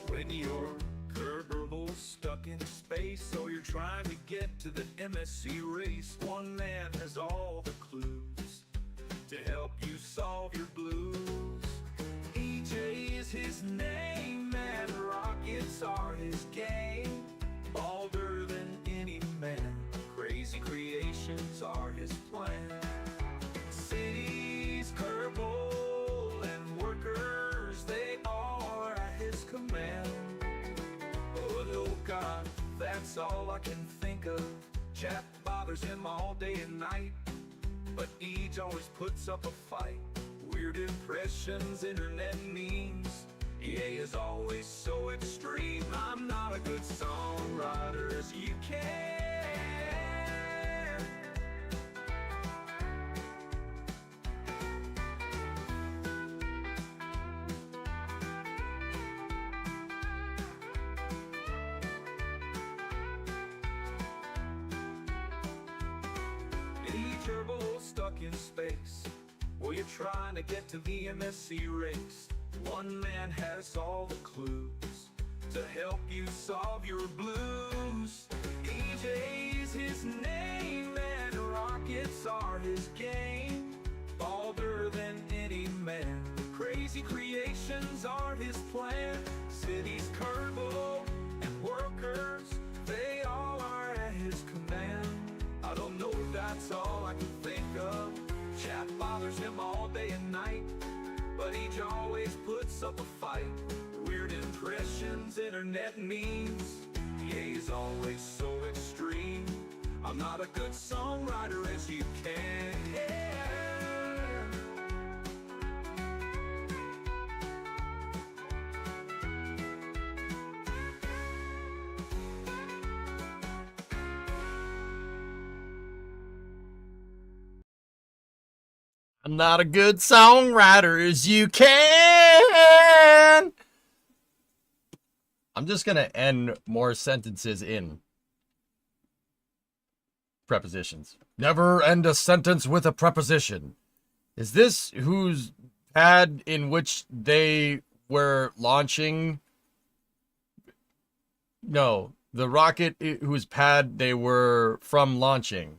When you're curvable stuck in space, so you're trying to get to the MSC race, one man has all the clues to help you solve your blues. EJ is his name and rockets are his game. Bolder than any man, crazy creations are his plan. Cities, Kerbal, and workers, they all are at his command. Oh God, that's all I can think of. Chat bothers him all day and night, but Eej always puts up a fight. Weird impressions, internet memes, EA is always so extreme. I'm not a good songwriter as you can. Turbo stuck in space, well, you're trying to get to the MSC race. One man has all the clues to help you solve your blues. EJ's his name and rockets are his game. Bolder than any man, crazy creations are his plan. Cities, Kerbal, and workers, they all are at his command. I don't know if that's all I can think of. Chat bothers him all day and night, but Eej always puts up a fight. Weird impressions, internet memes, EA's always so extreme. I'm not a good songwriter as you can hear. I'm not a good songwriter as you can. I'm just going to end more sentences in prepositions. Never end a sentence with a preposition. Is this whose pad in which they were launching? No, the rocket whose pad they were from launching.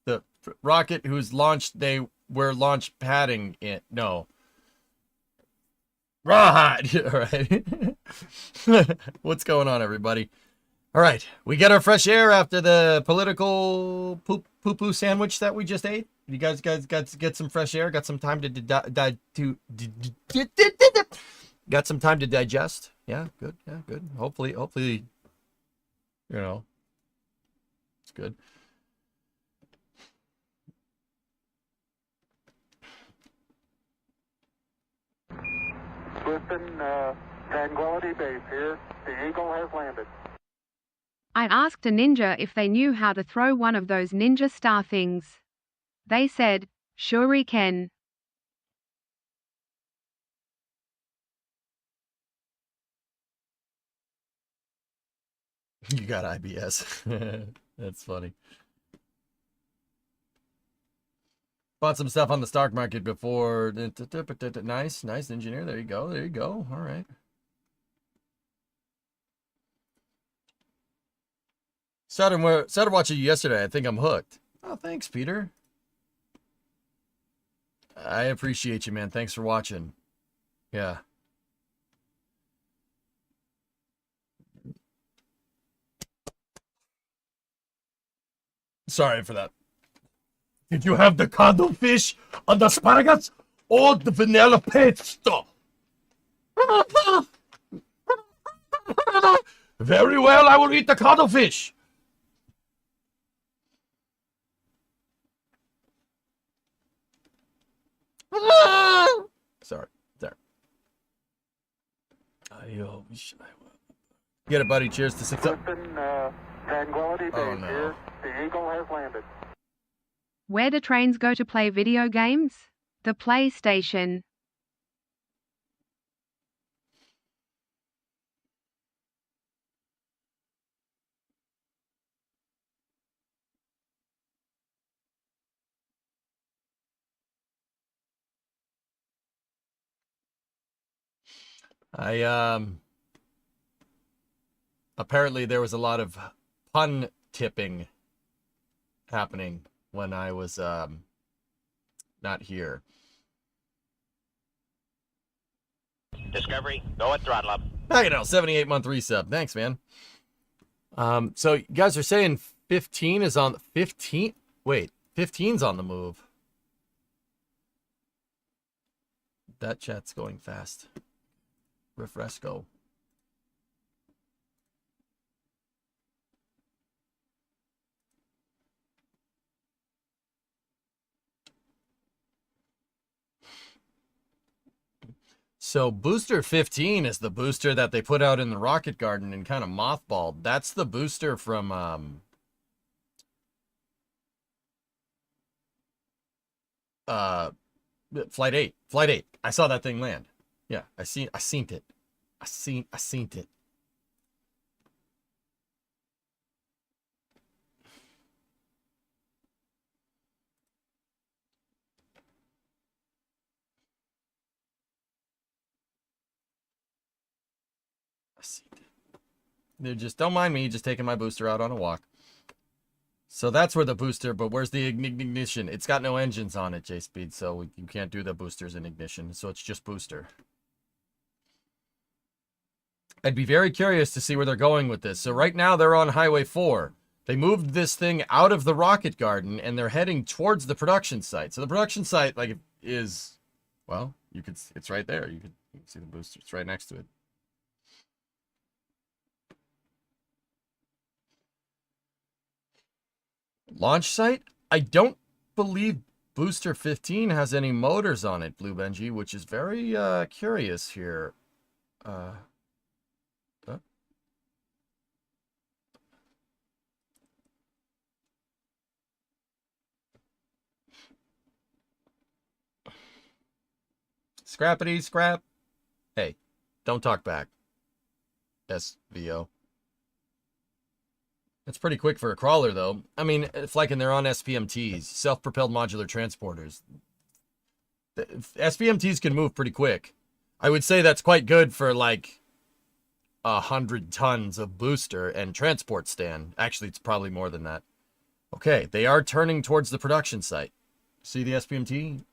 The rocket whose launched they were launch padding it. No. Right. All right. What's going on, everybody? All right. We get our fresh air after the political poo-poo sandwich that we just ate. You guys got to get some fresh air. Got some time to got some time to digest. Yeah, good. Yeah, good. Hopefully, you know, it's good. Listen, Tranquility Base here. The Eagle has landed. I asked a ninja if they knew how to throw one of those ninja star things. They said, sure we can. You got IBS. That's funny. Bought some stuff on the stock market before. Nice engineer. There you go. All right. Started watching you yesterday. I think I'm hooked. Oh, thanks, Peter. I appreciate you, man. Thanks for watching. Yeah. Sorry for that. Did you have the cuttlefish on the asparagus or the vanilla pesto? Very well, I will eat the cuttlefish. Sorry. There. Get it, buddy. Cheers to 6 up. Listen, Tranquility Base Oh, no. here. The Eagle has landed. Where do trains go to play video games? The PlayStation. Apparently there was a lot of pun tipping happening when I was not here. Discovery, go at throttle up. 78-month resub. Thanks, man. So you guys are saying 15 is on 15? Wait, 15's on the move. That chat's going fast. Refresco. So booster 15 is the booster that they put out in the rocket garden and kind of mothballed. That's the booster from Flight 8. Flight 8. I saw that thing land. Yeah, I seen it. I seen it. They're just, don't mind me, just taking my booster out on a walk. So that's where the booster, but where's the ignition? It's got no engines on it, J-Speed, so you can't do the boosters in ignition, so it's just booster. I'd be very curious to see where they're going with this. So right now they're on Highway 4. They moved this thing out of the rocket garden, and they're heading towards the production site. So the production site, like, is, well, you could, it's right there. You can see the booster. It's right next to it. Launch site? I don't believe Booster 15 has any motors on it, Blue Benji, which is very curious here. Scrappity scrap. Hey, don't talk back. SVO. It's pretty quick for a crawler, though. I mean, it's like, and they're on SPMTs, self-propelled modular transporters. The SPMTs can move pretty quick. I would say that's quite good for, like, 100 tons of booster and transport stand. Actually, it's probably more than that. Okay, they are turning towards the production site. See the SPMT?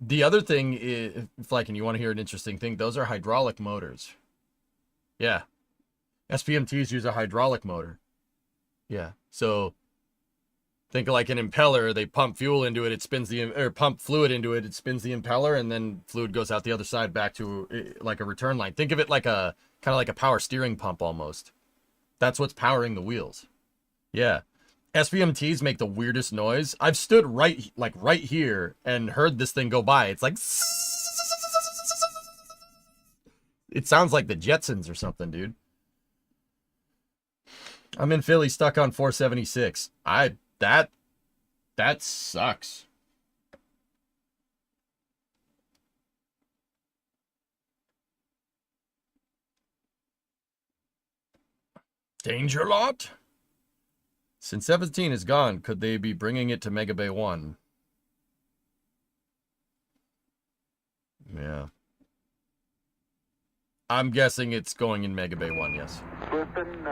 The other thing is, Fleck, and you want to hear an interesting thing, those are hydraulic motors. Yeah. SPMTs use a hydraulic motor. Yeah. So think of like an impeller, they pump fuel into it, it spins the, or pump fluid into it, it spins the impeller, and then fluid goes out the other side back to like a return line. Think of it like a, kind of like a power steering pump almost. That's what's powering the wheels. Yeah. SPMTs make the weirdest noise. I've stood right here and heard this thing go by. It's like, it sounds like the Jetsons or something, dude. I'm in Philly, stuck on 476. That sucks. Danger lot? Since 17 is gone, could they be bringing it to Mega Bay 1? Yeah. I'm guessing it's going in Mega Bay 1, yes. Listen,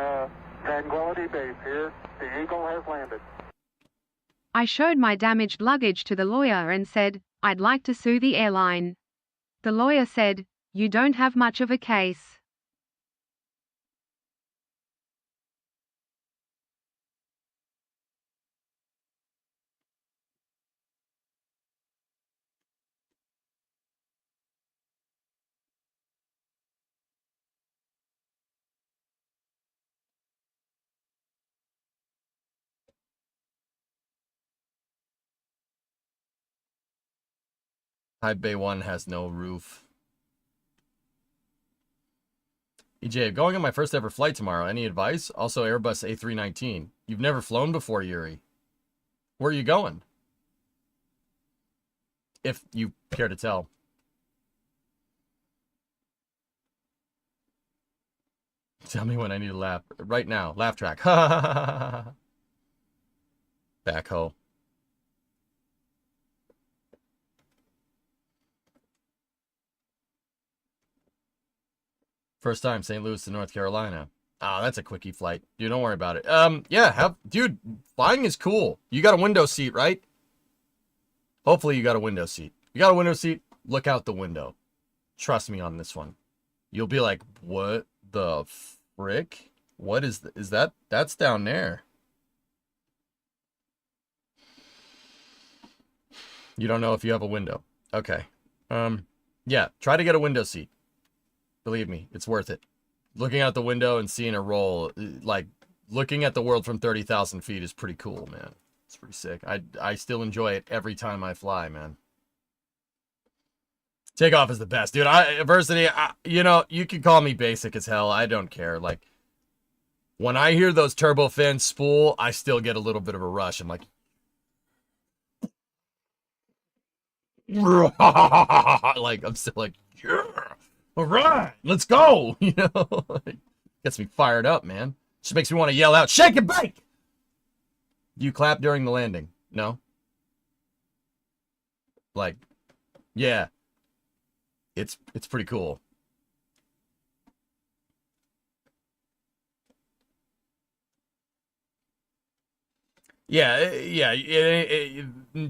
Tranquility Base here. The Eagle has landed. I showed my damaged luggage to the lawyer and said, I'd like to sue the airline. The lawyer said, you don't have much of a case. High Bay 1 has no roof. EJ, going on my first ever flight tomorrow. Any advice? Also, Airbus A319. You've never flown before, Yuri. Where are you going? If you care to tell. Tell me when I need a laugh. Right now. Laugh track. Backhoe. First time, St. Louis to North Carolina. Oh, that's a quickie flight. Dude, don't worry about it. Yeah, dude, flying is cool. You got a window seat, right? Hopefully you got a window seat. You got a window seat, look out the window. Trust me on this one. You'll be like, what the frick? What is that? That's down there. You don't know if you have a window. Okay. Yeah, try to get a window seat. Believe me, it's worth it. Looking out the window and seeing a roll, like looking at the world from 30,000 feet is pretty cool, man. It's pretty sick. I still enjoy it every time I fly, man. Takeoff is the best, dude. Adversity, you know, you can call me basic as hell. I don't care. Like, when I hear those turbofan spool, I still get a little bit of a rush. I'm like, like I'm still like, yeah. All right, let's go. You know, gets me fired up, man. Just makes me want to yell out, shake and bake. Do you clap during the landing? No? Like, yeah. It's pretty cool. Yeah,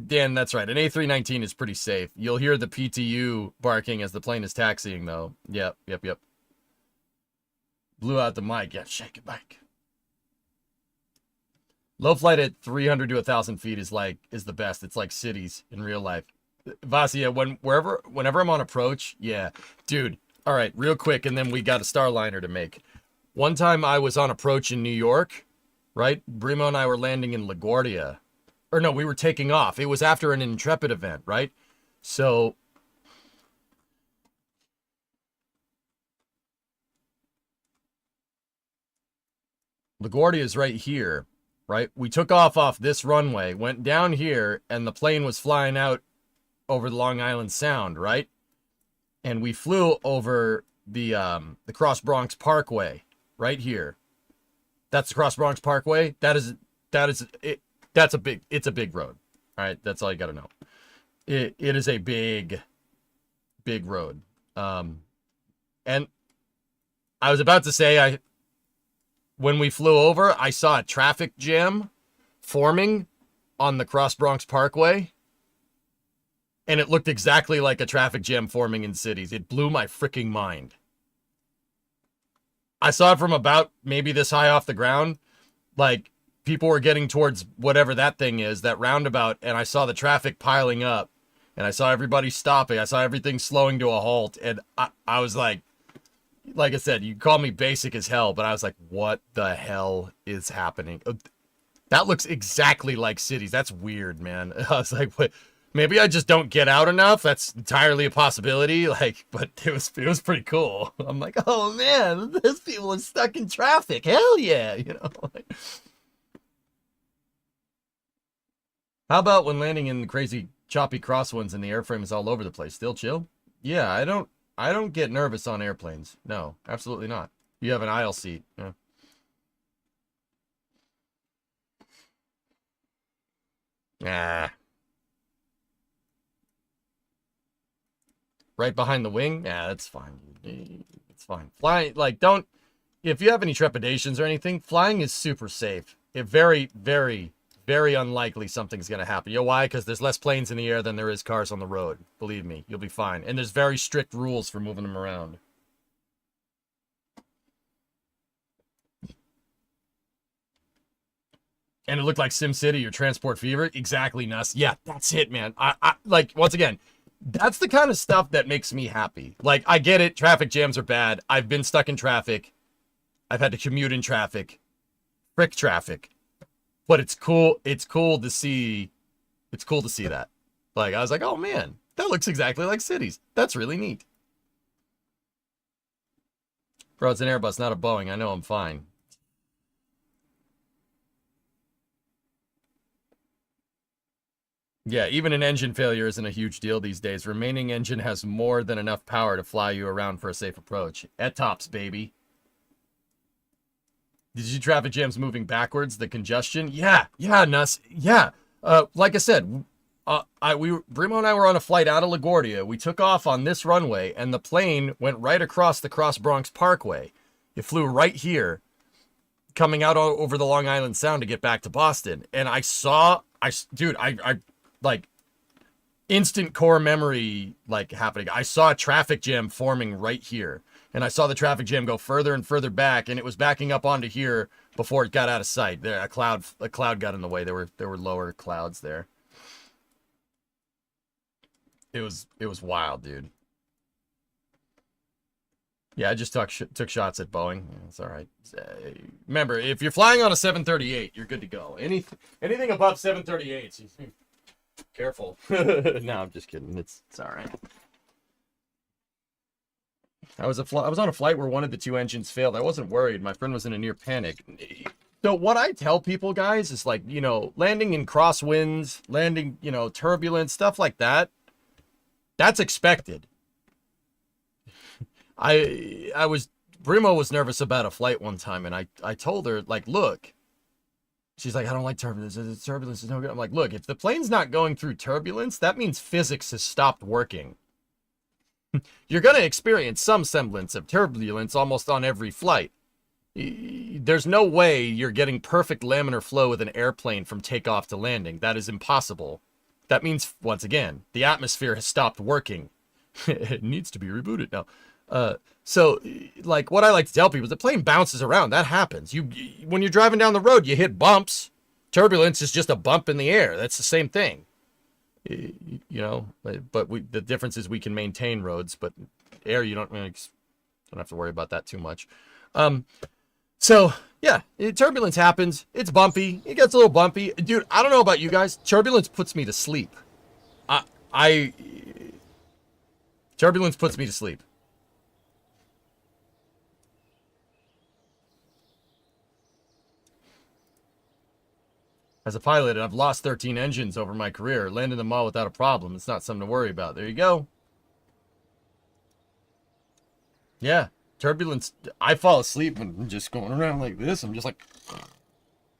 Dan, that's right. An A319 is pretty safe. You'll hear the PTU barking as the plane is taxiing, though. Yep. Blew out the mic. Yeah, shake it back. Low flight at 300 to 1,000 feet is the best. It's like cities in real life. Vasia, whenever I'm on approach, yeah. Dude, all right, real quick, and then we got a Starliner to make. One time I was on approach in New York, right? Brimo and I were landing in LaGuardia. Or no, we were taking off. It was after an Intrepid event, right? So LaGuardia is right here, right? We took off this runway, went down here, and the plane was flying out over the Long Island Sound, right? And we flew over the Cross Bronx Parkway right here. That's the Cross Bronx Parkway. That's a big road. All right, that's all you got to know. It is a big road. And I was about to say, when we flew over, I saw a traffic jam forming on the Cross Bronx Parkway. And it looked exactly like a traffic jam forming in cities. It blew my freaking mind. I saw it from about maybe this high off the ground. Like, people were getting towards whatever that thing is, that roundabout, and I saw the traffic piling up. And I saw everybody stopping. I saw everything slowing to a halt. And I was like I said, you call me basic as hell, but I was like, what the hell is happening? That looks exactly like cities. That's weird, man. I was like, what? Maybe I just don't get out enough. That's entirely a possibility. Like, but it was pretty cool. I'm like, oh man, those people are stuck in traffic. Hell yeah, you know. How about when landing in crazy choppy crosswinds and the airframe is all over the place? Still chill? Yeah, I don't get nervous on airplanes. No, absolutely not. You have an aisle seat. Yeah. Ah. Right behind the wing? Yeah, that's fine. It's fine. Flying, like, if you have any trepidations or anything, flying is super safe. It very, very, very unlikely something's going to happen. You know why? Because there's less planes in the air than there is cars on the road. Believe me, you'll be fine. And there's very strict rules for moving them around. And it looked like SimCity or Transport Fever. Exactly, Nuss. Yeah, that's it, man. I like, once again, that's the kind of stuff that makes me happy. Like, I get it. Traffic jams are bad. I've been stuck in traffic. I've had to commute in traffic. Frick traffic. But it's cool. It's cool to see that. Like, I was like, oh, man. That looks exactly like cities. That's really neat. Bro, it's an Airbus, not a Boeing. I know I'm fine. Yeah, even an engine failure isn't a huge deal these days. Remaining engine has more than enough power to fly you around for a safe approach. At tops, baby. Did you see traffic jams moving backwards? The congestion? Yeah, Nuss. Yeah. Like I said, Brimo and I were on a flight out of LaGuardia. We took off on this runway, and the plane went right across the Cross Bronx Parkway. It flew right here, coming out over the Long Island Sound to get back to Boston. And I saw, dude, I like instant core memory like happening. I saw a traffic jam forming right here, and I saw the traffic jam go further and further back, and it was backing up onto here before it got out of sight. There, a cloud got in the way. There were lower clouds there. It was wild, dude. Yeah, I just took shots at Boeing. It's all right. Remember, if you're flying on a 738, you're good to go. Anything above 738s, careful. No, I'm just kidding. It's all right. I was on a flight where one of the two engines failed. I wasn't worried. My friend was in a near panic. So what I tell people, guys, is like, landing in crosswinds, landing, turbulence, stuff like that. That's expected. Brimo was nervous about a flight one time, and I told her, like, look. She's like, I don't like turbulence. Turbulence is no good. I'm like, look, if the plane's not going through turbulence, that means physics has stopped working. You're going to experience some semblance of turbulence almost on every flight. There's no way you're getting perfect laminar flow with an airplane from takeoff to landing. That is impossible. That means, once again, the atmosphere has stopped working. It needs to be rebooted now. So, like, what I like to tell people is the plane bounces around. That happens. When you're driving down the road, you hit bumps. Turbulence is just a bump in the air. That's the same thing. But the difference is we can maintain roads, but air, you don't have to worry about that too much. So, yeah, turbulence happens. It's bumpy. It gets a little bumpy. Dude, I don't know about you guys. Turbulence puts me to sleep. Turbulence puts me to sleep. As a pilot, I've lost 13 engines over my career. Landed them all without a problem. It's not something to worry about. There you go. Yeah, turbulence. I fall asleep when I'm just going around like this. I'm just like,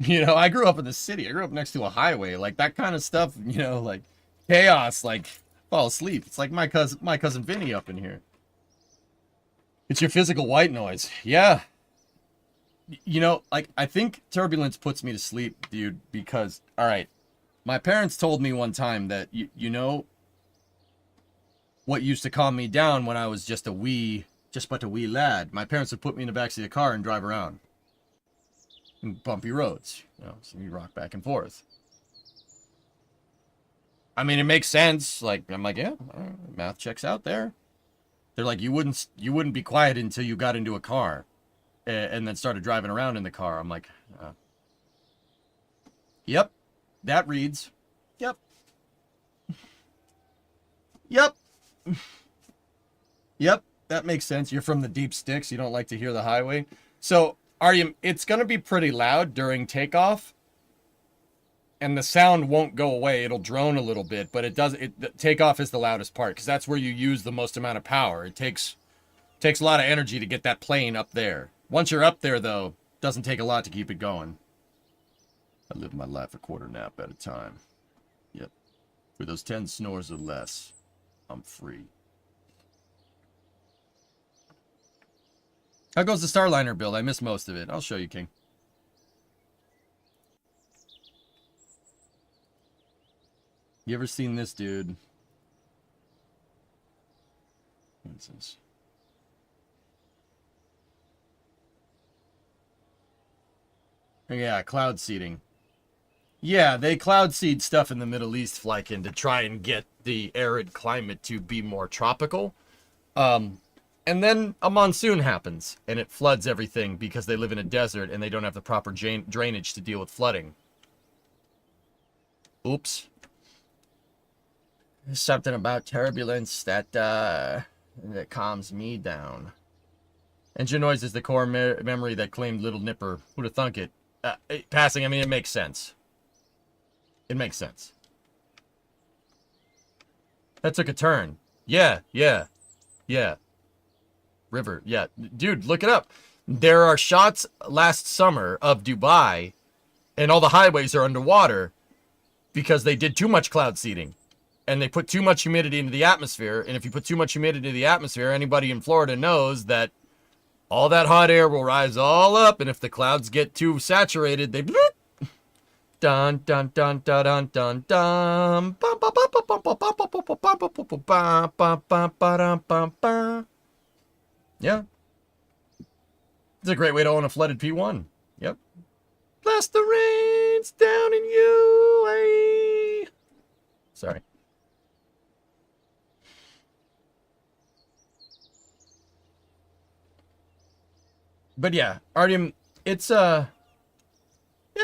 I grew up in the city. I grew up next to a highway. Like, that kind of stuff, like chaos, like, fall asleep. It's like my cousin Vinny up in here. It's your physical white noise. Yeah. Like, I think turbulence puts me to sleep, dude, because, all right, my parents told me one time that, what used to calm me down when I was just but a wee lad. My parents would put me in the backseat of the car and drive around. In bumpy roads, so you rock back and forth. I mean, it makes sense. Like, I'm like, yeah, math checks out there. They're like, you wouldn't be quiet until you got into a car. And then started driving around in the car. I'm like, yep, that reads. Yep. Yep. Yep, that makes sense. You're from the deep sticks. You don't like to hear the highway. So, Artyom, it's going to be pretty loud during takeoff. And the sound won't go away. It'll drone a little bit, but takeoff is the loudest part because that's where you use the most amount of power. It takes a lot of energy to get that plane up there. Once you're up there, though, it doesn't take a lot to keep it going. I live my life a quarter nap at a time. Yep. For those 10 snores or less, I'm free. How goes the Starliner build? I missed most of it. I'll show you, King. You ever seen this dude? What's this? Yeah, cloud seeding. Yeah, they cloud seed stuff in the Middle East, Flykin, to try and get the arid climate to be more tropical. And then a monsoon happens, and it floods everything because they live in a desert and they don't have the proper drainage to deal with flooding. Oops. There's something about turbulence that calms me down. Engine noise is the core memory that claimed Little Nipper. Who'd have thunk it? Passing, I mean, it makes sense. It makes sense. That took a turn. Yeah. River, yeah. Dude, look it up. There are shots last summer of Dubai, and all the highways are underwater because they did too much cloud seeding. And they put too much humidity into the atmosphere. And if you put too much humidity into the atmosphere, anybody in Florida knows that all that hot air will rise all up. And if the clouds get too saturated, they bloop. Dun dun dun dun dun dun dun. Yeah. It's a great way to own a flooded P1. Yep. Bless the rains down in UAE. Sorry. But yeah, Artyom, it's yeah,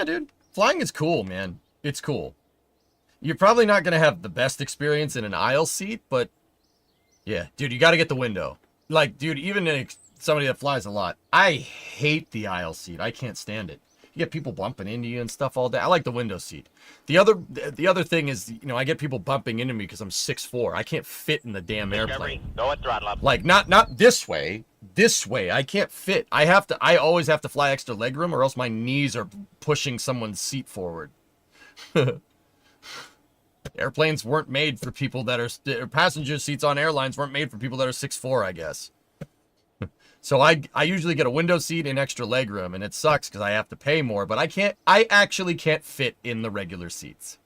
dude. Flying is cool, man. It's cool. You're probably not gonna have the best experience in an aisle seat, but yeah, dude, you gotta get the window. Like, dude, even somebody that flies a lot, I hate the aisle seat. I can't stand it. You get people bumping into you and stuff all day. I like the window seat. The other thing is, you know, I get people bumping into me because I'm 6'4". I can't fit in the damn airplane. Go at throttle up. Like, not this way. This way. I can't fit. I always have to fly extra legroom or else my knees are pushing someone's seat forward. Airplanes weren't made for people that are... Passenger seats on airlines weren't made for people that are 6'4", I guess. So I usually get a window seat and extra legroom, and it sucks because I have to pay more, but I actually can't fit in the regular seats.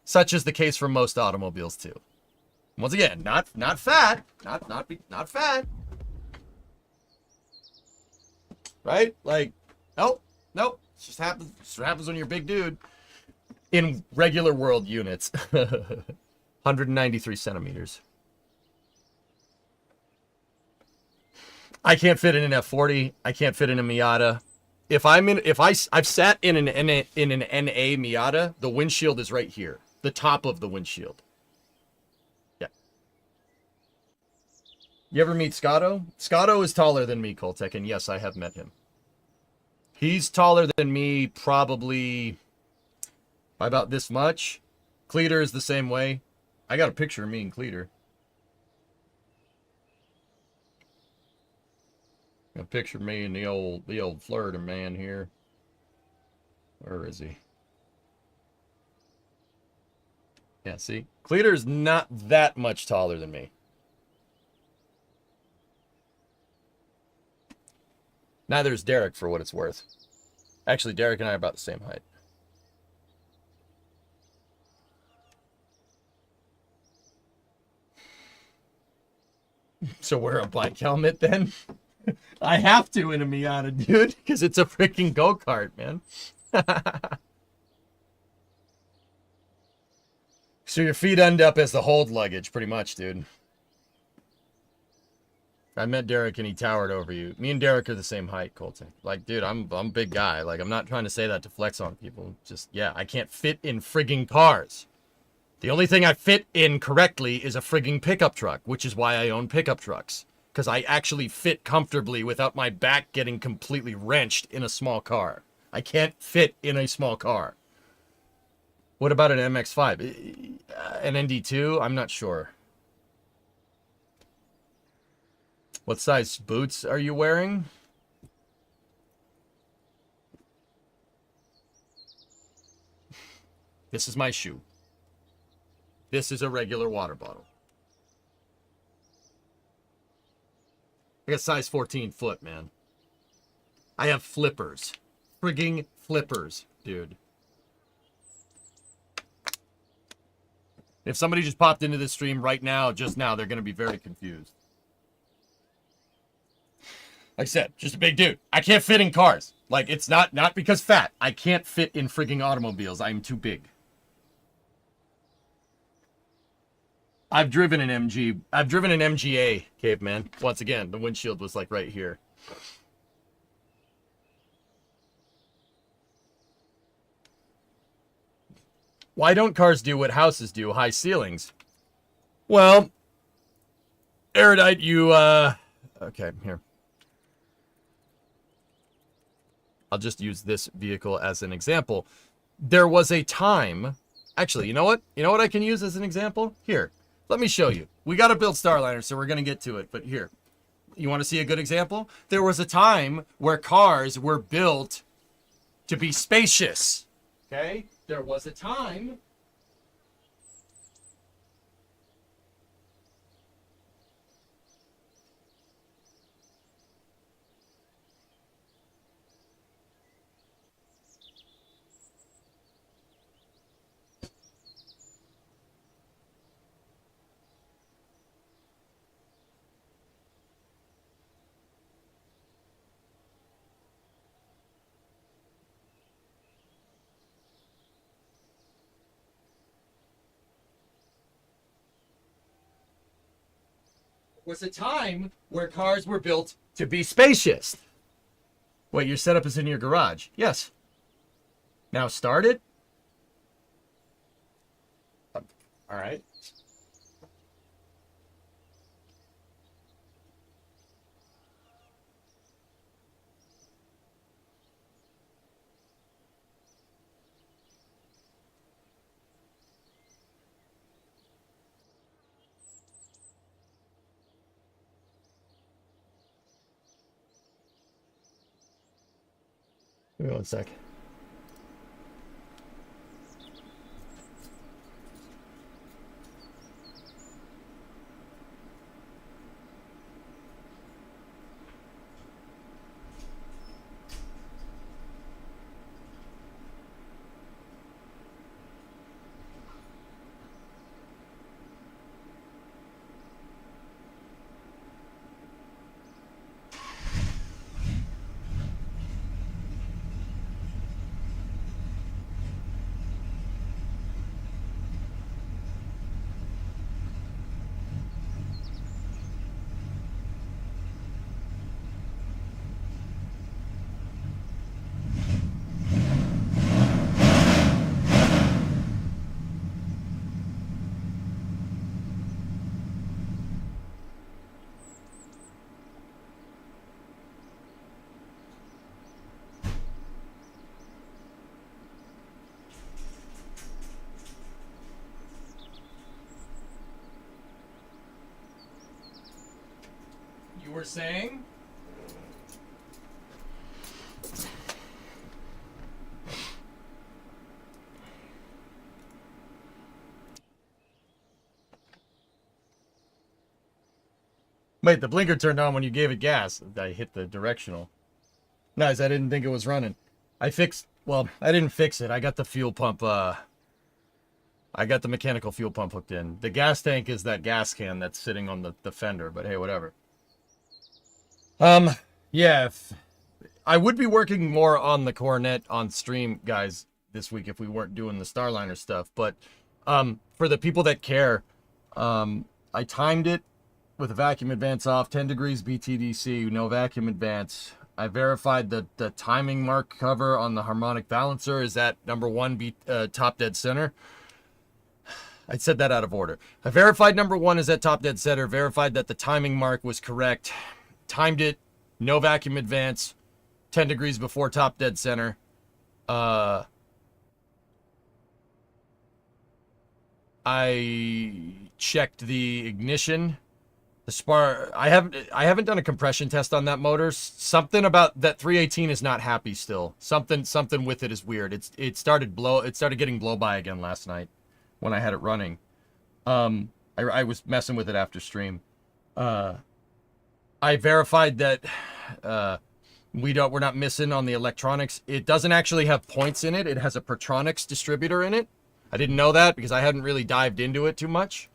Such is the case for most automobiles too. Once again, not fat, not fat. Right? Like, nope. It just happens when you're a big dude. In regular world units. 193 centimeters. I can't fit in an F40. I can't fit in a Miata. I've sat in an NA Miata, the windshield is right here. The top of the windshield. Yeah. You ever meet Scotto? Scotto is taller than me, Coltec, and yes, I have met him. He's taller than me probably by about this much. Cleater is the same way. I got a picture of me and Cleater. A picture of me and the old Florida man here. Where is he? Yeah, see? Cleater's not that much taller than me. Neither is Derek, for what it's worth. Actually, Derek and I are about the same height. So wear a bike helmet then? I have to in a Miata, dude, because it's a freaking go-kart, man. So your feet end up as the hold luggage, pretty much, dude. I met Derek and he towered over you. Me and Derek are the same height, Colton. Like, dude, I'm a big guy. Like, I'm not trying to say that to flex on people. Just, yeah, I can't fit in frigging cars. The only thing I fit in correctly is a frigging pickup truck, which is why I own pickup trucks. Because I actually fit comfortably without my back getting completely wrenched in a small car. I can't fit in a small car. What about an MX-5? An ND2? I'm not sure. What size boots are you wearing? This is my shoe. This is a regular water bottle. I got size 14 foot, man. I have flippers. Frigging flippers, dude. If somebody just popped into this stream right now, just now, they're going to be very confused. Like I said, just a big dude. I can't fit in cars. Like, it's not because fat. I can't fit in frigging automobiles. I'm too big. I've driven an MG. I've driven an MGA, caveman. Once again, the windshield was like right here. Why don't cars do what houses do? High ceilings. Well, Erudite, you, okay, here. I'll just use this vehicle as an example. There was a time, actually, you know what? You know what I can use as an example? Here, let me show you. We got to build Starliner, so we're going to get to it, but here. You want to see a good example? There was a time where cars were built to be spacious. Okay? There was a time. Was a time where cars were built to be spacious. Wait, your setup is in your garage? Yes. Now start it. All right. Give me one sec. You were saying? Wait, the blinker turned on when you gave it gas. I hit the directional. Nice, I didn't think it was running. Well, I didn't fix it. I got the fuel pump, I got the mechanical fuel pump hooked in. The gas tank is that gas can that's sitting on the fender, but hey, whatever. Yeah, I would be working more on the Coronet on stream, guys, this week if we weren't doing the Starliner stuff. But for the people that care, I timed it with a vacuum advance off, 10 degrees BTDC, no vacuum advance. I verified that the timing mark cover on the harmonic balancer is at number 1, top dead center. I said that out of order. I verified number 1 is at top dead center, verified that the timing mark was correct, timed it, no vacuum advance, 10 degrees before top dead center. I checked the ignition. The spark. I haven't done a compression test on that motor. Something about that 318 is not happy still. Something with it is weird. It started getting blow by again last night when I had it running. I was messing with it after stream. I verified that we're not missing on the electronics. It doesn't actually have points in it. It has a Pertronics distributor in it. I didn't know that because I hadn't really dived into it too much.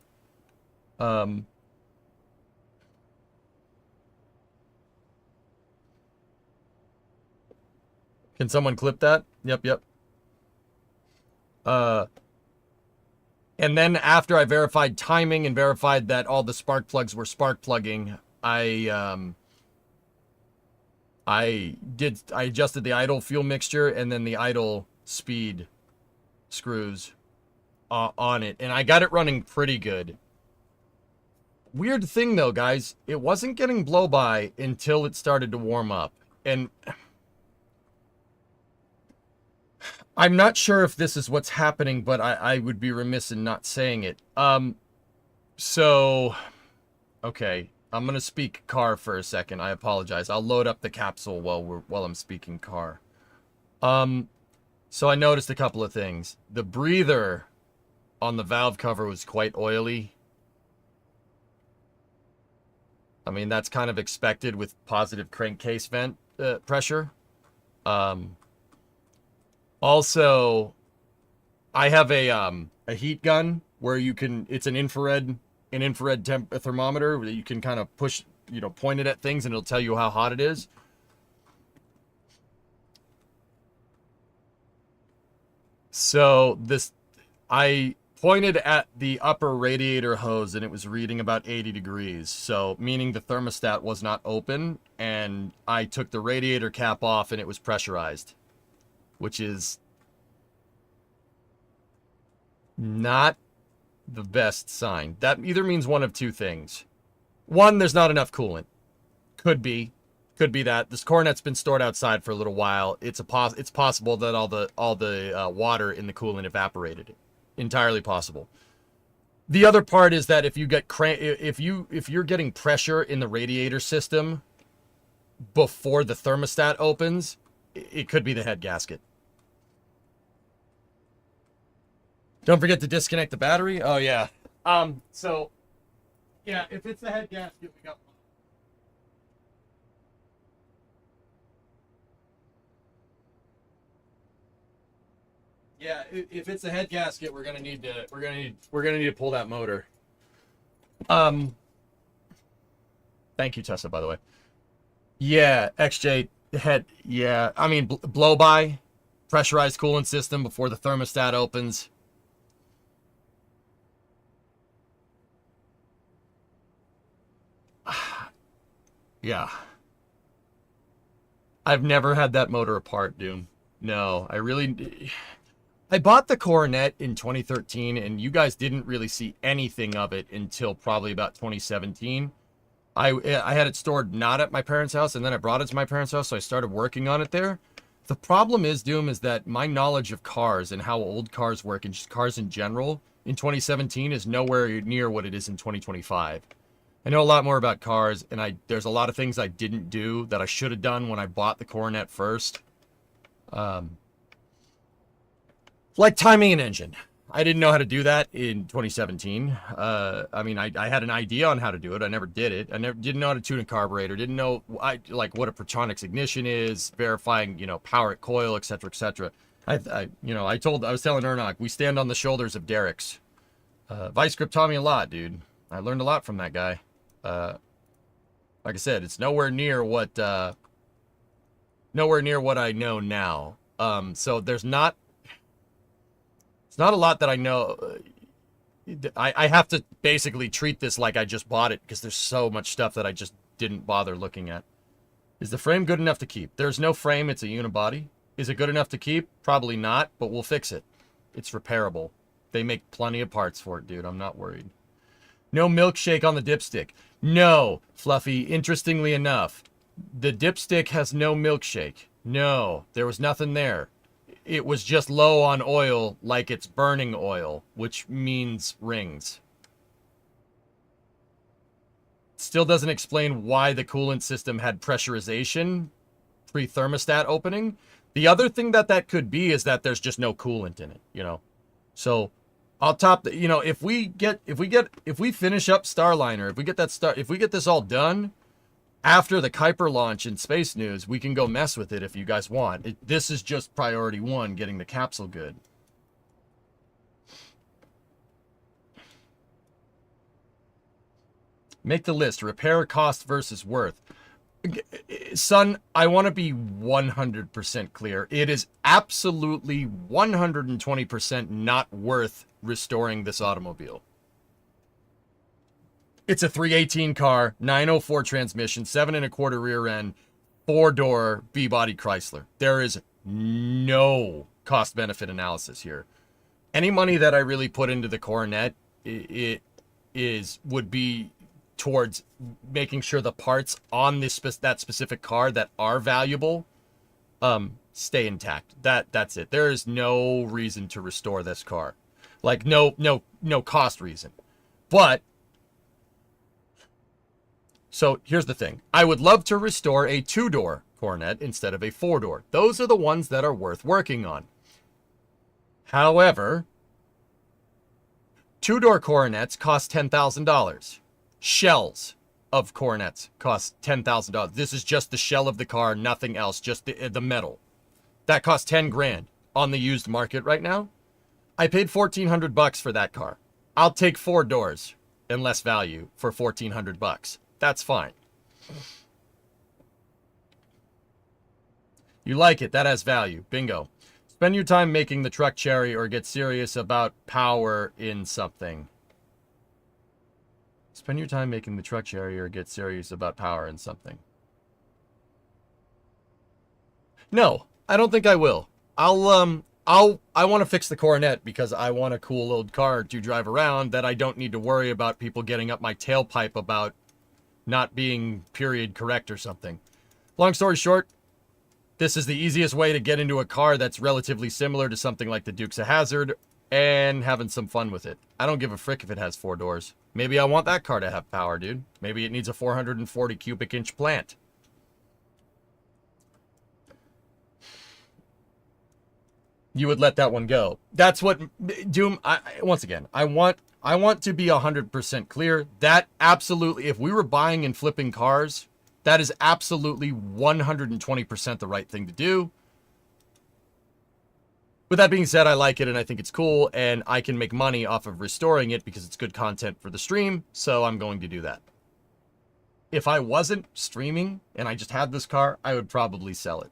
Can someone clip that? Yep. And then after I verified timing and verified that all the spark plugs were spark plugging, I adjusted the idle fuel mixture and then the idle speed screws on it, and I got it running pretty good. weird thing though, guys. It wasn't getting blow by until it started to warm up. And I'm not sure if this is what's happening, but I would be remiss in not saying it. So, okay, I'm gonna speak car for a second. I apologize. I'll load up the capsule while I'm speaking car. So I noticed a couple of things. The breather on the valve cover was quite oily. I mean, that's kind of expected with positive crankcase vent pressure. Also, I have a heat gun where you can, it's an infrared thermometer that you can kind of push, point it at things and it'll tell you how hot it is. So I pointed at the upper radiator hose and it was reading about 80 degrees. So meaning the thermostat was not open, and I took the radiator cap off and it was pressurized, which is not the best sign. That either means one of two things. One, there's not enough coolant. Could be that this cornet's been stored outside for a little while. It's possible that all the water in the coolant evaporated. Entirely possible. The other part is that if you're getting pressure in the radiator system before the thermostat opens, it could be the head gasket. Don't forget to disconnect the battery. Oh yeah. So yeah, if it's the head gasket, we got. Yeah, if it's a head gasket, we're gonna need to pull that motor. Thank you, Tessa, by the way. Yeah, XJ head. Yeah, I mean blow by, pressurized coolant system before the thermostat opens. Yeah. I've never had that motor apart, Doom. No, I bought the Coronet in 2013, and you guys didn't really see anything of it until probably about 2017. I had it stored not at my parents' house, and then I brought it to my parents' house, so I started working on it there. The problem is, Doom, is that my knowledge of cars and how old cars work, and just cars in general, in 2017 is nowhere near what it is in 2025. I know a lot more about cars, and there's a lot of things I didn't do that I should have done when I bought the Coronet first. Like timing an engine. I didn't know how to do that in 2017. I mean, I had an idea on how to do it. I never did it. I didn't know how to tune a carburetor. Didn't know what a Protronix ignition is, verifying, power at coil, etc., etc. I was telling Ernok, we stand on the shoulders of derricks. Vice Grip taught me a lot, dude. I learned a lot from that guy. Like I said, it's nowhere near what I know now. So there's not a lot that I know. I have to basically treat this like I just bought it because there's so much stuff that I just didn't bother looking at. Is the frame good enough to keep? There's no frame. It's a unibody. Is it good enough to keep? Probably not, but we'll fix it. It's repairable. They make plenty of parts for it, dude. I'm not worried. No milkshake on the dipstick. No, Fluffy. Interestingly enough, the dipstick has no milkshake. No, there was nothing there. It was just low on oil, like it's burning oil, which means rings. Still doesn't explain why the coolant system had pressurization pre-thermostat opening. The other thing that could be is that there's just no coolant in it, So I'll top the, if we finish up Starliner, if we get this all done after the Kuiper launch in Space News, we can go mess with it if you guys want. This is just priority one, getting the capsule good. Make the list. Repair cost versus worth. Son, I want to be 100% clear. It is absolutely 120% not worth restoring this automobile. It's a 318 car, 904 transmission, 7 1/4 rear end, 4-door B-body Chrysler. There is no cost-benefit analysis here. Any money that I really put into the Coronet, would be towards making sure the parts on that specific car that are valuable stay intact. That's it. There is no reason to restore this car. Like no cost reason. But so here's the thing. I would love to restore a 2-door Coronet instead of a 4-door. Those are the ones that are worth working on. However, 2-door Coronets cost $10,000. Shells of Coronets cost $10,000. This is just the shell of the car, nothing else, just the metal. That costs 10 grand on the used market right now. I paid $1,400 for that car. I'll take 4 doors and less value for $1,400. That's fine. You like it, that has value. Bingo. Spend your time making the truck cherry or get serious about power in something. Spend your time making the truck cherry or get serious about power in something. No, I don't think I will. I want to fix the Coronet because I want a cool old car to drive around that I don't need to worry about people getting up my tailpipe about not being period correct or something. Long story short, this is the easiest way to get into a car that's relatively similar to something like the Dukes of Hazzard and having some fun with it. I don't give a frick if it has 4 doors. Maybe I want that car to have power, dude. Maybe it needs a 440 cubic inch plant. You would let that one go. That's what Doom. Once again, I want to be 100% clear. That absolutely, if we were buying and flipping cars, that is absolutely 120% the right thing to do. With that being said, I like it and I think it's cool, and I can make money off of restoring it because it's good content for the stream, so I'm going to do that. If I wasn't streaming and I just had this car, I would probably sell it.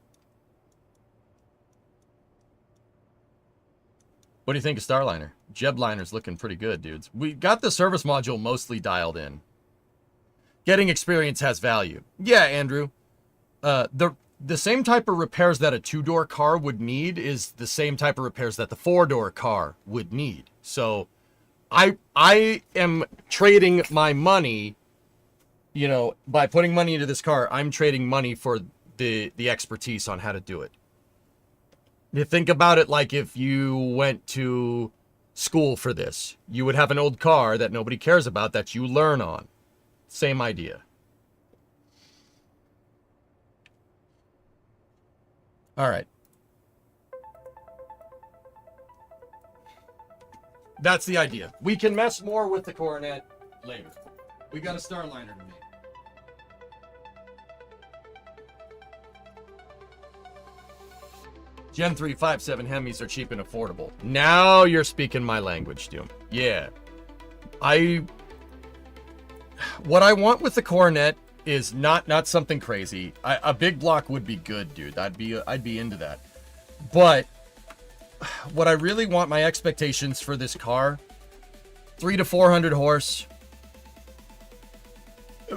What do you think of Starliner? Jebliner's looking pretty good, dudes. We got the service module mostly dialed in. Getting experience has value. Yeah, Andrew. The same type of repairs that a 2-door car would need is the same type of repairs that the 4-door car would need. So I am trading my money, you know, by putting money into this car, I'm trading money for the expertise on how to do it. You think about it like if you went to school for this. You would have an old car that nobody cares about that you learn on. Same idea. All right. That's the idea. We can mess more with the Coronet later. We got a Starliner to make. Gen 357 Hemis are cheap and affordable. Now you're speaking my language, Doom. Yeah. What I want with the Coronet is not something crazy. A big block would be good, dude. I'd be into that. But what I really want, my expectations for this car, 300 to 400 horse.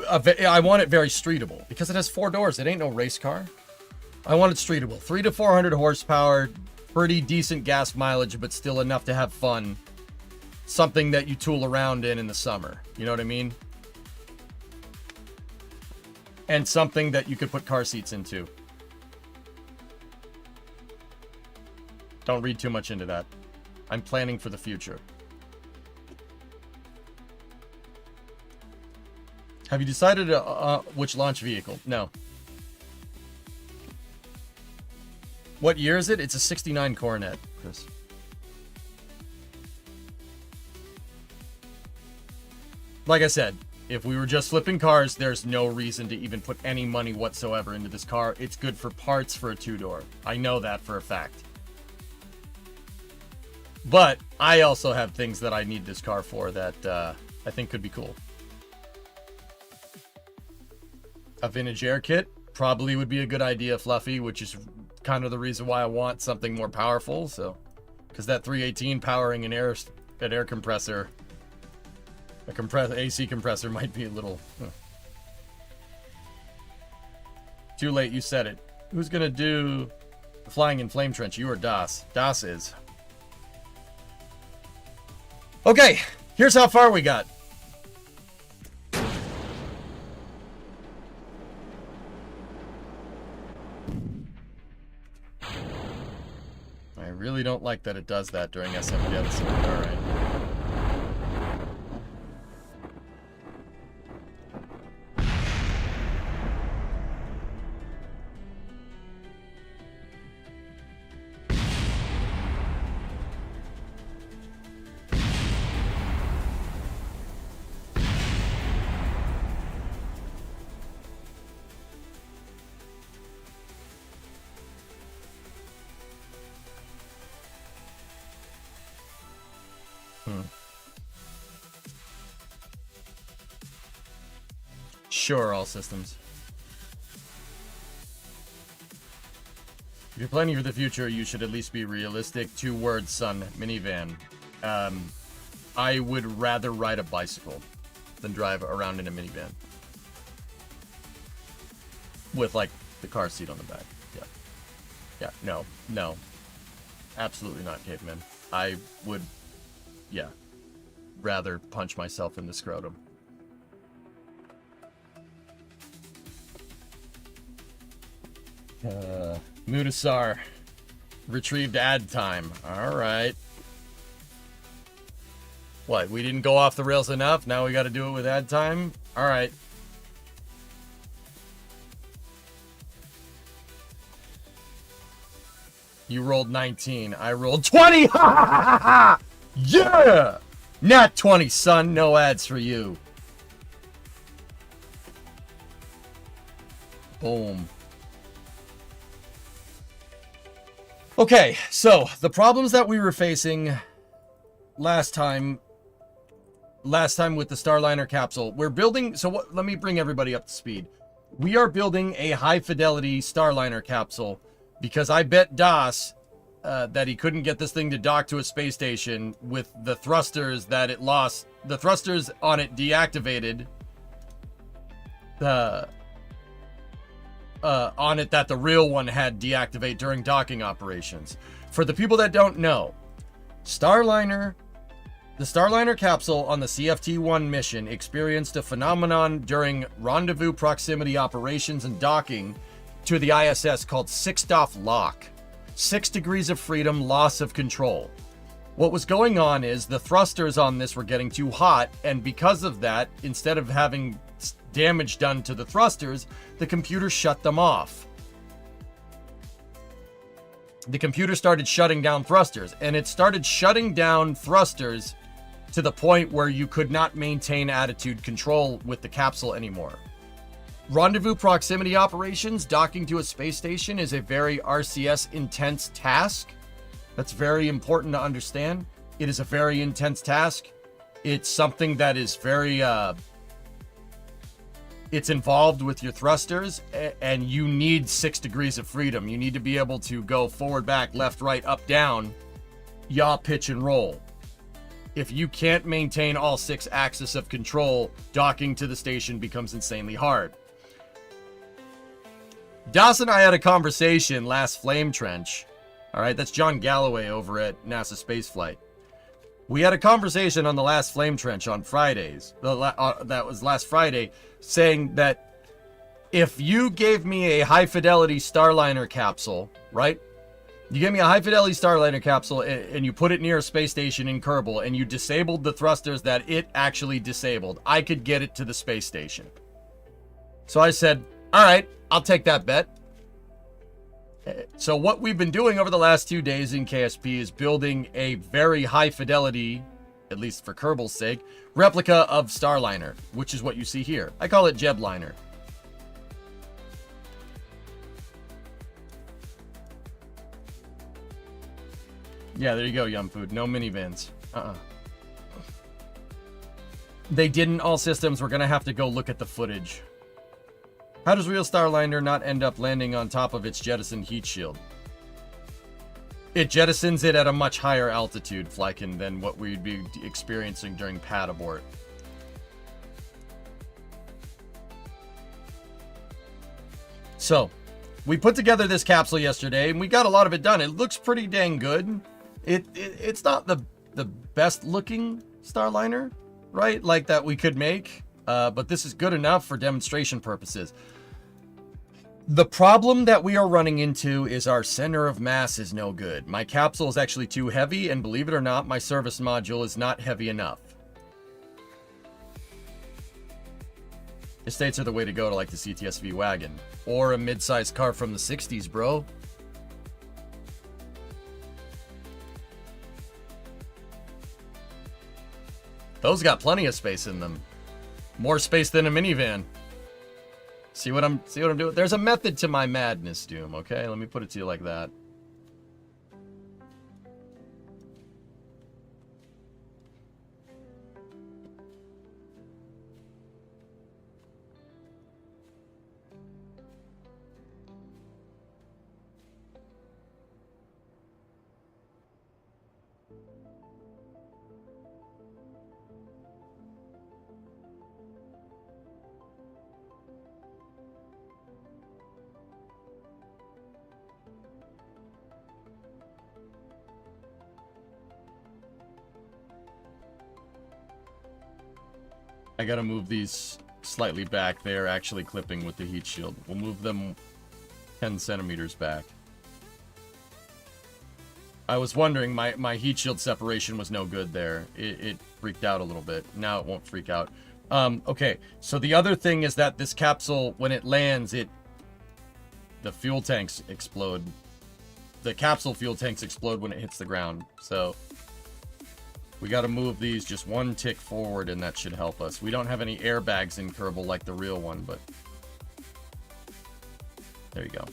I want it very streetable because it has 4 doors. It ain't no race car. I want it streetable. 300 to 400 horsepower, pretty decent gas mileage, but still enough to have fun. Something that you tool around in the summer. You know what I mean? And something that you could put car seats into. Don't read too much into that. I'm planning for the future. Have you decided which launch vehicle? No. What year is it? It's a 69 Coronet, Chris. Like I said, if we were just flipping cars, there's no reason to even put any money whatsoever into this car. It's good for parts for a 2-door. I know that for a fact. But I also have things that I need this car for that I think could be cool. A vintage air kit probably would be a good idea, Fluffy, which is kind of the reason why I want something more powerful. So, because that 318 powering an air compressor, AC compressor might be a little. Too late, you said it. Who's gonna do the flying in flame trench? You or Das? Das is. Okay, here's how far we got. like that it does that during SM jettison. All right. Sure, all systems. If you're planning for the future, you should at least be realistic. 2 words, son. Minivan. I would rather ride a bicycle than drive around in a minivan. With, like, the car seat on the back. Yeah. Yeah, no. Absolutely not, caveman. I would, yeah, rather punch myself in the scrotum. Mudasar. Retrieved ad time. Alright. What, we didn't go off the rails enough? Now we gotta do it with ad time? Alright. You rolled 19. I rolled 20! Ha ha ha ha! Yeah! Nat 20, son. No ads for you. Boom. Okay, so the problems that we were facing last time with the Starliner capsule, we're building, let me bring everybody up to speed. We are building a high fidelity Starliner capsule because I bet Das that he couldn't get this thing to dock to a space station with the thrusters that it lost, the thrusters on it deactivated, on it that the real one had deactivate during docking operations. For the people that don't know, the Starliner capsule on the CFT-1 mission experienced a phenomenon during rendezvous proximity operations and docking to the ISS called 6-DOF LOC. 6 degrees of freedom, loss of control. What was going on is the thrusters on this were getting too hot, and because of that, instead of having damage done to the thrusters, the computer shut them off. The computer started shutting down thrusters, and it started shutting down thrusters to the point where you could not maintain attitude control with the capsule anymore. Rendezvous proximity operations, docking to a space station, is a very RCS intense task. That's very important to understand. It is a very intense task. It's something that is very, it's involved with your thrusters, and you need 6 degrees of freedom. You need to be able to go forward, back, left, right, up, down, yaw, pitch, and roll. If you can't maintain all 6 axes of control, docking to the station becomes insanely hard. Das and I had a conversation last Flame Trench. All right, that's John Galloway over at NASA Spaceflight. We had a conversation on the last Flame Trench on Fridays. That was last Friday, saying that if you gave me a high-fidelity Starliner capsule, right? You gave me a high-fidelity Starliner capsule and you put it near a space station in Kerbal and you disabled the thrusters that it actually disabled, I could get it to the space station. So I said, all right, I'll take that bet. So what we've been doing over the last 2 days in KSP is building a very high fidelity, at least for Kerbal's sake, replica of Starliner, which is what you see here. I call it Jebliner. Yeah, there you go, Yum Food. No minivans. They didn't all systems. We're going to have to go look at the footage. How does real Starliner not end up landing on top of its jettisoned heat shield? It jettisons it at a much higher altitude, Flykin, than what we'd be experiencing during pad abort. So, we put together this capsule yesterday, and we got a lot of it done. It looks pretty dang good. It's not the best looking Starliner, right? Like that we could make, but this is good enough for demonstration purposes. The problem that we are running into is our center of mass is no good. My capsule is actually too heavy, and believe it or not, my service module is not heavy enough. Estates are the way to go to like the CTSV wagon. Or a mid-sized car from the 60s, bro. Those got plenty of space in them. More space than a minivan. See what I'm doing? There's a method to my madness, Doom, okay? Let me put it to you like that. I gotta move these slightly back. They are actually clipping with the heat shield. We'll move them 10 centimeters back. I was wondering, my heat shield separation was no good there. It freaked out a little bit. Now it won't freak out. Okay, so the other thing is that this capsule, when it lands, the fuel tanks explode. The capsule fuel tanks explode when it hits the ground. So we got to move these just one tick forward, and that should help us. We don't have any airbags in Kerbal like the real one, but there you go.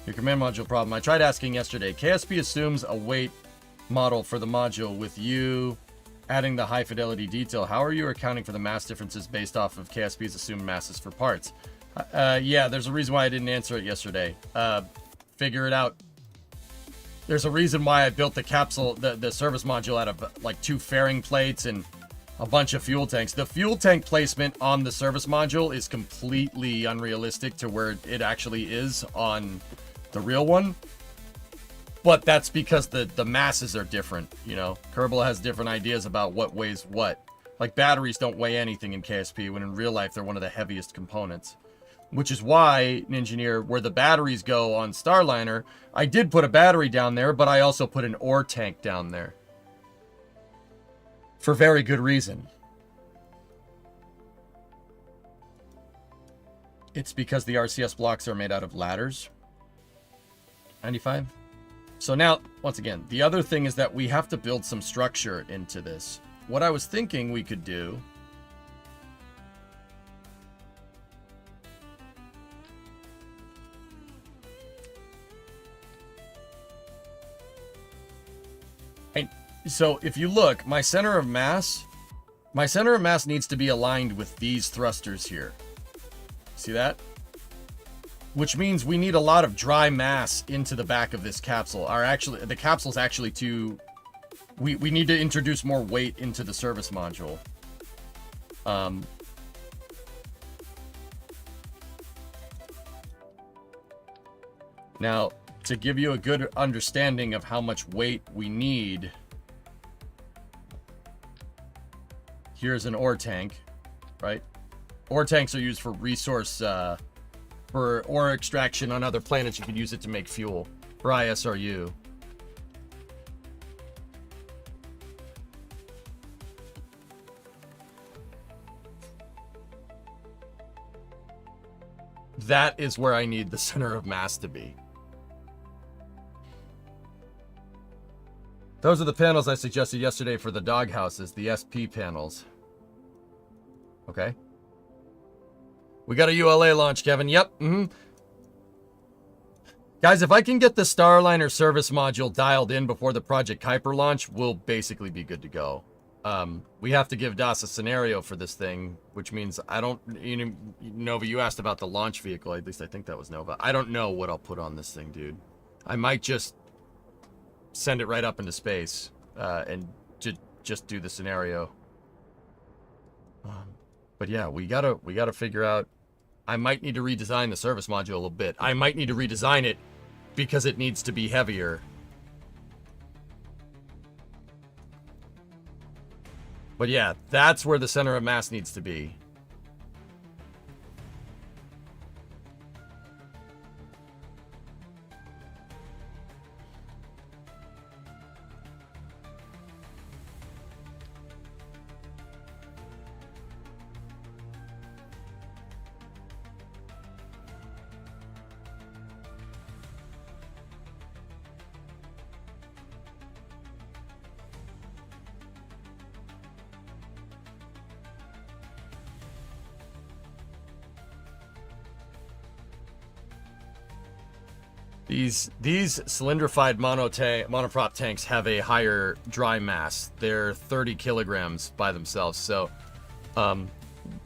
Your command module problem. I tried asking yesterday. KSP assumes a weight model for the module with you adding the high fidelity detail. How are you accounting for the mass differences based off of KSP's assumed masses for parts? Yeah, there's a reason why I didn't answer it yesterday. Figure it out. There's a reason why I built the capsule, the service module out of like 2 fairing plates and a bunch of fuel tanks. The fuel tank placement on the service module is completely unrealistic to where it actually is on the real one. But that's because the masses are different, you know. Kerbal has different ideas about what weighs what. Like batteries don't weigh anything in KSP, when in real life they're one of the heaviest components. Which is why, Engineer, where the batteries go on Starliner, I did put a battery down there, but I also put an ore tank down there. For very good reason. It's because the RCS blocks are made out of ladders. 95? So now, once again, the other thing is that we have to build some structure into this. What I was thinking we could do... So if you look, my center of mass needs to be aligned with these thrusters here. See that? Which means we need a lot of dry mass into the back of this capsule. The capsule's actually too... We need to introduce more weight into the service module. Now, to give you a good understanding of how much weight we need... Here's an ore tank, right? Ore tanks are used for resource, for ore extraction on other planets. You can use it to make fuel for ISRU. That is where I need the center of mass to be. Those are the panels I suggested yesterday for the doghouses, the SP panels. Okay. We got a ULA launch, Kevin. Yep. Guys, if I can get the Starliner service module dialed in before the Project Kuiper launch, we'll basically be good to go. We have to give DAS a scenario for this thing, which means I don't... Nova, you asked about the launch vehicle. At least I think that was Nova. I don't know what I'll put on this thing, dude. I might just send it right up into space and just do the scenario. But yeah, we gotta figure out. I might need to redesign the service module a little bit. I might need to redesign it because it needs to be heavier. But yeah, that's where the center of mass needs to be. These cylindrified monoprop tanks have a higher dry mass. They're 30 kilograms by themselves. So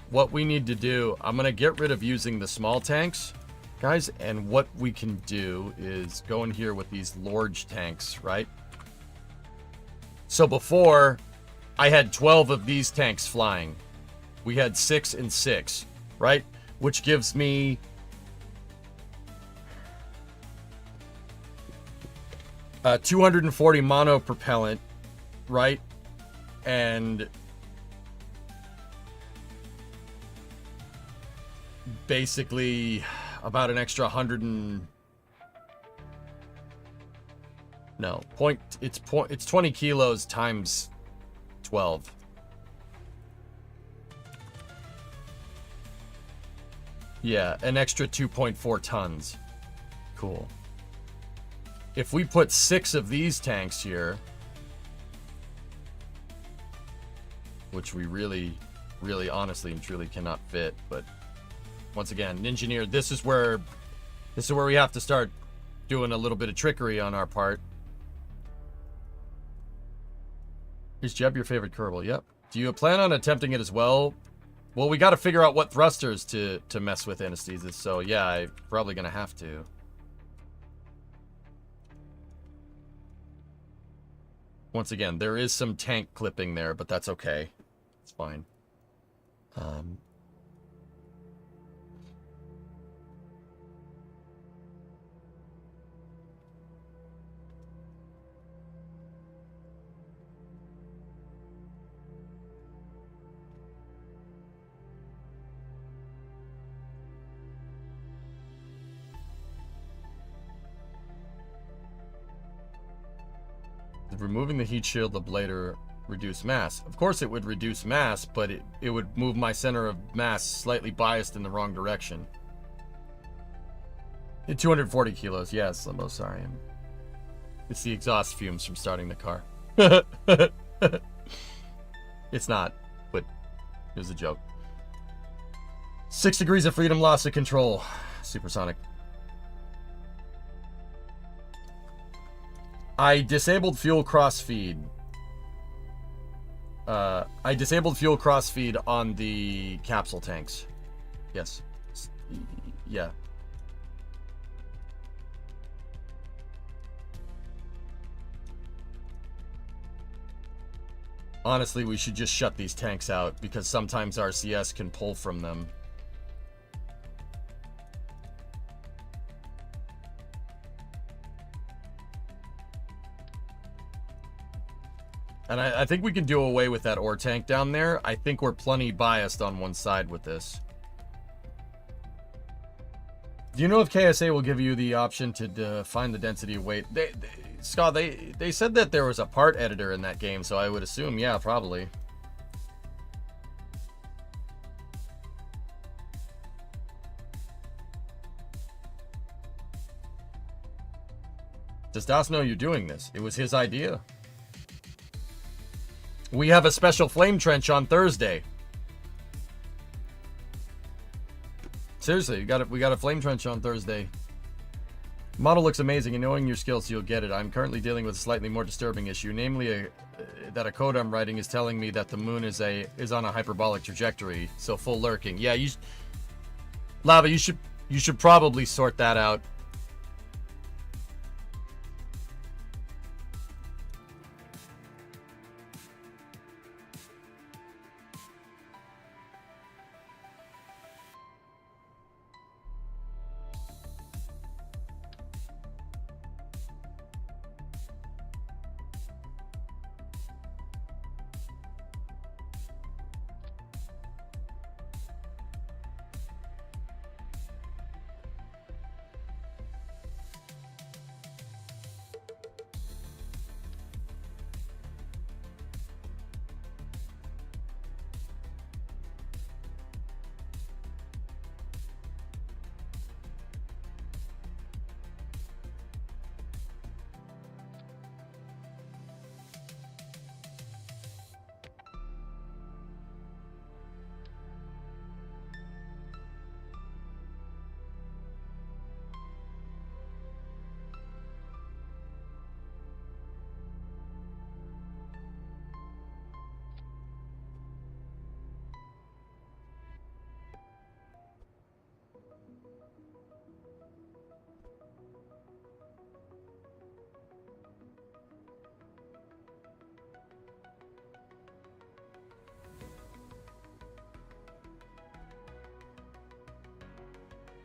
what we need to do, I'm going to get rid of using the small tanks, guys. And what we can do is go in here with these large tanks, right? So before, I had 12 of these tanks flying. We had 6 and 6, right? Which gives me... 240 mono propellant, right? And basically about an extra 100 and no point. It's 20 kilos times 12. Yeah, an extra 2.4 tons. Cool. If we put 6 of these tanks here, which we really honestly and truly cannot fit, but once again, engineer, this is where we have to start doing a little bit of trickery on our part. Is Jeb your favorite Kerbal? Yep. Do you plan on attempting it as well? Well, we got to figure out what thrusters to mess with anesthesis, so yeah, I'm probably gonna have to. Once again, there is some tank clipping there, but that's okay. It's fine. Removing the heat shield ablator reduce mass. Of course it would reduce mass, but it would move my center of mass slightly biased in the wrong direction. 240 kilos. Yes, Limbo, sorry. It's the exhaust fumes from starting the car. It's not, but it was a joke. 6 degrees of freedom, loss of control. Supersonic. I disabled fuel crossfeed. I disabled fuel crossfeed on the capsule tanks. Yes. Yeah. Honestly, we should just shut these tanks out because sometimes RCS can pull from them. And I think we can do away with that ore tank down there. I think we're plenty biased on one side with this. Do you know if KSA will give you the option to define the density of weight? Scott, they said that there was a part editor in that game, so I would assume, yeah, probably. Does Das know you're doing this? It was his idea. We have a special flame trench on Thursday. Seriously, we got a flame trench on Thursday. Model looks amazing, and knowing your skills, you'll get it. I'm currently dealing with a slightly more disturbing issue, namely that a code I'm writing is telling me that the moon is on a hyperbolic trajectory, so full lurking. Yeah, Lava, you should probably sort that out.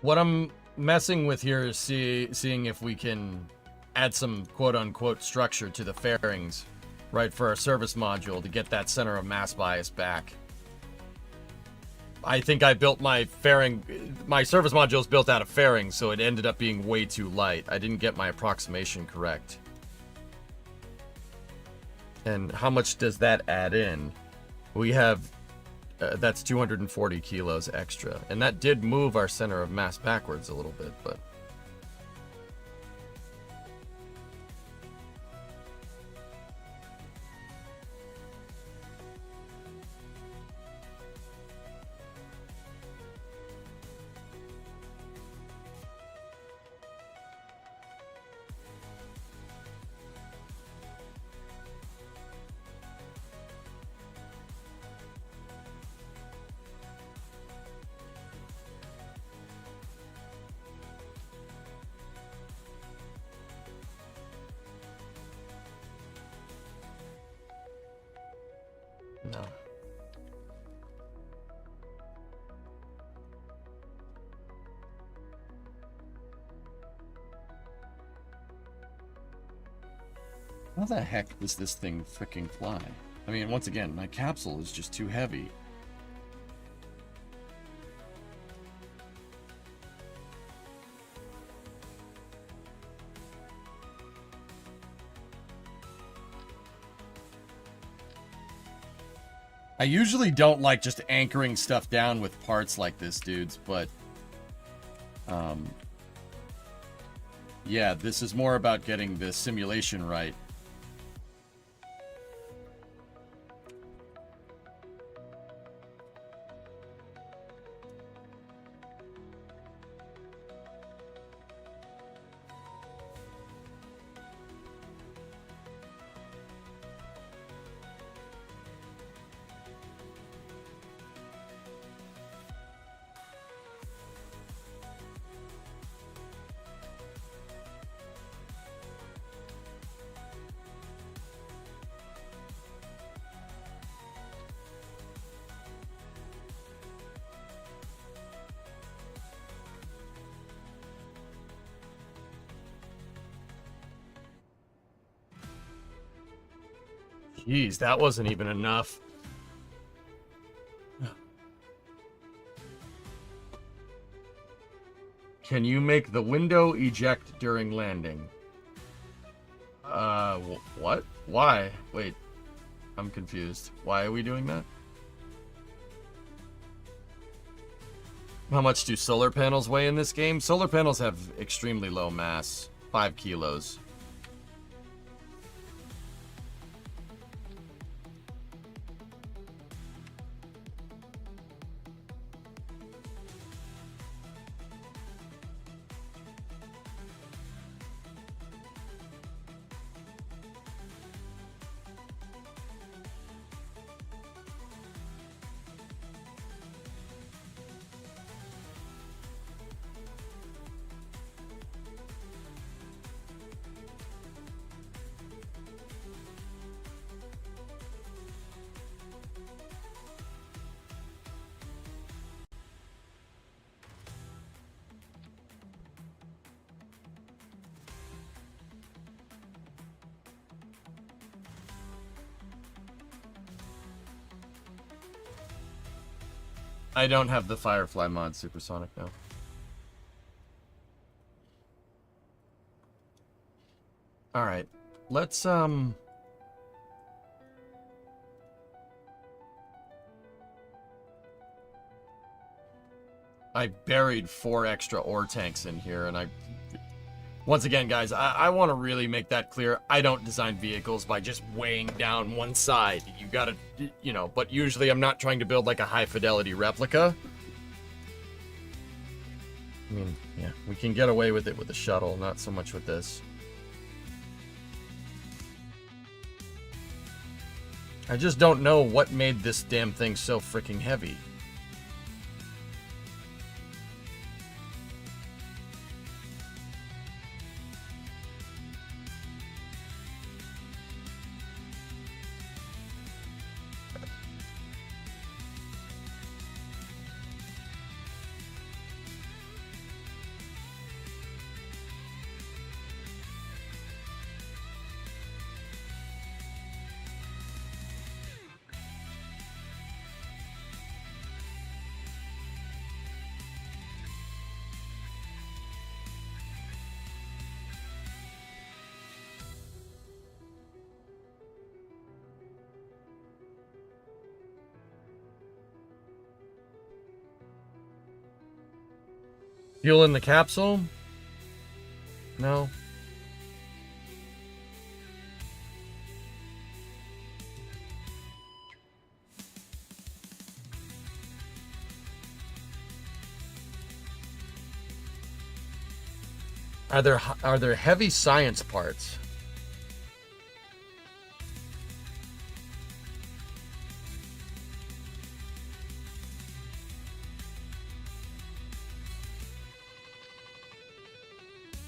What I'm messing with here is seeing if we can add some quote-unquote structure to the fairings, right, for our service module to get that center of mass bias back. I think I built my service module is built out of fairings, so it ended up being way too light. I didn't get my approximation correct. And how much does that add in? We have, that's 240 kilos extra. And that did move our center of mass backwards a little bit, but... No. How the heck does this thing freaking fly? I mean, once again, my capsule is just too heavy. I usually don't like just anchoring stuff down with parts like this, dudes, but yeah, this is more about getting the simulation right. Jeez, that wasn't even enough. Can you make the window eject during landing? What? Why? Wait, I'm confused. Why are we doing that? How much do solar panels weigh in this game? Solar panels have extremely low mass, 5 kilos. I don't have the Firefly mod supersonic now. All right, let's I buried 4 extra ore tanks in here, and once again, guys, I want to really make that clear. I don't design vehicles by just weighing down one side. You gotta, you know, but usually I'm not trying to build like a high fidelity replica. I mean, yeah, we can get away with it with the shuttle, not so much with this. I just don't know what made this damn thing so freaking heavy. Fuel in the capsule? No. Are there heavy science parts?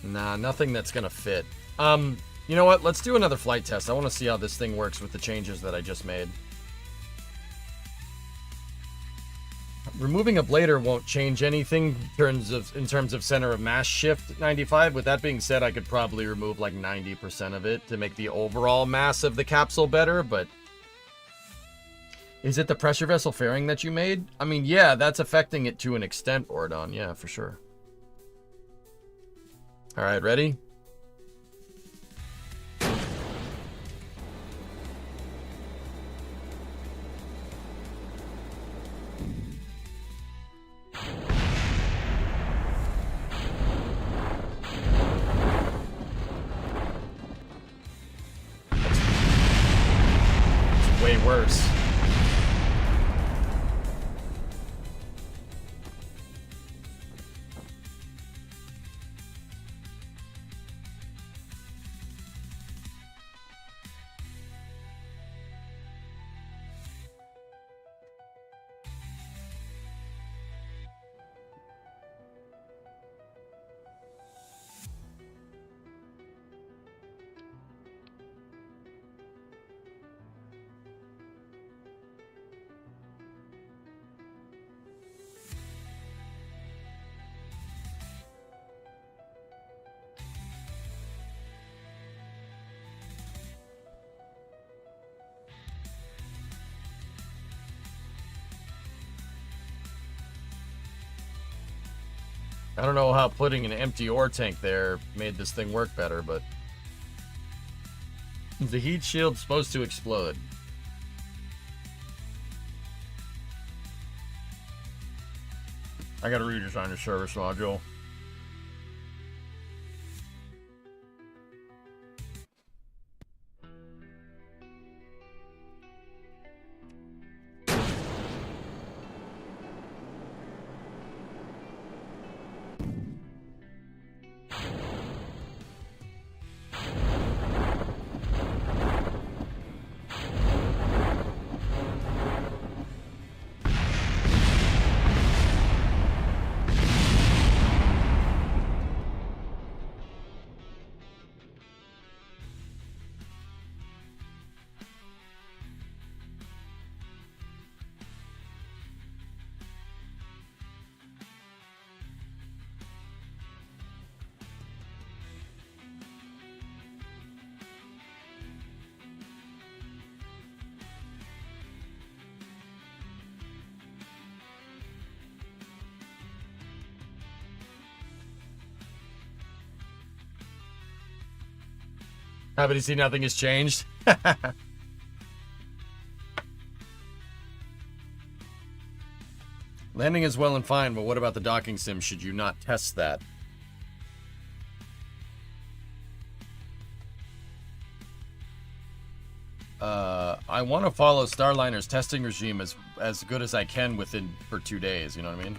Nah, nothing that's gonna fit. You know what? Let's do another flight test. I want to see how this thing works with the changes that I just made. Removing a blader won't change anything in terms of center of mass shift 95. With that being said, I could probably remove like 90% of it to make the overall mass of the capsule better, but is it the pressure vessel fairing that you made? I mean, yeah, that's affecting it to an extent, Ordon. Yeah, for sure. All right, ready? Way worse. I don't know how putting an empty ore tank there made this thing work better, but the heat shield's supposed to explode. I gotta redesign the service module. Happy to see nothing has changed. Landing is well and fine, but what about the docking sim? Should you not test that? I want to follow Starliner's testing regime as good as I can for 2 days, you know what I mean?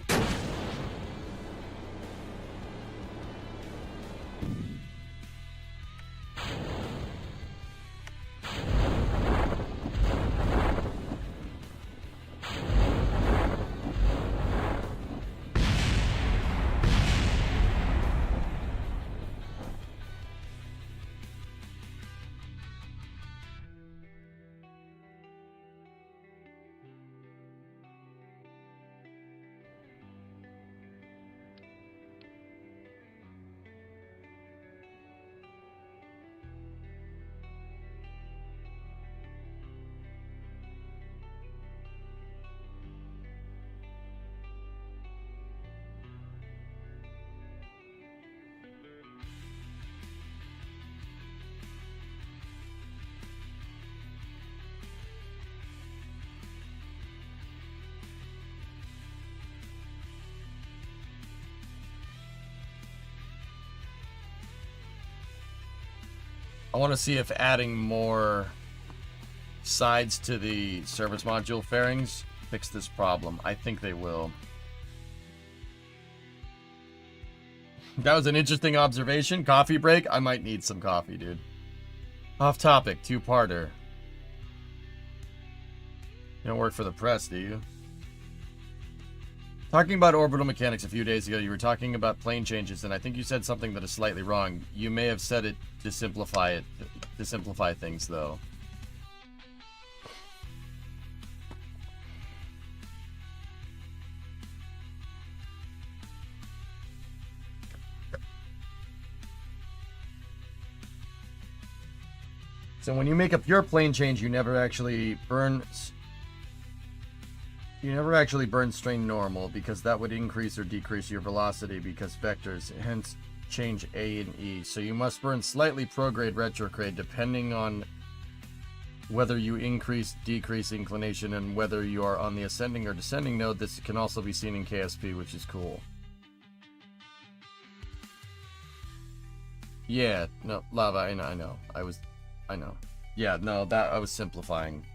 I want to see if adding more sides to the service module fairings fix this problem. I think they will. That was an interesting observation. Coffee break? I might need some coffee, dude. Off topic, two-parter. You don't work for the press, do you? Talking about orbital mechanics a few days ago, you were talking about plane changes, and I think you said something that is slightly wrong. You may have said it to simplify things, though. So when you make a pure plane change, you never actually burn strain normal, because that would increase or decrease your velocity because vectors, hence change A and E. So you must burn slightly prograde retrograde depending on whether you increase, decrease inclination and whether you are on the ascending or descending node. This can also be seen in KSP, which is cool. Yeah, no, Lava, I know. I know. Yeah, no, that I was simplifying.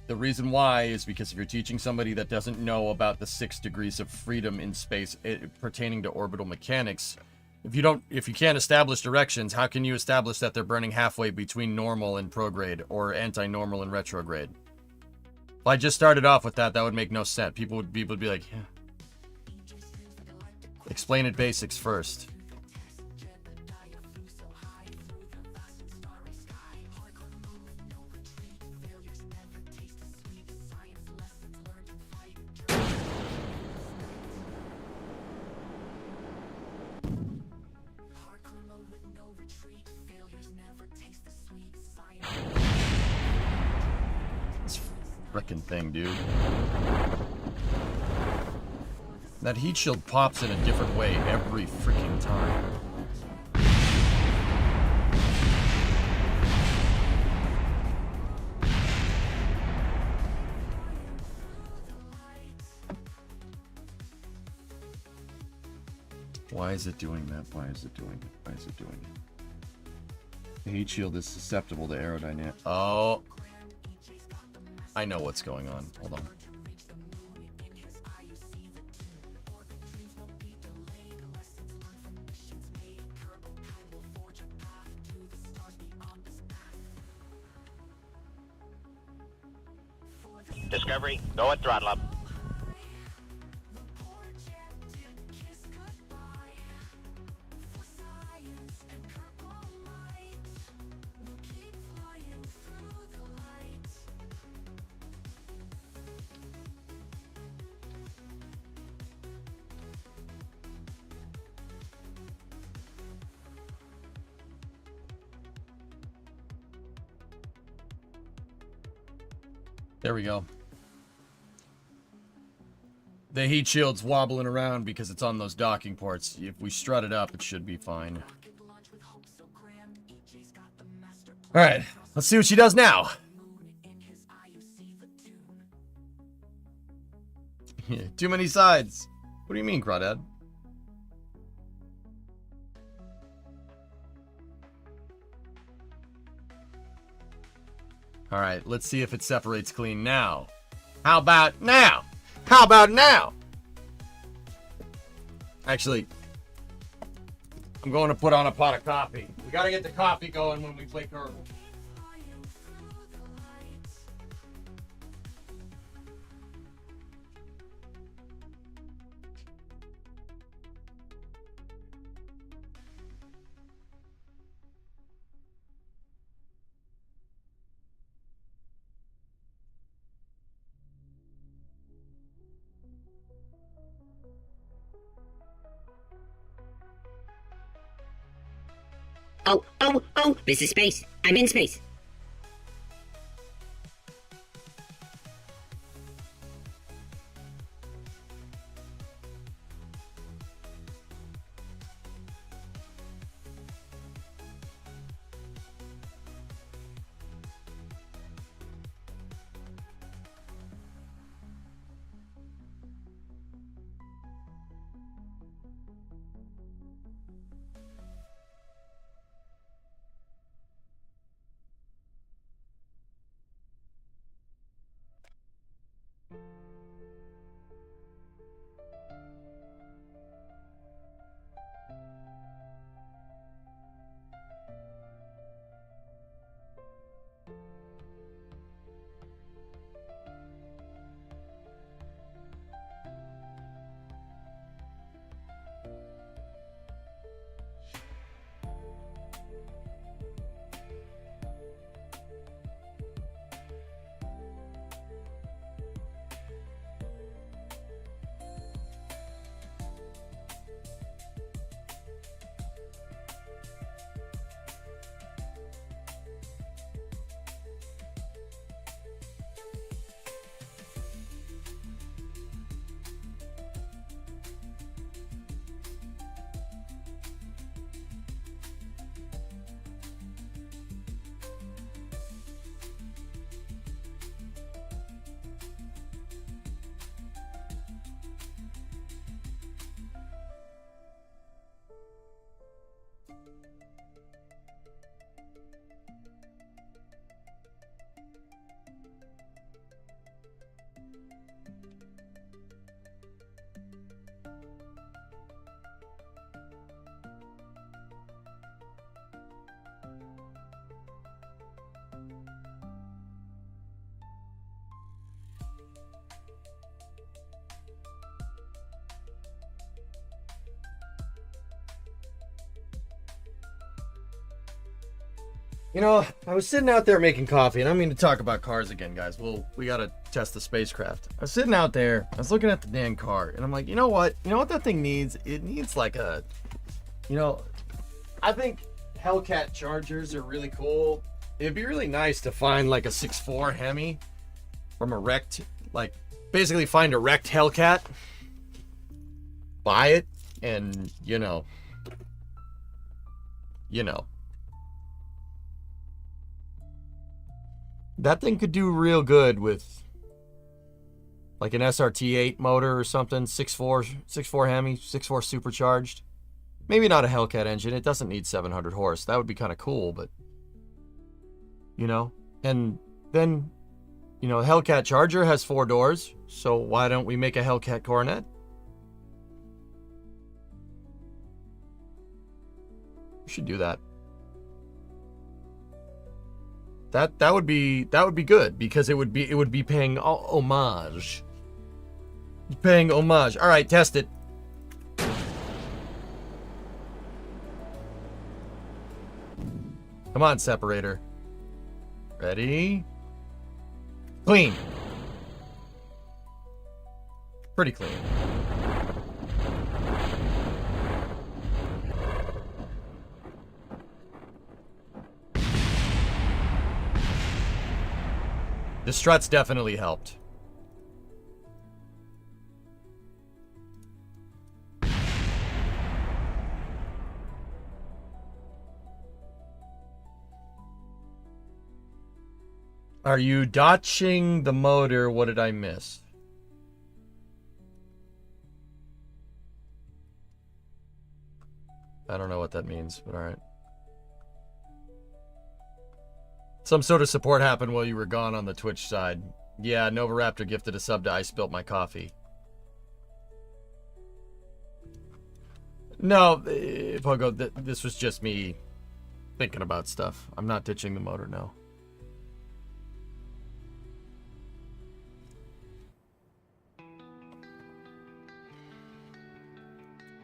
The reason why is because if you're teaching somebody that doesn't know about the 6 degrees of freedom in space pertaining to orbital mechanics, if you can't establish directions, how can you establish that they're burning halfway between normal and prograde or anti-normal and retrograde? If I just started off with that would make no sense. People would be like, yeah. Explain it basics first. Frickin' thing, dude. That heat shield pops in a different way every freaking time. Why is it doing that? Why is it doing it? Why is it doing it? The heat shield is susceptible to aerodynamics. Oh. I know what's going on. Hold on. Discovery, go at throttle up. There we go. The heat shield's wobbling around because it's on those docking ports. If we strut it up, it should be fine. Alright, let's see what she does now. Too many sides. What do you mean, Crawdad? Alright, let's see if it separates clean now. How about now? How about now? Actually, I'm going to put on a pot of coffee. We gotta get the coffee going when we play Kerbal. Oh, this is space. I'm in space. You know, I was sitting out there making coffee, and I mean to talk about cars again, guys. Well, we gotta test the spacecraft. I was sitting out there, I was looking at the damn car, and I'm like, you know what? You know what that thing needs? It needs like a, you know, I think Hellcat Chargers are really cool. It'd be really nice to find like a 6.4 Hemi from a wrecked, like, basically find a wrecked Hellcat, buy it, and, you know. That thing could do real good with like an SRT8 motor or something, 6.4 Hemi, 6.4 supercharged. Maybe not a Hellcat engine. It doesn't need 700 horse. That would be kind of cool, but you know. And then, you know, Hellcat Charger has 4 doors, so why don't we make a Hellcat Coronet? We should do that. That would be good because it would be paying homage. Paying homage. All right, test it. Come on, separator. Ready? Clean. Pretty clean. The struts definitely helped. Are you dodging the motor? What did I miss? I don't know what that means, but all right. Some sort of support happened while you were gone on the Twitch side. Yeah, Novaraptor gifted a sub to I Spilt My Coffee. No, Pogo, this was just me thinking about stuff. I'm not ditching the motor, no.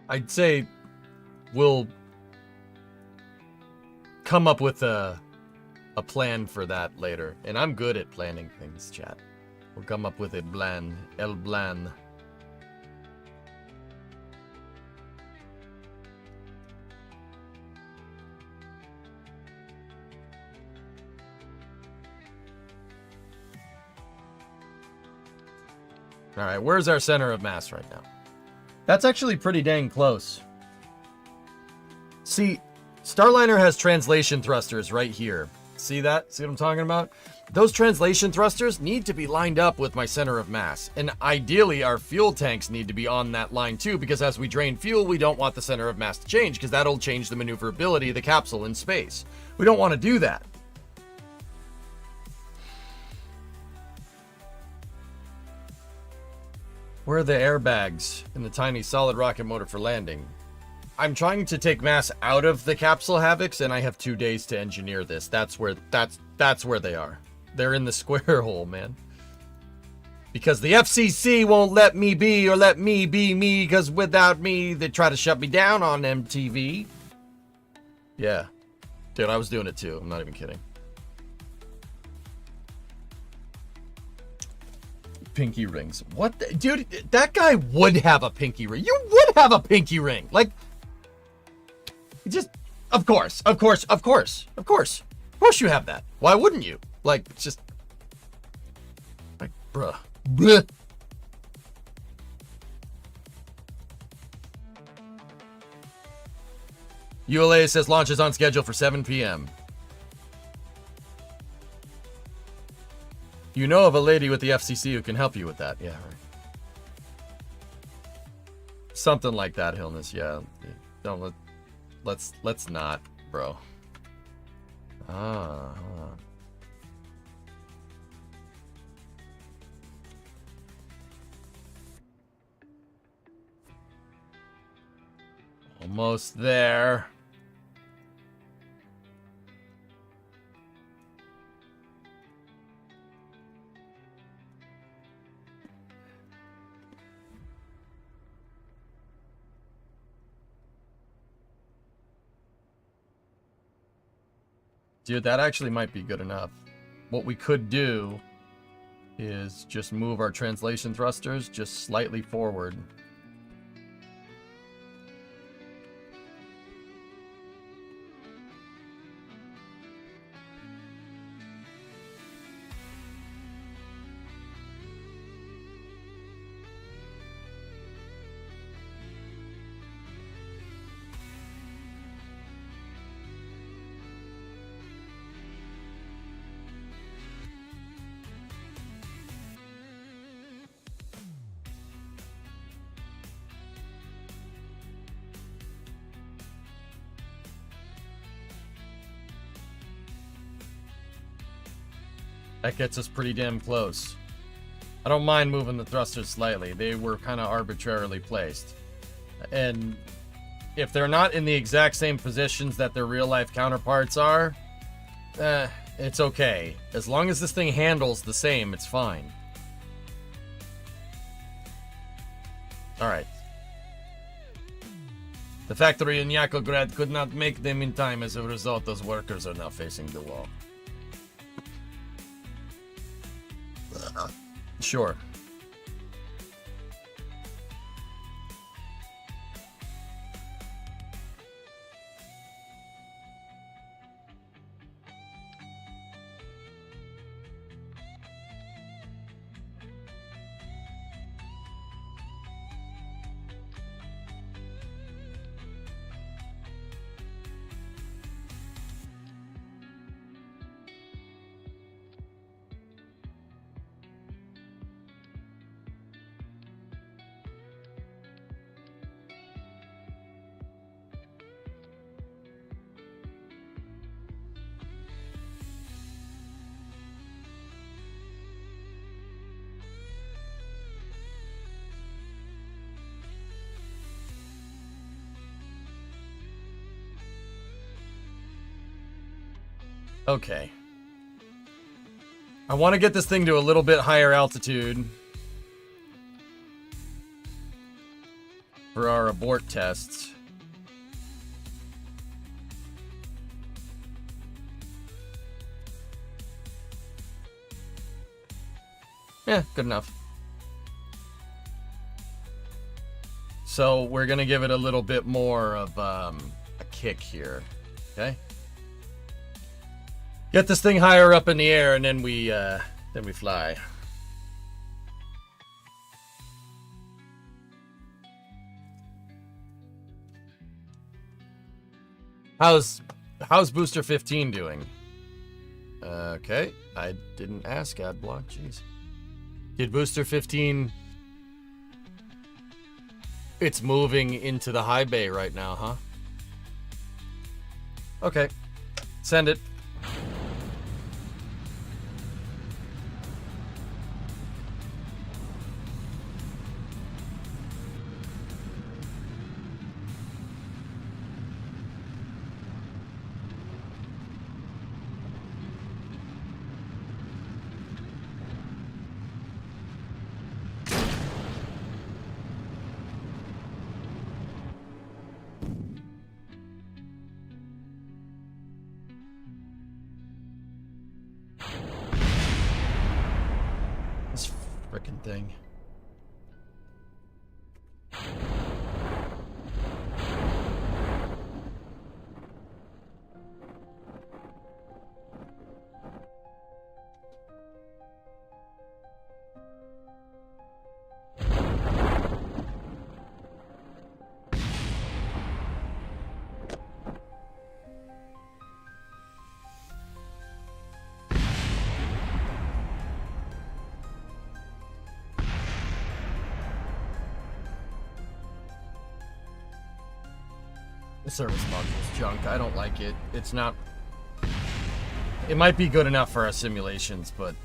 I'd say we'll come up with a plan for that later. And I'm good at planning things, chat. We'll come up with a plan. El plan. Alright, where's our center of mass right now? That's actually pretty dang close. See, Starliner has translation thrusters right here. See that? See what I'm talking about? Those translation thrusters need to be lined up with my center of mass. And ideally, our fuel tanks need to be on that line too, because as we drain fuel, we don't want the center of mass to change, because that'll change the maneuverability of the capsule in space. We don't want to do that. Where are the airbags in the tiny solid rocket motor for landing? I'm trying to take mass out of the capsule havocs, and I have 2 days to engineer this. That's where they are. They're in the square hole, man. Because the FCC won't let me be, or let me be me, because without me, they try to shut me down on MTV. Yeah. Dude, I was doing it too. I'm not even kidding. Pinky rings. What? Dude, that guy would have a pinky ring. You would have a pinky ring. Like, just, of course you have that. Why wouldn't you? Like, it's just, like, bruh. Bleh. ULA says launch is on schedule for 7 p.m. You know of a lady with the FCC who can help you with that. Yeah, right. Something like that, Hillness. Yeah. Don't let's not, bro. Almost there. Dude, that actually might be good enough. What we could do is just move our translation thrusters just slightly forward. That gets us pretty damn close. I don't mind moving the thrusters slightly. They were kind of arbitrarily placed. And if they're not in the exact same positions that their real-life counterparts are, it's okay. As long as this thing handles the same, it's fine. Alright. The factory in Yakograd could not make them in time. As a result, those workers are now facing the wall. Sure. Okay. I want to get this thing to a little bit higher altitude for our abort tests. Yeah, good enough. So we're going to give it a little bit more of a kick here. Okay? Get this thing higher up in the air, and then we fly. How's Booster 15 doing? Okay, I didn't ask Adblock. Jeez. Did Booster 15? It's moving into the high bay right now, huh? Okay, send it. Frickin' thing. The service module's junk. I don't like it. It's not... It might be good enough for our simulations, but...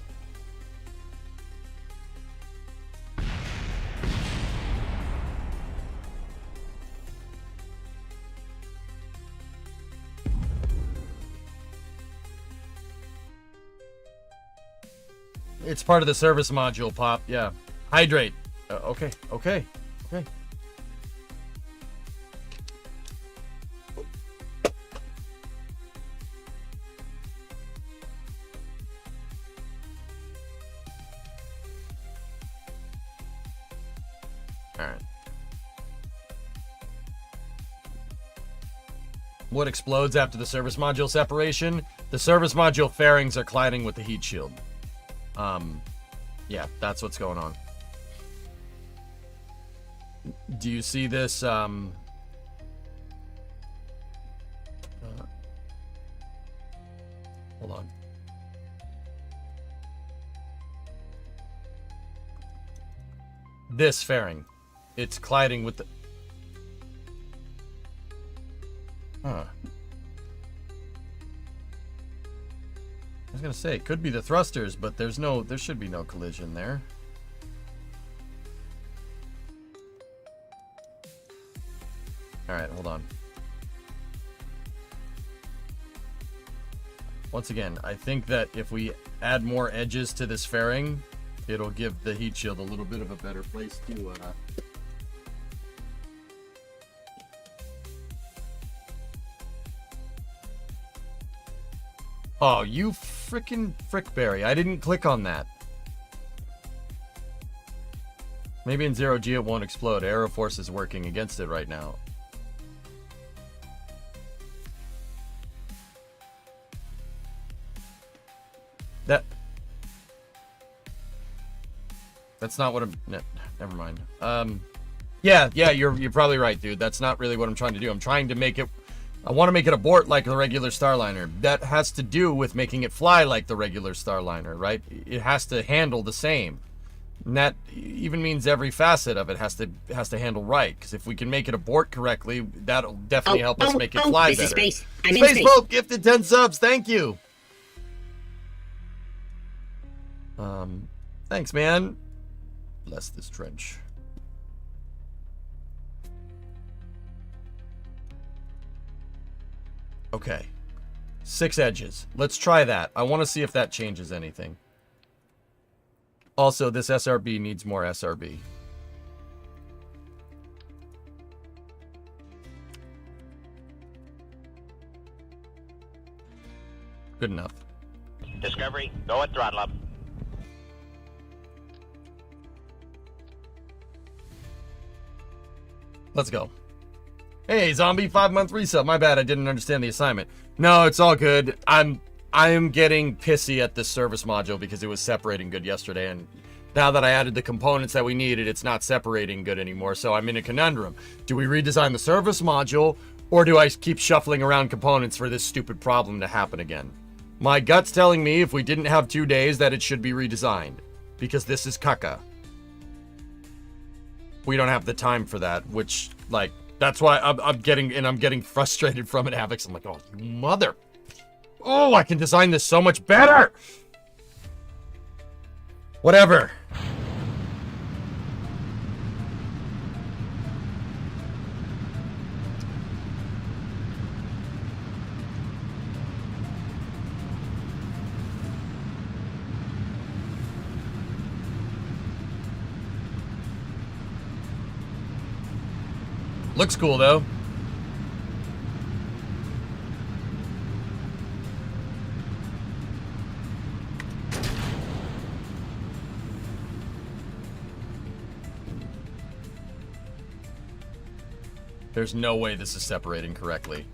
It's part of the service module, Pop. Yeah. Hydrate. Okay. All right. What explodes after the service module separation? The service module fairings are colliding with the heat shield. Yeah, that's what's going on. Do you see this? Hold on. This fairing. It's colliding with the... Huh. I was gonna say, it could be the thrusters, but there should be no collision there. Alright, hold on. Once again, I think that if we add more edges to this fairing, it'll give the heat shield a little bit of a better place to... Oh, you frickin' frickberry. I didn't click on that. Maybe in 0G it won't explode. Aeroforce is working against it right now. That's not what I'm... never mind. Yeah, you're probably right, dude. That's not really what I'm trying to do. I'm trying to make it... I want to make it abort like the regular Starliner. That has to do with making it fly like the regular Starliner, right? It has to handle the same. And that even means every facet of it has to handle right. Because if we can make it abort correctly, that'll definitely help us make it fly better. Space. I'm in Space space. Boat gifted 10 subs. Thank you. Thanks, man. Bless this trench. Okay. 6 edges. Let's try that. I want to see if that changes anything. Also, this SRB needs more SRB. Good enough. Discovery, go at throttle up. Let's go. Hey, zombie, 5-month resub. My bad, I didn't understand the assignment. No, it's all good. I am getting pissy at this service module because it was separating good yesterday, and now that I added the components that we needed, it's not separating good anymore, so I'm in a conundrum. Do we redesign the service module, or do I keep shuffling around components for this stupid problem to happen again? My gut's telling me if we didn't have 2 days that it should be redesigned, because this is caca. We don't have the time for that, which, like, that's why I'm getting frustrated from it, Havix. I'm like, oh, you mother. Oh, I can design this so much better. Whatever. Looks cool, though. There's no way this is separating correctly.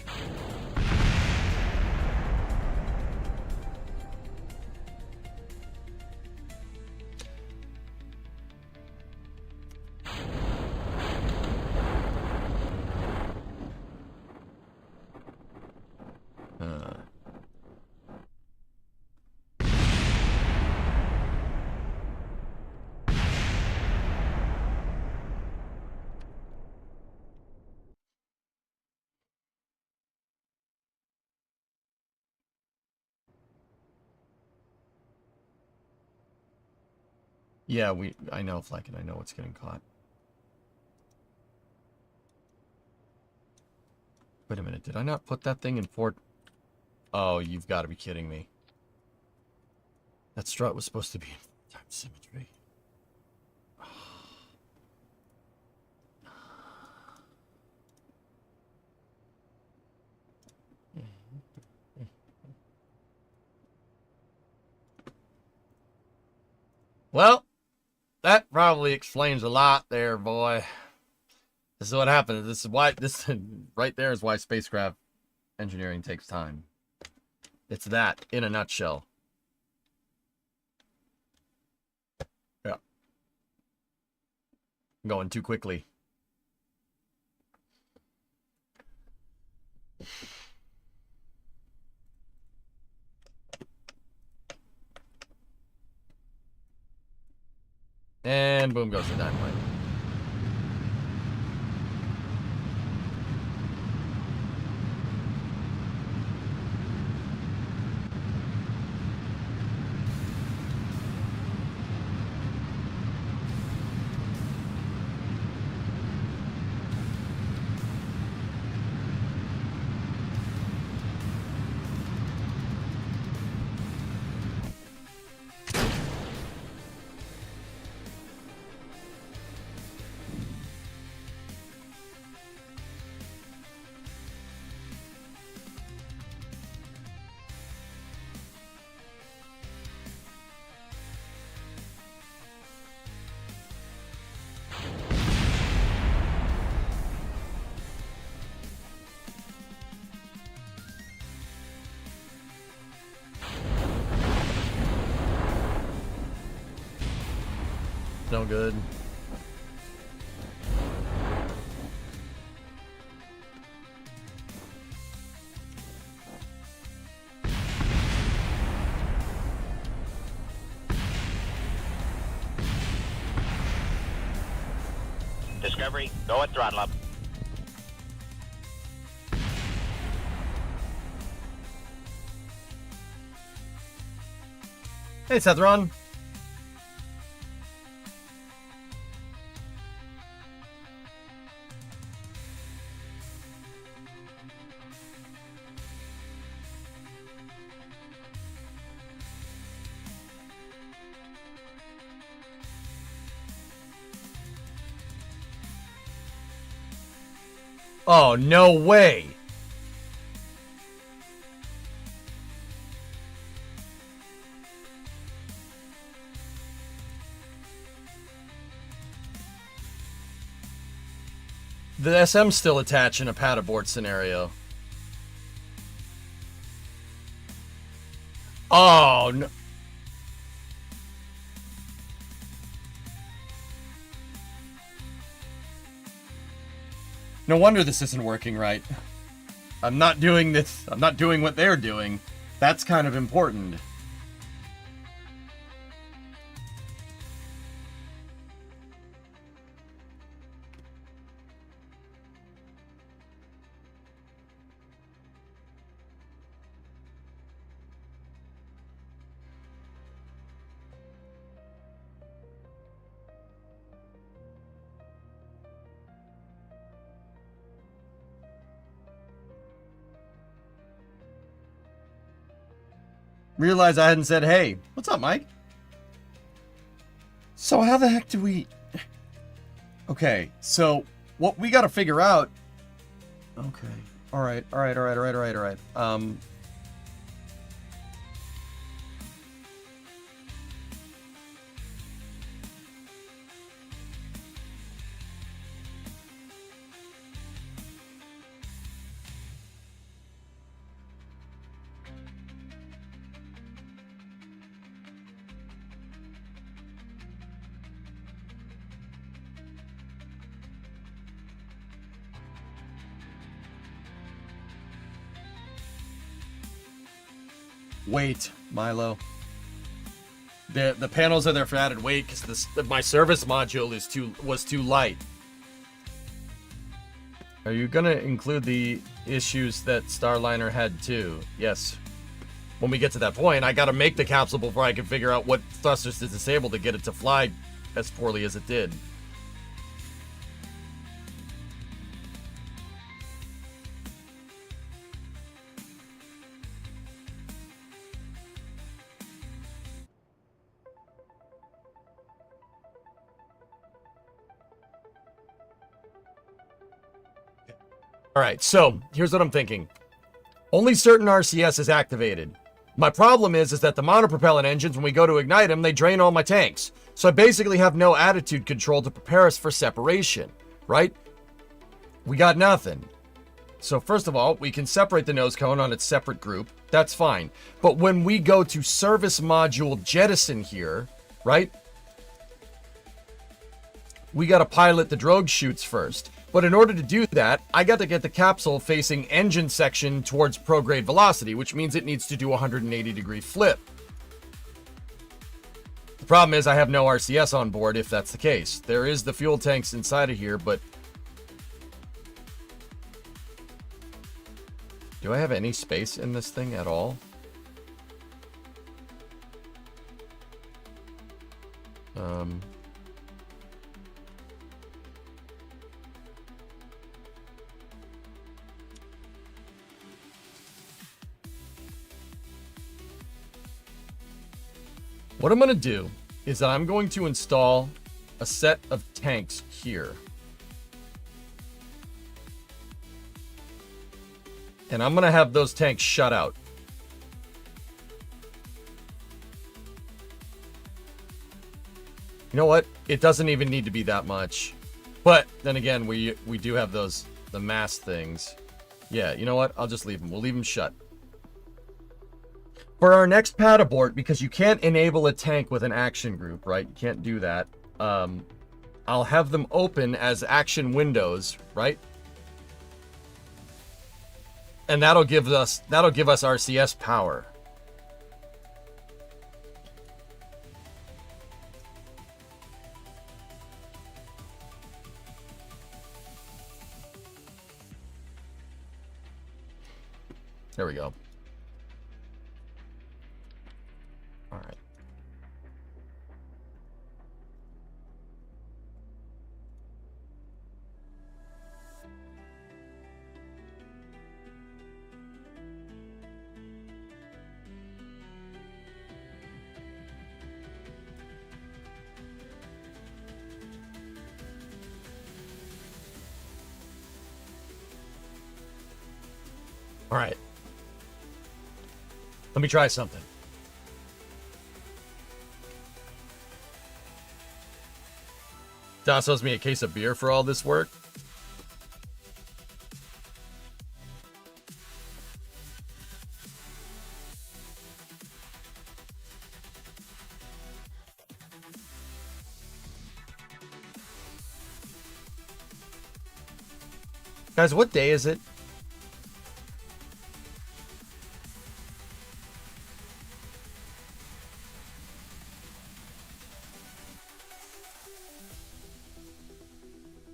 Yeah, I know, Flecken, I know what's getting caught. Wait a minute, did I not put that thing in port? Oh, you've got to be kidding me. That strut was supposed to be in time symmetry. Well, that probably probably explains a lot there, boy. This is what happens. This is why this right there is why spacecraft engineering takes time. It's that in a nutshell. Yeah. I'm going too quickly. And boom goes the dynamite. No good. Discovery, go at throttle up. Hey, Sethron. Oh, no way. The SM's still attached in a pad abort scenario. Oh, no. No wonder this isn't working right. I'm not doing this. I'm not doing what they're doing. That's kind of important. Realized I hadn't said, hey, what's up, Mike? So how the heck do we... Okay, so what we got to figure out... Okay, all right. Weight, Milo. The panels are there for added weight because my service module was too light. Are you gonna include the issues that Starliner had too? Yes. When we get to that point, I gotta make the capsule before I can figure out what thrusters to disable to get it to fly as poorly as it did. All right, so here's what I'm thinking. Only certain RCS is activated. My problem is that the monopropellant engines, when we go to ignite them, they drain all my tanks. So I basically have no attitude control to prepare us for separation, right? We got nothing. So first of all, we can separate the nose cone on its separate group. That's fine. But when we go to service module jettison here, right? We got to pilot the drogue chutes first. But in order to do that, I got to get the capsule facing engine section towards prograde velocity, which means it needs to do a 180-degree flip. The problem is I have no RCS on board if that's the case. There is the fuel tanks inside of here, but do I have any space in this thing at all? What I'm going to do is that I'm going to install a set of tanks here. And I'm going to have those tanks shut out. You know what? It doesn't even need to be that much. But then again, we do have the mass things. Yeah, you know what? I'll just leave them. We'll leave them shut. For our next pad abort, because you can't enable a tank with an action group, right? You can't do that. I'll have them open as action windows, right? And that'll give us RCS power. There we go. All right. All right. Let me try something. Das owes me a case of beer for all this work. Guys, what day is it?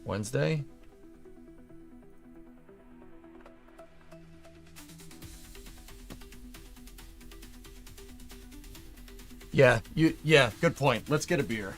Wednesday? Yeah, good point. Let's get a beer.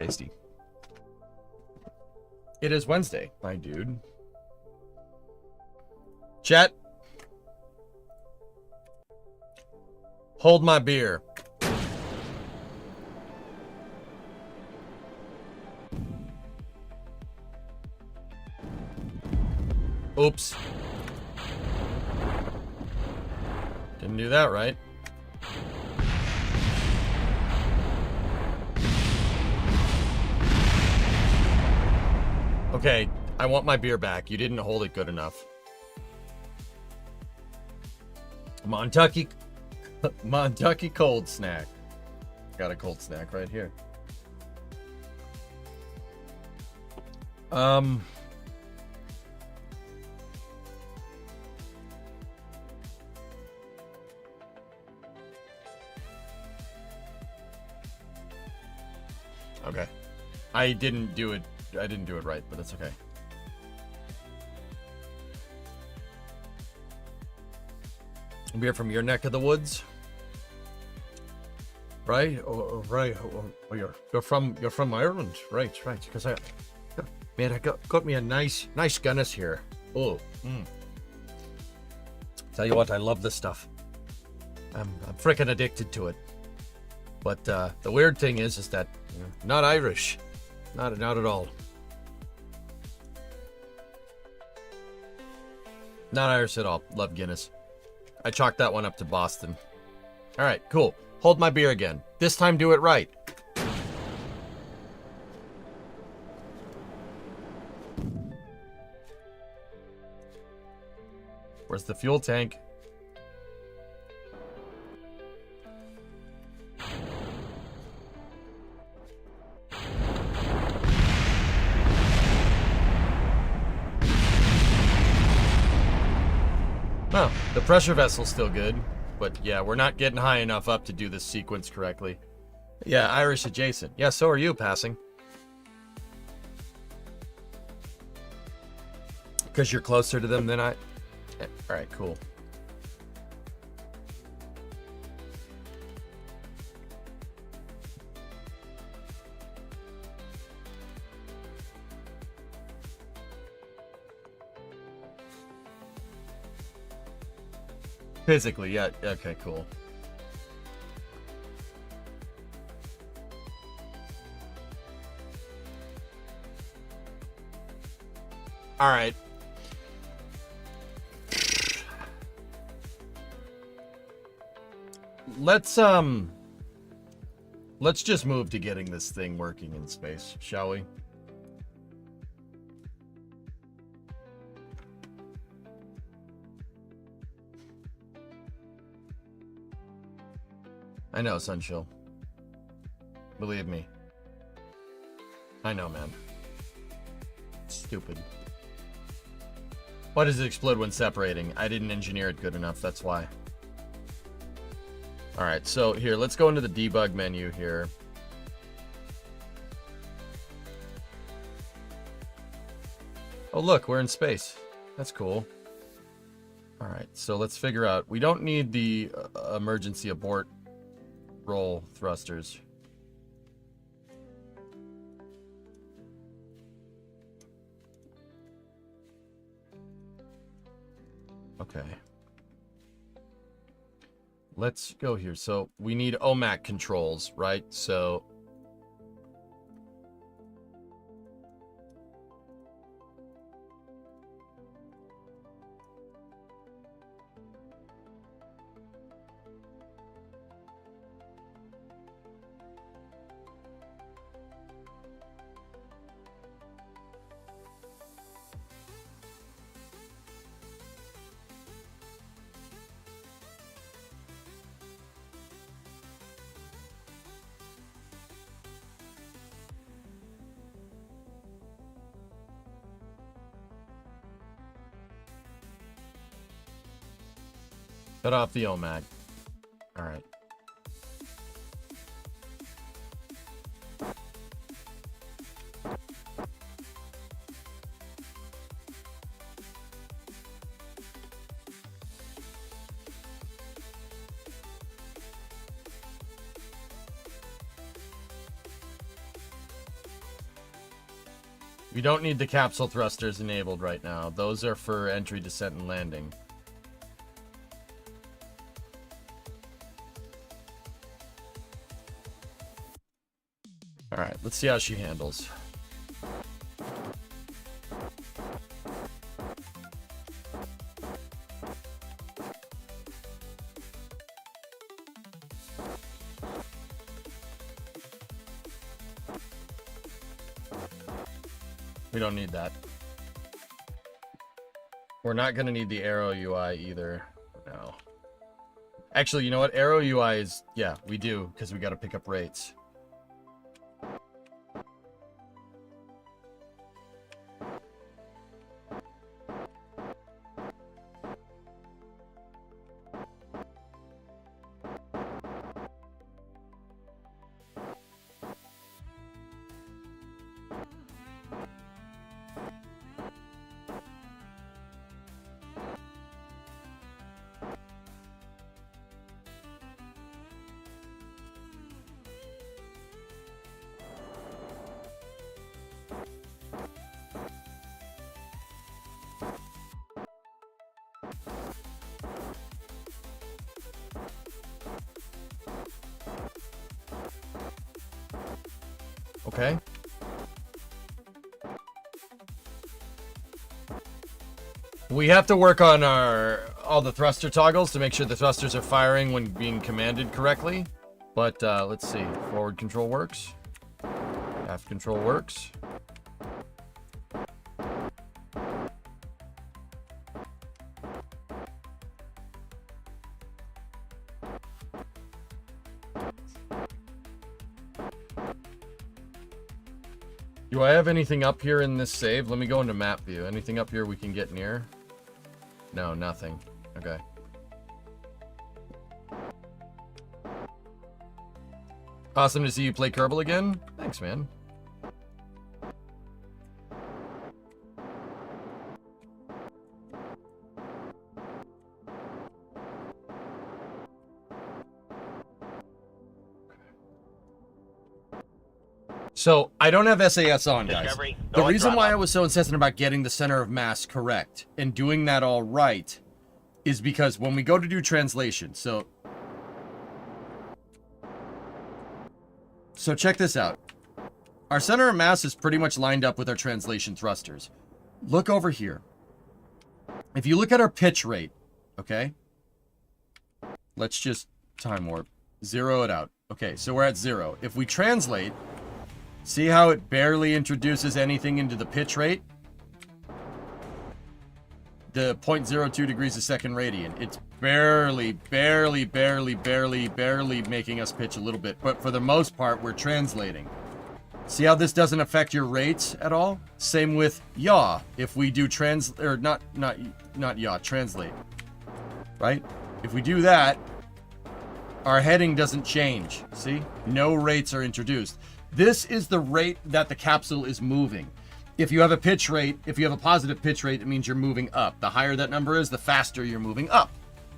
Tasty. It is Wednesday, my dude. Chat. Hold my beer. Oops. Didn't do that right. Okay, I want my beer back. You didn't hold it good enough. Montucky cold snack. Got a cold snack right here. Okay. I didn't do it right, but that's okay. We're from your neck of the woods, right? Right. You're from Ireland, right? Because I got me a nice Guinness here. Oh, tell you what, I love this stuff. I'm freaking addicted to it. But the weird thing is that not Irish, not at all. Not Irish at all. Love Guinness. I chalked that one up to Boston. All right, cool. Hold my beer again. This time do it right. Where's the fuel tank? Oh, the pressure vessel's still good, but yeah, we're not getting high enough up to do this sequence correctly. Yeah, Irish adjacent. Yeah, so are you, passing. Because you're closer to them than I... Yeah, alright, cool. Physically, yeah. Okay, cool. All right. Let's just move to getting this thing working in space, shall we? I know, Sunchill. Believe me. I know, man. Stupid. Why does it explode when separating? I didn't engineer it good enough, that's why. Alright, so here, let's go into the debug menu here. Oh look, we're in space. That's cool. Alright, so let's figure out. We don't need the emergency abort roll thrusters. Okay. Let's go here. So we need OMAC controls, right? So cut off the OMAG. All right. We don't need the capsule thrusters enabled right now. Those are for entry, descent, and landing. All right, let's see how she handles. We don't need that. We're not going to need the Aero UI either. No. Actually, you know what? Aero UI is... Yeah, we do, because we got to pick up rates. We have to work on all the thruster toggles to make sure the thrusters are firing when being commanded correctly. But let's see. Forward control works. Aft control works. Do I have anything up here in this save? Let me go into map view. Anything up here we can get near? No, nothing. Okay. Awesome to see you play Kerbal again. Thanks, man. So, I don't have SAS on, guys. Discovery, The go reason on why I throttle. was so insistent about getting the center of mass correct and doing that all right is because when we go to do translation, so check this out. Our center of mass is pretty much lined up with our translation thrusters. Look over here. If you look at our pitch rate, okay? Let's just time warp. Zero it out. Okay, so we're at 0. If we translate, see how it barely introduces anything into the pitch rate? The 0.02 degrees a second radian. It's barely making us pitch a little bit. But for the most part, we're translating. See how this doesn't affect your rates at all? Same with yaw. If we do not yaw, translate. Right? If we do that, our heading doesn't change. See? No rates are introduced. This is the rate that the capsule is moving. If you have a pitch rate, if you have a positive pitch rate, it means you're moving up. The higher that number is, the faster you're moving up.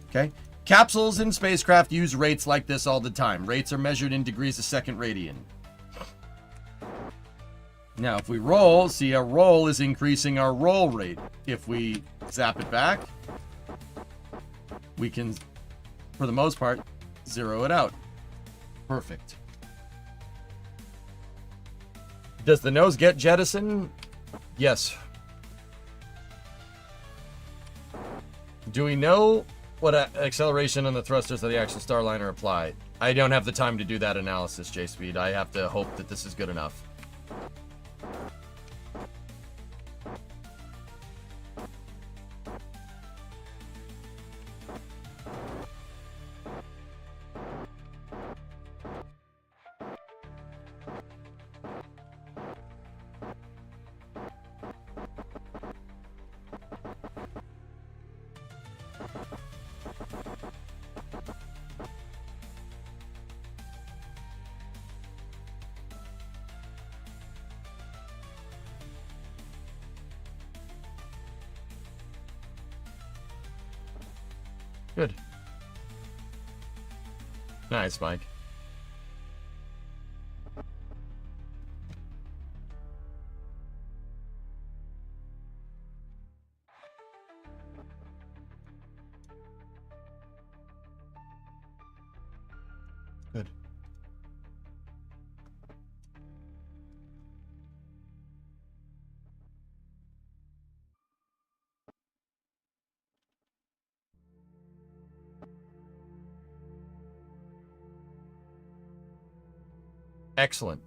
Okay? Capsules in spacecraft use rates like this all the time. Rates are measured in degrees a second radian. Now, if we roll, see our roll is increasing our roll rate. If we zap it back, we can, for the most part, zero it out. Perfect. Does the nose get jettisoned? Yes. Do we know what acceleration on the thrusters of the actual Starliner apply? I don't have the time to do that analysis, J-Speed. I have to hope that this is good enough. Good. Nice, Mike. Good. Excellent.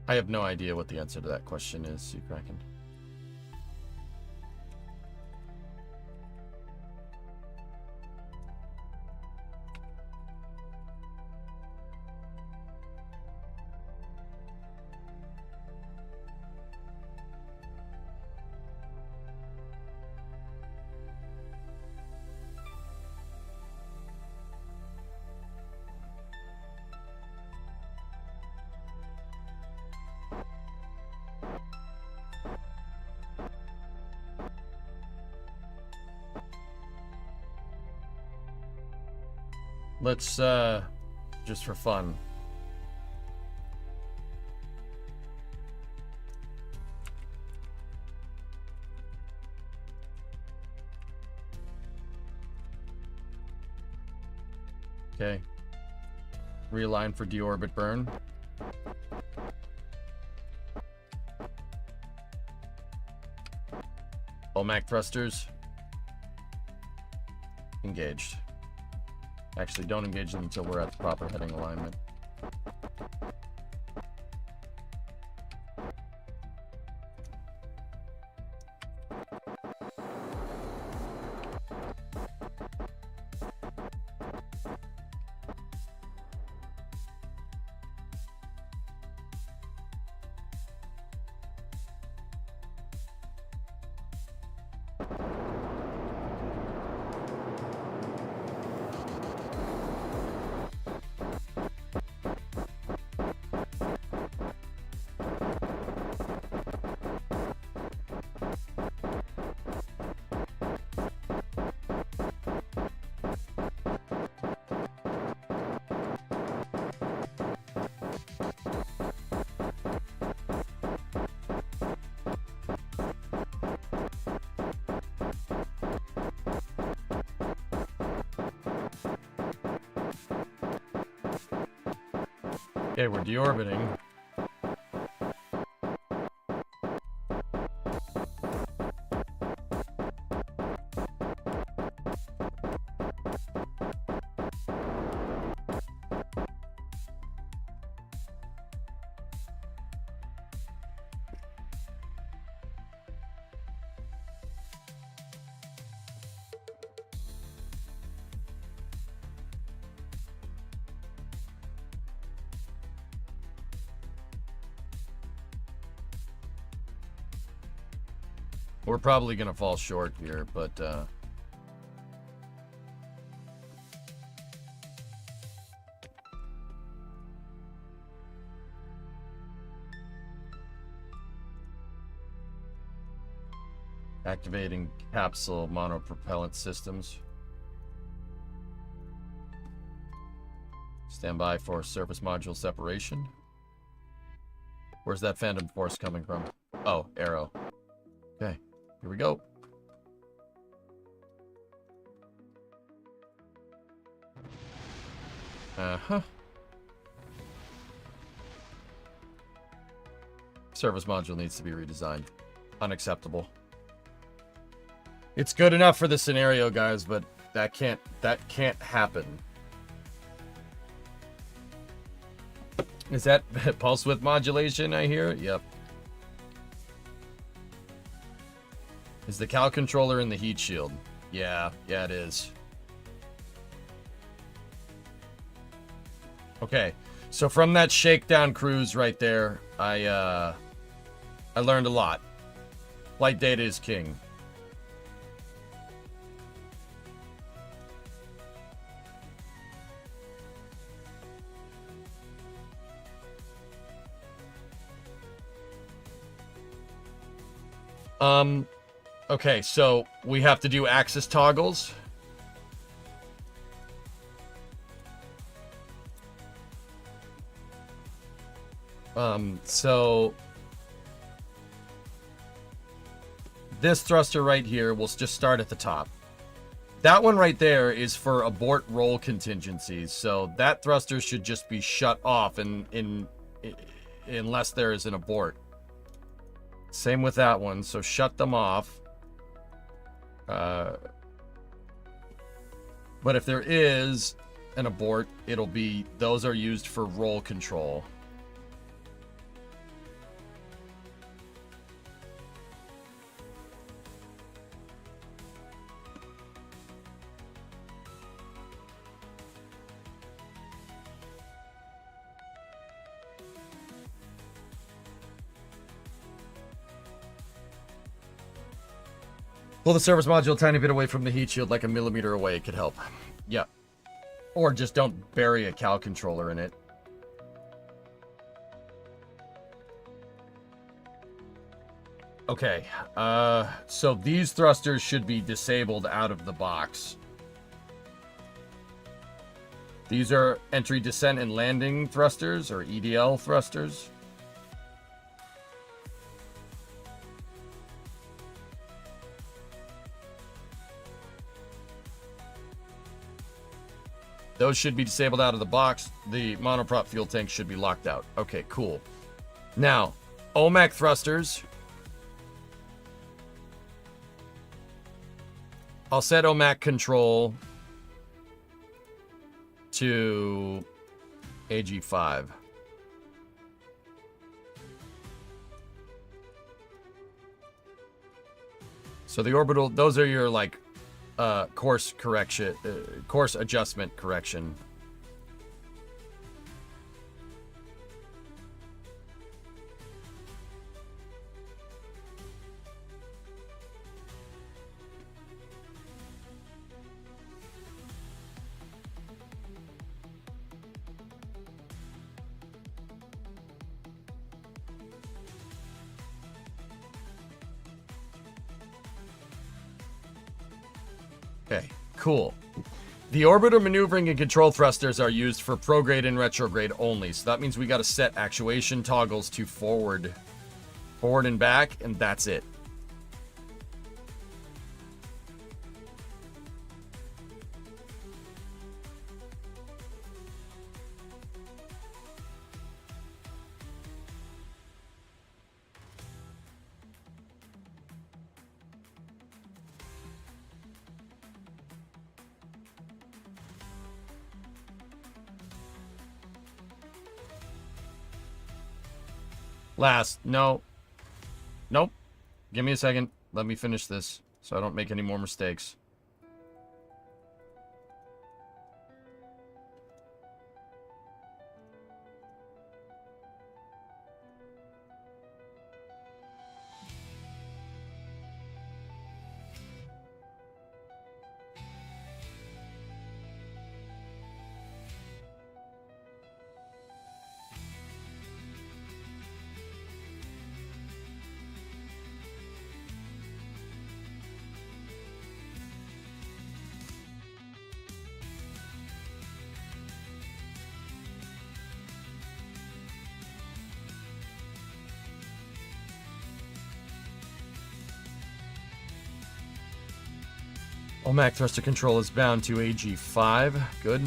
I have no idea what the answer to that question is, Seacracken. Let's, just for fun. Okay. Realign for deorbit burn. OMAC thrusters. Engaged. Actually, don't engage them until we're at the proper heading alignment. Okay, we're deorbiting. We're probably going to fall short here, but activating capsule monopropellant systems. Stand by for surface module separation. Where's that phantom force coming from? Oh, Aero. Okay. Here we go. Uh-huh. Service module needs to be redesigned. Unacceptable. It's good enough for the scenario, guys, but that can't happen. Is that pulse width modulation I hear? Yep. Is the cal controller in the heat shield? Yeah, it is. Okay, so from that shakedown cruise right there, I learned a lot. Flight data is king. Okay, so we have to do axis toggles. So this thruster right here will just start at the top. That one right there is for abort roll contingencies. So that thruster should just be shut off unless there is an abort. Same with that one. So shut them off. But if there is an abort, it'll be, those are used for roll control. Pull the service module a tiny bit away from the heat shield, like a millimeter away, could help. Yeah. Or just don't bury a cal controller in it. Okay. So these thrusters should be disabled out of the box. These are entry, descent, and landing thrusters, or EDL thrusters. Those should be disabled out of the box. The monoprop fuel tank should be locked out. Okay, cool. Now, OMAC thrusters. I'll set OMAC control to AG5. So the orbital, those are your like course correction, course adjustment correction. Okay, cool. The orbiter maneuvering and control thrusters are used for prograde and retrograde only. So that means we got to set actuation toggles to forward and back, and that's it. Last, no. Nope. Give me a second. Let me finish this so I don't make any more mistakes. OMAC thruster control is bound to AG5. Good.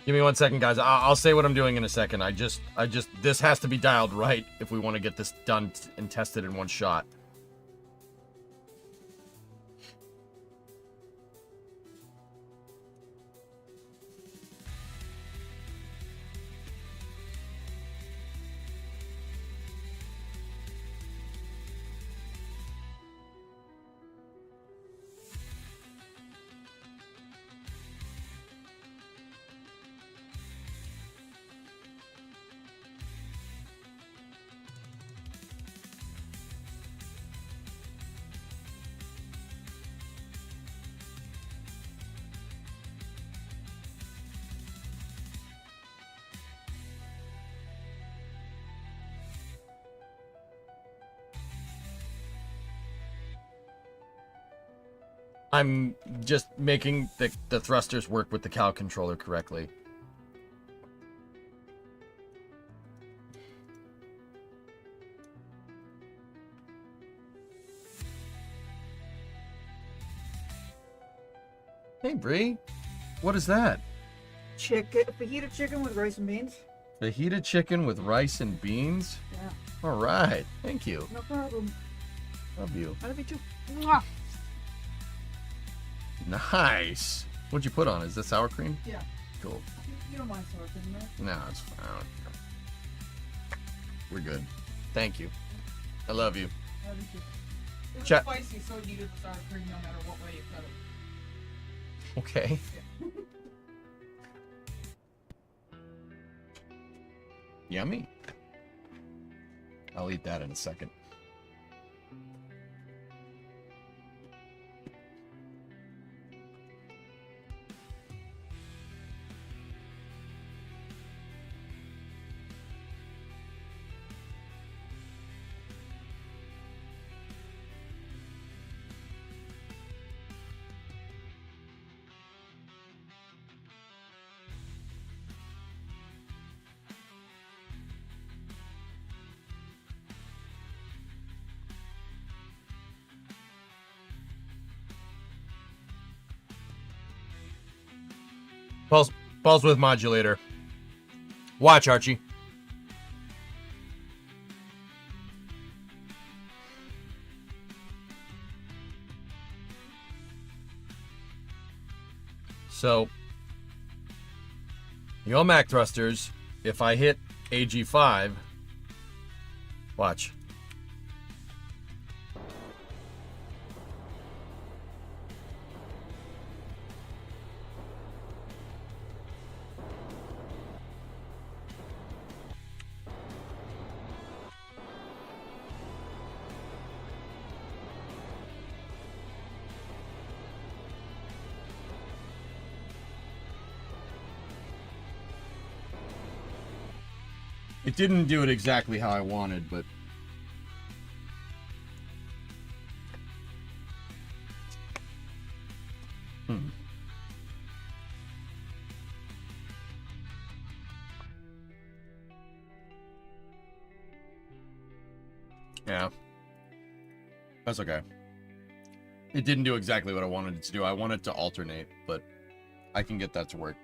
Give me 1 second, guys. I'll say what I'm doing in a second. This has to be dialed right if we want to get this done and tested in one shot. I'm just making the thrusters work with the cow controller correctly. Hey, Bree. What is that? Chicken, fajita chicken with rice and beans. Fajita chicken with rice and beans? Yeah, All right. Thank you. no problem. Love you. I love you too. Mwah. Nice. What'd you put on? Is that sour cream? Yeah, Cool. you don't mind sour cream, right? No, it's fine. We're good. Thank you. I love you. I love you too. It's Chat- spicy, so you need the sour cream no matter what way you cut it. Okay. Yummy. I'll eat that in a second. Pulse with modulator. Watch, Archie. So, the OMAC thrusters, if I hit AG5, watch. It didn't do it exactly how I wanted, but yeah, that's okay. It didn't do exactly what I wanted it to do. I wanted it to alternate, but I can get that to work.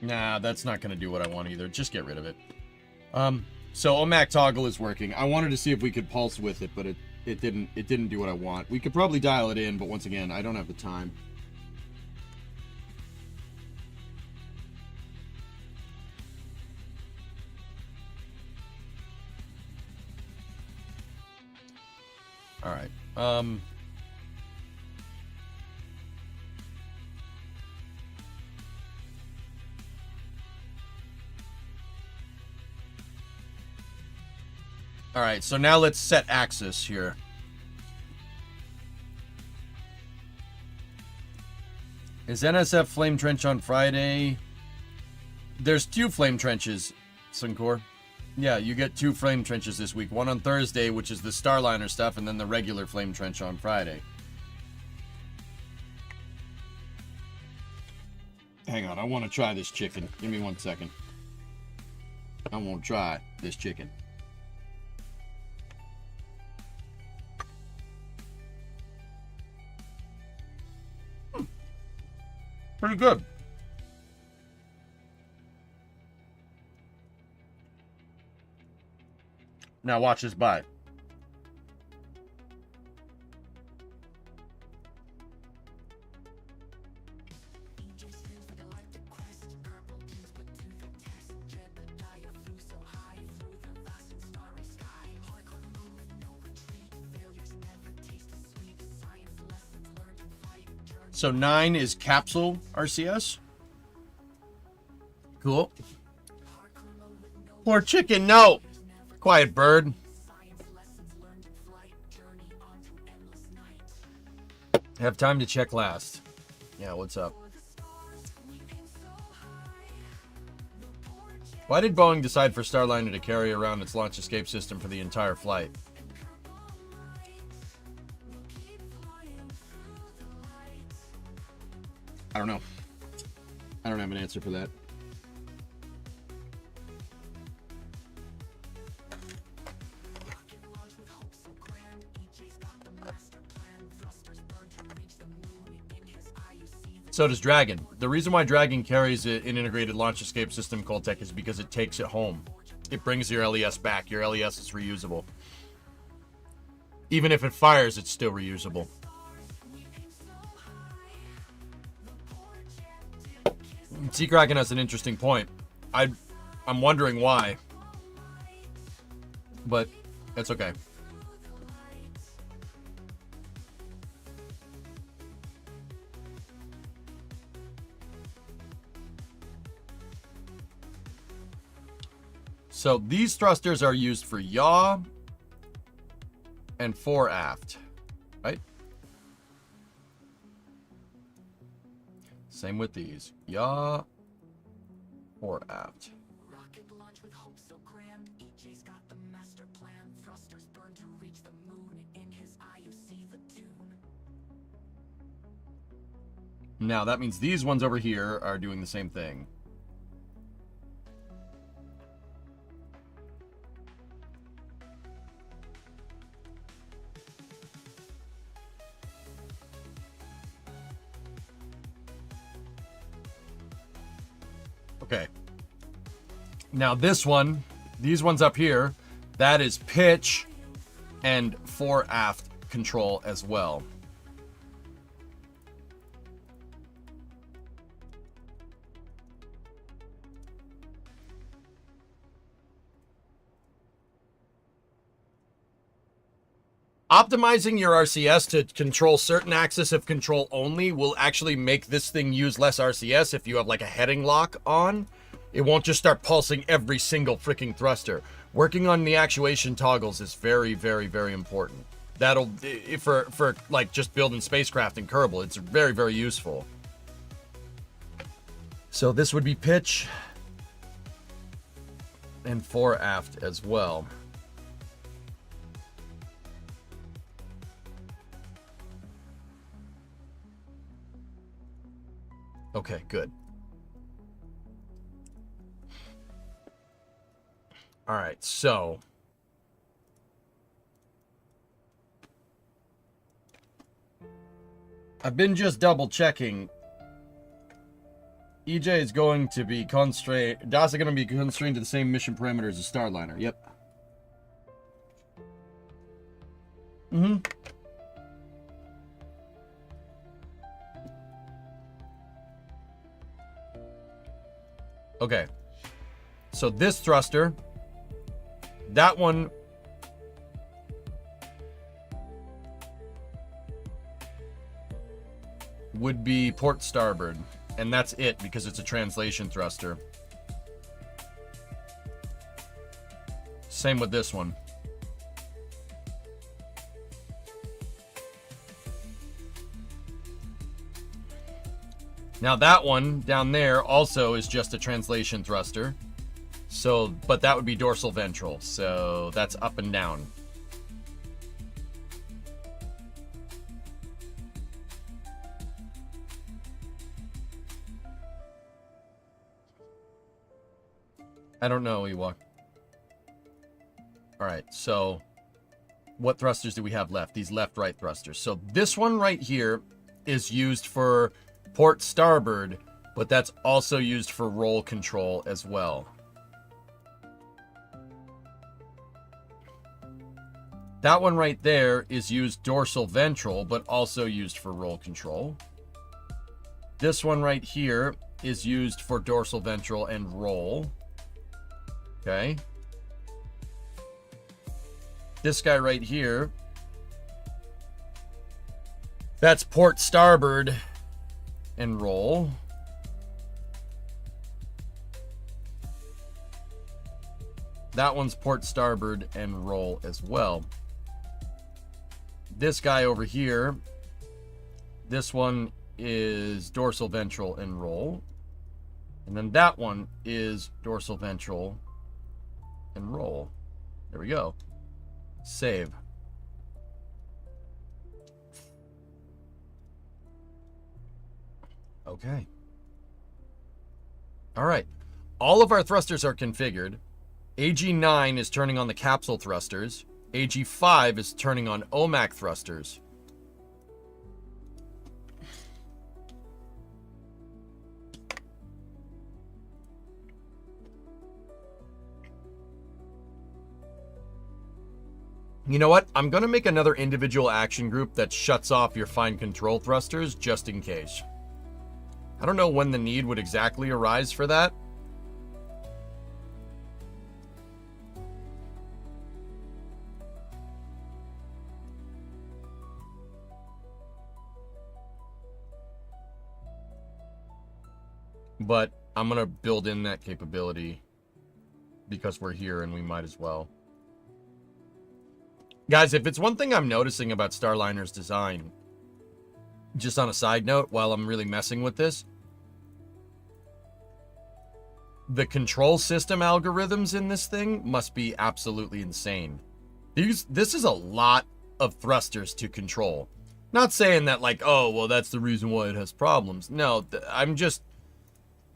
Nah, that's not going to do what I want either. Just get rid of it. So OMAC toggle is working. I wanted to see if we could pulse with it, but it didn't do what I want. We could probably dial it in, but once again, I don't have the time. All right. All right, so now let's set axis here. Is NSF flame trench on Friday? There's 2 flame trenches, Suncor. Yeah, you get 2 flame trenches this week. One on Thursday, which is the Starliner stuff, and then the regular flame trench on Friday. Hang on, I want to try this chicken. Give me 1 second. I want to try this chicken. Pretty good. Now watch this bite. So 9 is capsule RCS. Cool. Poor chicken, no. Quiet bird. Have time to check last. Yeah, what's up? Why did Boeing decide for Starliner to carry around its launch escape system for the entire flight? I don't know. I don't have an answer for that. So does Dragon. The reason why Dragon carries an integrated launch escape system, Coltech, is because it takes it home. It brings your LES back. Your LES is reusable. Even if it fires, it's still reusable. Sea Kraken has an interesting point. I'm wondering why. But that's okay. So these thrusters are used for yaw and fore aft, right? Same with these. Yaw, fore aft. Now that means these ones over here are doing the same thing. Okay. Now this one, these ones up here, that is pitch and fore aft control as well. Optimizing your RCS to control certain axis of control only will actually make this thing use less RCS if you have like a heading lock on. It won't just start pulsing every single freaking thruster. Working on the actuation toggles is very, very, very important. That'll, for like just building spacecraft in Kerbal, it's very, very useful. So this would be pitch and fore aft as well. Okay, good. All right, so I've been just double checking. EJ is going to be constrained. DAS is going to be constrained to the same mission parameters as Starliner. Yep. Mm-hmm. Okay, so this thruster, that one would be port starboard, and that's it because it's a translation thruster. Same with this one. Now that one down there also is just a translation thruster. So, but that would be dorsal ventral. So that's up and down. I don't know, Ewok. All right, so what thrusters do we have left? These left-right thrusters. So this one right here is used for port starboard, but that's also used for roll control as well. That one right there is used dorsal ventral, but also used for roll control. This one right here is used for dorsal ventral and roll. Okay. This guy right here, that's port starboard and roll. That one's port starboard and roll as well. This guy over here, this one is dorsal ventral and roll. And then that one is dorsal ventral and roll. There we go. Save. Okay. All right. All of our thrusters are configured. AG9 is turning on the capsule thrusters. AG5 is turning on OMAC thrusters. You know what? I'm going to make another individual action group that shuts off your fine control thrusters just in case. I don't know when the need would exactly arise for that. But I'm going to build in that capability because we're here and we might as well. Guys, if it's one thing I'm noticing about Starliner's design, just on a side note, while I'm really messing with this, the control system algorithms in this thing must be absolutely insane. This is a lot of thrusters to control. Not saying that like, oh, well, that's the reason why it has problems. No,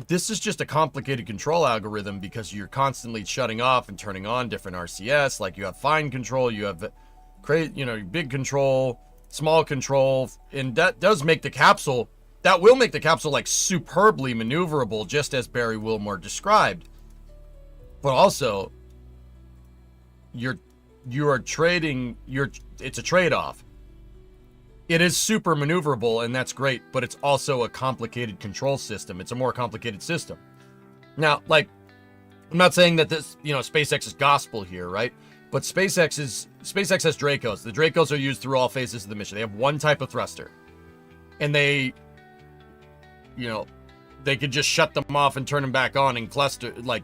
this is just a complicated control algorithm because you're constantly shutting off and turning on different RCS. Like you have fine control, you have big control, small control, and that does make the capsule, that will make the capsule like superbly maneuverable, just as Barry Wilmore described. But also, you are trading, it's a trade-off. It is super maneuverable, and that's great, but it's also a complicated control system. It's a more complicated system. Now, like, I'm not saying that this, SpaceX is gospel here, right? But SpaceX has Dracos. The Dracos are used through all phases of the mission. They have one type of thruster. And they could just shut them off and turn them back on and cluster. Like,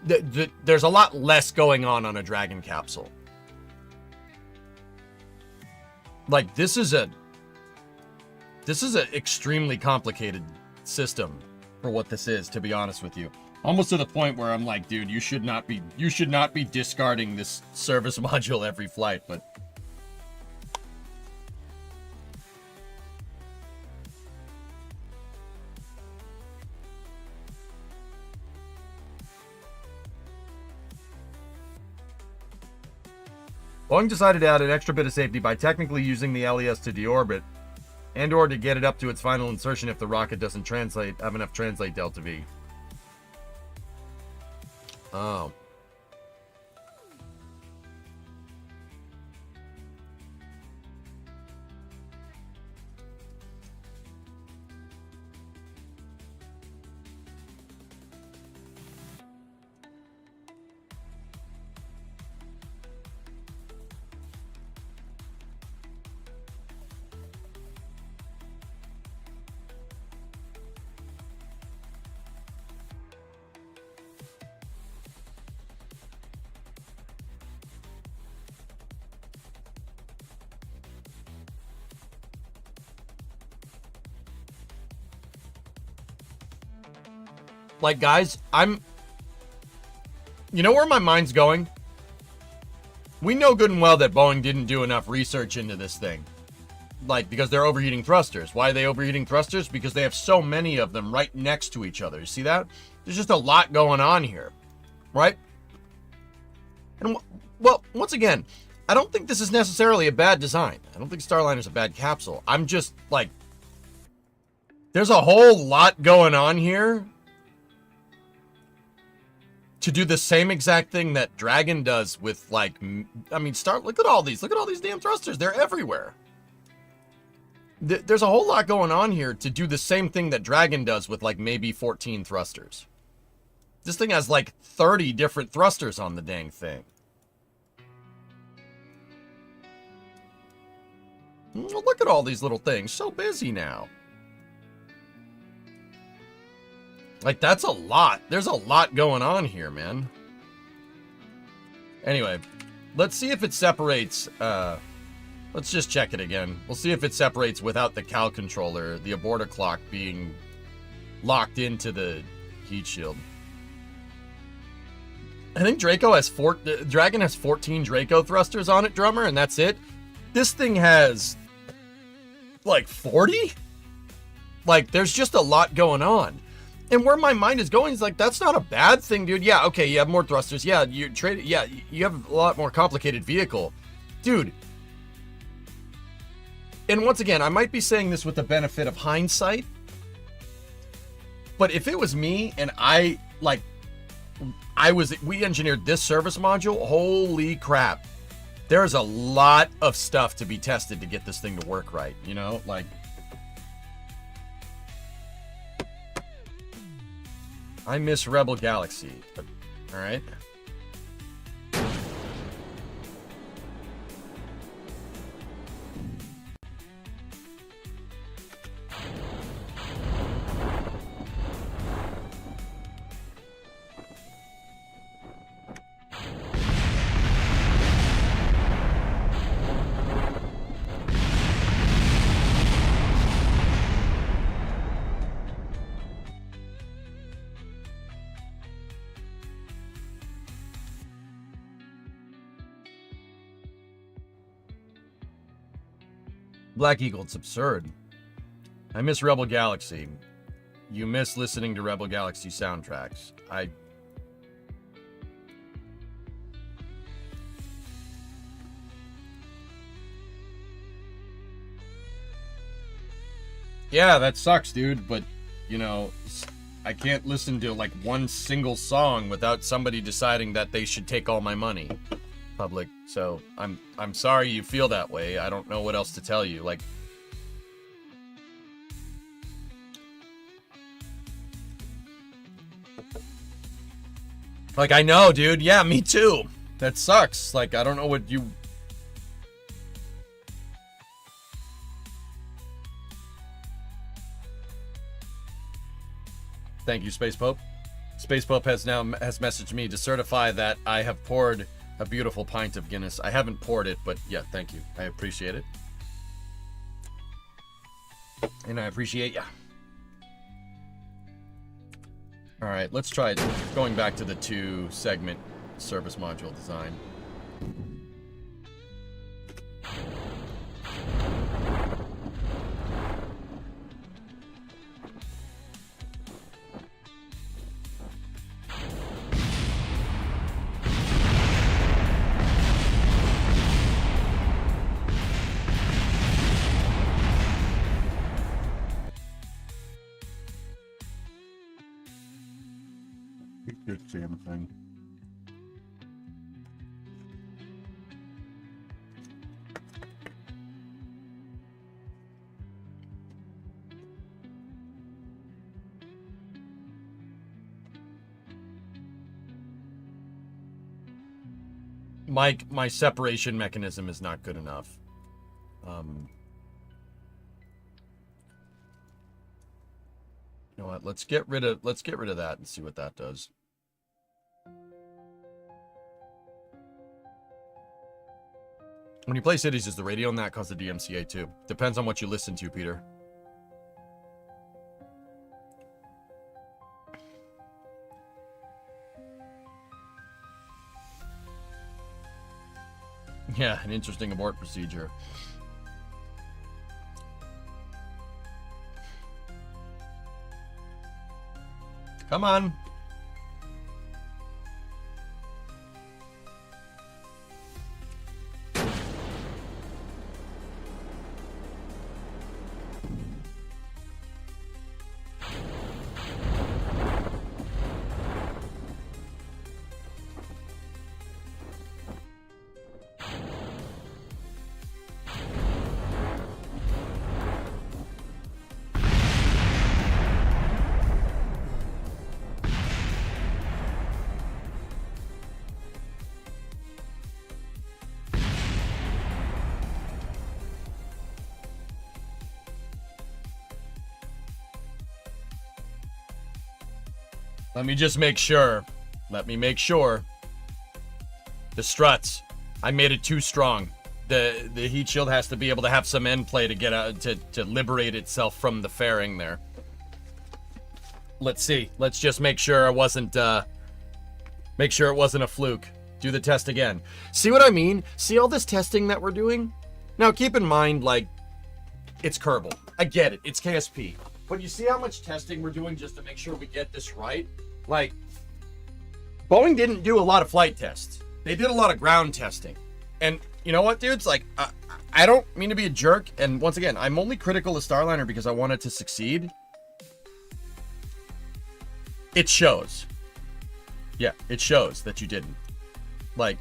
there's a lot less going on a Dragon capsule. Like, this is an extremely complicated system for what this is, to be honest with you. Almost to the point where I'm like, dude, you should not be discarding this service module every flight, but Boeing decided to add an extra bit of safety by technically using the LES to deorbit and or to get it up to its final insertion if the rocket doesn't have enough translate delta V. Oh. Like, guys, you know where my mind's going? We know good and well that Boeing didn't do enough research into this thing. Like, because they're overheating thrusters. Why are they overheating thrusters? Because they have so many of them right next to each other. You see that? There's just a lot going on here. Right? And, well, once again, I don't think this is necessarily a bad design. I don't think Starliner's a bad capsule. I'm just, like, there's a whole lot going on here to do the same exact thing that Dragon does with, like, look at all these damn thrusters. They're everywhere. There's a whole lot going on here to do the same thing that Dragon does with, like, maybe 14 thrusters. This thing has, like, 30 different thrusters on the dang thing. Well, look at all these little things. So busy now. Like, that's a lot. There's a lot going on here, man. Anyway, let's see if it separates. Let's just check it again. We'll see if it separates without the cal controller, the aborter clock being locked into the heat shield. I think Dragon has 14 Draco thrusters on it, Drummer, and that's it. This thing has like 40? Like, there's just a lot going on. And where my mind is going is like, that's not a bad thing, dude. Yeah, okay, you have more thrusters. Yeah, you have a lot more complicated vehicle. Dude. And once again, I might be saying this with the benefit of hindsight, but if it was me and we engineered this service module, holy crap. There's a lot of stuff to be tested to get this thing to work right, you know? Like, I miss Rebel Galaxy, but, all right. Black Eagle, it's absurd. I miss Rebel Galaxy. You miss listening to Rebel Galaxy soundtracks. Yeah, that sucks, dude, but, you know, I can't listen to, like, one single song without somebody deciding that they should take all my money. Public, so I'm sorry you feel that way. I don't know what else to tell you. Like I know, dude. Yeah, me too. That sucks. Like, I don't know what you... Thank you, Space Pope. Space Pope has messaged me to certify that I have poured a beautiful pint of Guinness. I haven't poured it, but yeah, thank you. I appreciate it. And I appreciate ya. All right, let's try going back to the 2-segment service module design. Good damn thing. My separation mechanism is not good enough. You know what? Let's get rid of that and see what that does. When you play Cities, is the radio and that cause the DMCA too? Depends on what you listen to, Peter. Yeah, an interesting abort procedure. Come on. Let me just make sure. Let me make sure. The struts. I made it too strong. The heat shield has to be able to have some end play to get out, to liberate itself from the fairing there. Let's see. Let's just make sure it wasn't a fluke. Do the test again. See what I mean? See all this testing that we're doing? Now keep in mind, like, it's Kerbal. I get it. It's KSP. But you see how much testing we're doing just to make sure we get this right? Like, Boeing didn't do a lot of flight tests. They did a lot of ground testing. And you know what, dudes? Like, I don't mean to be a jerk. And once again, I'm only critical of Starliner because I want it to succeed. It shows. Yeah, it shows that you didn't. Like,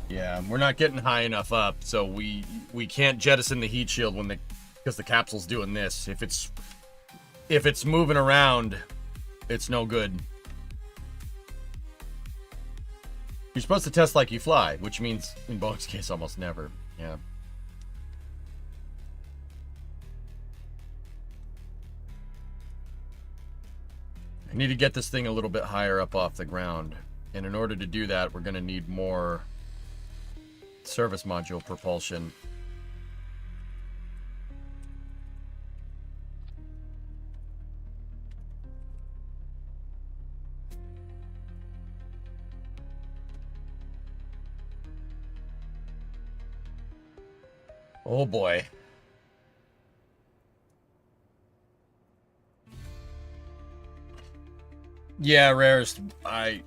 yeah, we're not getting high enough up, so we can't jettison the heat shield when because the capsule's doing this. If it's moving around, it's no good. You're supposed to test like you fly, which means in Boeing's case almost never. Yeah. I need to get this thing a little bit higher up off the ground. And in order to do that, we're going to need more service module propulsion. Oh boy. Yeah, Rarest,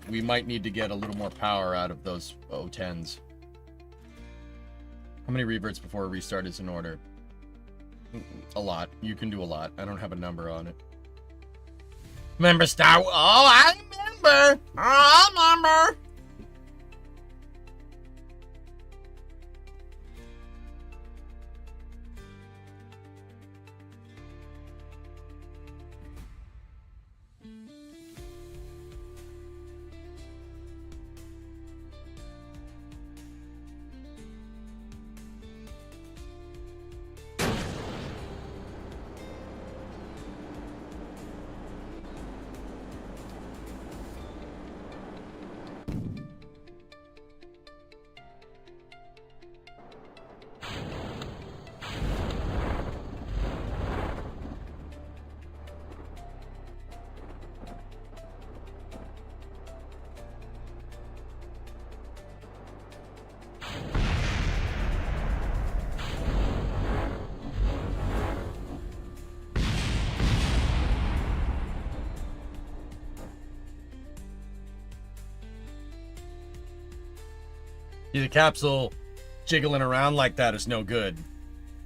we might need to get a little more power out of those O10s. How many reverts before a restart is in order? A lot. You can do a lot. I don't have a number on it. Remember Star Wars? Oh, I remember! I remember! The capsule jiggling around like that is no good.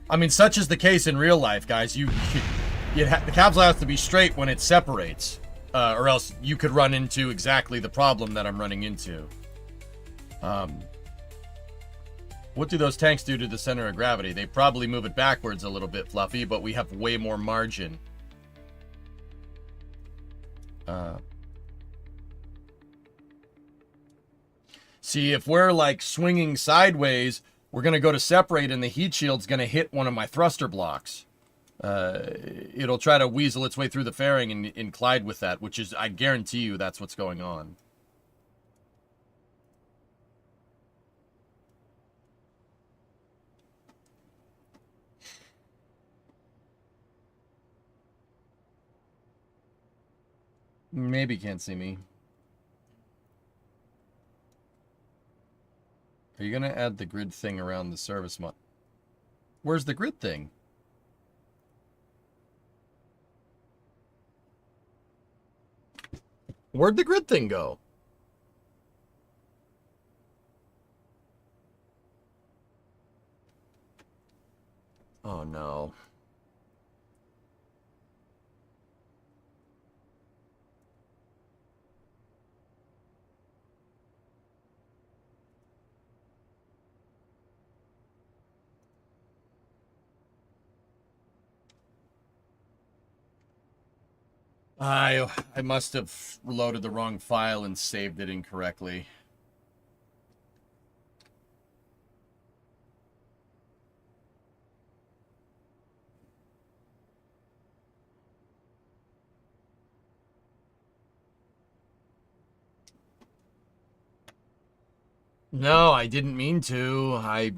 I mean, such is the case in real life, guys. The capsule has to be straight when it separates, or else you could run into exactly the problem that I'm running into. What do those tanks do to the center of gravity? They probably move it backwards a little bit, Fluffy, but we have way more margin. See, if we're like swinging sideways, we're going to go to separate and the heat shield's going to hit one of my thruster blocks. It'll try to weasel its way through the fairing and collide with that, which is, I guarantee you, that's what's going on. Maybe can't see me. Are you going to add the grid thing around the service mod? Where's the grid thing? Where'd the grid thing go? Oh no. I must have loaded the wrong file and saved it incorrectly. No, I didn't mean to.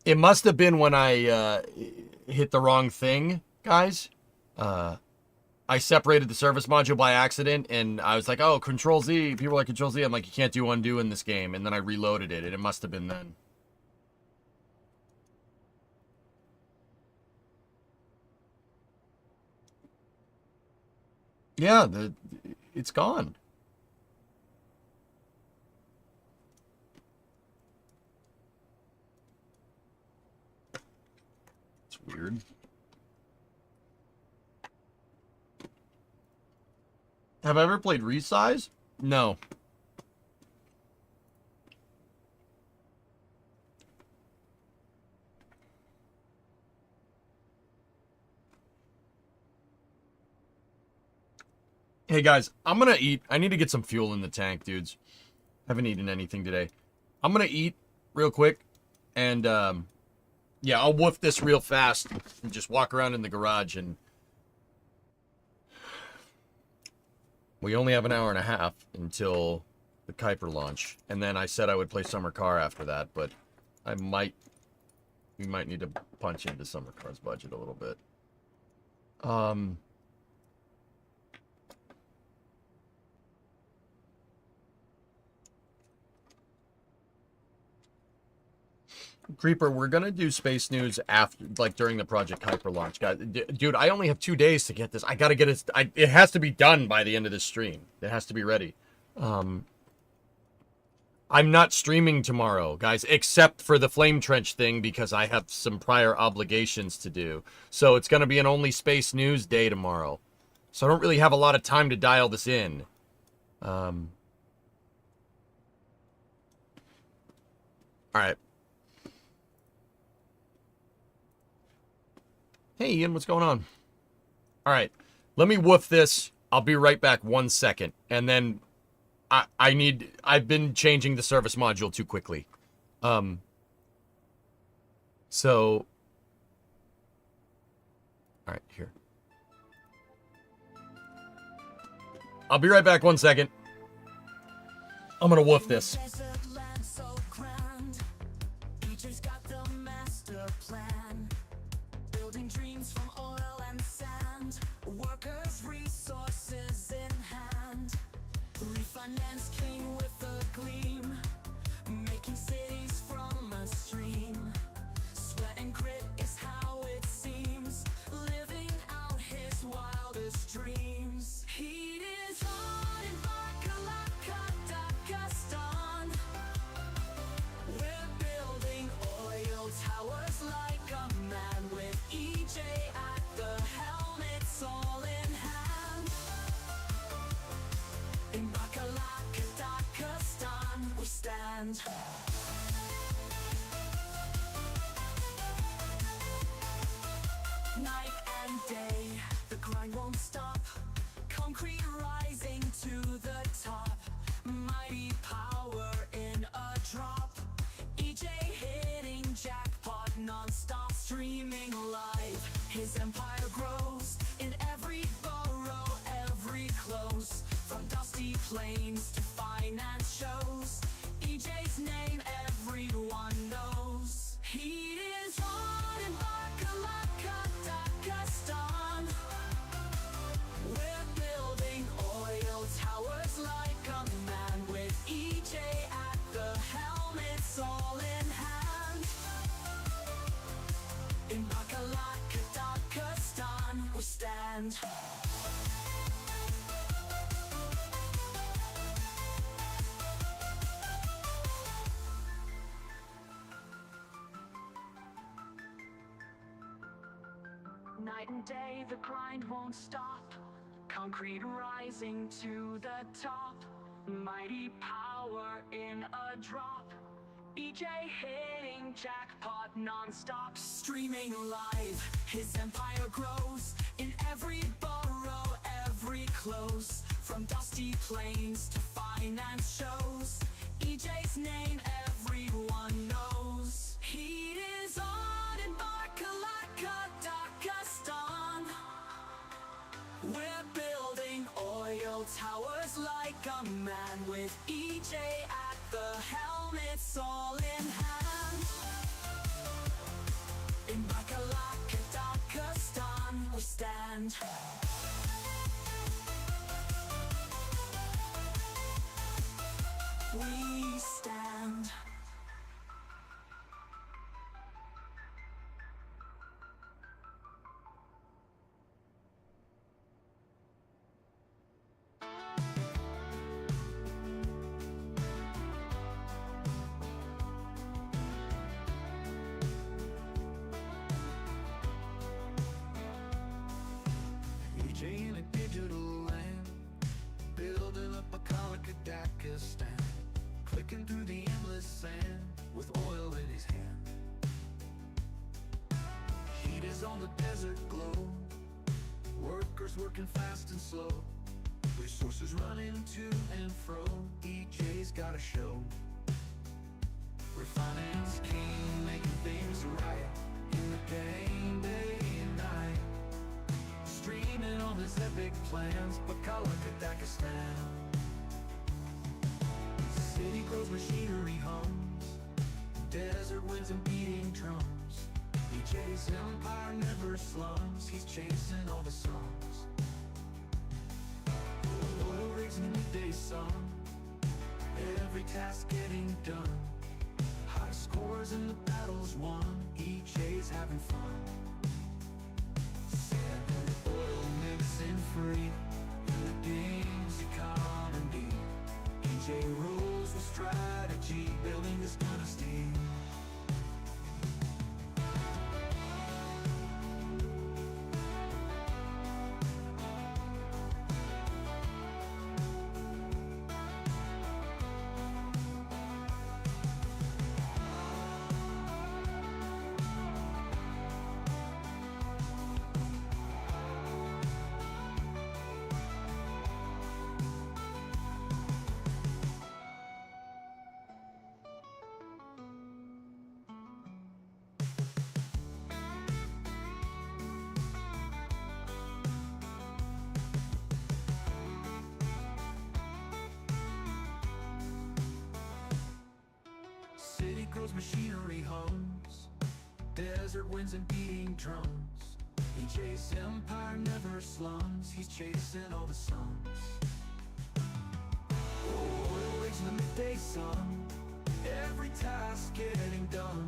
It must have been when I hit the wrong thing, guys. I separated the service module by accident, and I was like, oh, Control Z. People are like, Control Z. I'm like, you can't do undo in this game. And then I reloaded it, and it must have been then. Yeah, it's gone. It's weird. Have I ever played Resize? No. Hey guys, I'm gonna eat. I need to get some fuel in the tank, dudes. Haven't eaten anything today. I'm gonna eat real quick, and yeah, I'll woof this real fast and just walk around in the garage. And we only have an hour and a half until the Kuiper launch, and then I said I would play Summer Car after that, but we might need to punch into Summer Car's budget a little bit. Creeper, we're gonna do space news after, like, during the Project Kuiper launch, guys. Dude, I only have 2 days to get this. I gotta get it. It has to be done by the end of this stream. It has to be ready. I'm not streaming tomorrow, guys, except for the Flame Trench thing because I have some prior obligations to do. So it's gonna be an only space news day tomorrow. So I don't really have a lot of time to dial this in. All right. Hey, Ian, what's going on? All right, let me woof this. I'll be right back 1 second. And then I've been changing the service module too quickly. So, all right, here. I'll be right back 1 second. I'm gonna woof this. Refinements clean with a gleam, making cities from a stream. Sweat and grit is how it seems, living out his wildest dreams. Heat is on in Pakistan. We're building oil towers like a man with EJ at the helm. It's all in hand. In Pakistan, we stand. Night and day, the grind won't stop. Concrete rising to the top. Mighty power in a drop. EJ hitting jackpot non-stop, streaming live. His empire grows in every borough, every close. From dusty plains to finance shows, EJ's name everyone knows. He is on in Pakistan. We're building oil towers like a man with EJ at the helm. It's all in hand. In Pakistan, we stand. Night and day, the grind won't stop. Concrete rising to the top. Mighty power in a drop. EJ hitting jackpot non-stop, streaming live, his empire grows in every borough, every close, from dusty plains to finance shows. EJ's name everyone knows. Heat is on in Barkalaka, Dakistan. We're building oil towers like a man, with EJ at the helm, it's all in hand. In Barkalaka, Dakistan, we stand. We stand. EJ in a digital land, building up a Dakistan, clicking through the endless sand with oil in his hand. Heat is on the desert globe, workers working fast and slow, resources running to and fro. EJ's got a show. Refinements king, making things right in the game, day and night. Streaming on his epic plans, Bakalaka, Dakistan. City grows, machinery hums, desert winds and beating drums. EJ's empire never slums, he's chasing all the songs. Oil rigs in the midday sun, every task getting done. High scores in the battles won, EJ's having fun. Sand and oil mixing free in the game's economy. EJ rules with strategy, building this dynasty. City grows, machinery hums, desert winds and beating drums. EJ's empire never slums, he's chasing all the suns. Oil rigs in the midday sun, every task getting done.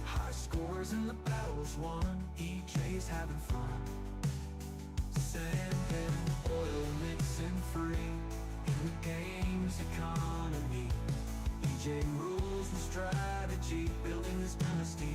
High scores in the battles won, EJ's having fun. Sand and oil mixing free in the game's economy. EJ rules with strategy, building this dynasty.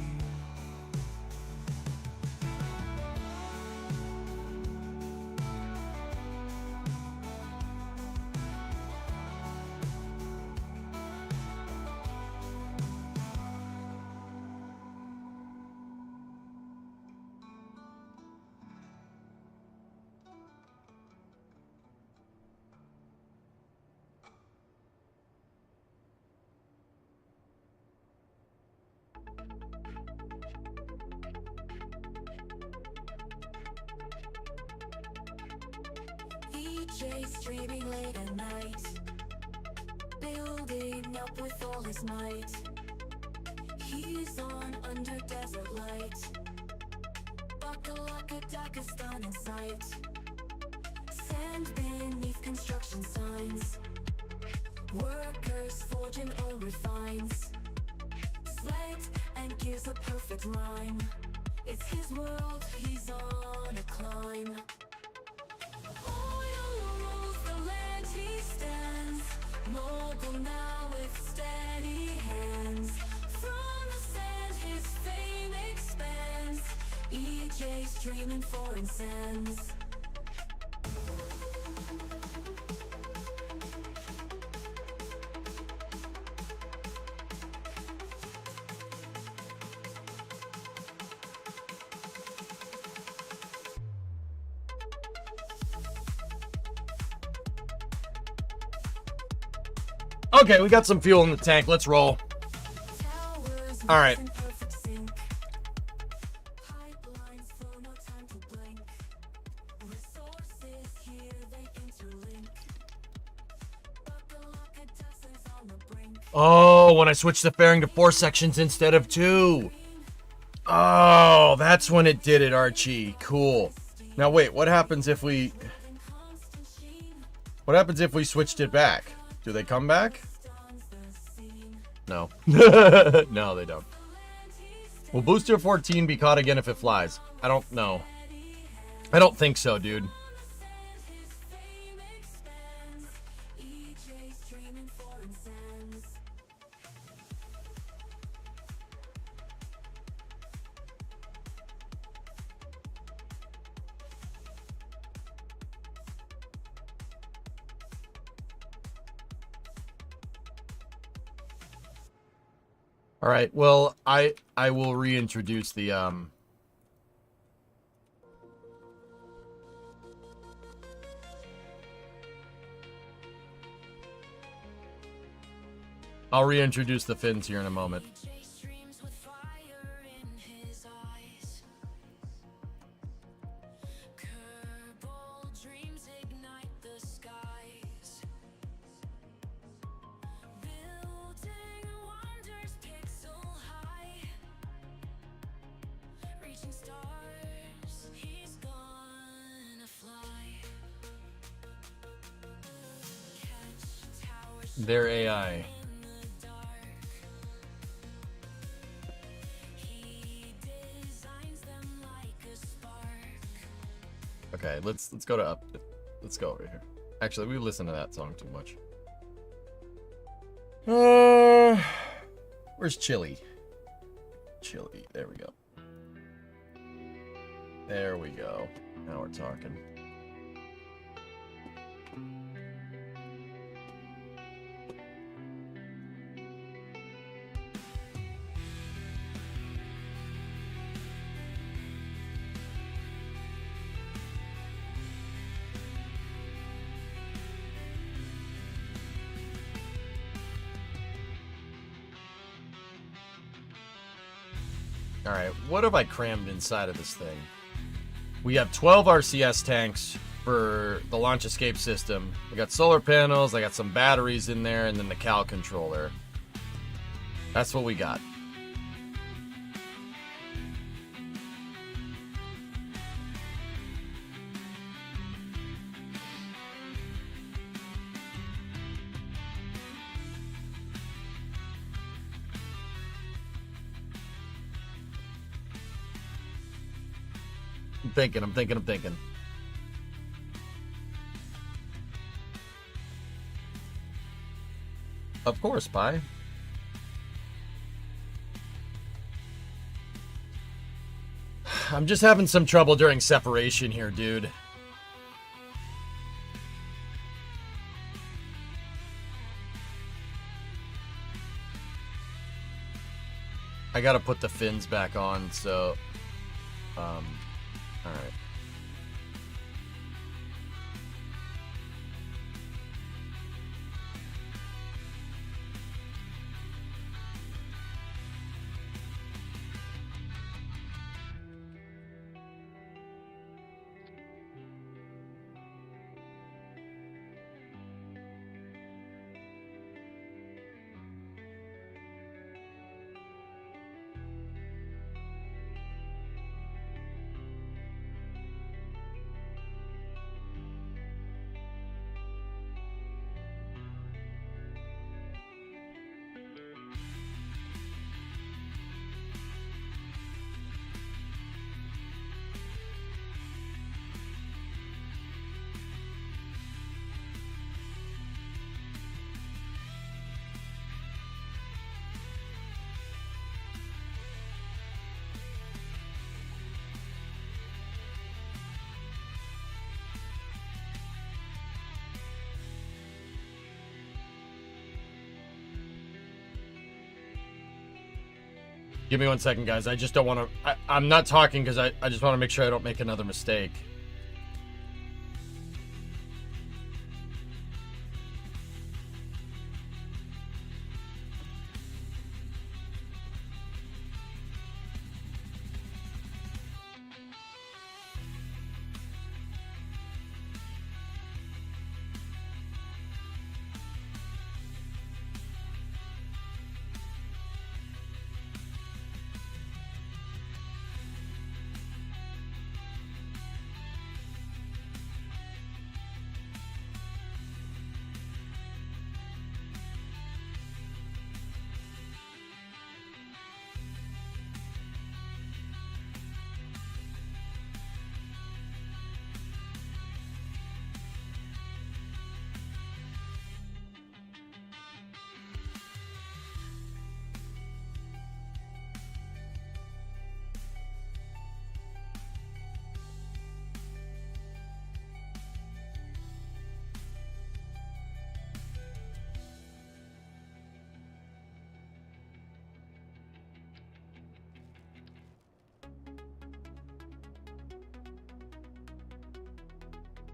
EJ's streaming late at night, building up with all his might. He's on under desert light, Bakalaka, Dakistan in sight. Sand beneath construction signs, workers forging oil refines. Sweat and gears a perfect rhyme, it's his world, he's on a climb. Mogul now with steady hands, from the sand his fame expands. EJ's dreaming foreign sands. Okay, we got some fuel in the tank. Let's roll. All right. Oh, when I switched the fairing to 4 sections instead of 2. Oh, that's when it did it, Archie. Cool. Now wait, what happens if we switched it back? Do they come back? No. No, they don't. Will booster 14 be caught again if it flies? I don't know. I don't think so, dude. All right. Well, I will reintroduce the I'll reintroduce the fins here in a moment. Their AI. Okay, let's go to up. Let's go over here. Actually, we listen to that song too much. Where's Chili? Chili. There we go. There we go. Now we're talking. All right, what have I crammed inside of this thing? We have 12 RCS tanks for the launch escape system. We got solar panels, I got some batteries in there, and then the cal controller. That's what we got. I'm thinking. Of course, Pi. I'm just having some trouble during separation here, dude. I gotta put the fins back on, so... All right. Give me 1 second, guys. I just don't want to... I'm not talking because I just want to make sure I don't make another mistake.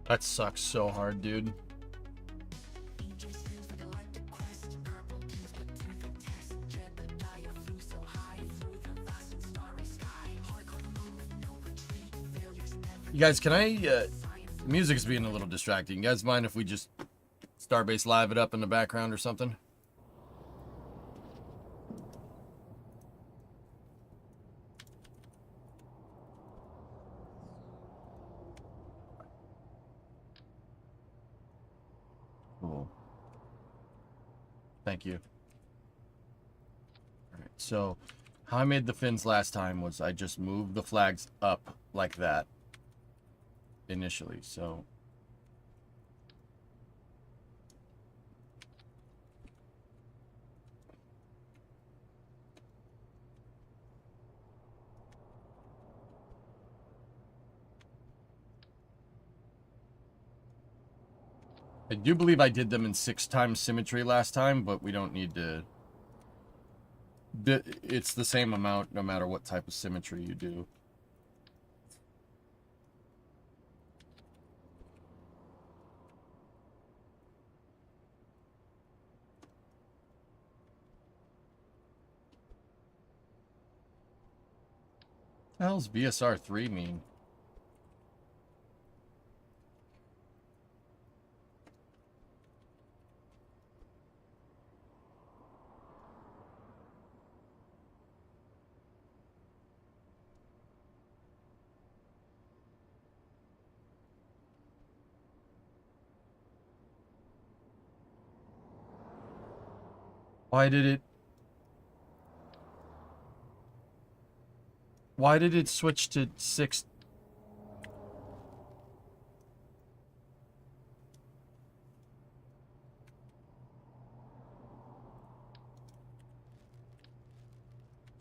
That sucks so hard, dude. You guys, can I, music's being a little distracting. You guys mind if we just Starbase Live it up in the background or something? Cool. Thank you. All right, so how I made the fins last time was I just moved the flags up like that initially, so I do believe I did them in 6 times symmetry last time, but we don't need to. It's the same amount no matter what type of symmetry you do. What the hell's VSR 3 mean? Why did it switch to 6?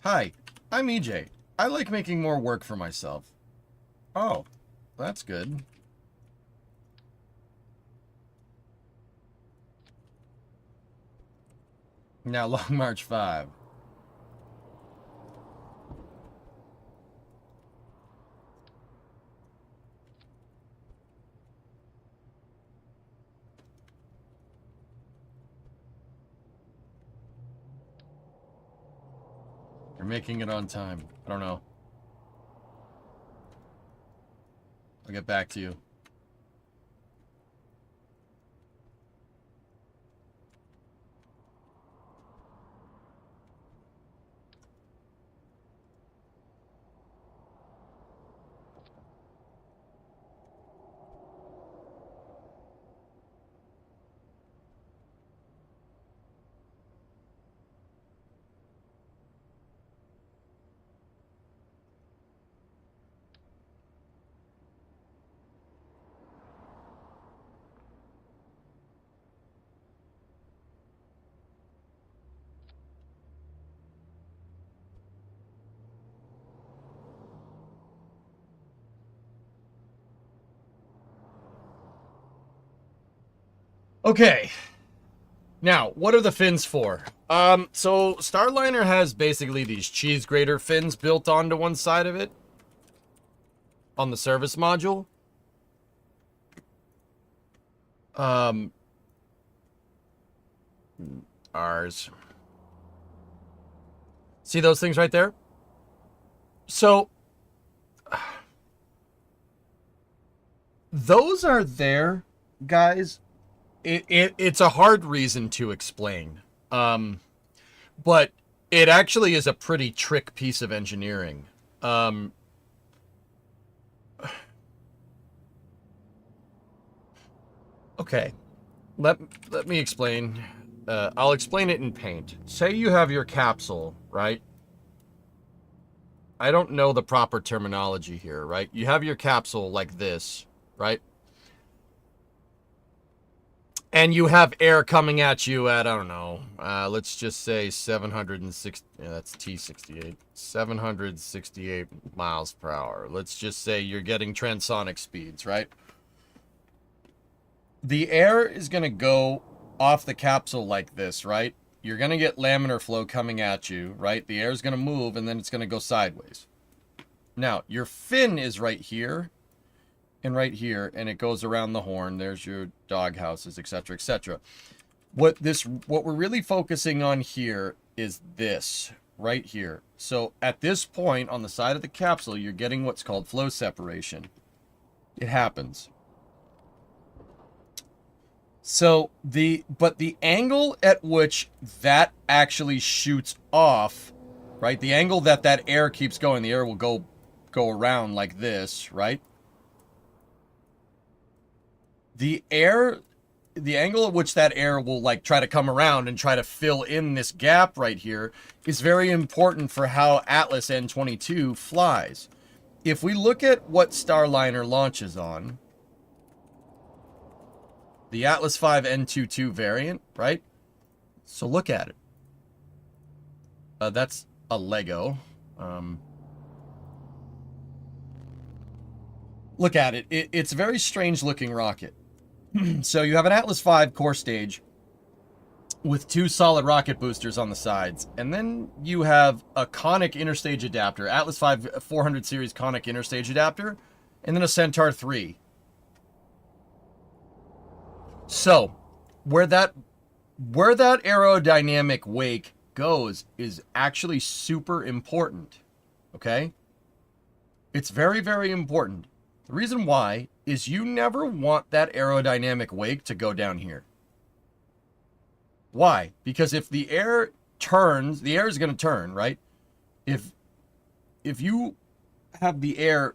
Hi, I'm EJ. I like making more work for myself. Oh, that's good. Now, Long March 5. You're making it on time. I don't know. I'll get back to you. Okay. Now, what are the fins for? So Starliner has basically these cheese grater fins built onto one side of it on the service module. Ours. See those things right there? So those are there, guys. It's a hard reason to explain. But it actually is a pretty trick piece of engineering. Okay. Let me explain. I'll explain it in paint. Say you have your capsule, right? I don't know the proper terminology here, right? You have your capsule like this, right? And you have air coming at you at, I don't know, let's just say 760, yeah, that's T68, 768 miles per hour. Let's just say you're getting transonic speeds, right? The air is going to go off the capsule like this, right? You're going to get laminar flow coming at you, right? The air is going to move, and then it's going to go sideways. Now, your fin is right here. and right here, and it goes around the horn. There's your dog houses, etc., etc. What we're really focusing on here is this right here. So at this point on the side of the capsule, you're getting what's called flow separation. It happens. So but the angle at which that actually shoots off, right? The angle that air keeps going, the air will go around like this, right? The angle at which that air will like try to come around and try to fill in this gap right here is very important for how Atlas N22 flies. If we look at what Starliner launches on, the Atlas V N22 variant, right? So look at it. That's a Lego. Look at it. It's a very strange looking rocket. So you have an Atlas V core stage with 2 solid rocket boosters on the sides. And then you have a conic interstage adapter, Atlas V 400 series conic interstage adapter, and then a Centaur 3. So, where that aerodynamic wake goes is actually super important, okay? It's very, very important. The reason why is you never want that aerodynamic wake to go down here. Why? Because if the air turns, the air is going to turn, right? If you have the air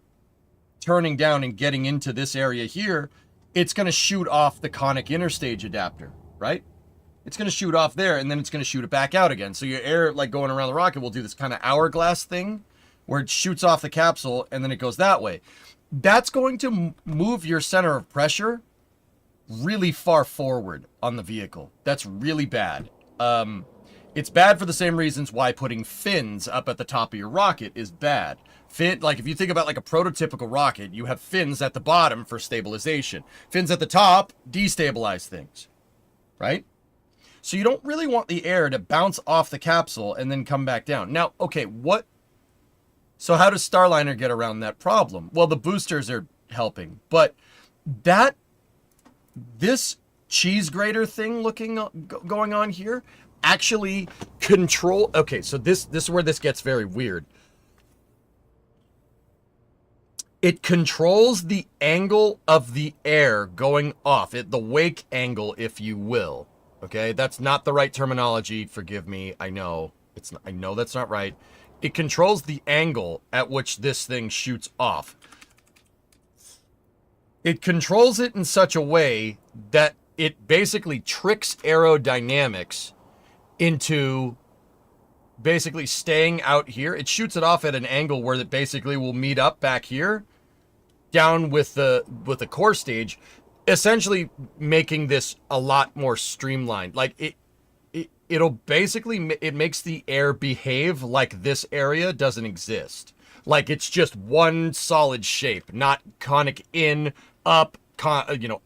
turning down and getting into this area here, it's going to shoot off the conic interstage adapter, right? It's going to shoot off there, and then it's going to shoot it back out again. So your air, like going around the rocket, will do this kind of hourglass thing where it shoots off the capsule, and then it goes that way. That's going to move your center of pressure really far forward on the vehicle. That's really bad. It's bad for the same reasons why putting fins up at the top of your rocket is bad. Like if you think about like a prototypical rocket, you have fins at the bottom for stabilization. Fins at the top destabilize things, right? So you don't really want the air to bounce off the capsule and then come back down. Now, okay, so how does Starliner get around that problem? Well, the boosters are helping, but this cheese grater thing going on here actually control. Okay, so this is where this gets very weird. It controls the angle of the air going off, the wake angle, if you will. Okay, that's not the right terminology. Forgive me. I know I know that's not right. It controls the angle at which this thing shoots off. It controls it in such a way that it basically tricks aerodynamics into basically staying out here. It shoots it off at an angle where it basically will meet up back here, down with the core stage, essentially making this a lot more streamlined. Like it'll basically, it makes the air behave like this area doesn't exist. Like it's just one solid shape, not conic in, up,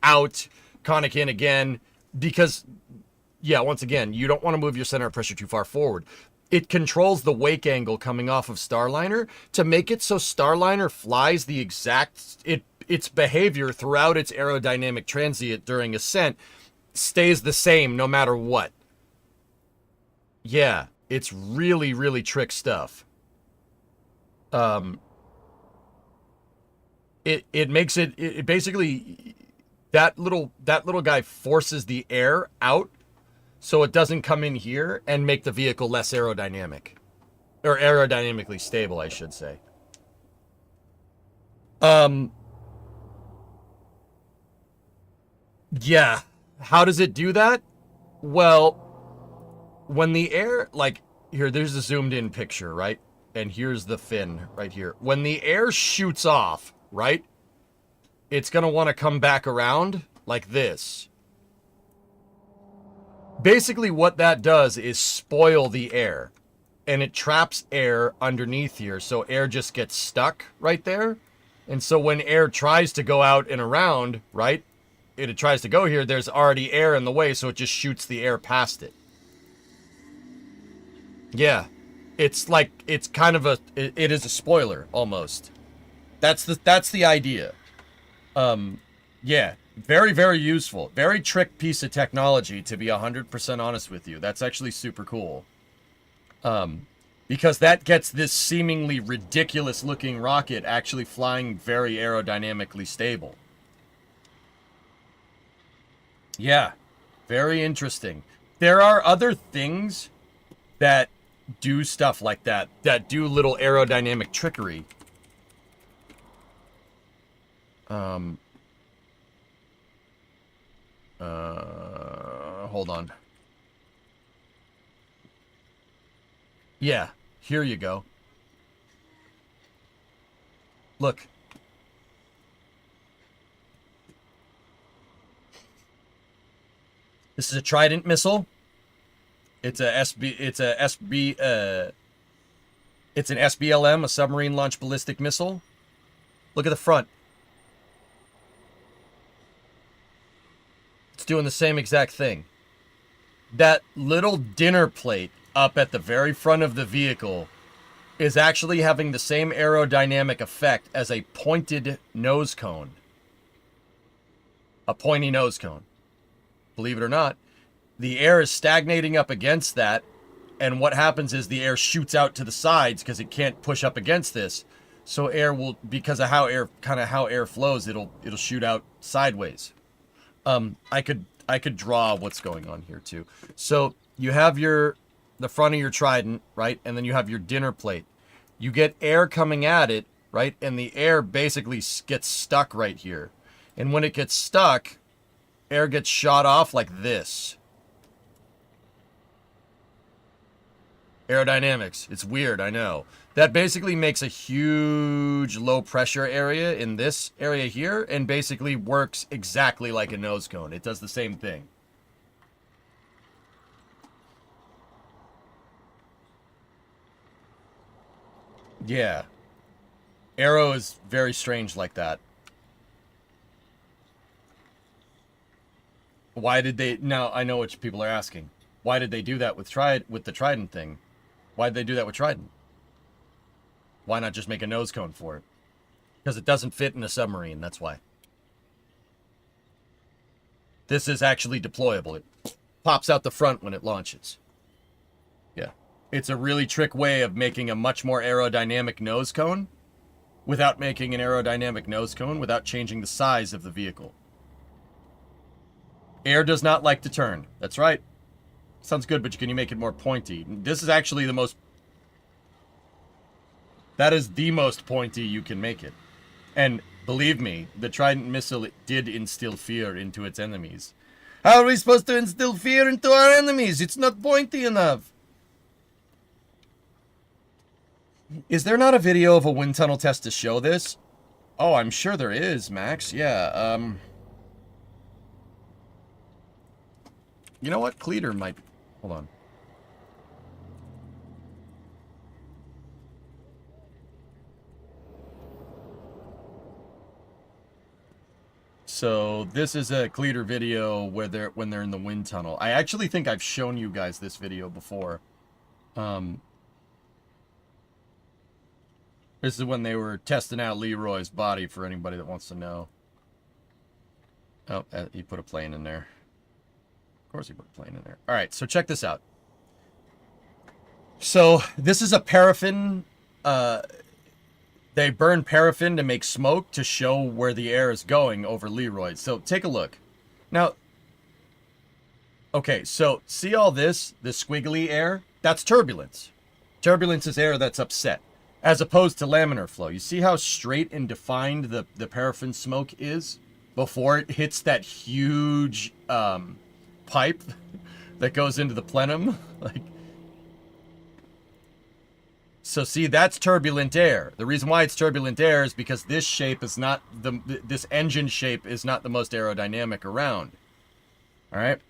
out, conic in again. Because, yeah, once again, you don't want to move your center of pressure too far forward. It controls the wake angle coming off of Starliner to make it so Starliner flies the exact, its behavior throughout its aerodynamic transient during ascent stays the same no matter what. Yeah, it's really, really trick stuff. It makes it basically, that little guy forces the air out so it doesn't come in here and make the vehicle less aerodynamic, or aerodynamically stable, I should say. Yeah, how does it do that? Well, when the air, like here, there's a zoomed in picture, right? And here's the fin right here. When the air shoots off, right? It's going to want to come back around like this. Basically what that does is spoil the air, and it traps air underneath here. So air just gets stuck right there. And so when air tries to go out and around, right? It tries to go here, there's already air in the way, so it just shoots the air past it. Yeah. It's like, it's kind of it is a spoiler almost. That's the idea. Yeah, very, very useful. Very trick piece of technology, to be 100% honest with you. That's actually super cool. Because that gets this seemingly ridiculous looking rocket actually flying very aerodynamically stable. Yeah, very interesting. There are other things that do stuff like that, that do little aerodynamic trickery. Hold on. Yeah, here you go. Look. This is a Trident missile. It's an SBLM, a submarine launched ballistic missile. Look at the front. It's doing the same exact thing. That little dinner plate up at the very front of the vehicle is actually having the same aerodynamic effect as a pointed nose cone. A pointy nose cone. Believe it or not, the air is stagnating up against that, and what happens is the air shoots out to the sides because it can't push up against this. So air will, because of how air flows, it'll shoot out sideways. I could draw what's going on here too. So you have the front of your Trident, right? And then you have your dinner plate. You get air coming at it, right? And the air basically gets stuck right here. And when it gets stuck, air gets shot off like this. Aerodynamics. It's weird, I know. That basically makes a huge low pressure area in this area here and basically works exactly like a nose cone. It does the same thing. Yeah. Aero is very strange like that. Why did they... Now, I know what people are asking. Why did they do that with the Trident thing? Why did they do that with Trident? Why not just make a nose cone for it? Because it doesn't fit in a submarine, that's why. This is actually deployable. It pops out the front when it launches. Yeah. It's a really trick way of making a much more aerodynamic nose cone without making an aerodynamic nose cone, without changing the size of the vehicle. Air does not like to turn. That's right. Sounds good, but can you make it more pointy? This is actually the most... That is the most pointy you can make it. And believe me, the Trident missile did instill fear into its enemies. How are we supposed to instill fear into our enemies? It's not pointy enough. Is there not a video of a wind tunnel test to show this? Oh, I'm sure there is, Max. Yeah, You know what? Cleater might... Hold on. So this is a Cleater video where when they're in the wind tunnel. I actually think I've shown you guys this video before. This is when they were testing out Leroy's body, for anybody that wants to know. Oh, he put a plane in there. Of course he put a plane in there. All right, so check this out. So this is a paraffin. They burn paraffin to make smoke to show where the air is going over Leroy. So take a look. Now, okay, so see all this squiggly air? That's turbulence. Turbulence is air that's upset, as opposed to laminar flow. You see how straight and defined the paraffin smoke is before it hits that huge pipe that goes into the plenum? Like, so see, that's turbulent air. The reason why it's turbulent air is because this shape is not this engine shape is not the most aerodynamic around. All right.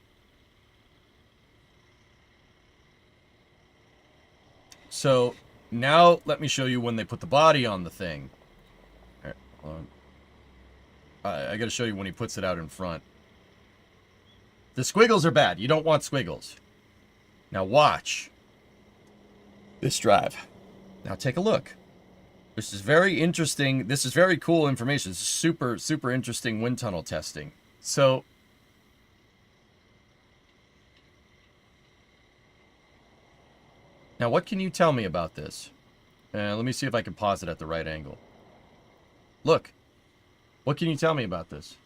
So now let me show you when they put the body on the thing. All right, hold on. I got to show you when he puts it out in front. The squiggles are bad. You don't want squiggles. Now watch this drive. Now take a look. This is very interesting. This is very cool information. This is super, super interesting wind tunnel testing. So, now what can you tell me about this? Let me see if I can pause it at the right angle. Look, what can you tell me about this?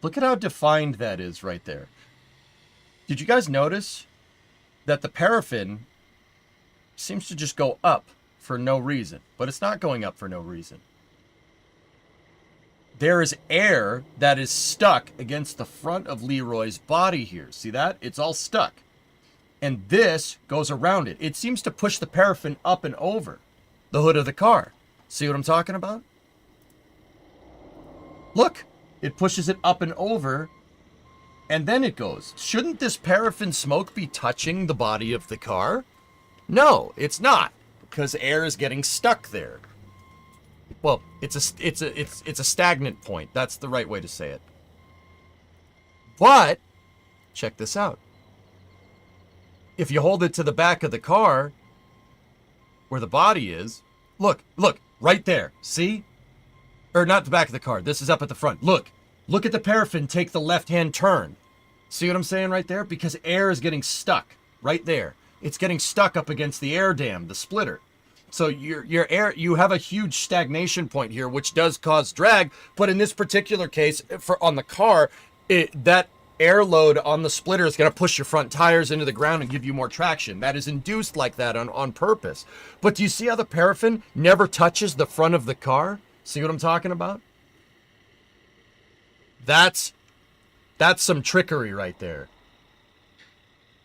Look at how defined that is right there. Did you guys notice that the paraffin seems to just go up for no reason? But it's not going up for no reason. There is air that is stuck against the front of Leroy's body here. See that? It's all stuck. And this goes around it. It seems to push the paraffin up and over the hood of the car. See what I'm talking about? Look, it pushes it up and over, and then it goes. Shouldn't this paraffin smoke be touching the body of the car? No, it's not, because air is getting stuck there. Well, it's a stagnant point. That's the right way to say it. But check this out. If you hold it to the back of the car, where the body is, look, right there. See? Or not the back of the car. This is up at the front. Look at the paraffin take the left-hand turn. See what I'm saying right there? Because air is getting stuck right there. It's getting stuck up against the air dam, the splitter. So your air, you have a huge stagnation point here, which does cause drag. But in this particular case, on the car, that air load on the splitter is going to push your front tires into the ground and give you more traction. That is induced like that on purpose. But do you see how the paraffin never touches the front of the car? See what I'm talking about? That's some trickery right there.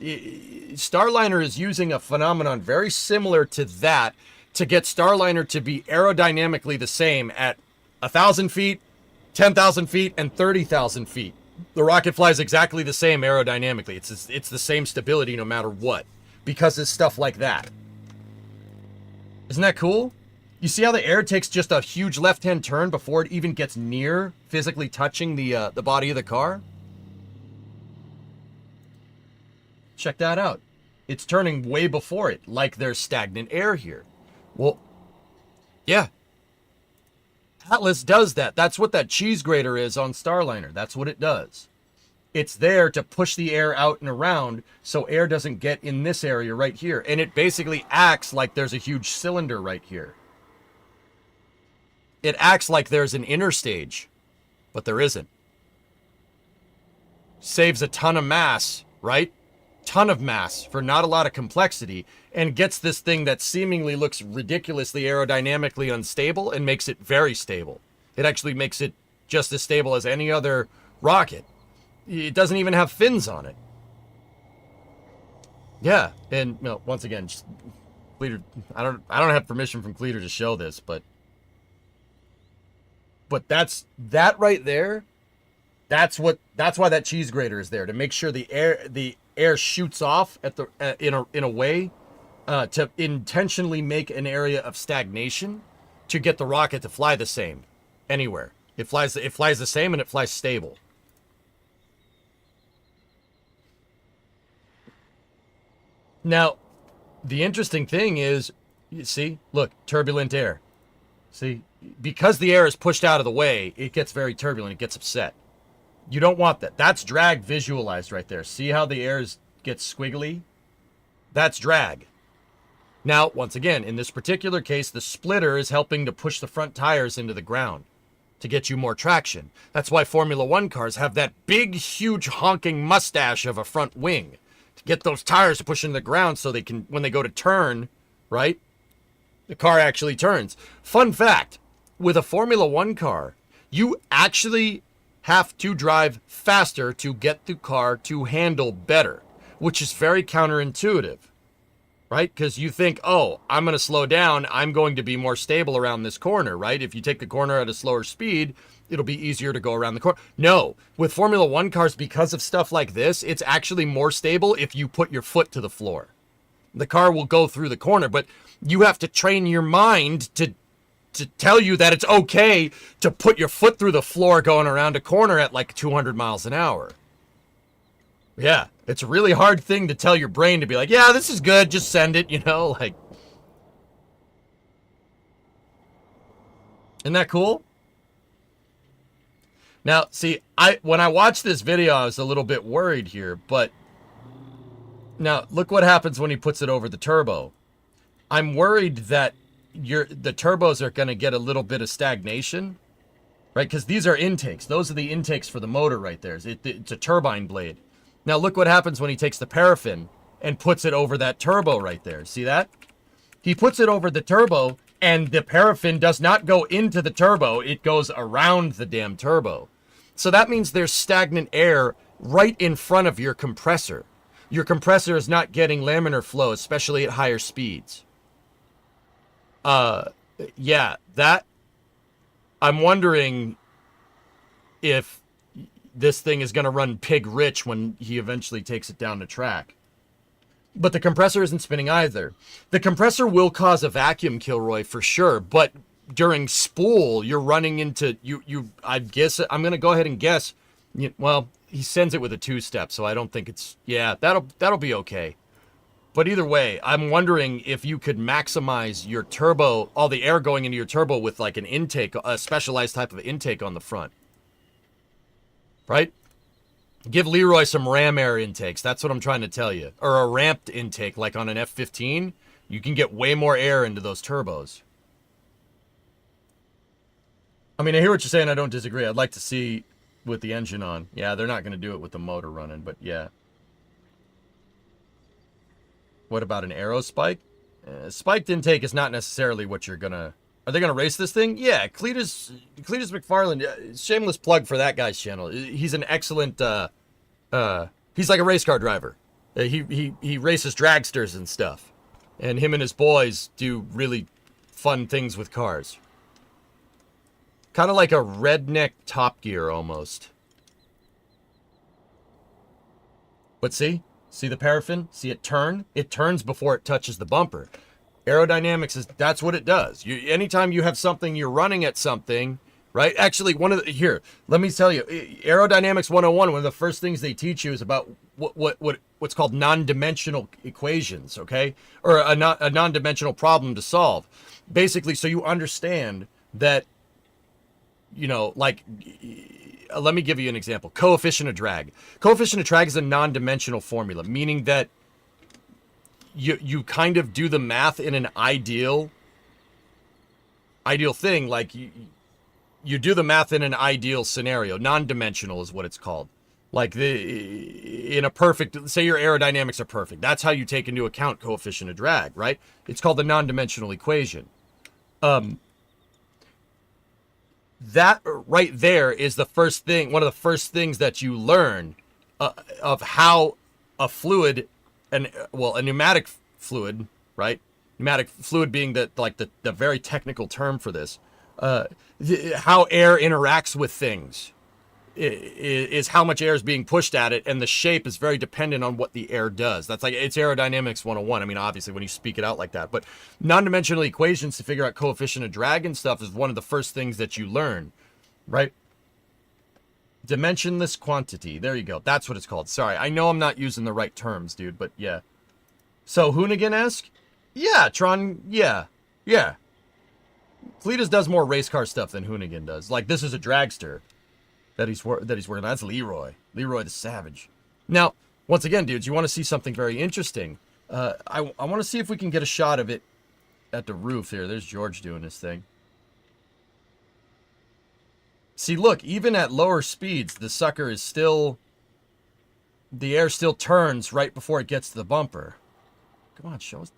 Starliner is using a phenomenon very similar to that to get Starliner to be aerodynamically the same at 1,000 feet, 10,000 feet, and 30,000 feet. The rocket flies exactly the same aerodynamically. It's the same stability no matter what, because it's stuff like that. Isn't that cool? You see how the air takes just a huge left-hand turn before it even gets near physically touching the body of the car? Check that out. It's turning way before it, like there's stagnant air here. Well, yeah. Atlas does that. That's what that cheese grater is on Starliner. That's what it does. It's there to push the air out and around so air doesn't get in this area right here. And it basically acts like there's a huge cylinder right here. It acts like there's an interstage, but there isn't. Saves a ton of mass, right? Ton of mass for not a lot of complexity, and gets this thing that seemingly looks ridiculously aerodynamically unstable and makes it very stable. It actually makes it just as stable as any other rocket. It doesn't even have fins on it. Yeah, and no, once again, Cleater, I don't have permission from Cleater to show this, but that right there. That's why that cheese grater is there, to make sure the air shoots off at the in a way to intentionally make an area of stagnation to get the rocket to fly the same anywhere. It flies the same, and it flies stable. Now, the interesting thing is, you see, look, turbulent air. See, because the air is pushed out of the way, it gets very turbulent. It gets upset. You don't want that. That's drag visualized right there. See how the air gets squiggly? That's drag. Now, once again, in this particular case, the splitter is helping to push the front tires into the ground to get you more traction. That's why Formula One cars have that big, huge honking mustache of a front wing to get those tires to push into the ground so they can, when they go to turn, right? The car actually turns. Fun fact, with a Formula One car, you actually have to drive faster to get the car to handle better, which is very counterintuitive, right? Because you think, oh, I'm going to slow down. I'm going to be more stable around this corner, right? If you take the corner at a slower speed, it'll be easier to go around the corner. No, with Formula One cars, because of stuff like this, it's actually more stable if you put your foot to the floor. The car will go through the corner, but you have to train your mind to tell you that it's okay to put your foot through the floor going around a corner at like 200 miles an hour. Yeah, it's a really hard thing to tell your brain to be like, yeah, this is good, just send it, like, Isn't that cool? Now, see, when I watched this video, I was a little bit worried here, but now look what happens when he puts it over the turbo. I'm worried that the turbos are going to get a little bit of stagnation, right? Because these are intakes. Those are the intakes for the motor right there. It's a turbine blade. Now look what happens when he takes the paraffin and puts it over that turbo right there. See that? He puts it over the turbo, and the paraffin does not go into the turbo. It goes around the damn turbo. So that means there's stagnant air right in front of your compressor. Your compressor is not getting laminar flow, especially at higher speeds. Yeah, that... I'm wondering if this thing is going to run pig rich when he eventually takes it down the track. But the compressor isn't spinning either. The compressor will cause a vacuum, Kilroy, for sure. But during spool, you're running into... I guess... I'm going to go ahead and guess... Well, he sends it with a two-step, so I don't think it's... Yeah, that'll be okay. But either way, I'm wondering if you could maximize your turbo, all the air going into your turbo with like an intake, a specialized type of intake on the front. Right? Give Leroy some ram air intakes. That's what I'm trying to tell you. Or a ramped intake, like on an F-15. You can get way more air into those turbos. I mean, I hear what you're saying. I don't disagree. I'd like to see with the engine on. Yeah, they're not going to do it with the motor running, but yeah. What about an aero spike? Spiked intake is not necessarily what you're going to... Are they going to race this thing? Yeah, Cletus McFarland, shameless plug for that guy's channel. He's an excellent, he's like a race car driver. He races dragsters and stuff. And him and his boys do really fun things with cars. Kind of like a redneck Top Gear almost. But see the paraffin? See it turn? It turns before it touches the bumper. Aerodynamics is, that's what it does. Anytime you have something, you're running at something, right? Actually, here, let me tell you, Aerodynamics 101, one of the first things they teach you is about what's called non-dimensional equations, okay? Or a non-dimensional problem to solve. Basically, so you understand that, you know, like, let me give you an example. Coefficient of drag. Coefficient of drag is a non-dimensional formula, meaning that you kind of do the math in an ideal thing, like you do the math in an ideal scenario. Non-dimensional is what it's called. Like in a perfect, say your aerodynamics are perfect. That's how you take into account coefficient of drag, right? It's called the non-dimensional equation. That right there is the first thing, one of the first things that you learn of how a fluid, a pneumatic fluid, right? Pneumatic fluid being the very technical term for this. How air interacts with things is how much air is being pushed at it, and the shape is very dependent on what the air does. That's like, it's Aerodynamics 101. I mean, obviously, when you speak it out like that. But non-dimensional equations to figure out coefficient of drag and stuff is one of the first things that you learn, right? Dimensionless quantity. There you go. That's what it's called. Sorry, I know I'm not using the right terms, dude, but yeah. So, Hoonigan-esque? Yeah, Tron, yeah. Cletus does more race car stuff than Hoonigan does. Like, this is a dragster that he's working on. That's Leroy the Savage. Now, once again, dudes, you want to see something very interesting. I want to see if we can get a shot of it at the roof here. There's George doing his thing. See, look, even at lower speeds, the sucker is still... The air still turns right before it gets to the bumper. Come on, show us.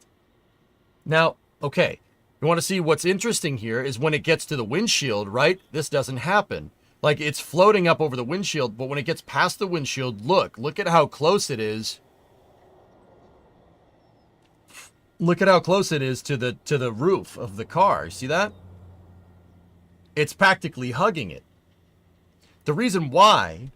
Now, okay, you want to see what's interesting here is when it gets to the windshield, right? This doesn't happen. Like, it's floating up over the windshield, but when it gets past the windshield, look at how close it is. Look at how close it is to the roof of the car. See that? It's practically hugging it. The reason why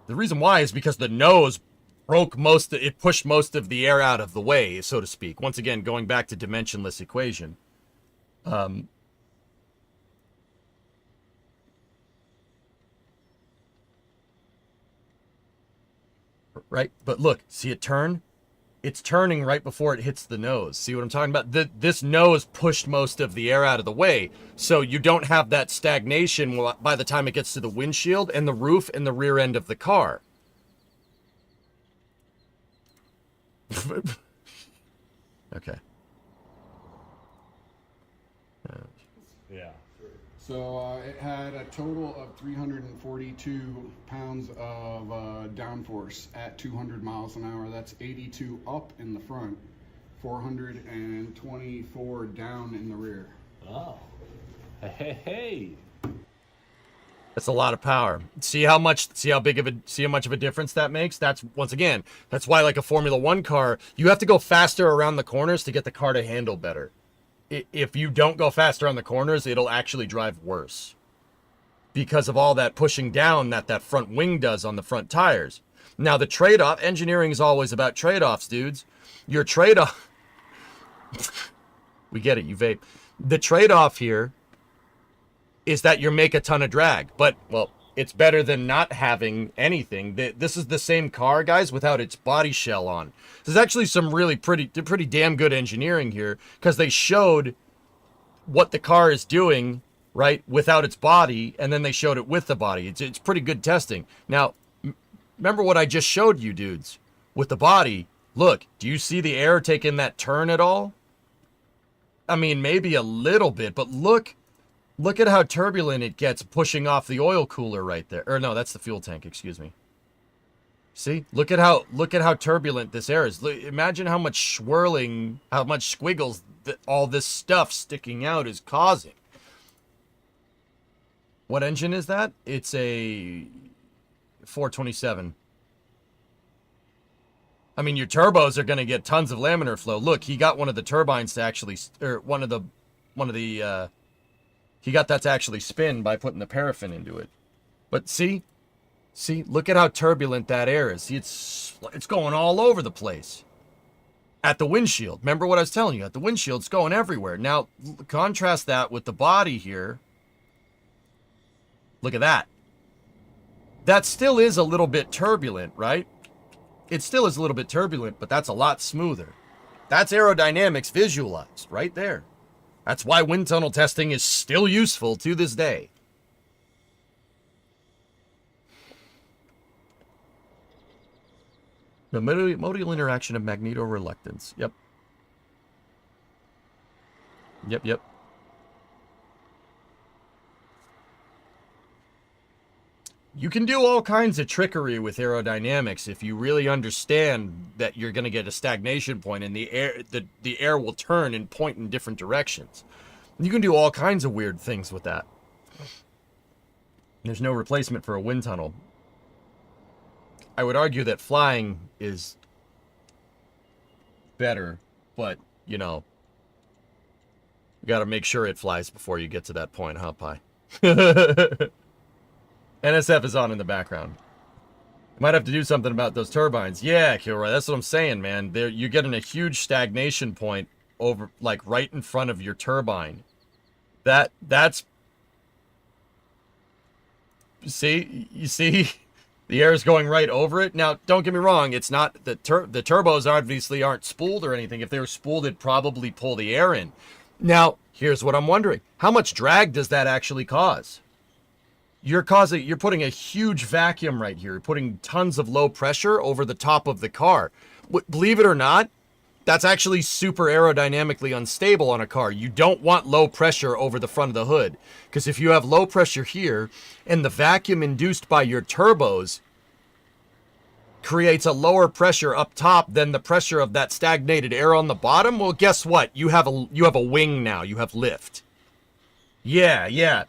is because the nose broke it pushed most of the air out of the way, so to speak. Once again, going back to dimensionless equation. Right? But look, see it turn? it's turning right before it hits the nose. See what I'm talking about? This nose pushed most of the air out of the way, so you don't have that stagnation by the time it gets to the windshield and the roof and the rear end of the car. Okay. Yeah. So it had a total of 342 pounds of downforce at 200 miles an hour. That's 82 up in the front, 424 down in the rear. Oh. Hey. That's a lot of power. See how much of a difference that makes? That's, once again, that's why, like a Formula One car, you have to go faster around the corners to get the car to handle better. If you don't go faster on the corners, it'll actually drive worse because of all that pushing down that front wing does on the front tires. Now, the trade-off, engineering is always about trade-offs, dudes. Your trade-off, we get it, you vape. The trade-off here is that you make a ton of drag, but, well, it's better than not having anything. This is the same car, guys, without its body shell on. There's actually some really pretty damn good engineering here, because they showed what the car is doing, right, without its body, and then they showed it with the body. It's pretty good testing. Now, remember what I just showed you, dudes, with the body. Look, do you see the air taking that turn at all? I mean, maybe a little bit, but look at how turbulent it gets pushing off the oil cooler right there. Or no, that's the fuel tank, excuse me. See? Look at how turbulent this air is. Imagine how much swirling, how much squiggles all this stuff sticking out is causing. What engine is that? It's a 427. I mean, your turbos are going to get tons of laminar flow. Look, he got one of the turbines to actually, or he got that to actually spin by putting the paraffin into it. But see, look at how turbulent that air is. See, it's going all over the place. At the windshield. Remember what I was telling you? At the windshield, it's going everywhere. Now, contrast that with the body here. Look at that. That still is a little bit turbulent, right? It still is a little bit turbulent, but that's a lot smoother. That's aerodynamics visualized right there. That's why wind tunnel testing is still useful to this day. The modal interaction of magnetoreluctance. Yep. You can do all kinds of trickery with aerodynamics if you really understand that you're going to get a stagnation point and the air will turn and point in different directions. You can do all kinds of weird things with that. There's no replacement for a wind tunnel. I would argue that flying is better, but, you know, you got to make sure it flies before you get to that point, huh, Pi? NSF is on in the background. Might have to do something about those turbines. Yeah, Kilroy, that's what I'm saying, man. You're getting a huge stagnation point over, like, right in front of your turbine. That's... You see? The air is going right over it. Now, don't get me wrong. It's not... The turbos obviously aren't spooled or anything. If they were spooled, it'd probably pull the air in. Now, here's what I'm wondering. How much drag does that actually cause? You're putting a huge vacuum right here. You're putting tons of low pressure over the top of the car. Believe it or not, that's actually super aerodynamically unstable on a car. You don't want low pressure over the front of the hood, because if you have low pressure here and the vacuum induced by your turbos creates a lower pressure up top than the pressure of that stagnated air on the bottom, well, guess what? You have a wing now. You have lift. Yeah.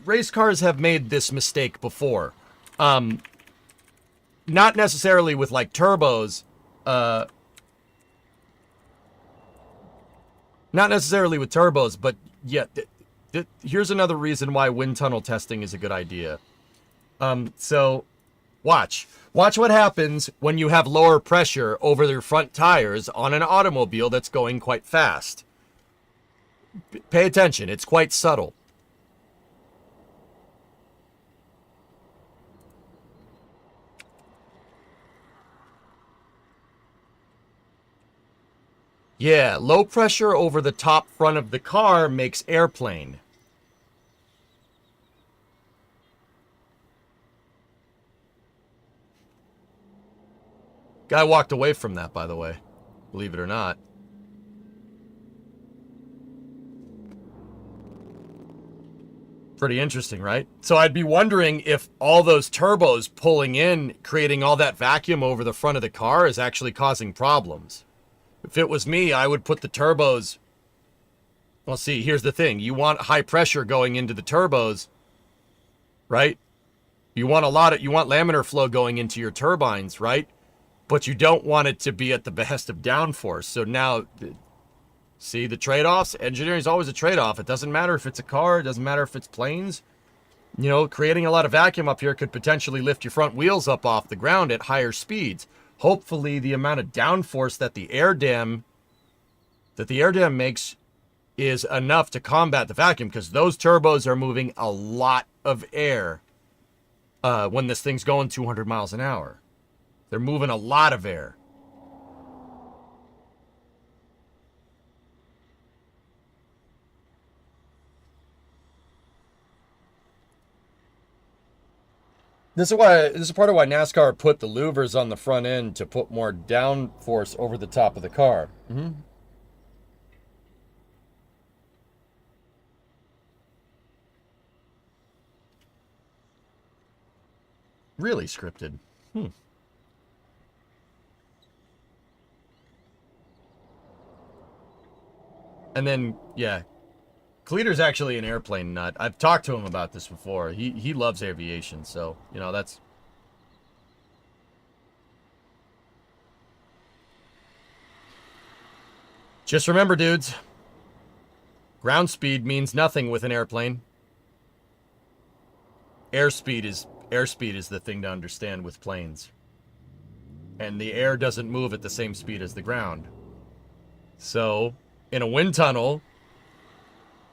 Race cars have made this mistake before. Not necessarily with like turbos, not necessarily with turbos, but yeah, here's another reason why wind tunnel testing is a good idea. So watch what happens when you have lower pressure over your front tires on an automobile that's going quite fast. Pay attention, it's quite subtle. Yeah, low pressure over the top front of the car makes airplane. Guy walked away from that, by the way. Believe it or not. Pretty interesting, right? So I'd be wondering if all those turbos pulling in, creating all that vacuum over the front of the car is actually causing problems. If it was me, I would put the turbos... Well, see, here's the thing. You want high pressure going into the turbos, right? You want laminar flow going into your turbines, right? But you don't want it to be at the behest of downforce. So now, see the trade-offs? Engineering is always a trade-off. It doesn't matter if it's a car. It doesn't matter if it's planes. You know, creating a lot of vacuum up here could potentially lift your front wheels up off the ground at higher speeds. Hopefully, the amount of downforce that the air dam makes is enough to combat the vacuum, because those turbos are moving a lot of air when this thing's going 200 miles an hour. They're moving a lot of air. This is part of why NASCAR put the louvers on the front end to put more downforce over the top of the car. Mm-hmm. Really scripted. And then, yeah, Cleater's actually an airplane nut. I've talked to him about this before. He loves aviation, so, you know, that's... Just remember, dudes, ground speed means nothing with an airplane. Airspeed is the thing to understand with planes. And the air doesn't move at the same speed as the ground. So, in a wind tunnel,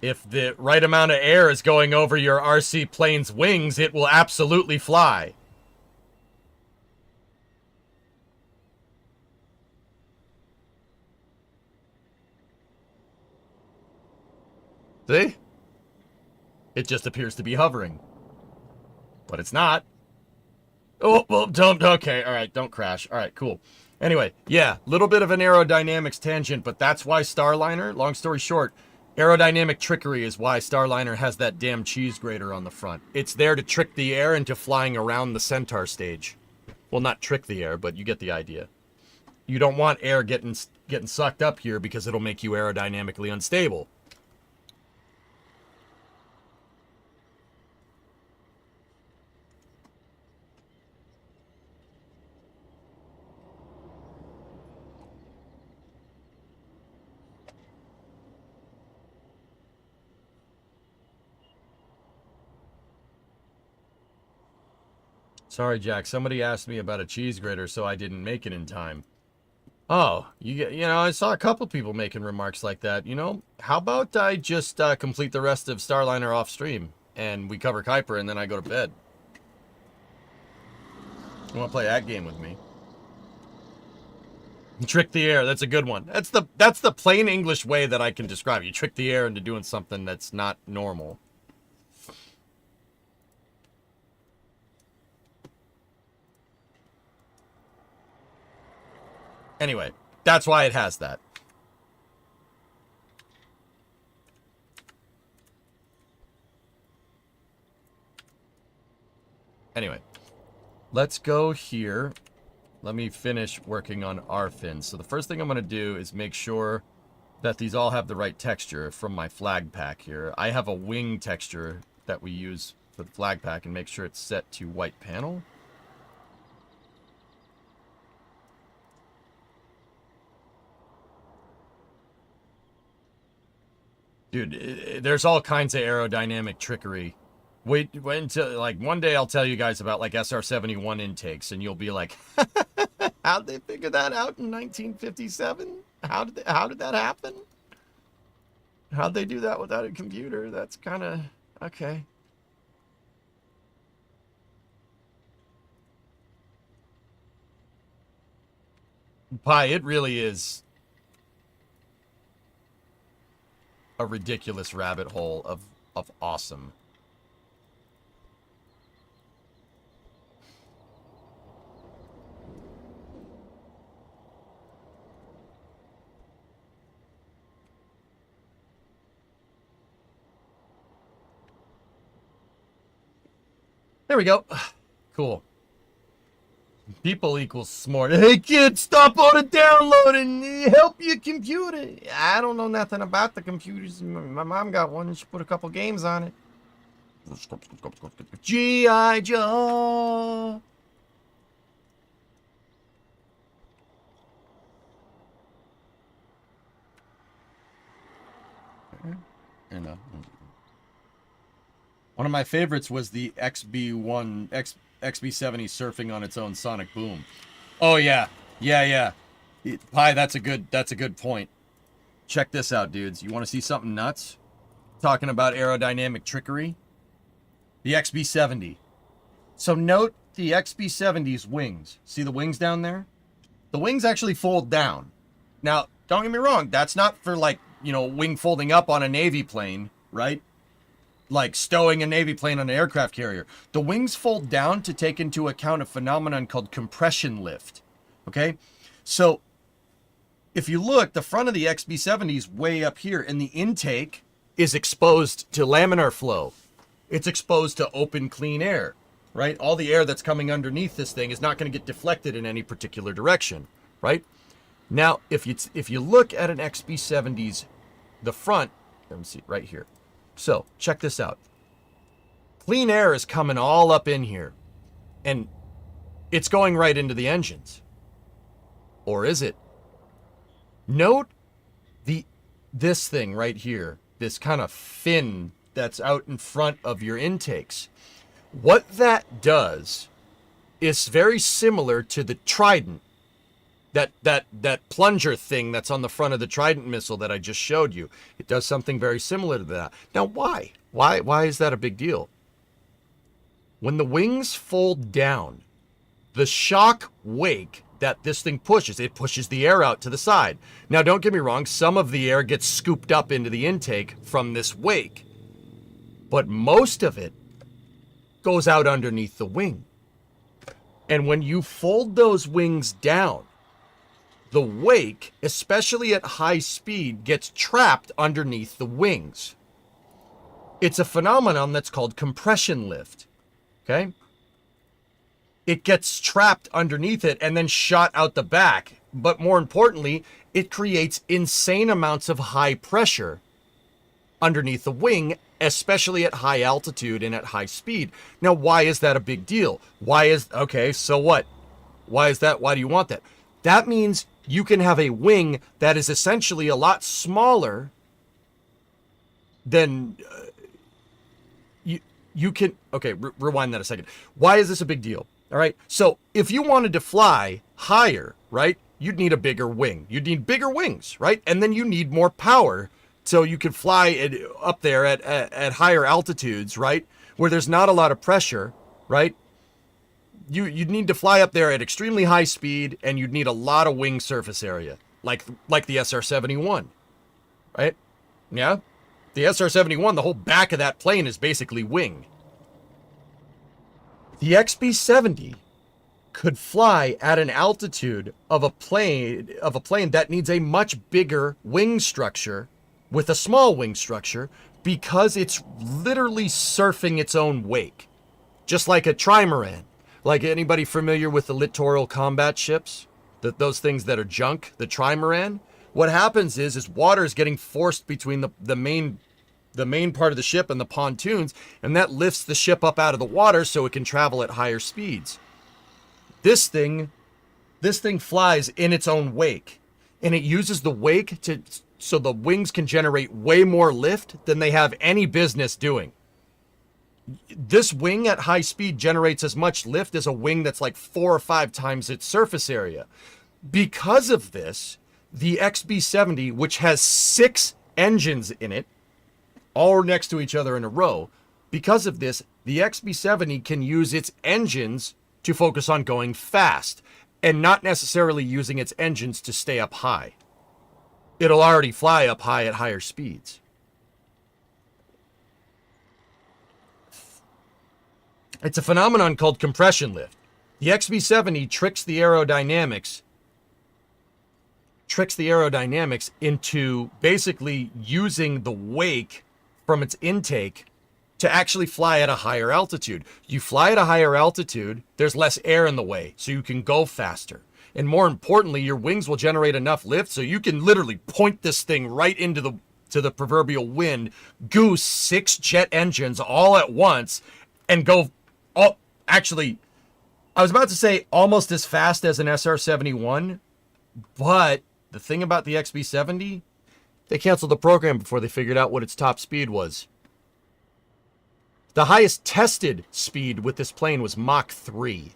if the right amount of air is going over your RC plane's wings, it will absolutely fly. See? It just appears to be hovering. But it's not. Oh, well, don't, okay, all right, don't crash. All right, cool. Anyway, yeah, little bit of an aerodynamics tangent, but that's why Starliner, long story short, aerodynamic trickery is why Starliner has that damn cheese grater on the front. It's there to trick the air into flying around the Centaur stage. Well, not trick the air, but you get the idea. You don't want air getting sucked up here because it'll make you aerodynamically unstable. Sorry, Jack. Somebody asked me about a cheese grater, so I didn't make it in time. Oh, you know, I saw a couple people making remarks like that. You know, how about I just complete the rest of Starliner off stream and we cover Kuiper and then I go to bed? You want to play that game with me? Trick the air. That's a good one. That's the plain English way that I can describe it. You trick the air into doing something that's not normal. Anyway, that's why it has that. Anyway, let's go here. Let me finish working on our fins. So the first thing I'm going to do is make sure that these all have the right texture from my flag pack here. I have a wing texture that we use for the flag pack, and make sure it's set to white panel. Dude, there's all kinds of aerodynamic trickery. Wait until, like, one day I'll tell you guys about, like, SR-71 intakes, and you'll be like, how'd they figure that out in 1957? How did that happen? How'd they do that without a computer? That's kind of, okay. Pi, it really is. a ridiculous rabbit hole of awesome. There we go. Cool. People equals smart. Hey kid, stop auto downloading. Help your computer. I don't know nothing about the computers. My mom got one and she put a couple games on it. G.I. Joe. And one of my favorites was the XB1 XB70 surfing on its own sonic boom. Oh yeah. Pi, that's a good point. Check this out, dudes. You want to see something nuts? Talking about aerodynamic trickery. The XB70. So note the XB70's wings. See the wings down there? The wings actually fold down. Now, don't get me wrong, that's not for like, you know, wing folding up on a Navy plane, right? Like stowing a Navy plane on an aircraft carrier. The wings fold down to take into account a phenomenon called compression lift. Okay? So, if you look, the front of the XB70 is way up here, and the intake is exposed to laminar flow. It's exposed to open, clean air, right? All the air that's coming underneath this thing is not going to get deflected in any particular direction, right? Now, if you look at an XB70's, the front, let me see, right here. So, check this out. Clean air is coming all up in here, and it's going right into the engines. Or is it? Note this thing right here, this kind of fin that's out in front of your intakes. What that does is very similar to the Trident. That plunger thing that's on the front of the Trident missile that I just showed you. It does something very similar to that. Now, why? Why is that a big deal? When the wings fold down, the shock wake that this thing pushes, it pushes the air out to the side. Now, don't get me wrong, some of the air gets scooped up into the intake from this wake, but most of it goes out underneath the wing. And when you fold those wings down, the wake, especially at high speed, gets trapped underneath the wings. It's a phenomenon that's called compression lift. Okay? It gets trapped underneath it and then shot out the back. But more importantly, it creates insane amounts of high pressure underneath the wing, especially at high altitude and at high speed. Now, why is that a big deal? Okay, so what? Why is that? Why do you want that? That means you can have a wing that is essentially a lot smaller than you can. Okay, rewind that a second. Why is this a big deal? All right. So if you wanted to fly higher, right, you'd need a bigger wing. You'd need bigger wings, right? And then you need more power so you can fly up there at higher altitudes, right, where there's not a lot of pressure, right? You'd need to fly up there at extremely high speed, and you'd need a lot of wing surface area, like the SR-71, right? Yeah? The SR-71, the whole back of that plane is basically wing. The XB-70 could fly at an altitude of a plane that needs a much bigger wing structure with a small wing structure because it's literally surfing its own wake, just like a trimaran. Like, anybody familiar with the littoral combat ships? Those things that are junk, the trimaran? What happens is water is getting forced between the main part of the ship and the pontoons, and that lifts the ship up out of the water so it can travel at higher speeds. This thing flies in its own wake, and it uses the wake so the wings can generate way more lift than they have any business doing. This wing at high speed generates as much lift as a wing that's like 4 or 5 times its surface area. Because of this, the XB-70, which has 6 engines in it, all next to each other in a row, because of this, the XB-70 can use its engines to focus on going fast and not necessarily using its engines to stay up high. It'll already fly up high at higher speeds. It's a phenomenon called compression lift. The XB70 tricks the aerodynamics into basically using the wake from its intake to actually fly at a higher altitude. You fly at a higher altitude, there's less air in the way, so you can go faster. And more importantly, your wings will generate enough lift so you can literally point this thing right into the proverbial wind, goose 6 jet engines all at once, and go, actually, I was about to say almost as fast as an SR-71, but the thing about the XB-70, they canceled the program before they figured out what its top speed was. The highest tested speed with this plane was Mach 3.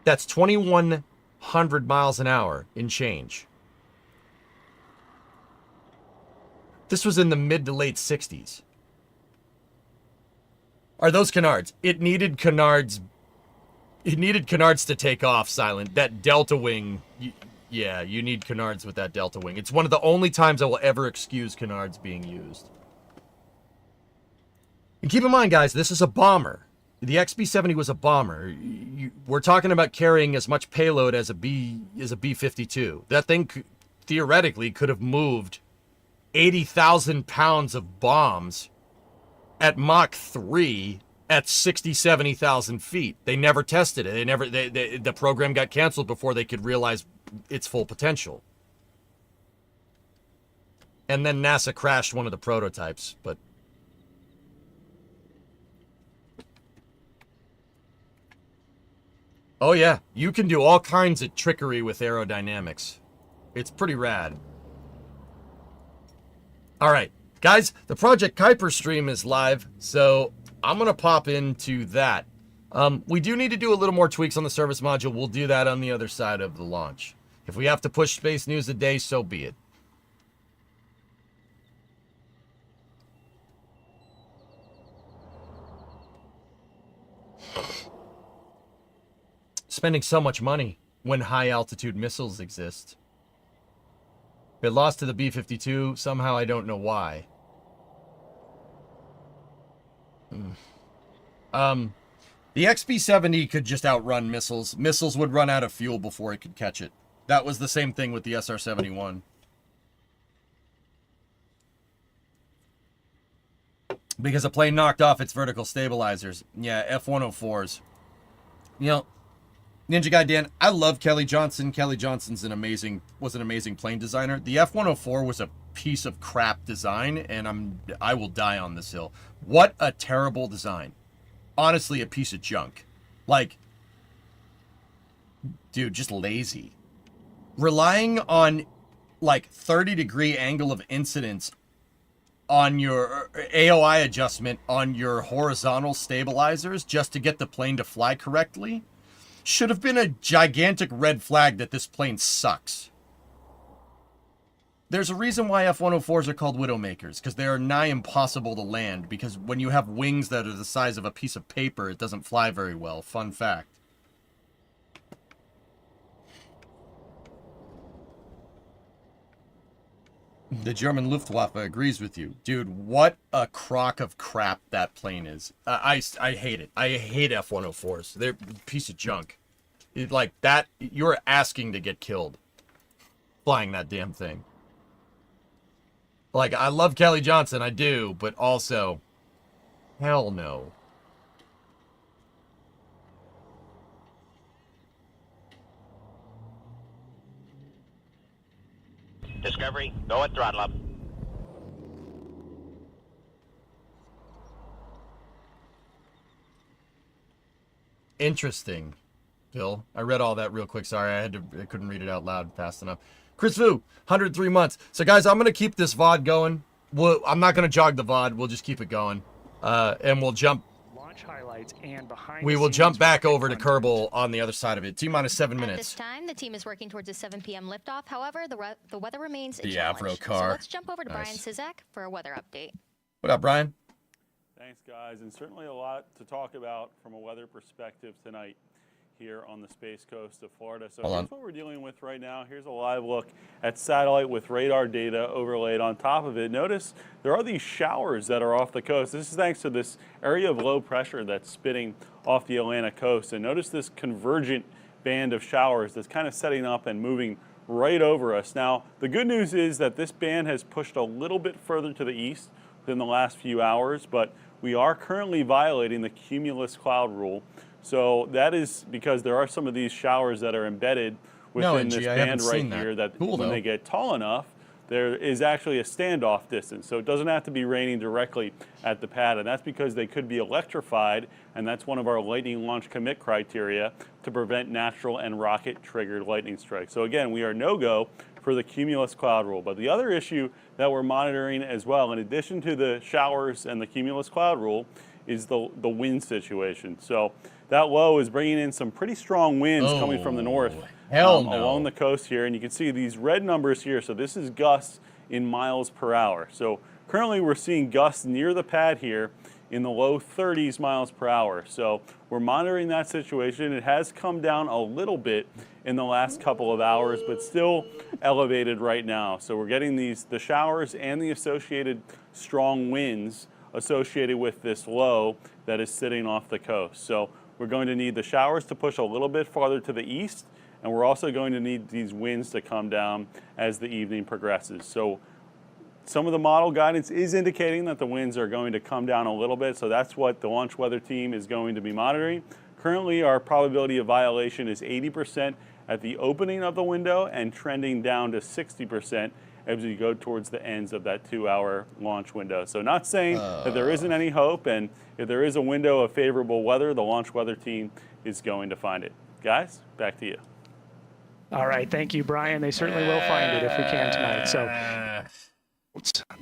That's 2,100 miles an hour in change. This was in the mid to late 60s. Are those canards? It needed canards. It needed canards to take off, Silent. That delta wing, yeah, you need canards with that delta wing. It's one of the only times I will ever excuse canards being used. And keep in mind, guys, this is a bomber. The XB-70 was a bomber. We're talking about carrying as much payload as a B-52. That thing theoretically could have moved 80,000 pounds of bombs at Mach 3 at 60, 70,000 feet. They never tested it. The program got canceled before they could realize its full potential. And then NASA crashed one of the prototypes, but oh yeah, you can do all kinds of trickery with aerodynamics. It's pretty rad. All right, guys, the Project Kuiper stream is live, so I'm going to pop into that. We do need to do a little more tweaks on the service module. We'll do that on the other side of the launch. If we have to push space news a day, so be it. Spending so much money when high altitude missiles exist. It lost to the B-52. Somehow I don't know why. The XB-70 could just outrun missiles. Missiles would run out of fuel before it could catch it. That was the same thing with the SR-71. Because a plane knocked off its vertical stabilizers. Yeah, F-104s. You know, Ninja Guy Dan, I love Kelly Johnson. Kelly Johnson's was an amazing plane designer. The F-104 was a piece of crap design, and I will die on this hill. What a terrible design. Honestly, a piece of junk. Like, dude, just lazy. Relying on, like, 30-degree angle of incidence on your AOI adjustment on your horizontal stabilizers just to get the plane to fly correctly should have been a gigantic red flag that this plane sucks. There's a reason why F-104s are called Widowmakers, because they are nigh impossible to land, because when you have wings that are the size of a piece of paper, it doesn't fly very well. Fun fact. The German Luftwaffe agrees with you. Dude, what a crock of crap that plane is. I hate it. I hate F-104s. They're a piece of junk. Like, that, you're asking to get killed flying that damn thing. Like, I love Kelly Johnson, I do, but also, hell no. Discovery, go at throttle up. Interesting, Phil. I read all that real quick. Sorry, I couldn't read it out loud fast enough. Chris Vu, 103 months. So, guys, I'm going to keep this VOD going. I'm not going to jog the VOD. We'll just keep it going. And we'll jump. Launch highlights and behind we will jump back over to Kerbal on the other side of it. T-minus 7 minutes. At this time, the team is working towards a 7 p.m. liftoff. However, the weather remains a the challenge. Avro car. So let's jump over to Nice. Brian Sizak for a weather update. What up, Brian? Thanks, guys, and certainly a lot to talk about from a weather perspective tonight. here on the Space Coast of Florida. So Hold here's on. what we're dealing with right now. Here's a live look at satellite with radar data overlaid on top of it. Notice there are these showers that are off the coast. This is thanks to this area of low pressure that's spitting off the Atlantic coast. And notice this convergent band of showers that's kind of setting up and moving right over us. Now, the good news is that this band has pushed a little bit further to the east than the last few hours, but we are currently violating the cumulus cloud rule. So that is because there are some of these showers that are embedded within this band right here that when they get tall enough, there is actually a standoff distance. So it doesn't have to be raining directly at the pad, and that's because they could be electrified, and that's one of our lightning launch commit criteria to prevent natural and rocket-triggered lightning strikes. So again, we are no-go for the cumulus cloud rule. But the other issue that we're monitoring as well, in addition to the showers and the cumulus cloud rule, is the wind situation. So that low is bringing in some pretty strong winds coming from the north along the coast here. And you can see these red numbers here. So this is gusts in miles per hour. So currently we're seeing gusts near the pad here in the low 30s miles per hour. So we're monitoring that situation. It has come down a little bit in the last couple of hours, but still elevated right now. So we're getting the showers and the associated strong winds associated with this low that is sitting off the coast. So we're going to need the showers to push a little bit farther to the east, and we're also going to need these winds to come down as the evening progresses. So some of the model guidance is indicating that the winds are going to come down a little bit, so that's what the launch weather team is going to be monitoring. Currently, our probability of violation is 80% at the opening of the window and trending down to 60% as we go towards the ends of that 2-hour launch window. So not saying that there isn't any hope, and if there is a window of favorable weather, the launch weather team is going to find it. Guys, back to you. All right, thank you, Brian. They certainly will find it if we can tonight. So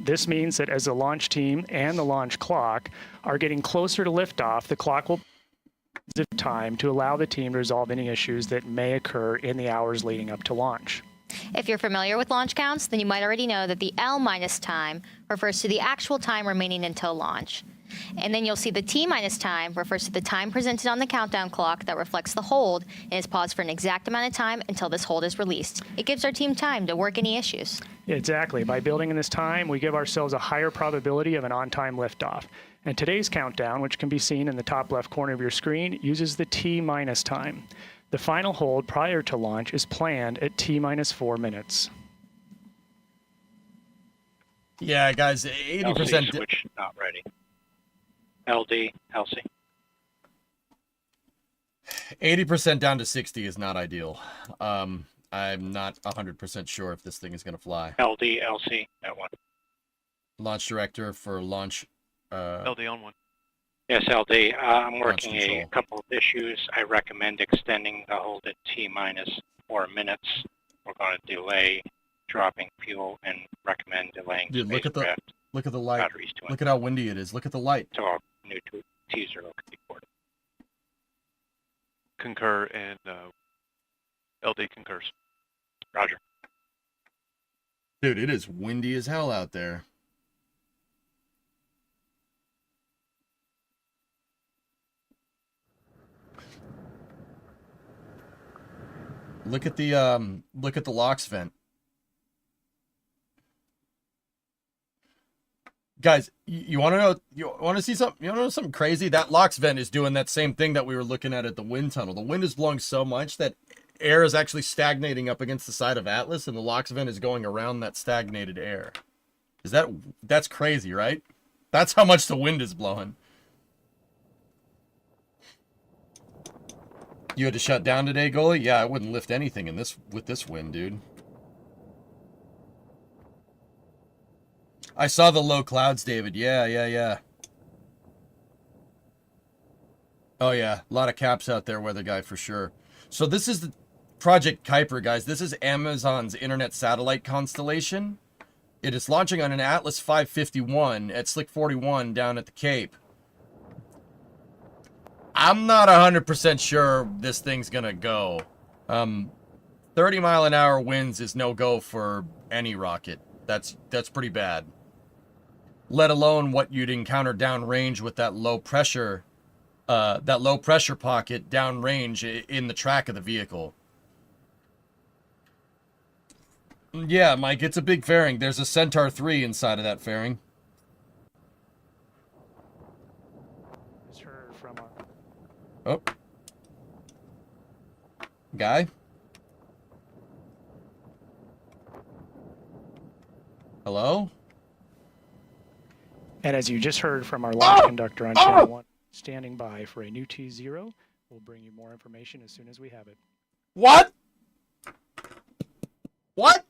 this means that as the launch team and the launch clock are getting closer to liftoff, the clock will give time to allow the team to resolve any issues that may occur in the hours leading up to launch. If you're familiar with launch counts, then you might already know that the L minus time refers to the actual time remaining until launch. And then you'll see the T minus time refers to the time presented on the countdown clock that reflects the hold and is paused for an exact amount of time until this hold is released. It gives our team time to work any issues. Exactly. By building in this time, we give ourselves a higher probability of an on-time liftoff. And today's countdown, which can be seen in the top left corner of your screen, uses the T minus time. The final hold prior to launch is planned at T minus 4 minutes. Yeah, guys, 80%. LC switch not ready. LD, LC. 80% down to 60 is not ideal. I'm not 100% sure if this thing is going to fly. LD, LC, that one. Launch director for launch. LD on one. Yes, LD. I'm working control. a couple of issues. I recommend extending the hold at T minus 4 minutes. We're going to delay dropping fuel and recommend delaying Dude, look at the light. batteries to Look at how windy it is. Look at the light. So our new T0 can be ported. Concur and LD concurs. Roger. Dude, it is windy as hell out there. Look at the LOX vent. Guys, you want to know? You want to see something? You want to know something crazy? That LOX vent is doing that same thing that we were looking at the wind tunnel. The wind is blowing so much that air is actually stagnating up against the side of Atlas, and the LOX vent is going around that stagnated air. That's crazy, right? That's how much the wind is blowing. You had to shut down today, goalie? Yeah, I wouldn't lift anything with this wind, dude. I saw the low clouds, David. Yeah. Oh, yeah. A lot of caps out there, weather guy, for sure. So this is the Project Kuiper, guys. This is Amazon's internet satellite constellation. It is launching on an Atlas 551 at Slick 41 down at the Cape. I'm not 100% sure this thing's going to go. 30-mile-an-hour winds is no-go for any rocket. That's pretty bad. Let alone what you'd encounter downrange with that low pressure that low pressure pocket downrange in the track of the vehicle. Yeah, Mike, it's a big fairing. There's a Centaur 3 inside of that fairing. Just heard from our... Oh. Guy? Hello? And as you just heard from our launch conductor on channel 1, standing by for a new T0. We'll bring you more information as soon as we have it. What? What?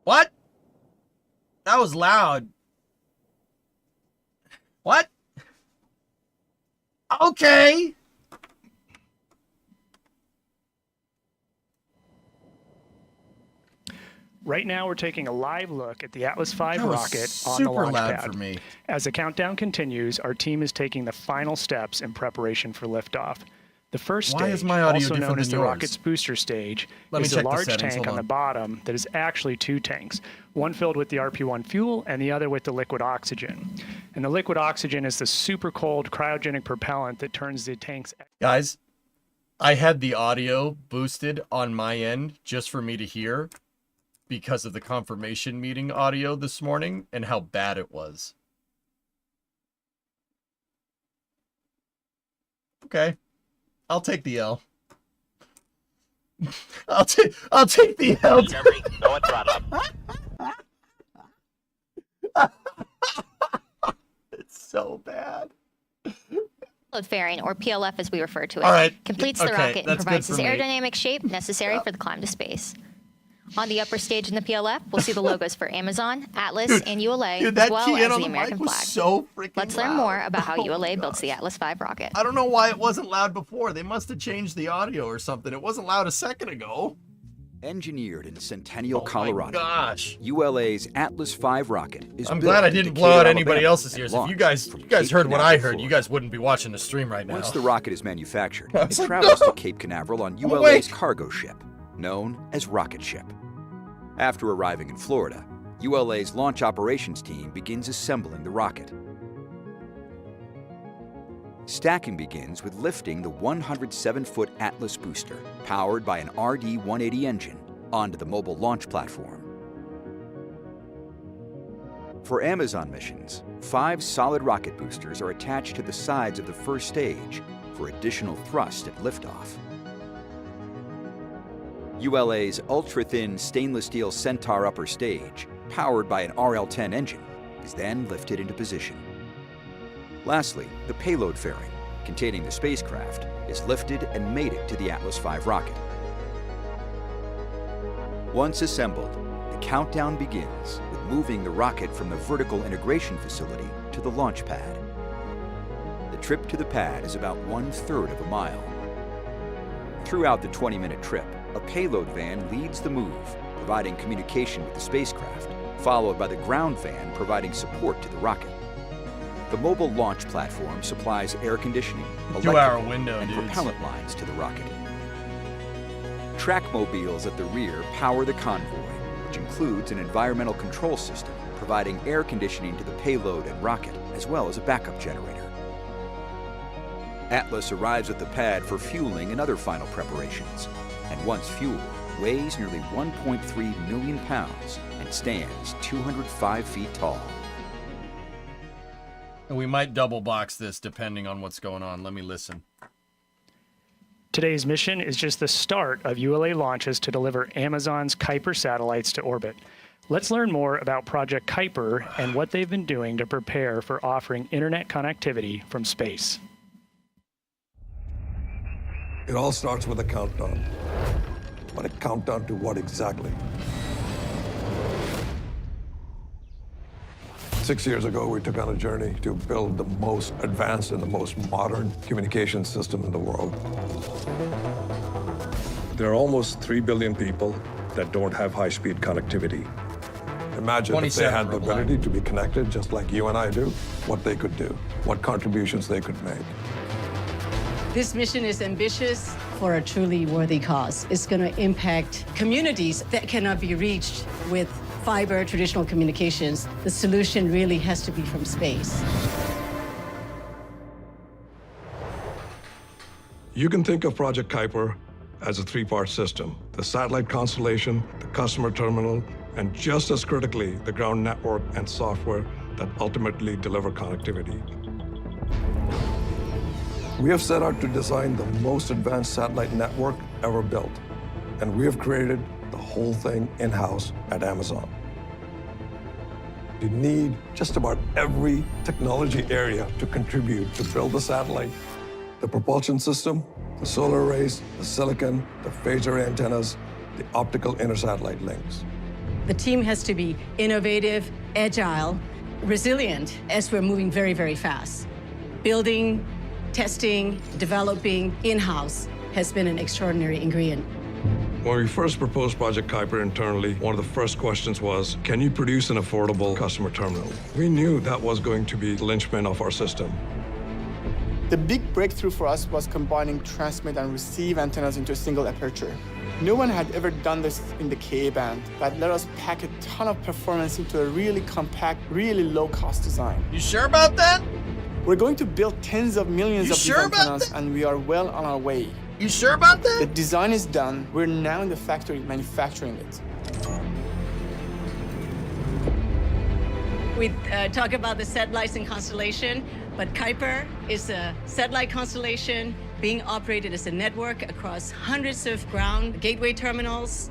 What? That was loud. What? Okay. Right now, we're taking a live look at the Atlas V That was rocket on the super launch loud pad. for me. As the countdown continues, our team is taking the final steps in preparation for liftoff. The first Why stage, is my audio also different known as than the yours? rocket's booster stage, Let me is a check the large settings. tank Hold on the on. bottom that is actually two tanks, one filled with the RP-1 fuel and the other with the liquid oxygen. And the liquid oxygen is the super cold cryogenic propellant that turns the tanks... Guys, I had the audio boosted on my end just for me to hear because of the confirmation meeting audio this morning and how bad it was. Okay. I'll take the L. I'll take the L. Go and throttle up. It's so bad. Payload fairing, or PLF as we refer to it, All right. completes the Okay, rocket and that's provides good this for me. aerodynamic shape necessary for the climb to space. On the upper stage in the PLF, we'll see the logos for Amazon, Atlas, and ULA, Dude, as that well key in as on the the American mic was flag. so freaking Let's learn loud. more about how Oh, ULA gosh. builds the Atlas V rocket. I don't know why it wasn't loud before. They must have changed the audio or something. It wasn't loud a second ago. Engineered in Centennial, Oh my Colorado, gosh. ULA's Atlas V rocket is I'm built glad I in didn't Decatur, blow out anybody Alabama, else's and ears. If you launched guys from heard Cape what I Canaveral, heard, you guys wouldn't be watching the stream right now. Once the rocket is manufactured, I it was like, travels no. to Cape Canaveral on Oh, ULA's wait. cargo ship, known as Rocket Ship. After arriving in Florida, ULA's launch operations team begins assembling the rocket. Stacking begins with lifting the 107-foot Atlas booster, powered by an RD-180 engine, onto the mobile launch platform. For Amazon missions, 5 solid rocket boosters are attached to the sides of the first stage for additional thrust at liftoff. ULA's ultra-thin stainless steel Centaur upper stage, powered by an RL-10 engine, is then lifted into position. Lastly, the payload fairing, containing the spacecraft, is lifted and mated to the Atlas V rocket. Once assembled, the countdown begins with moving the rocket from the vertical integration facility to the launch pad. The trip to the pad is about 1/3 of a mile. Throughout the 20-minute trip, a payload van leads the move, providing communication with the spacecraft, followed by the ground van providing support to the rocket. The mobile launch platform supplies air conditioning, 2-hour electrical, window, and dudes. propellant lines to the rocket. Track mobiles at the rear power the convoy, which includes an environmental control system providing air conditioning to the payload and rocket, as well as a backup generator. Atlas arrives at the pad for fueling and other final preparations, and once fueled, weighs nearly 1.3 million pounds and stands 205 feet tall. And we might double box this depending on what's going on. Let me listen. Today's mission is just the start of ULA launches to deliver Amazon's Kuiper satellites to orbit. Let's learn more about Project Kuiper and what they've been doing to prepare for offering internet connectivity from space. It all starts with a countdown. But a countdown to what exactly? 6 years ago, we took on a journey to build the most advanced and the most modern communication system in the world. There are almost 3 billion people that don't have high-speed connectivity. Imagine if they had the ability to be connected just like you and I do, what they could do, what contributions they could make. This mission is ambitious for a truly worthy cause. It's going to impact communities that cannot be reached with fiber, traditional communications, the solution really has to be from space. You can think of Project Kuiper as a three-part system: the satellite constellation, the customer terminal, and just as critically, the ground network and software that ultimately deliver connectivity. We have set out to design the most advanced satellite network ever built, and we have created the whole thing in-house at Amazon. You need just about every technology area to contribute to build the satellite: the propulsion system, the solar arrays, the silicon, the phaser antennas, the optical intersatellite links. The team has to be innovative, agile, resilient as we're moving very, very fast. Building, testing, developing in-house has been an extraordinary ingredient. When we first proposed Project Kuiper internally, one of the first questions was, can you produce an affordable customer terminal? We knew that was going to be the linchpin of our system. The big breakthrough for us was combining transmit and receive antennas into a single aperture. No one had ever done this in the Ka-band. That let us pack a ton of performance into a really compact, really low-cost design. You sure about that? We're going to build tens of millions of these antennas, and we are well on our way. You sure about that? The design is done. We're now in the factory manufacturing it. We talk about the satellites and constellation, but Kuiper is a satellite constellation being operated as a network across hundreds of ground gateway terminals.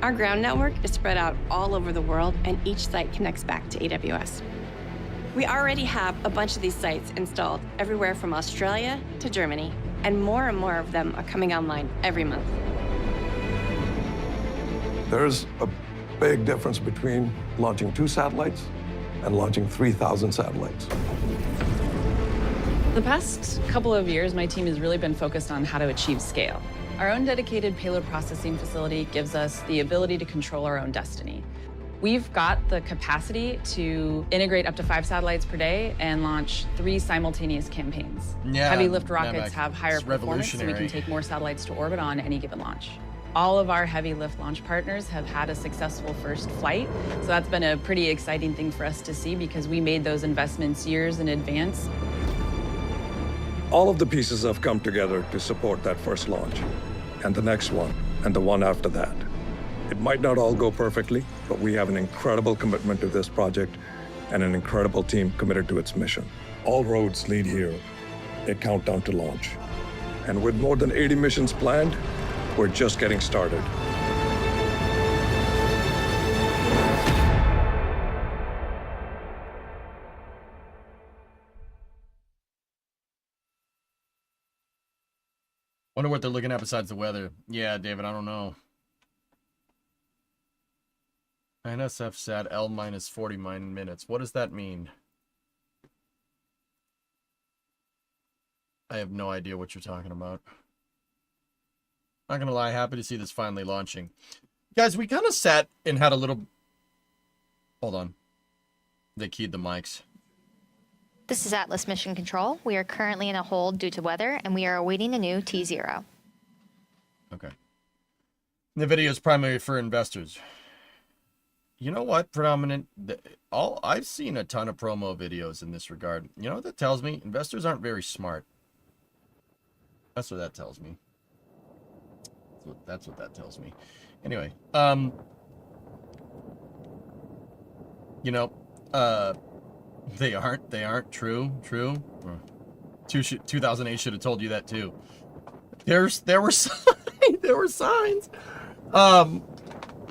Our ground network is spread out all over the world, and each site connects back to AWS. We already have a bunch of these sites installed everywhere from Australia to Germany, and more of them are coming online every month. There's a big difference between launching 2 satellites and launching 3,000 satellites. The past couple of years, my team has really been focused on how to achieve scale. Our own dedicated payload processing facility gives us the ability to control our own destiny. We've got the capacity to integrate up to 5 satellites per day and launch 3 simultaneous campaigns. Yeah, Heavy lift rockets have higher it's performance, so we can revolutionary. take more satellites to orbit on any given launch. All of our heavy lift launch partners have had a successful first flight, so that's been a pretty exciting thing for us to see because we made those investments years in advance. All of the pieces have come together to support that first launch, and the next one, and the one after that. It might not all go perfectly, but we have an incredible commitment to this project and an incredible team committed to its mission. All roads lead here, a countdown to launch. And with more than 80 missions planned, we're just getting started. Wonder what they're looking at besides the weather. Yeah, David, I don't know. NSF sat L minus 40 minutes. What does that mean? I have no idea what you're talking about. Not gonna lie, happy to see this finally launching. Guys, we kind of sat and had a little... Hold on. They keyed the mics. This is Atlas Mission Control. We are currently in a hold due to weather, and we are awaiting a new T0. Okay. The video is primarily for investors. You know what, Predominant? I've seen a ton of promo videos in this regard. You know what that tells me? Investors aren't very smart. That's what that tells me. That's what that tells me. Anyway, you know, they aren't true. 2008 should have told you that too. There were signs. There were signs.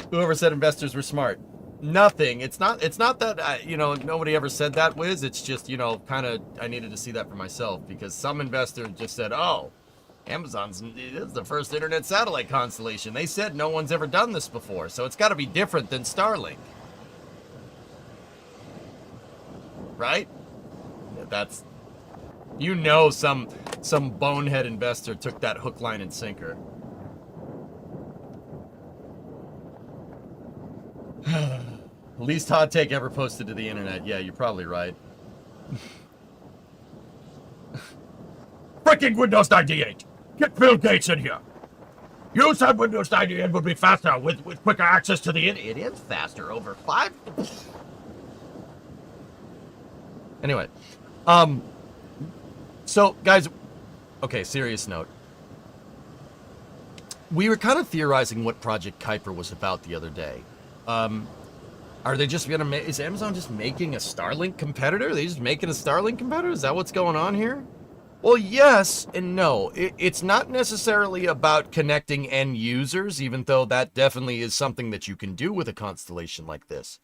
Whoever said investors were smart. Nothing. It's not that you know, nobody ever said that, Wiz. It's just, you know, kind of I needed to see that for myself because some investor just said, "Oh, Amazon's is the first internet satellite constellation." They said no one's ever done this before, so it's got to be different than Starlink. Right? That's, you know, some bonehead investor took that hook, line, and sinker. Least hot take ever posted to the internet. Yeah, you're probably right. Freaking Windows 98! Get Bill Gates in here! You said Windows 98 would be faster with quicker access to the It is faster over 5. Anyway, so guys, okay, serious note. We were kind of theorizing what Project Kuiper was about the other day. Are they just gonna is Amazon just making a Starlink competitor? Are they just making a Starlink competitor? Is that what's going on here? Well, yes and no. It's not necessarily about connecting end users, even though that definitely is something that you can do with a constellation like this.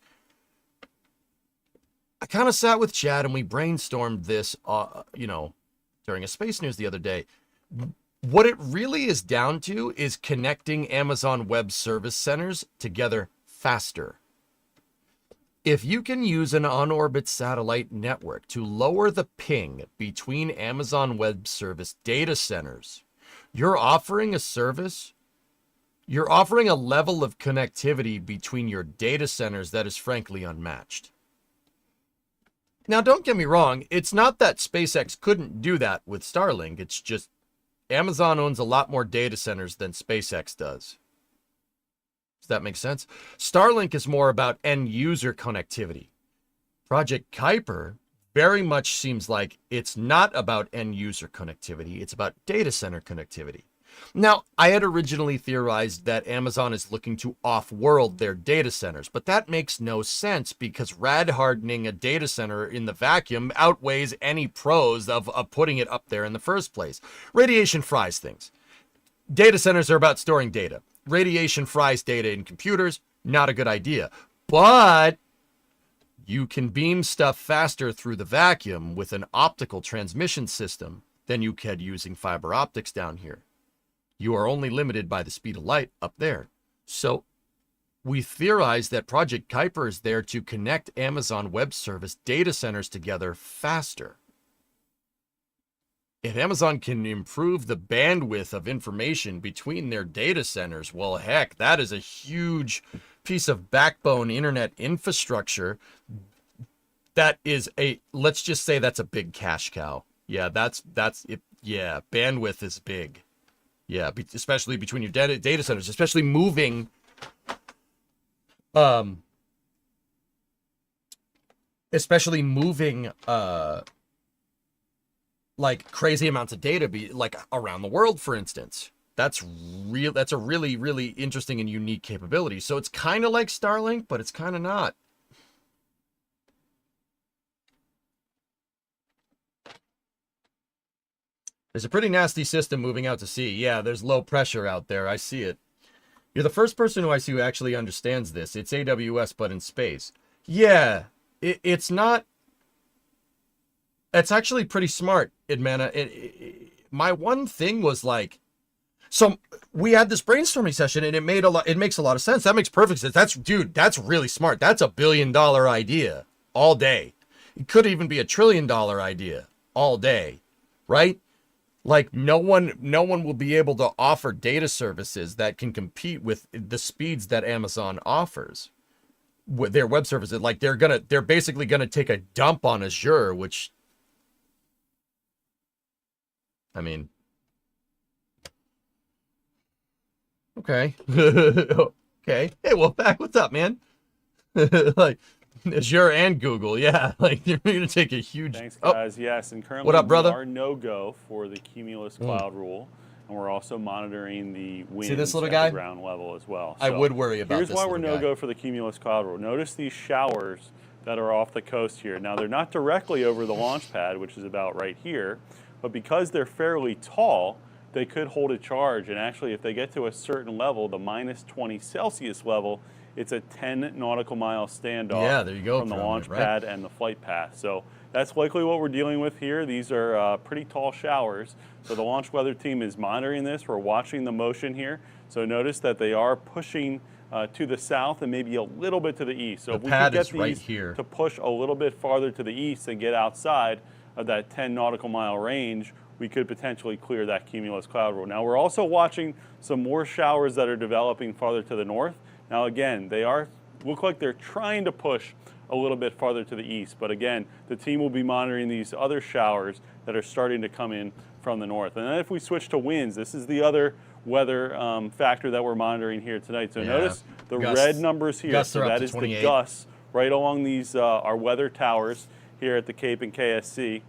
I kind of sat with Chad and we brainstormed this, during a Space News the other day. What it really is down to is connecting Amazon Web Service centers together faster. If you can use an on-orbit satellite network to lower the ping between Amazon Web Service data centers, you're offering a service, you're offering a level of connectivity between your data centers that is frankly unmatched. Now, don't get me wrong, it's not that SpaceX couldn't do that with Starlink, it's just Amazon owns a lot more data centers than SpaceX does. Does that make sense? Starlink is more about end user connectivity. Project Kuiper very much seems like it's not about end user connectivity. It's about data center connectivity. Now, I had originally theorized that Amazon is looking to off-world their data centers, but that makes no sense because rad hardening a data center in the vacuum outweighs any pros of putting it up there in the first place. Radiation fries things. Data centers are about storing data. Radiation fries data in computers, not a good idea. But you can beam stuff faster through the vacuum with an optical transmission system than you could using fiber optics down here. You are only limited by the speed of light up there. So we theorize that Project Kuiper is there to connect Amazon Web Service data centers together faster. If Amazon can improve the bandwidth of information between their data centers, well, heck, that is a huge piece of backbone internet infrastructure. That is let's just say that's a big cash cow. Yeah, that's it. Yeah, bandwidth is big. Yeah, especially between your data centers, especially moving, like crazy amounts of data, like around the world, for instance. That's a really, really interesting and unique capability. So it's kind of like Starlink, but it's kind of not. There's a pretty nasty system moving out to sea. Yeah, there's low pressure out there. I see it. You're the first person who I see who actually understands this. It's AWS, but in space. Yeah, it's not. It's actually pretty smart, Idmana. My one thing was like, so we had this brainstorming session, and it makes a lot of sense. That makes perfect sense. That's really smart. That's $1 billion idea all day. It could even be $1 trillion idea all day, right? Like no one will be able to offer data services that can compete with the speeds that Amazon offers with their web services. Like they're basically gonna take a dump on Azure, which, I mean, okay. Okay. Hey, Wolfpack, what's up, man? Like Azure and Google, yeah. Like they're gonna take a huge. Thanks, guys. Yes, and currently what up, brother? We are no-go for the cumulus cloud rule, and we're also monitoring the winds this little at guy? the ground level as well. I would worry about here's this why we're little guy. no-go for the cumulus cloud rule. Notice these showers that are off the coast here. Now they're not directly over the launch pad, which is about right here, but because they're fairly tall, they could hold a charge. And actually, if they get to a certain level, the minus 20 Celsius level, it's a 10 nautical mile standoff. Yeah, there you go, from the from it, launch right? pad and the flight path. So that's likely what we're dealing with here. These are pretty tall showers. So the launch weather team is monitoring this. We're watching the motion here. So notice that they are pushing to the south and maybe a little bit to the east. So The if we pad could is get right these here. to push a little bit farther to the east and get outside of that 10 nautical mile range, we could potentially clear that cumulus cloud rule. Now we're also watching some more showers that are developing farther to the north. Now again, they look like they're trying to push a little bit farther to the east, but again, the team will be monitoring these other showers that are starting to come in from the north. And then if we switch to winds, this is the other weather factor that we're monitoring here tonight. So Yeah. notice the Gusts- red numbers here. gusts So are up that to is 28. the gusts right along these our weather towers here at the Cape and KSC.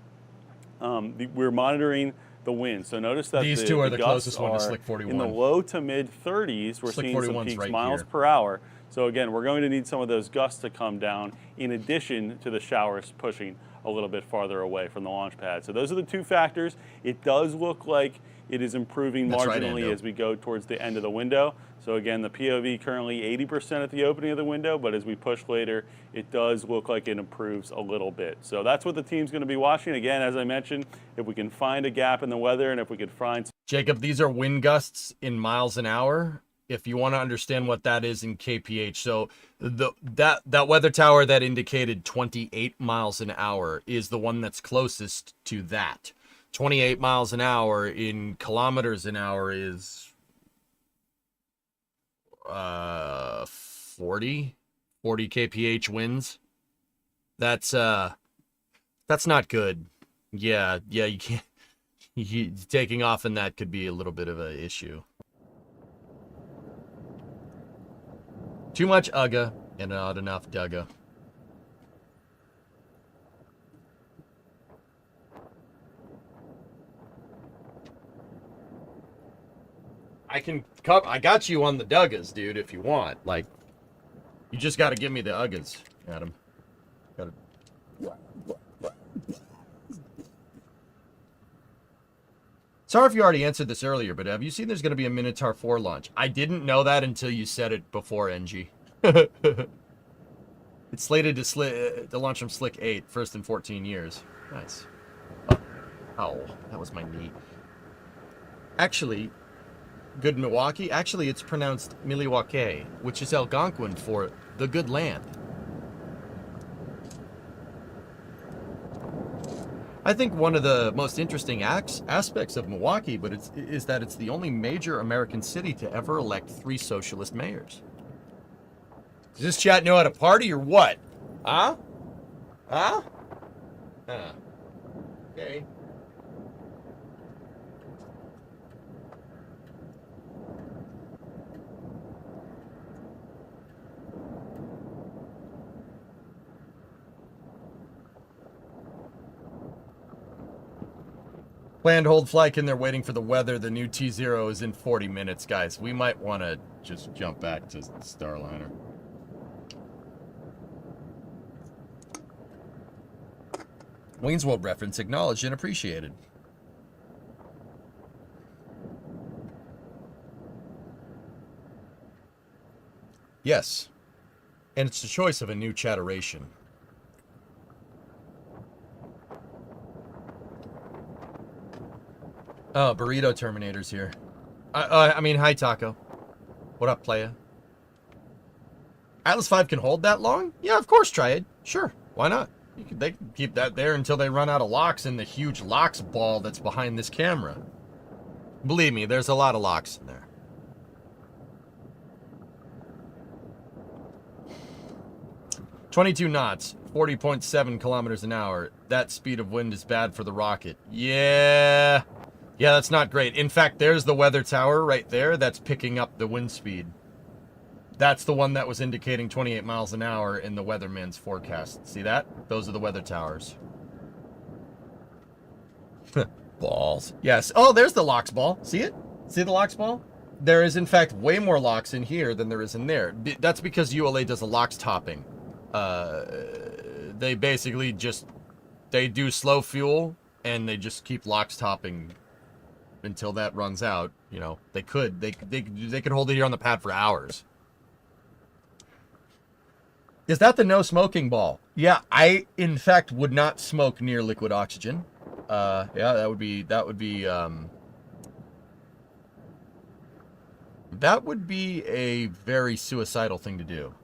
We're monitoring the wind. So notice that These two are the gusts closest one to are Slick 41. in the low to mid 30s. We're Slick seeing some 41's peaks right miles here. per hour. So again, we're going to need some of those gusts to come down in addition to the showers pushing a little bit farther away from the launch pad. So those are the two factors. It does look like it is improving That's right, marginally Ando. as we go towards the end of the window. So again, the POV currently 80% at the opening of the window, but as we push later, it does look like it improves a little bit. So that's what the team's going to be watching. Again, as I mentioned, if we can find a gap in the weather and if we could find... Jacob, these are wind gusts in miles an hour. If you want to understand what that is in kph, so that weather tower that indicated 28 miles an hour is the one that's closest to that. 28 miles an hour in kilometers an hour is 40 kph winds. That's not good. Yeah, you can't. Taking off in that could be a little bit of an issue. Too much UGA and not enough DUGA. I got you on the DUGAs, dude, if you want. Like, you just got to give me the UGAs, Adam. Got to. Sorry if you already answered this earlier, but have you seen there's going to be a Minotaur 4 launch? I didn't know that until you said it before, NG. It's slated to launch from Slick 8, first in 14 years. Nice. Oh, that was my knee. Actually, good Milwaukee. Actually, it's pronounced Milwaukee, which is Algonquin for the good land. I think one of the most interesting aspects of Milwaukee, is that it's the only major American city to ever elect 3 socialist mayors. Does this chat know how to party or what? Huh? Huh? Huh. Okay. Planned hold flight and they're waiting for the weather. The new T0 is in 40 minutes, guys. We might want to just jump back to Starliner. Wayne's World reference acknowledged and appreciated. Yes. And it's the choice of a new chatteration. Oh, Burrito Terminator's here. I mean, hi, Taco. What up, playa? Atlas 5 can hold that long? Yeah, of course, Triad. Sure, why not? They can keep that there until they run out of locks in the huge locks ball that's behind this camera. Believe me, there's a lot of locks in there. "22 knots, 40.7 kilometers an hour. That speed of wind is bad for the rocket." Yeah, that's not great. In fact, there's the weather tower right there that's picking up the wind speed. That's the one that was indicating 28 miles an hour in the weatherman's forecast. See that? Those are the weather towers. Balls. Yes. Oh, there's the locks ball. See it? See the locks ball? There is, in fact, way more locks in here than there is in there. That's because ULA does a locks topping. They basically they do slow fuel, and they just keep locks topping until that runs out. You know, they could hold it here on the pad for hours. Is that the no smoking ball? Yeah, I in fact would not smoke near liquid oxygen. Yeah, that would be a very suicidal thing to do.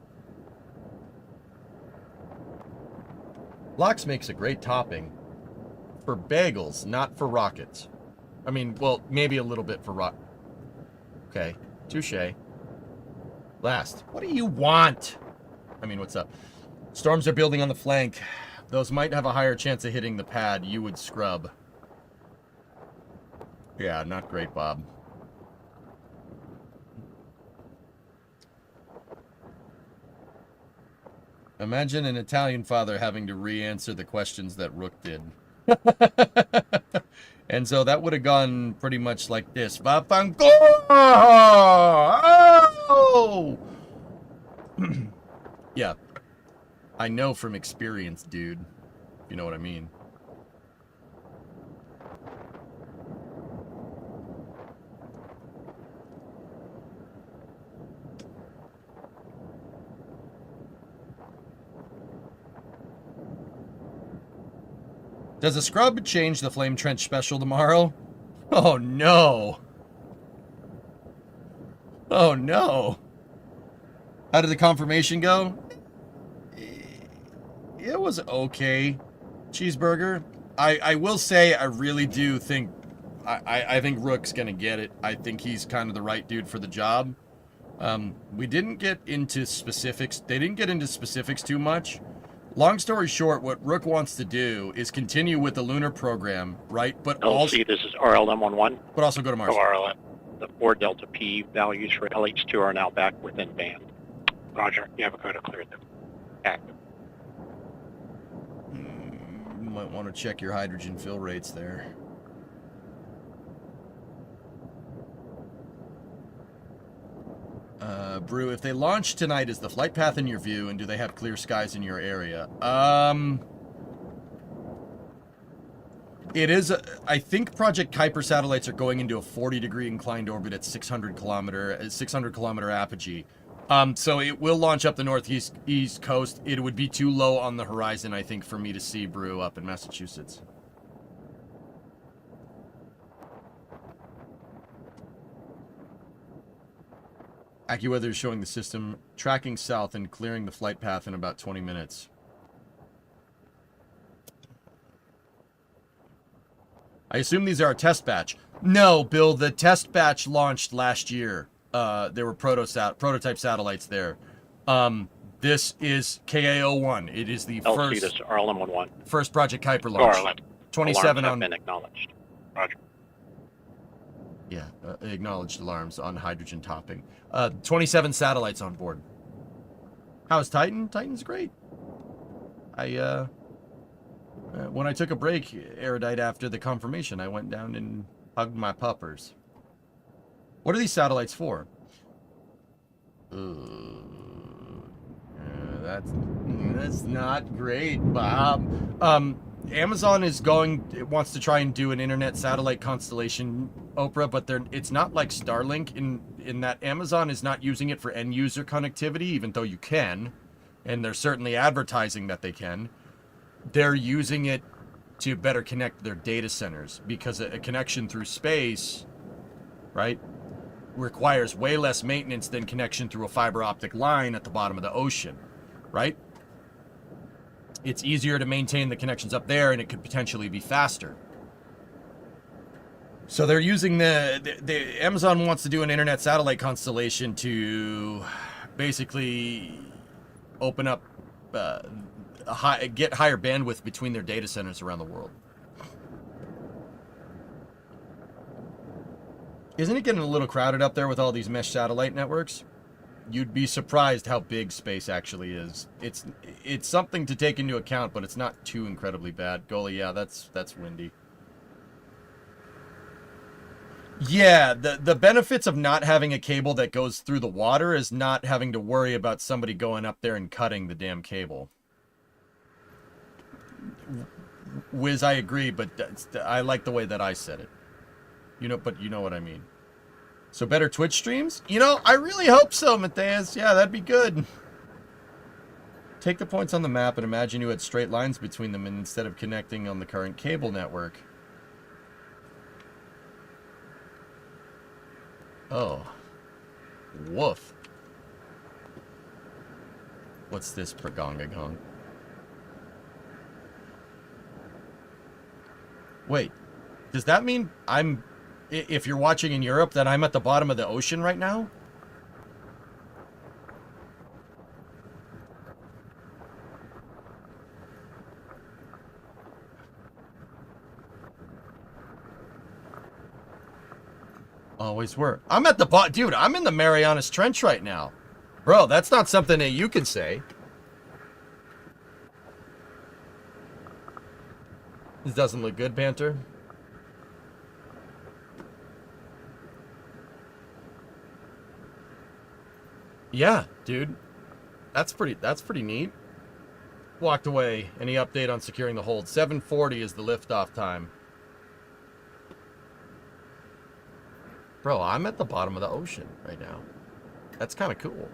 Lox makes a great topping for bagels, not for rockets. I mean, well, maybe a little bit for Okay, touche. Last, what do you want? I mean, what's up? Storms are building on the flank. Those might have a higher chance of hitting the pad. You would scrub. Yeah, not great, Bob. Imagine an Italian father having to re-answer the questions that Rook did. And so that would have gone pretty much like this. Vaffanculo! Oh! Yeah. I know from experience, dude. If you know what I mean. Does a scrub change the Flame Trench special tomorrow? Oh no. Oh no. How did the confirmation go? It was okay. Cheeseburger. I will say I really do think I think Rook's gonna get it. I think he's kind of the right dude for the job. We didn't get into specifics. They didn't get into specifics too much. Long story short, what Rook wants to do is continue with the lunar program, right? But also, LC, this is RLM11. but also go to Mars. So RLM, the 4 Delta P values for LH2 are now back within band. Roger, you have a code to clear them. Active. You might want to check your hydrogen fill rates there. Brew, if they launch tonight, is the flight path in your view, and do they have clear skies in your area? It is, I think Project Kuiper satellites are going into a 40-degree inclined orbit at 600 kilometer apogee. So it will launch up the northeast coast. It would be too low on the horizon, I think, for me to see Brew up in Massachusetts. AccuWeather is showing the system tracking south and clearing the flight path in about 20 minutes. I assume these are a test batch. No, Bill, the test batch launched last year. There were prototype satellites there. This is KA-01. It is the LC, first. this is RLM11. First Project Kuiper launch. RLM. 27 Alarms have on. been acknowledged. Roger. Yeah, acknowledged alarms on hydrogen topping. 27 satellites on board. How's Titan? Titan's great. When I took a break, Erudite, after the confirmation, I went down and hugged my puppers. What are these satellites for? That's not great, Bob. Amazon wants to try and do an internet satellite constellation, Oprah, but it's not like Starlink in that Amazon is not using it for end user connectivity, even though you can, and they're certainly advertising that they can. They're using it to better connect their data centers, because a connection through space, right, requires way less maintenance than connection through a fiber optic line at the bottom of the ocean, right? It's easier to maintain the connections up there, and it could potentially be faster. So they're using the Amazon wants to do an internet satellite constellation to basically open up, get higher bandwidth between their data centers around the world. Isn't it getting a little crowded up there with all these mesh satellite networks? You'd be surprised how big space actually is. It's something to take into account, but it's not too incredibly bad. Goalie, yeah, that's windy. Yeah, the benefits of not having a cable that goes through the water is not having to worry about somebody going up there and cutting the damn cable. Wiz, I agree, but I like the way that I said it. But you know what I mean. So better Twitch streams? I really hope so, Matthias. Yeah, that'd be good. Take the points on the map and imagine you had straight lines between them instead of connecting on the current cable network. Oh. Woof. What's this, Pragongagong? Wait. Does that mean if you're watching in Europe, that I'm at the bottom of the ocean right now? Always were. I'm at the bottom. Dude, I'm in the Marianas Trench right now. Bro, that's not something that you can say. This doesn't look good, Panther. Yeah, dude. That's pretty neat. Walked away. Any update on securing the hold? 7:40 is the liftoff time. Bro, I'm at the bottom of the ocean right now. That's kind of cool.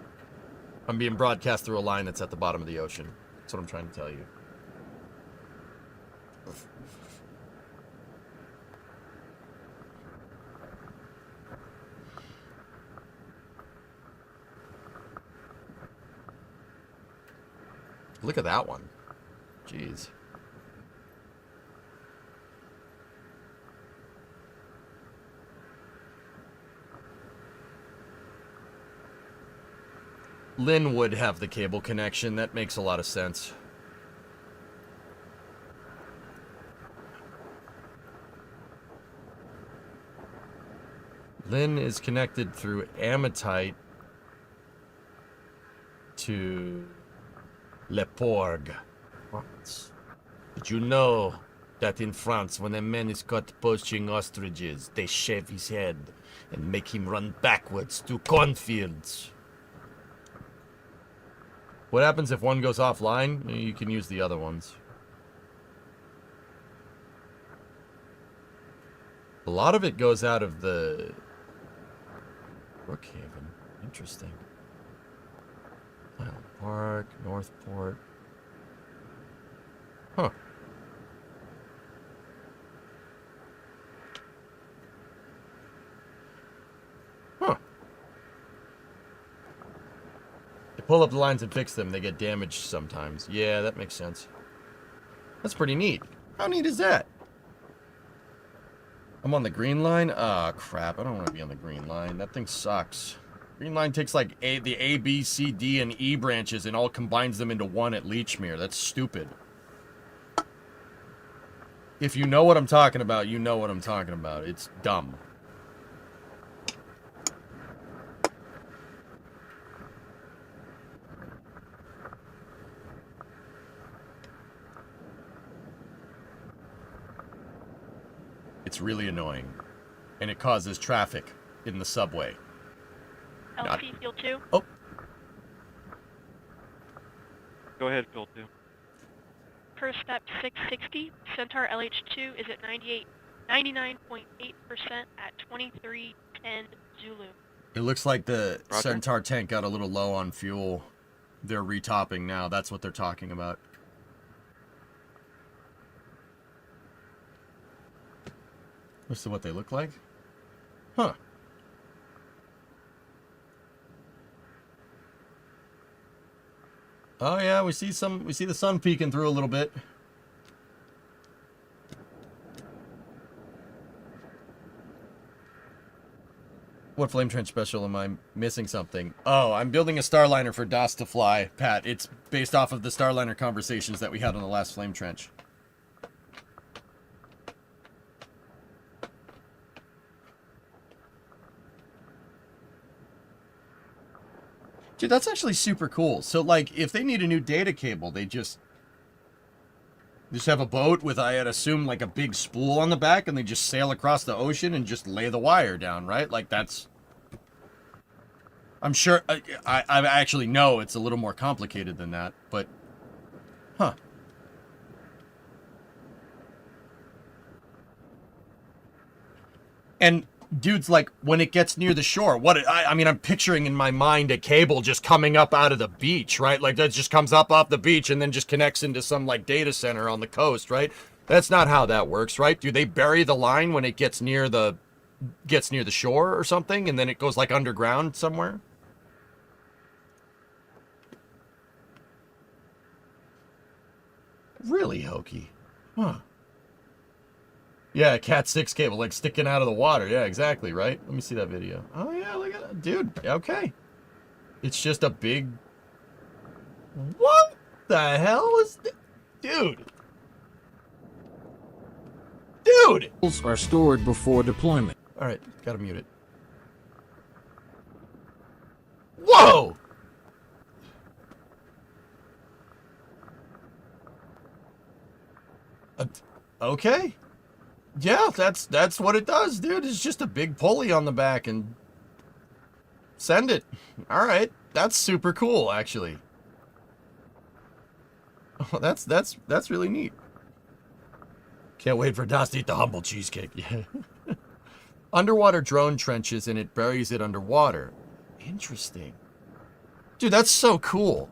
I'm being broadcast through a line that's at the bottom of the ocean. That's what I'm trying to tell you. Look at that one. Jeez. Lynn would have the cable connection. That makes a lot of sense. Lynn is connected through Ametite to Le Porg. What? Did you know that in France, when a man is caught poaching ostriches, they shave his head and make him run backwards to cornfields? What happens if one goes offline? You can use the other ones. A lot of it goes out of the Brookhaven. Interesting. Island Park, Northport. Huh. Huh. They pull up the lines and fix them. They get damaged sometimes. Yeah, that makes sense. That's pretty neat. How neat is that? I'm on the green line? Ah, crap. I don't want to be on the green line. That thing sucks. Green line takes like the A, B, C, D, and E branches and all combines them into one at Leechmere. That's stupid. If you know what I'm talking about, you know what I'm talking about. It's dumb. It's really annoying. And it causes traffic in the subway. LC Field 2. Oh. Go ahead, Field 2. First step 660. Centaur LH2 is at 99.8% at 2310 Zulu. It looks like the Centaur tank got a little low on fuel. They're retopping now. That's what they're talking about. This is what they look like? Huh. Oh yeah, we see the sun peeking through a little bit. What flame trench special am I missing something? Oh, I'm building a Starliner for DOS to fly, Pat. It's based off of the Starliner conversations that we had on the last flame trench. Dude, that's actually super cool. So, like, if they need a new data cable, they just have a boat with, I'd assume, like a big spool on the back, and they just sail across the ocean and just lay the wire down, right? Like, that's... I'm sure... I actually know it's a little more complicated than that, but... Huh. And... Dude's like, when it gets near the shore, I mean, I'm picturing in my mind a cable just coming up out of the beach, right? Like, that just comes up off the beach and then just connects into some, like, data center on the coast, right? That's not how that works, right? Do they bury the line when it gets near the shore or something, and then it goes, like, underground somewhere? Really hokey. Huh. Yeah, Cat 6 cable, like, sticking out of the water. Yeah, exactly, right? Let me see that video. Oh, yeah, look at that. Dude, okay. It's just a big... What the hell is that? Dude. Dude! Are stored before deployment. All right, gotta mute it. Whoa! Okay. Yeah, that's what it does, dude. It's just a big pulley on the back and send it. All right. That's super cool, actually. Oh, that's really neat. Can't wait for Das to eat the humble cheesecake. Yeah. Underwater drone trenches, and it buries it underwater. Interesting. Dude, that's so cool.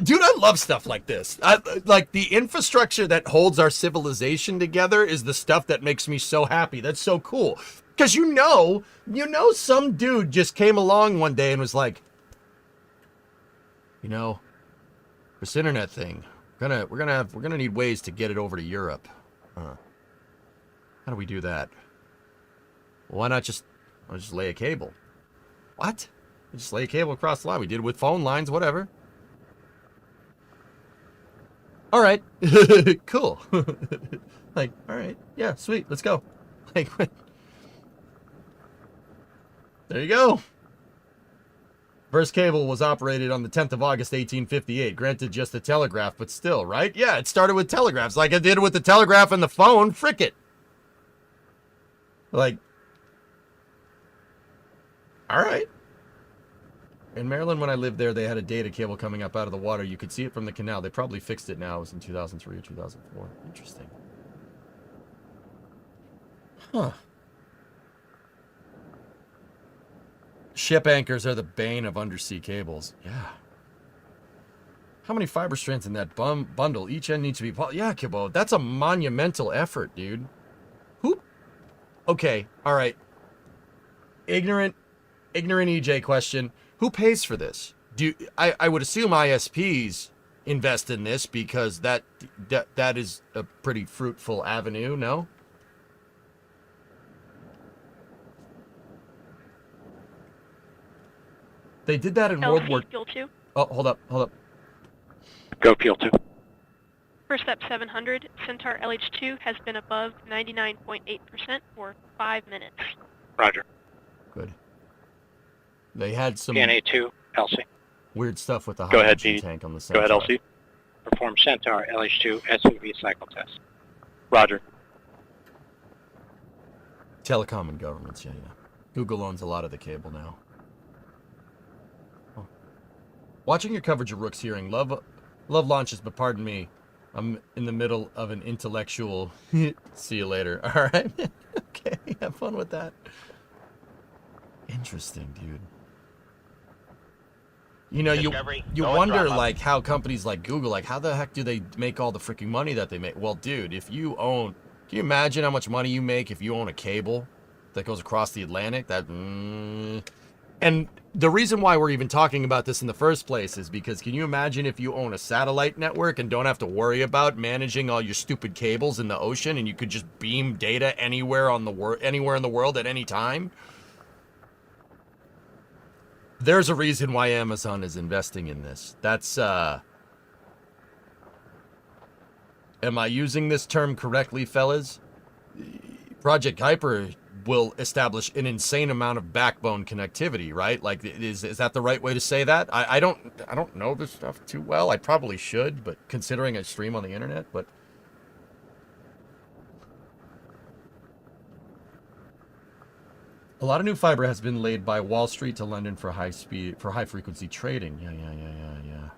Dude, I love stuff like this. Like, the infrastructure that holds our civilization together is the stuff that makes me so happy. That's so cool. Because you know some dude just came along one day and was like, you know, this internet thing, we're gonna need ways to get it over to Europe. How do we do that? Well, why not just lay a cable? What? Just lay a cable across the line. We did it with phone lines, whatever. All right. Cool. Like, all right. Yeah, sweet. Let's go. Like, there you go. First cable was operated on the 10th of August, 1858. Granted, just a telegraph, but still, right? Yeah, it started with telegraphs. Like I did with the telegraph and the phone. Frick it. Like, all right. In Maryland, when I lived there, they had a data cable coming up out of the water. You could see it from the canal. They probably fixed it now. It was in 2003 or 2004. Interesting. Huh. Ship anchors are the bane of undersea cables. Yeah. How many fiber strands in that bundle? Each end needs to be... Yeah, Kibbo. That's a monumental effort, dude. Who... Okay, all right. Ignorant EJ question. Who pays for this? I would assume ISPs invest in this because that is a pretty fruitful avenue, no? They did that in World War... Fuel 2. Oh, hold up. Go Fuel 2. First step 700, Centaur LH2 has been above 99.8% for 5 minutes. Roger. Good. They had some PNA2, LC. weird stuff with the Go ahead, hydrogen Pete. tank on the Go Centaur. ahead, LC. Perform Centaur LH2 SUV cycle test. Roger. Telecom and governments, yeah. Google owns a lot of the cable now. Oh. Watching your coverage of Rook's hearing, love launches, but pardon me, I'm in the middle of an intellectual. See you later. All right. Okay, have fun with that. Interesting, dude. You know, you wonder, like, how companies like Google, like, how the heck do they make all the freaking money that they make? Well, dude, if you own... Can you imagine how much money you make if you own a cable that goes across the Atlantic? That... And the reason why we're even talking about this in the first place is because can you imagine if you own a satellite network and don't have to worry about managing all your stupid cables in the ocean and you could just beam data anywhere in the world at any time? There's a reason why Amazon is investing in this. That's, am I using this term correctly, fellas? Project Kuiper will establish an insane amount of backbone connectivity, right? Like, is that the right way to say that? I don't know this stuff too well. I probably should, but considering I stream on the internet, but... A lot of new fiber has been laid by Wall Street to London for high frequency trading. Yeah.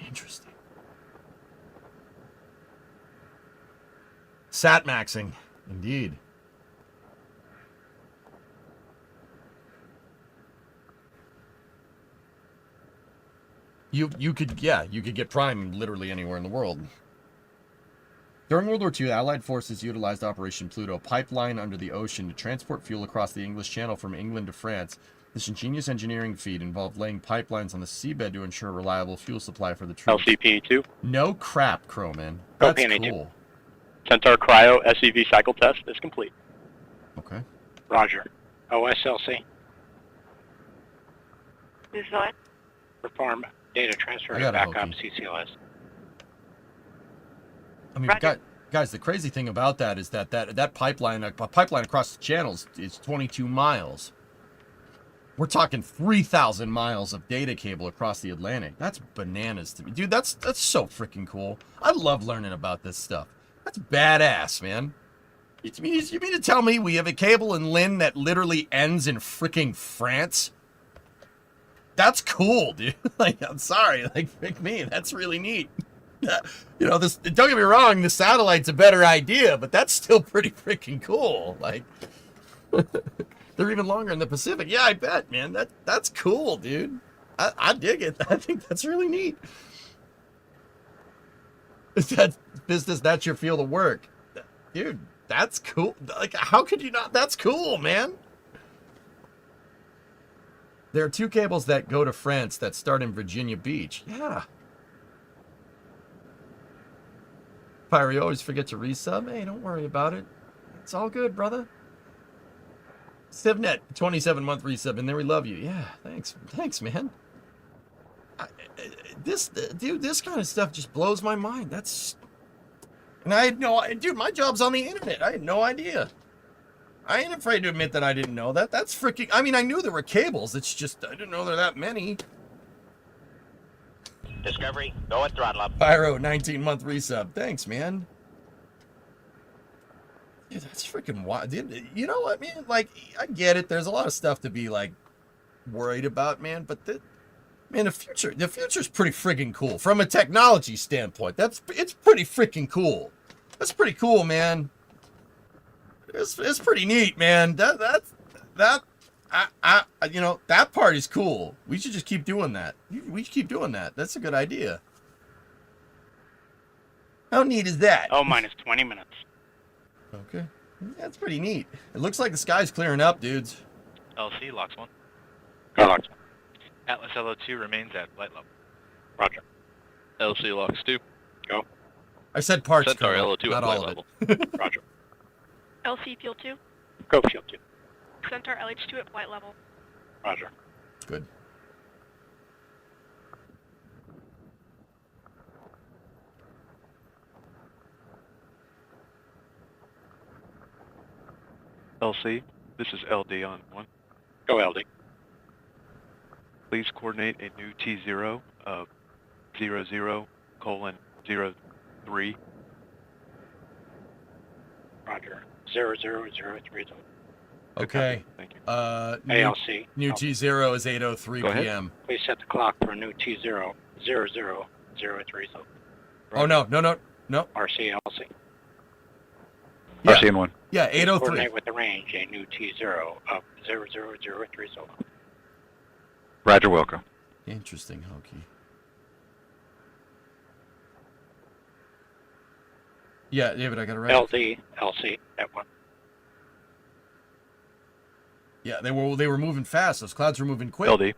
Interesting. Sat maxing, indeed. You could get Prime literally anywhere in the world. During World War II, Allied forces utilized Operation Pluto, a pipeline under the ocean, to transport fuel across the English Channel from England to France. This ingenious engineering feat involved laying pipelines on the seabed to ensure a reliable fuel supply for the troops. LCP2. No crap, Crowman. That's PNA2. cool. Centaur Cryo SEV cycle test is complete. Okay. Roger. OSLC. Is that? Perform data transfer I to got a backup Hokie. CCLS. I mean, guys, the crazy thing about that is that pipeline, a pipeline across the channels is 22 miles. We're talking 3,000 miles of data cable across the Atlantic. That's bananas to me. Dude, that's so freaking cool. I love learning about this stuff. That's badass, man. You mean to tell me we have a cable in Lynn that literally ends in freaking France? That's cool, dude. Like, I'm sorry. Like, frick me. That's really neat. You know, this, don't get me wrong, the satellite's a better idea, but that's still pretty freaking cool. Like, they're even longer in the Pacific. Yeah, I bet, man. That's cool, dude. I dig it. I think that's really neat. That's business, that's your field of work. Dude, that's cool. Like, how could you not? That's cool, man. There are 2 cables that go to France that start in Virginia Beach. Yeah. Pyre, you always forget to resub. Hey, don't worry about it. It's all good, brother. Civnet, 27-month resub, and there we love you. Yeah, thanks. Thanks, man. This kind of stuff just blows my mind. And I had dude, my job's on the internet. I had no idea. I ain't afraid to admit that I didn't know that. That's freaking, I mean, I knew there were cables. It's just, I didn't know there were that many. Discovery, go at throttle up. Pyro, 19-month resub. Thanks, man. Dude, that's freaking wild. Dude, you know what, man? Like, I get it. There's a lot of stuff to be, like, worried about, man. But, man, the future's pretty freaking cool. From a technology standpoint, it's pretty freaking cool. That's pretty cool, man. It's pretty neat, man. You know, that part is cool. We should just keep doing that. We should keep doing that. That's a good idea. How neat is that? Oh, minus 20 minutes. Okay. That's pretty neat. It looks like the sky's clearing up, dudes. LC locks 1. Go locks 1. Atlas LO2 remains at flight level. Roger. LC locks 2. Go. I said parts. Centaur LO2 not at flight all of level. it. Roger. LC Fuel 2. Go Fuel 2. Centaur LH2 at flight level. Roger. Good. LC, this is LD on 1. Go LD. Please coordinate a new T0 of 00:03. Roger. 0003. Okay. Thank you. ALC. New T0 is 8:03 Go ahead. p.m. Please set the clock for a new T0 0003. Oh, no. RCLC. Yeah. RCN1. Yeah, 8:03. Coordinate with the range a new T0 of 0003. Roger, welcome. Interesting, Hokey. Yeah, David, I got it right. LD, LC, at 1. Yeah, they were moving fast. Those clouds were moving quick. LD.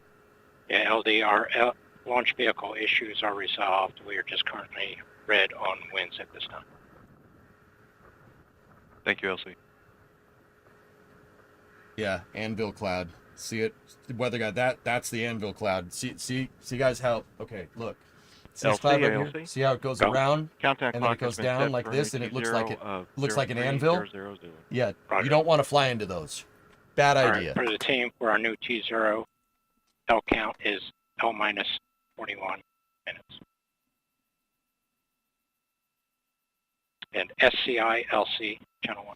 Yeah, LD, our launch vehicle issues are resolved. We are just currently red on winds at this time. Thank you, LC. Yeah, anvil cloud. See it? Weather guy, that's the anvil cloud. See guys how, okay, look. See this cloud right here? See how it goes around? Countdown and then it clock goes has been down set like for this, and new it looks T0 like an 03 anvil? 000. Yeah, Roger. you don't want to fly into those. Bad All idea. right, for the team, for our new T0, L count is L minus 41 minutes. And SCI, LC, channel 1.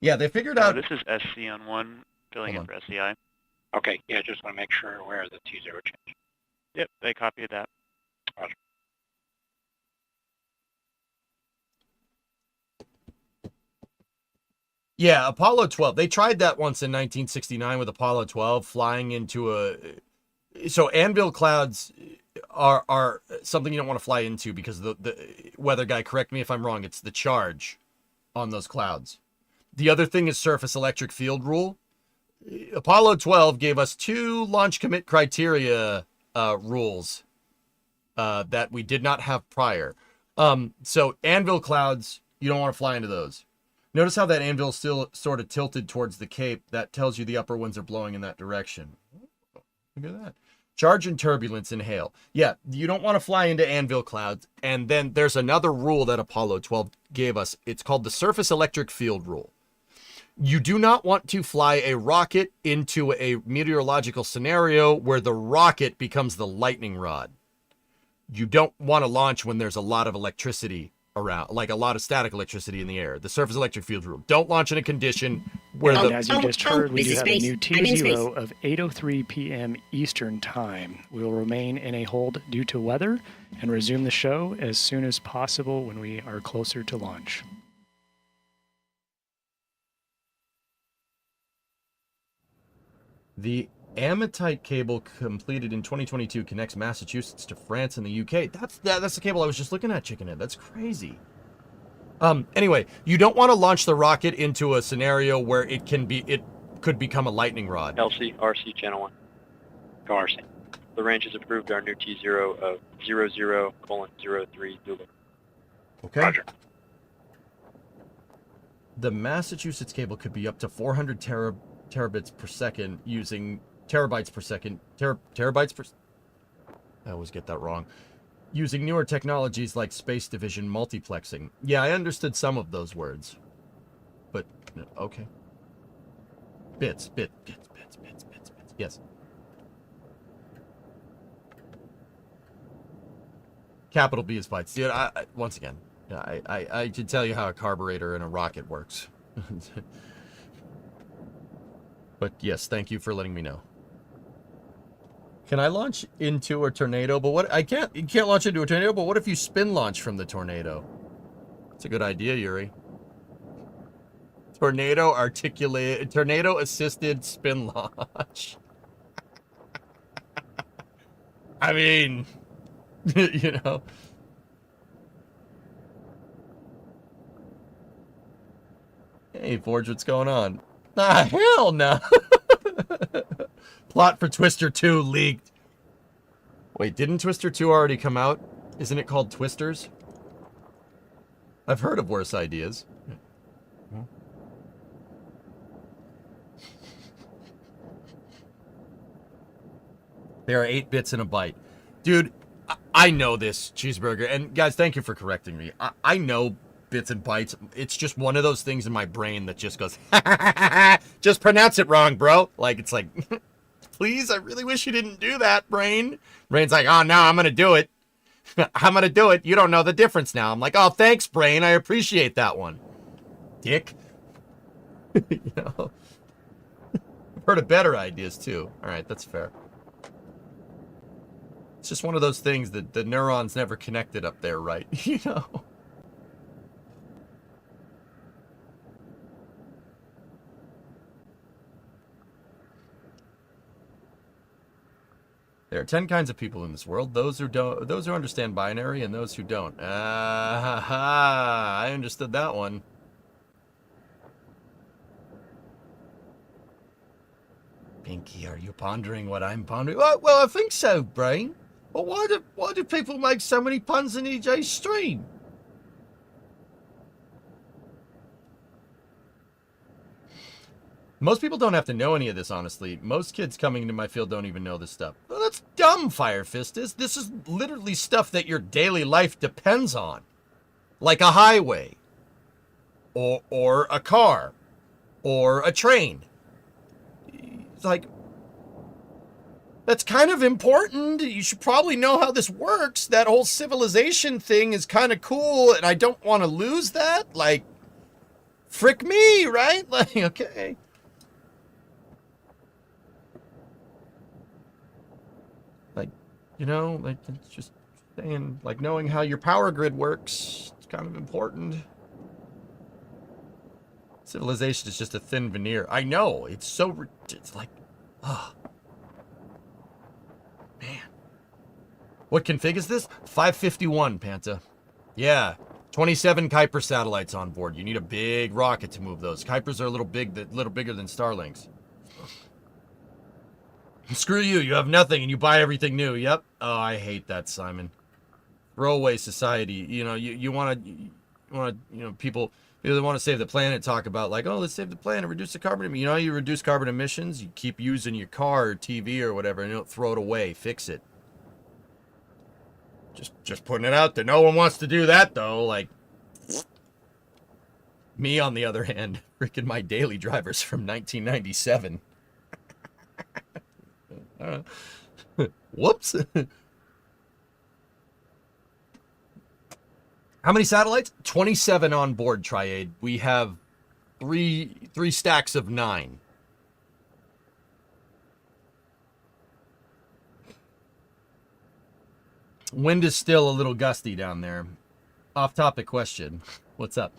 Yeah, they figured out. This is SC on 1, filling in for SCI. Okay, yeah, just want to make sure where the T0 change. Yep, they copied that. Roger. Yeah, Apollo 12. They tried that once in 1969 with Apollo 12, flying into a. So anvil clouds are something you don't want to fly into because the weather guy, correct me if I'm wrong, it's the charge on those clouds. The other thing is surface electric field rule. Apollo 12 gave us 2 launch commit criteria rules that we did not have prior. So anvil clouds, you don't want to fly into those. Notice how that anvil is still sort of tilted towards the Cape. That tells you the upper winds are blowing in that direction. Look at that. Charge and turbulence in hail. Yeah, you don't want to fly into anvil clouds. And then there's another rule that Apollo 12 gave us. It's called the surface electric field rule. You do not want to fly a rocket into a meteorological scenario where the rocket becomes the lightning rod. You don't want to launch when there's a lot of electricity around, like a lot of static electricity in the air. The surface electric field rule. Don't launch in a condition where and as you just heard, we do have a new T0 of 8:03 p.m. Eastern Time. We will remain in a hold due to weather and resume the show as soon as possible when we are closer to launch. The Ametite cable completed in 2022 connects Massachusetts to France and the UK. That's the cable I was just looking at, Chickenhead. That's crazy. Anyway, you don't want to launch the rocket into a scenario where it could become a lightning rod. LC, RC, channel 1. Go RC. The range has approved our new T0 of 00:03 Zulu. Okay. Roger. The Massachusetts cable could be up to 400 terabits per second using terabytes per second. Terabytes per... I always get that wrong. Using newer technologies like space division multiplexing. Yeah, I understood some of those words. But, okay. Bits. Yes. Capital B is bytes. Dude, once again, I should tell you how a carburetor in a rocket works. But yes, thank you for letting me know. Can I launch into a tornado? But what you can't launch into a tornado, but what if you spin launch from the tornado? It's a good idea, Yuri. Tornado assisted spin launch. I mean, you know. Hey, Forge, what's going on? Ah, hell no. Plot for Twister 2 leaked. Wait, didn't Twister 2 already come out? Isn't it called Twisters? I've heard of worse ideas. There are 8 bits in a byte. Dude, I know this, Cheeseburger. And guys, thank you for correcting me. I know bits and bytes. It's just one of those things in my brain that just goes, just pronounce it wrong, bro. Like, it's like, please, I really wish you didn't do that, brain. Brain's like, oh, no, I'm going to do it. I'm going to do it. You don't know the difference now. I'm like, oh, thanks, brain. I appreciate that one. Dick. You know? I've heard of better ideas, too. All right, that's fair. It's just one of those things that the neurons never connected up there right, you know? There are 10 kinds of people in this world. Those who understand binary and those who don't. I understood that one. Pinky, are you pondering what I'm pondering? Well, I think so, Brain. But why do people make so many puns in EJ's stream? Most people don't have to know any of this, honestly. Most kids coming into my field don't even know this stuff. Well, that's dumb, Fire Fist. This is literally stuff that your daily life depends on. Like a highway. Or a car. Or a train. It's like, that's kind of important. You should probably know how this works. That whole civilization thing is kind of cool, and I don't want to lose that. Like, frick me, right? Like, okay. You know, like, it's just saying, like, knowing how your power grid works, it's kind of important. Civilization is just a thin veneer. I know, it's like, oh. Man. What config is this? 551, Panta. Yeah, 27 Kuiper satellites on board. You need a big rocket to move those. Kuipers are a little bigger than Starlinks. Screw you, you have nothing and you buy everything new. Yep. Oh, I hate that, Simon. Throwaway society. You know, you want to, people People that want to save the planet talk about like, oh, let's save the planet, reduce the carbon. You know how you reduce carbon emissions? You keep using your car or TV or whatever, and you don't throw it away. Fix it. Just putting it out there. No one wants to do that though. Like me, on the other hand, freaking my daily driver's from 1997. Whoops. How many satellites? 27 on board, Triade. We have three stacks of 9. Wind is still a little gusty down there. Off-topic question. What's up?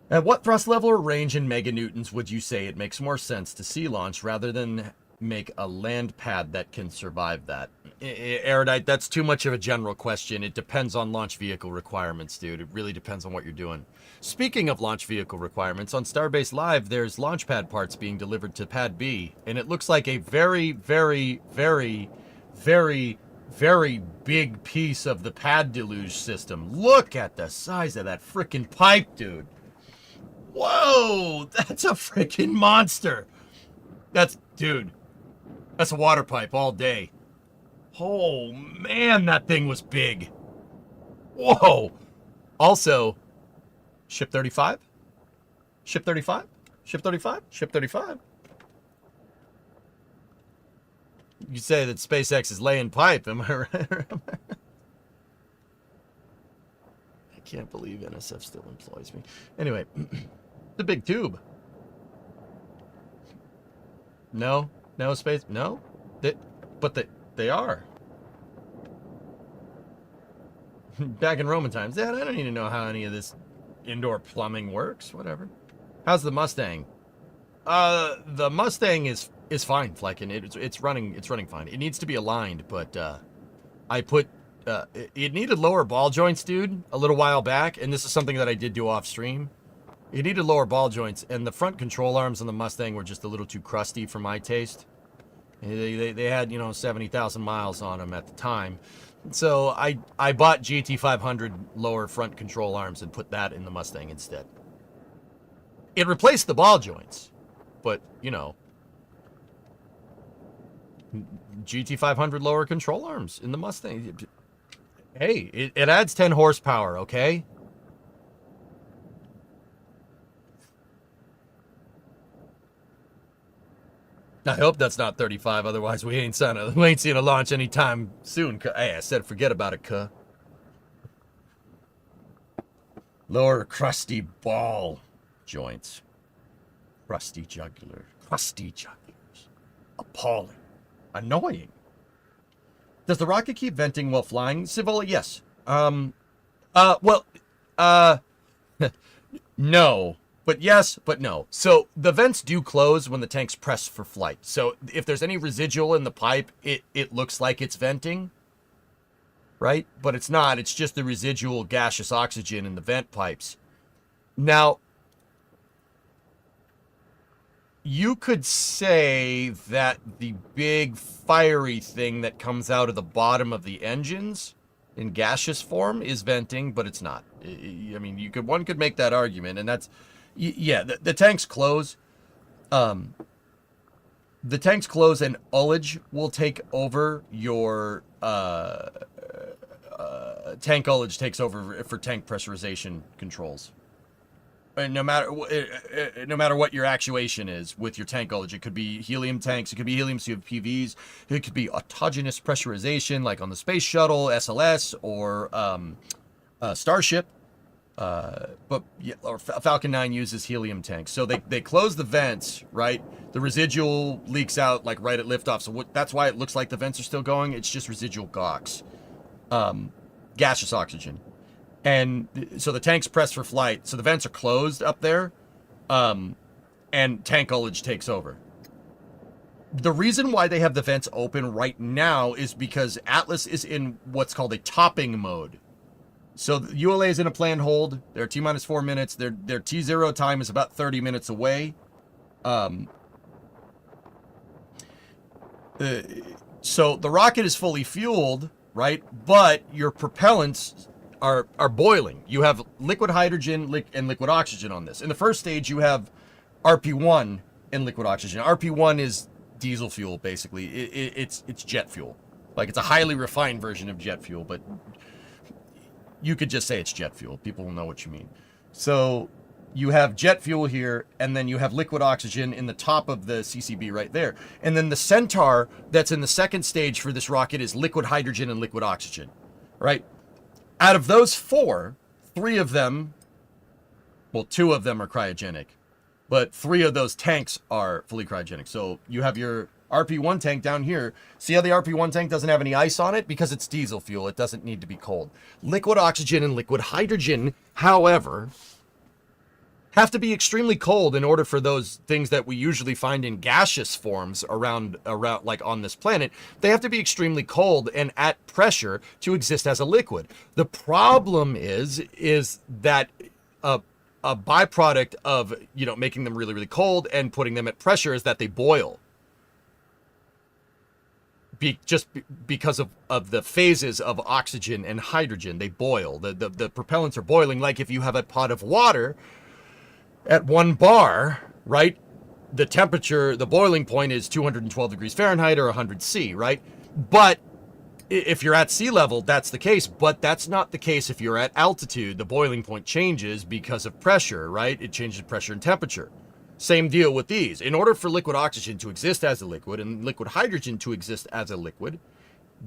At what thrust level or range in meganewtons would you say it makes more sense to sea launch rather than make a land pad that can survive that? Erudite, that's too much of a general question. It depends on launch vehicle requirements, dude. It really depends on what you're doing. Speaking of launch vehicle requirements, on Starbase Live, there's launch pad parts being delivered to Pad B, and it looks like a very, very, very, very, very big piece of the pad deluge system. Look at the size of that freaking pipe, dude. Whoa, that's a freaking monster. Dude, that's a water pipe all day. Oh, man, that thing was big. Whoa. Also, Ship 35? Ship 35? Ship 35? Ship 35? You say that SpaceX is laying pipe, am I right? I can't believe NSF still employs me. Anyway, the big tube. No space. No, they are. Back in Roman times, Dad, I don't need to know how any of this indoor plumbing works. Whatever. How's the Mustang? The Mustang is fine, Flecken. It's running fine. It needs to be aligned, but I put it needed lower ball joints, dude, a little while back, and this is something that I did do off stream. It needed lower ball joints, and the front control arms on the Mustang were just a little too crusty for my taste. They had, 70,000 miles on them at the time. So I bought GT500 lower front control arms and put that in the Mustang instead. It replaced the ball joints, but, GT500 lower control arms in the Mustang. Hey, it adds 10 horsepower, okay? I hope that's not 35, otherwise we ain't seeing a launch anytime soon. Hey, I said forget about it, cuh. Lower crusty ball joints. Crusty jugulars. Appalling. Annoying. Does the rocket keep venting while flying? Civola, yes. No. But yes, but no. So the vents do close when the tanks press for flight. So if there's any residual in the pipe, it looks like it's venting, right? But it's not. It's just the residual gaseous oxygen in the vent pipes. Now, you could say that the big fiery thing that comes out of the bottom of the engines in gaseous form is venting, but it's not. I mean, one could make that argument, and that's... Yeah, the tanks close. The tanks close, and ullage will take over your tank ullage takes over for tank pressurization controls. And no matter what your actuation is with your tank ullage, it could be helium tanks, it could be helium PVs, it could be autogenous pressurization, like on the space shuttle, SLS, or Starship. But Falcon 9 uses helium tanks, so they close the vents, right? The residual leaks out like right at liftoff, so that's why it looks like the vents are still going. It's just residual GOX, gaseous oxygen, and so the tanks press for flight, so the vents are closed up there, and tank ullage takes over. The reason why they have the vents open right now is because Atlas is in what's called a topping mode. So the ULA is in a planned hold. They're T-minus 4 minutes. Their T0 time is about 30 minutes away. So the rocket is fully fueled, right? But your propellants are boiling. You have liquid hydrogen and liquid oxygen on this. In the first stage, you have RP1 and liquid oxygen. RP1 is diesel fuel, basically. It's jet fuel. Like, it's a highly refined version of jet fuel, but you could just say it's jet fuel. People will know what you mean. So you have jet fuel here, and then you have liquid oxygen in the top of the CCB right there. And then the Centaur that's in the second stage for this rocket is liquid hydrogen and liquid oxygen, right? Out of those four, three of them, well, two of them are cryogenic, but three of those tanks are fully cryogenic. So you have your RP1 tank down here. See how the RP1 tank doesn't have any ice on it? Because it's diesel fuel. It doesn't need to be cold. Liquid oxygen and liquid hydrogen, however, have to be extremely cold in order for those things that we usually find in gaseous forms around like on this planet. They have to be extremely cold and at pressure to exist as a liquid. The problem is that a byproduct of, you know, making them really, really cold and putting them at pressure is that they boil. Because of the phases of oxygen and hydrogen, they boil. The propellants are boiling. Like if you have a pot of water at 1 bar, right? The temperature, the boiling point is 212 degrees Fahrenheit or 100 C, right? But if you're at sea level, that's the case. But that's not the case if you're at altitude. The boiling point changes because of pressure, right? It changes pressure and temperature. Same deal with these. In order for liquid oxygen to exist as a liquid and liquid hydrogen to exist as a liquid,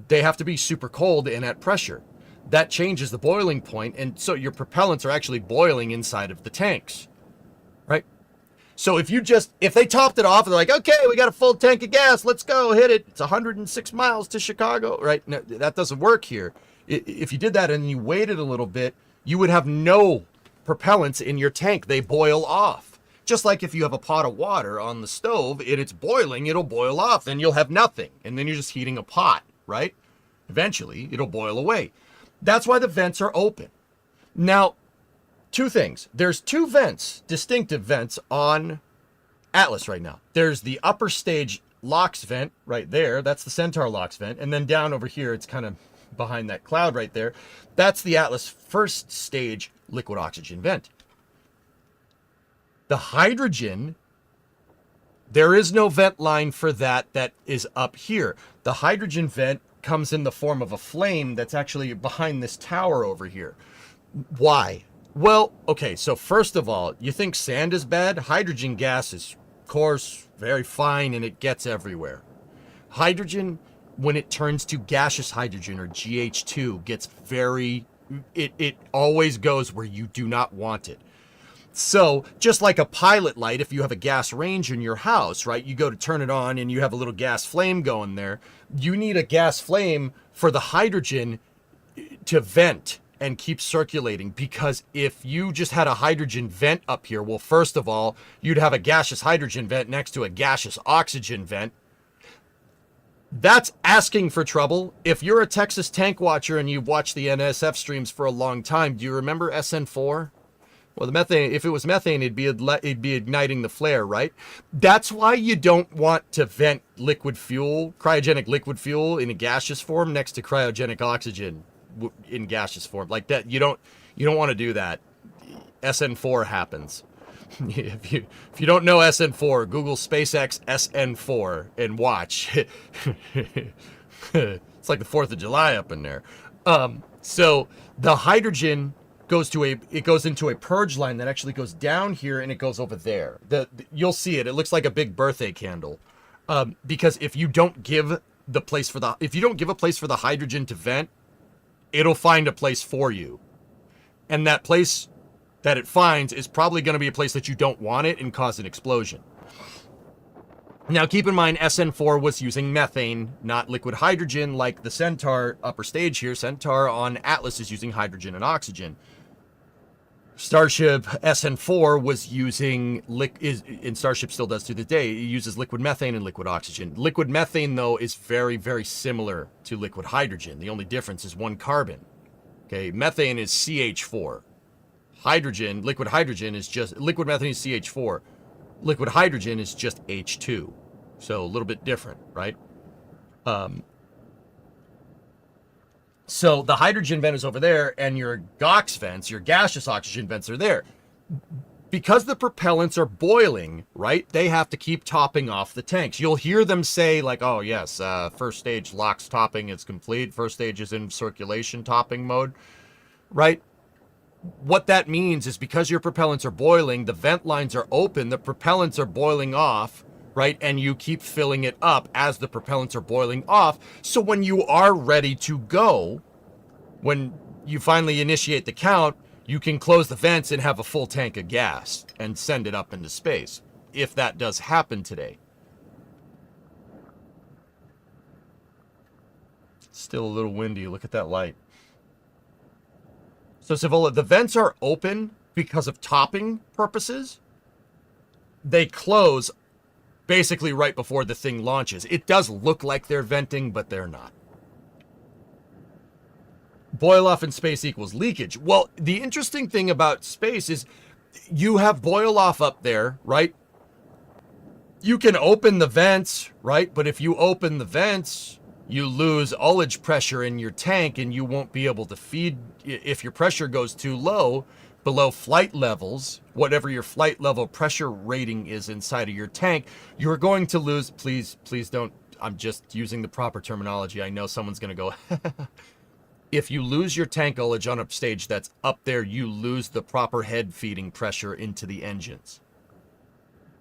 they have to be super cold and at pressure. That changes the boiling point, and so your propellants are actually boiling inside of the tanks, right? So if they topped it off, they're like, okay, we got a full tank of gas, let's go, hit it. It's 106 miles to Chicago, right? No, that doesn't work here. If you did that and you waited a little bit, you would have no propellants in your tank. They boil off. Just like if you have a pot of water on the stove and it's boiling, it'll boil off, then you'll have nothing. And then you're just heating a pot, right? Eventually, it'll boil away. That's why the vents are open. Now, two things. There's two vents, distinctive vents on Atlas right now. There's the upper stage LOX vent right there. That's the Centaur LOX vent. And then down over here, it's kind of behind that cloud right there. That's the Atlas first stage liquid oxygen vent. The hydrogen, there is no vent line for that is up here. The hydrogen vent comes in the form of a flame that's actually behind this tower over here. Why? Well, okay, so first of all, you think sand is bad? Hydrogen gas is coarse, very fine, and it gets everywhere. Hydrogen, when it turns to gaseous hydrogen or GH2, gets it always goes where you do not want it. So just like a pilot light, if you have a gas range in your house, right, you go to turn it on and you have a little gas flame going there, you need a gas flame for the hydrogen to vent and keep circulating, because if you just had a hydrogen vent up here, well, first of all, you'd have a gaseous hydrogen vent next to a gaseous oxygen vent. That's asking for trouble. If you're a Texas tank watcher and you've watched the NSF streams for a long time, do you remember SN4? Well, the methane, if it was methane, it'd be igniting the flare, right? That's why you don't want to vent liquid fuel, cryogenic liquid fuel in a gaseous form next to cryogenic oxygen in gaseous form. Like that, you don't want to do that. SN4 happens. If you don't know SN4, Google SpaceX SN4 and watch. It's like the 4th of July up in there. So the hydrogen goes into a purge line that actually goes down here and it goes over there. You'll see it. It looks like a big birthday candle. Because if you don't give a place for the hydrogen to vent, it'll find a place for you. And that place that it finds is probably going to be a place that you don't want it and cause an explosion. Now, keep in mind, SN4 was using methane, not liquid hydrogen like the Centaur upper stage here. Centaur on Atlas is using hydrogen and oxygen. Starship SN4 was using, and Starship still does to this day, it uses liquid methane and liquid oxygen. Liquid methane, though, is very, very similar to liquid hydrogen. The only difference is one carbon. Okay, methane is CH4. Liquid hydrogen is just, liquid methane is CH4. Liquid hydrogen is just H2. So a little bit different, right? So the hydrogen vent is over there, and your GOX vents, your gaseous oxygen vents, are there. Because the propellants are boiling, right, they have to keep topping off the tanks. You'll hear them say, like, oh, yes, first stage LOX topping is complete. First stage is in circulation topping mode, right? What that means is because your propellants are boiling, the vent lines are open, the propellants are boiling off, right? And you keep filling it up as the propellants are boiling off. So when you are ready to go, when you finally initiate the count, you can close the vents and have a full tank of gas and send it up into space, if that does happen today. Still a little windy. Look at that light. So, Savola, the vents are open because of topping purposes. They close basically right before the thing launches. It does look like they're venting, but they're not. Boil off in space equals leakage. Well, the interesting thing about space is you have boil off up there, right? You can open the vents, right? But if you open the vents, you lose ullage pressure in your tank and you won't be able to feed. If your pressure goes too low, below flight levels, whatever your flight level pressure rating is inside of your tank, you're going to lose. Please don't. I'm just using the proper terminology. I know someone's going to go, if you lose your tank ullage on a stage that's up there, you lose the proper head feeding pressure into the engines.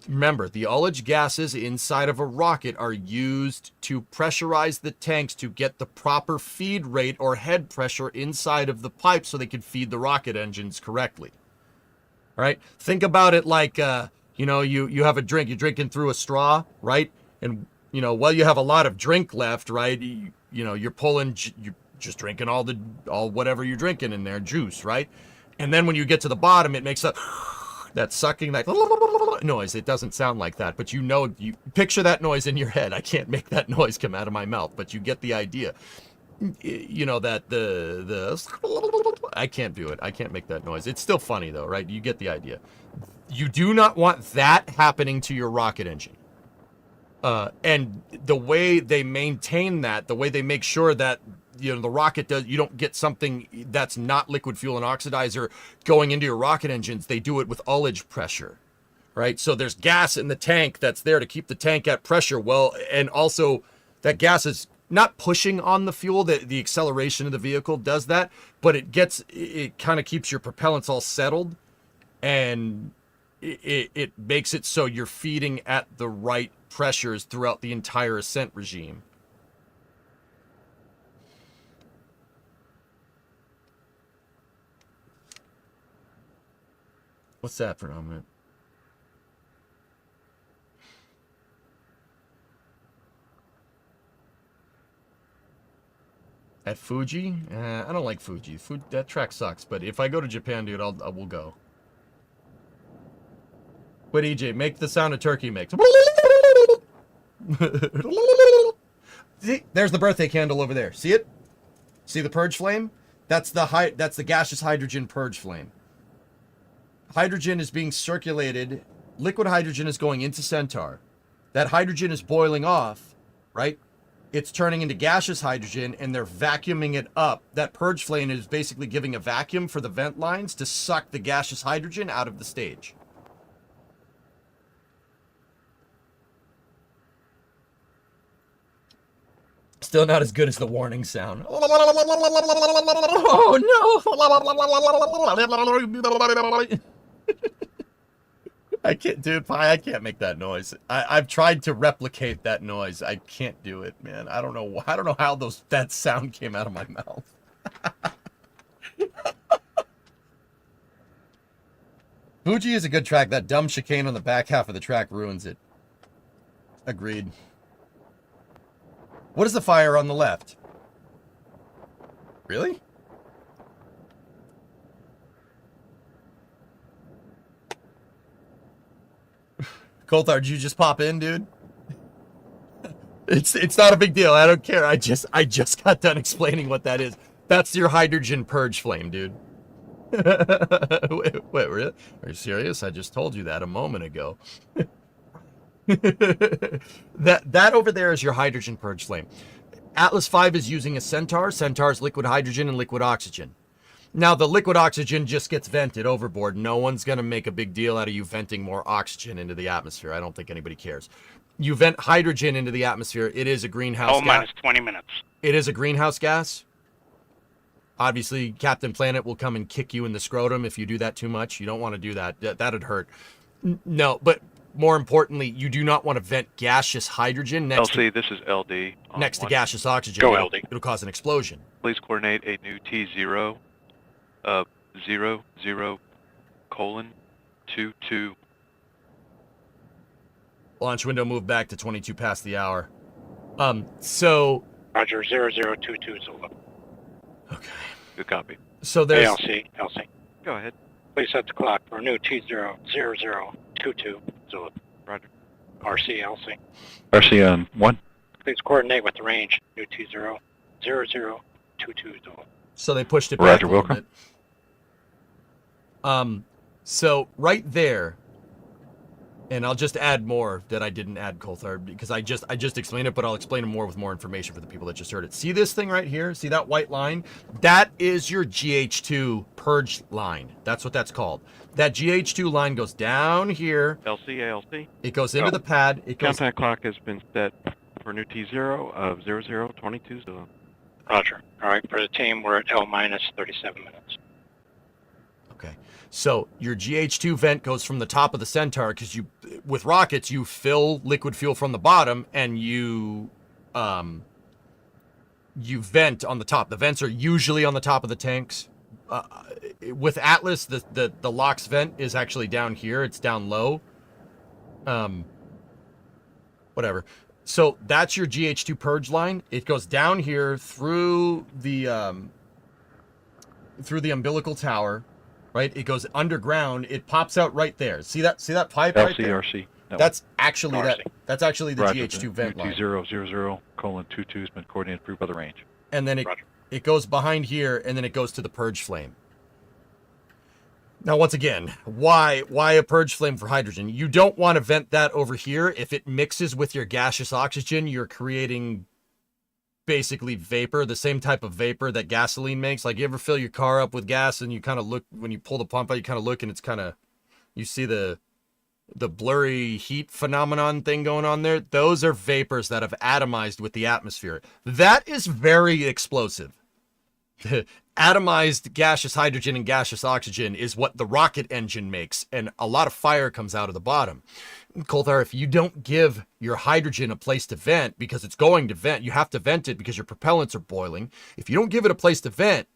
Remember, the ullage gases inside of a rocket are used to pressurize the tanks to get the proper feed rate or head pressure inside of the pipe so they can feed the rocket engines correctly. All right? Think about it like, you have a drink. You're drinking through a straw, right? And, while you have a lot of drink left, right, you're pulling... You're just drinking all whatever you're drinking in there, juice, right? And then when you get to the bottom, it makes that sucking, that noise. It doesn't sound like that, but you picture that noise in your head. I can't make that noise come out of my mouth, but you get the idea. That I can't do it. I can't make that noise. It's still funny though, right? You get the idea. You do not want that happening to your rocket engine. And the way they maintain that, the way they make sure that the rocket you don't get something that's not liquid fuel and oxidizer going into your rocket engines. They do it with ullage pressure, right? So there's gas in the tank that's there to keep the tank at pressure. Well, and also that gas is not pushing on the fuel. The acceleration of the vehicle does that, but it kind of keeps your propellants all settled, and it makes it so you're feeding at the right pressures throughout the entire ascent regime. What's that phenomenon? At Fuji? I don't like Fuji. That track sucks, but if I go to Japan, dude, we'll go. But EJ, make the sound a turkey makes. See, there's the birthday candle over there. See it? See the purge flame? That's the gaseous hydrogen purge flame. Hydrogen is being circulated. Liquid hydrogen is going into Centaur. That hydrogen is boiling off, right? It's turning into gaseous hydrogen, and they're vacuuming it up. That purge flame is basically giving a vacuum for the vent lines to suck the gaseous hydrogen out of the stage. Still not as good as the warning sound. Oh no! I can't, dude. I can't make that noise. I've tried to replicate that noise. I can't do it, man. I don't know how that sound came out of my mouth. Fuji is a good track. That dumb chicane on the back half of the track ruins it. Agreed. What is the fire on the left? Really? Coulthard, did you just pop in, dude? It's not a big deal. I don't care. I just got done explaining what that is. That's your hydrogen purge flame, dude. wait, really? Are you serious? I just told you that a moment ago. That over there is your hydrogen purge flame. Atlas V is using a Centaur. Centaur's liquid hydrogen and liquid oxygen. Now, the liquid oxygen just gets vented overboard. No one's going to make a big deal out of you venting more oxygen into the atmosphere. I don't think anybody cares. You vent hydrogen into the atmosphere. It is a greenhouse gas. minus 20 minutes. It is a greenhouse gas. Obviously, Captain Planet will come and kick you in the scrotum if you do that too much. You don't want to do that. That'd hurt. No, but more importantly, you do not want to vent gaseous hydrogen next LC, this is LD. to gaseous oxygen. Go, LD. It'll cause an explosion. Please coordinate a new T0 of 00:22. Launch window moved back to 22 past the hour. So... Roger, 0022 Zulu. Okay. Good copy. So there's... LC. Go ahead. Please set the clock for a new T00022 Zulu. Roger. RC. RC on 1. Please coordinate with the range, new T00022 Zulu. So they pushed it back Roger, a little welcome. bit. So right there, and I'll just add more that I didn't add, Coulthard, because I just explained it, but I'll explain it more with more information for the people that just heard it. See this thing right here? See that white line? That is your GH2 purge line. That's what that's called. That GH2 line goes down here. LC. It goes into the pad. It goes. Contact clock has been set for new T0 of 00:22 Zulu. Roger. All right, for the team, we're at L minus 37 minutes. Okay. So your GH2 vent goes from the top of the Centaur because with rockets, you fill liquid fuel from the bottom and you vent on the top. The vents are usually on the top of the tanks. With Atlas, the LOC's vent is actually down here. It's down low. Whatever. So that's your GH2 purge line. It goes down here through the umbilical tower. Right, it goes underground. It pops out right there. See that pipe right there? LC. That's actually RC. That's actually the Roger, GH2 vent line. T0:00:22 has been coordinated approved by the range. And then it goes behind here, and then it goes to the purge flame. Now, once again, why a purge flame for hydrogen? You don't want to vent that over here. If it mixes with your gaseous oxygen, you're creating basically vapor, the same type of vapor that gasoline makes. Like, you ever fill your car up with gas and you kind of look, when you pull the pump out, you kind of look and it's kind of, you see the blurry heat phenomenon thing going on there. Those are vapors that have atomized with the atmosphere. That is very explosive. Atomized gaseous hydrogen and gaseous oxygen is what the rocket engine makes, and a lot of fire comes out of the bottom. Coulthar, if you don't give your hydrogen a place to vent, because it's going to vent, you have to vent it because your propellants are boiling. If you don't give it a place to vent,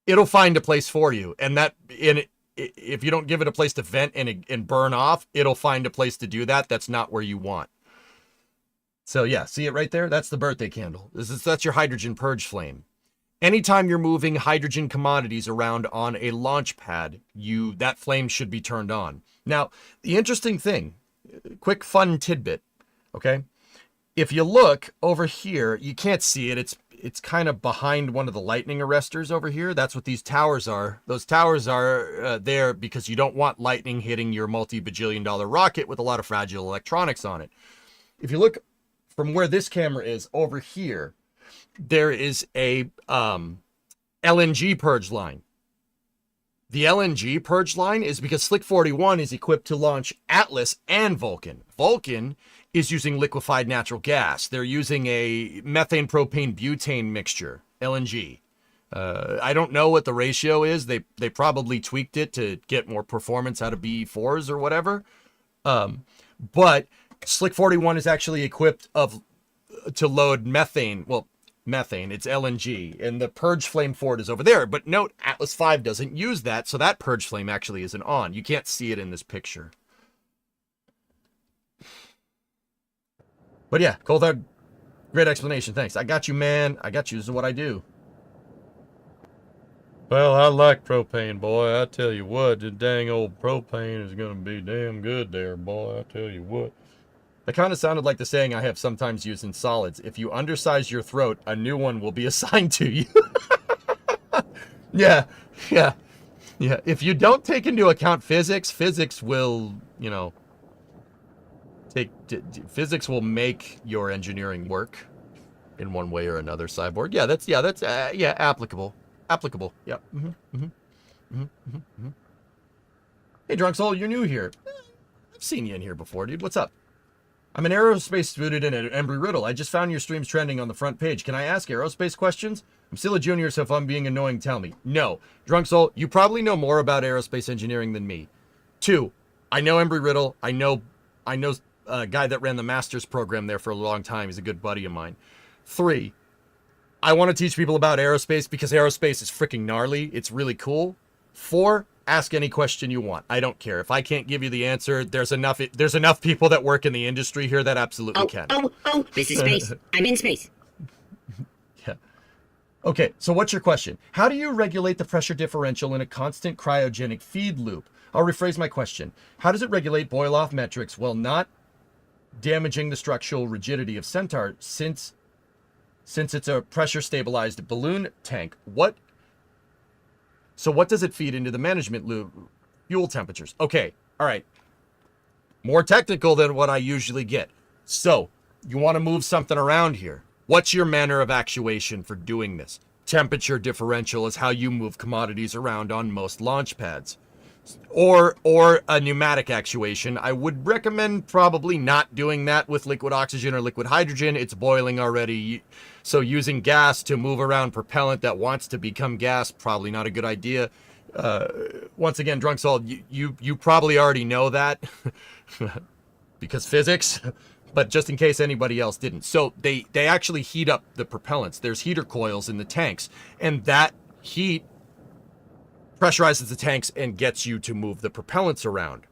it'll find a place for you. And if you don't give it a place to vent and burn off, it'll find a place to do that. That's not where you want. So yeah, see it right there? That's the birthday candle. That's your hydrogen purge flame. Anytime you're moving hydrogen commodities around on a launch pad, that flame should be turned on. Now, the interesting thing, quick fun tidbit, okay? If you look over here, you can't see it. It's kind of behind one of the lightning arresters over here. That's what these towers are. Those towers are there because you don't want lightning hitting your multi-bajillion-dollar rocket with a lot of fragile electronics on it. If you look from where this camera is over here, there is a LNG purge line. The LNG purge line is because Slick 41 is equipped to launch Atlas and Vulcan. Vulcan is using liquefied natural gas. They're using a methane, propane, butane mixture, LNG. I don't know what the ratio is. They probably tweaked it to get more performance out of BE4s or whatever. But Slick 41 is actually equipped to load methane. Well, methane, it's LNG, and the purge flame for it is over there. But note, Atlas V doesn't use that, so that purge flame actually isn't on. You can't see it in this picture. But yeah, Coulthard, great explanation. Thanks. I got you, man. I got you. This is what I do. Well, I like propane, boy. I tell you what, the dang old propane is going to be damn good there, boy. I tell you what. That kind of sounded like the saying I have sometimes used in solids. If you undersize your throat, a new one will be assigned to you. Yeah. If you don't take into account physics will, physics will make your engineering work. in one way or another, Cyborg. Yeah, that's applicable. Applicable. Yep. Hey, Drunk Soul, you're new here. I've seen you in here before, dude. What's up? I'm an aerospace student in Embry-Riddle. I just found your streams trending on the front page. Can I ask aerospace questions? I'm still a junior, so if I'm being annoying, tell me. No. Drunk Soul, you probably know more about aerospace engineering than me. 2, I know Embry-Riddle. I know a guy that ran the master's program there for a long time. He's a good buddy of mine. 3, I want to teach people about aerospace because aerospace is freaking gnarly. It's really cool. 4, ask any question you want. I don't care. If I can't give you the answer, there's enough people that work in the industry here that absolutely can. This is space. I'm in space. Yeah. Okay, so what's your question? How do you regulate the pressure differential in a constant cryogenic feed loop? I'll rephrase my question. How does it regulate boil-off metrics while not damaging the structural rigidity of Centaur since it's a pressure-stabilized balloon tank? So what does it feed into the management loop? Fuel temperatures. Okay, all right. More technical than what I usually get. So, you want to move something around here. What's your manner of actuation for doing this? Temperature differential is how you move commodities around on most launch pads. Or a pneumatic actuation. I would recommend probably not doing that with liquid oxygen or liquid hydrogen. It's boiling already. So using gas to move around propellant that wants to become gas, probably not a good idea. Once again, Drunk Soul, you probably already know that because physics, but just in case anybody else didn't. So they actually heat up the propellants. There's heater coils in the tanks, and that heat pressurizes the tanks and gets you to move the propellants around.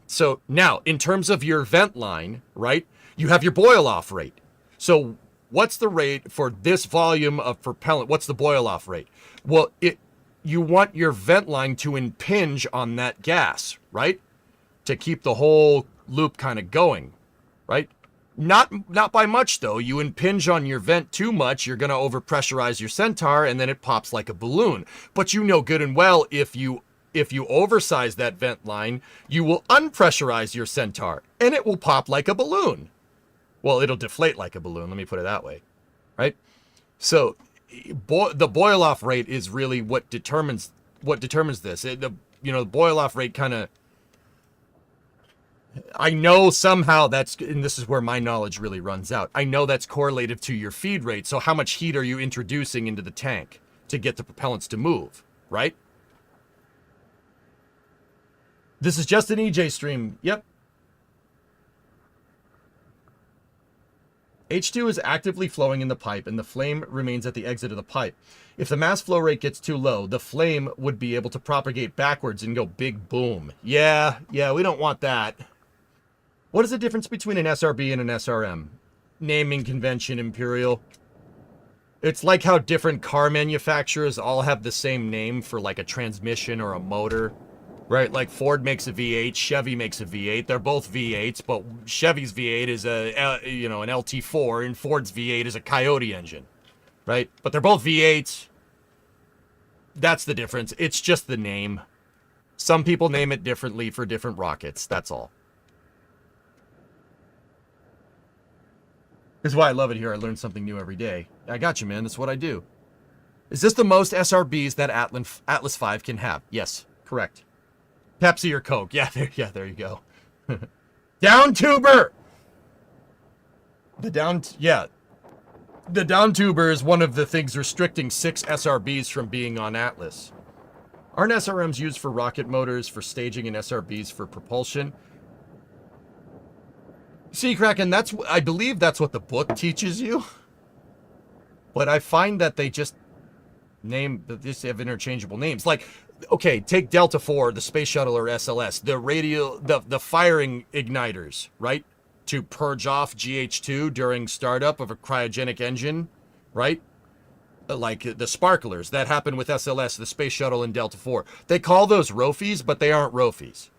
So now, in terms of your vent line, right, you have your boil-off rate. So what's the rate for this volume of propellant? What's the boil-off rate? Well, you want your vent line to impinge on that gas, right, to keep the whole loop kind of going, right? Not by much, though. You impinge on your vent too much, you're going to overpressurize your Centaur, and then it pops like a balloon. But you know good and well, if you oversize that vent line, you will unpressurize your Centaur, and it will pop like a balloon. Well, it'll deflate like a balloon, let me put it that way, right? So the boil-off rate is really what determines this. The boil-off rate kind of... I know somehow and this is where my knowledge really runs out. I know that's correlated to your feed rate. So how much heat are you introducing into the tank to get the propellants to move, right? This is just an EJ stream. Yep. H2 is actively flowing in the pipe and the flame remains at the exit of the pipe. If the mass flow rate gets too low, the flame would be able to propagate backwards and go big boom. Yeah, we don't want that. What is the difference between an SRB and an SRM? Naming convention, Imperial. It's like how different car manufacturers all have the same name for like a transmission or a motor, right? Like Ford makes a V8, Chevy makes a V8. They're both V8s, but Chevy's V8 is an LT4 and Ford's V8 is a Coyote engine, right? But they're both V8s. That's the difference. It's just the name. Some people name it differently for different rockets. That's all. This is why I love it here. I learn something new every day. I got you, man. That's what I do. Is this the most SRBs that Atlas V can have? Yes, correct. Pepsi or Coke? Yeah, there you go. Down tuber. The down tuber is one of the things restricting 6 SRBs from being on Atlas. Aren't SRMs used for rocket motors, for staging, and SRBs for propulsion? See, Kraken, I believe that's what the book teaches you. But I find that they just have interchangeable names. Like, okay, take Delta IV, the space shuttle or SLS, the firing igniters, right? To purge off GH2 during startup of a cryogenic engine, right? Like the sparklers that happen with SLS, the space shuttle, and Delta IV. They call those ROFIs, but they aren't ROFIs.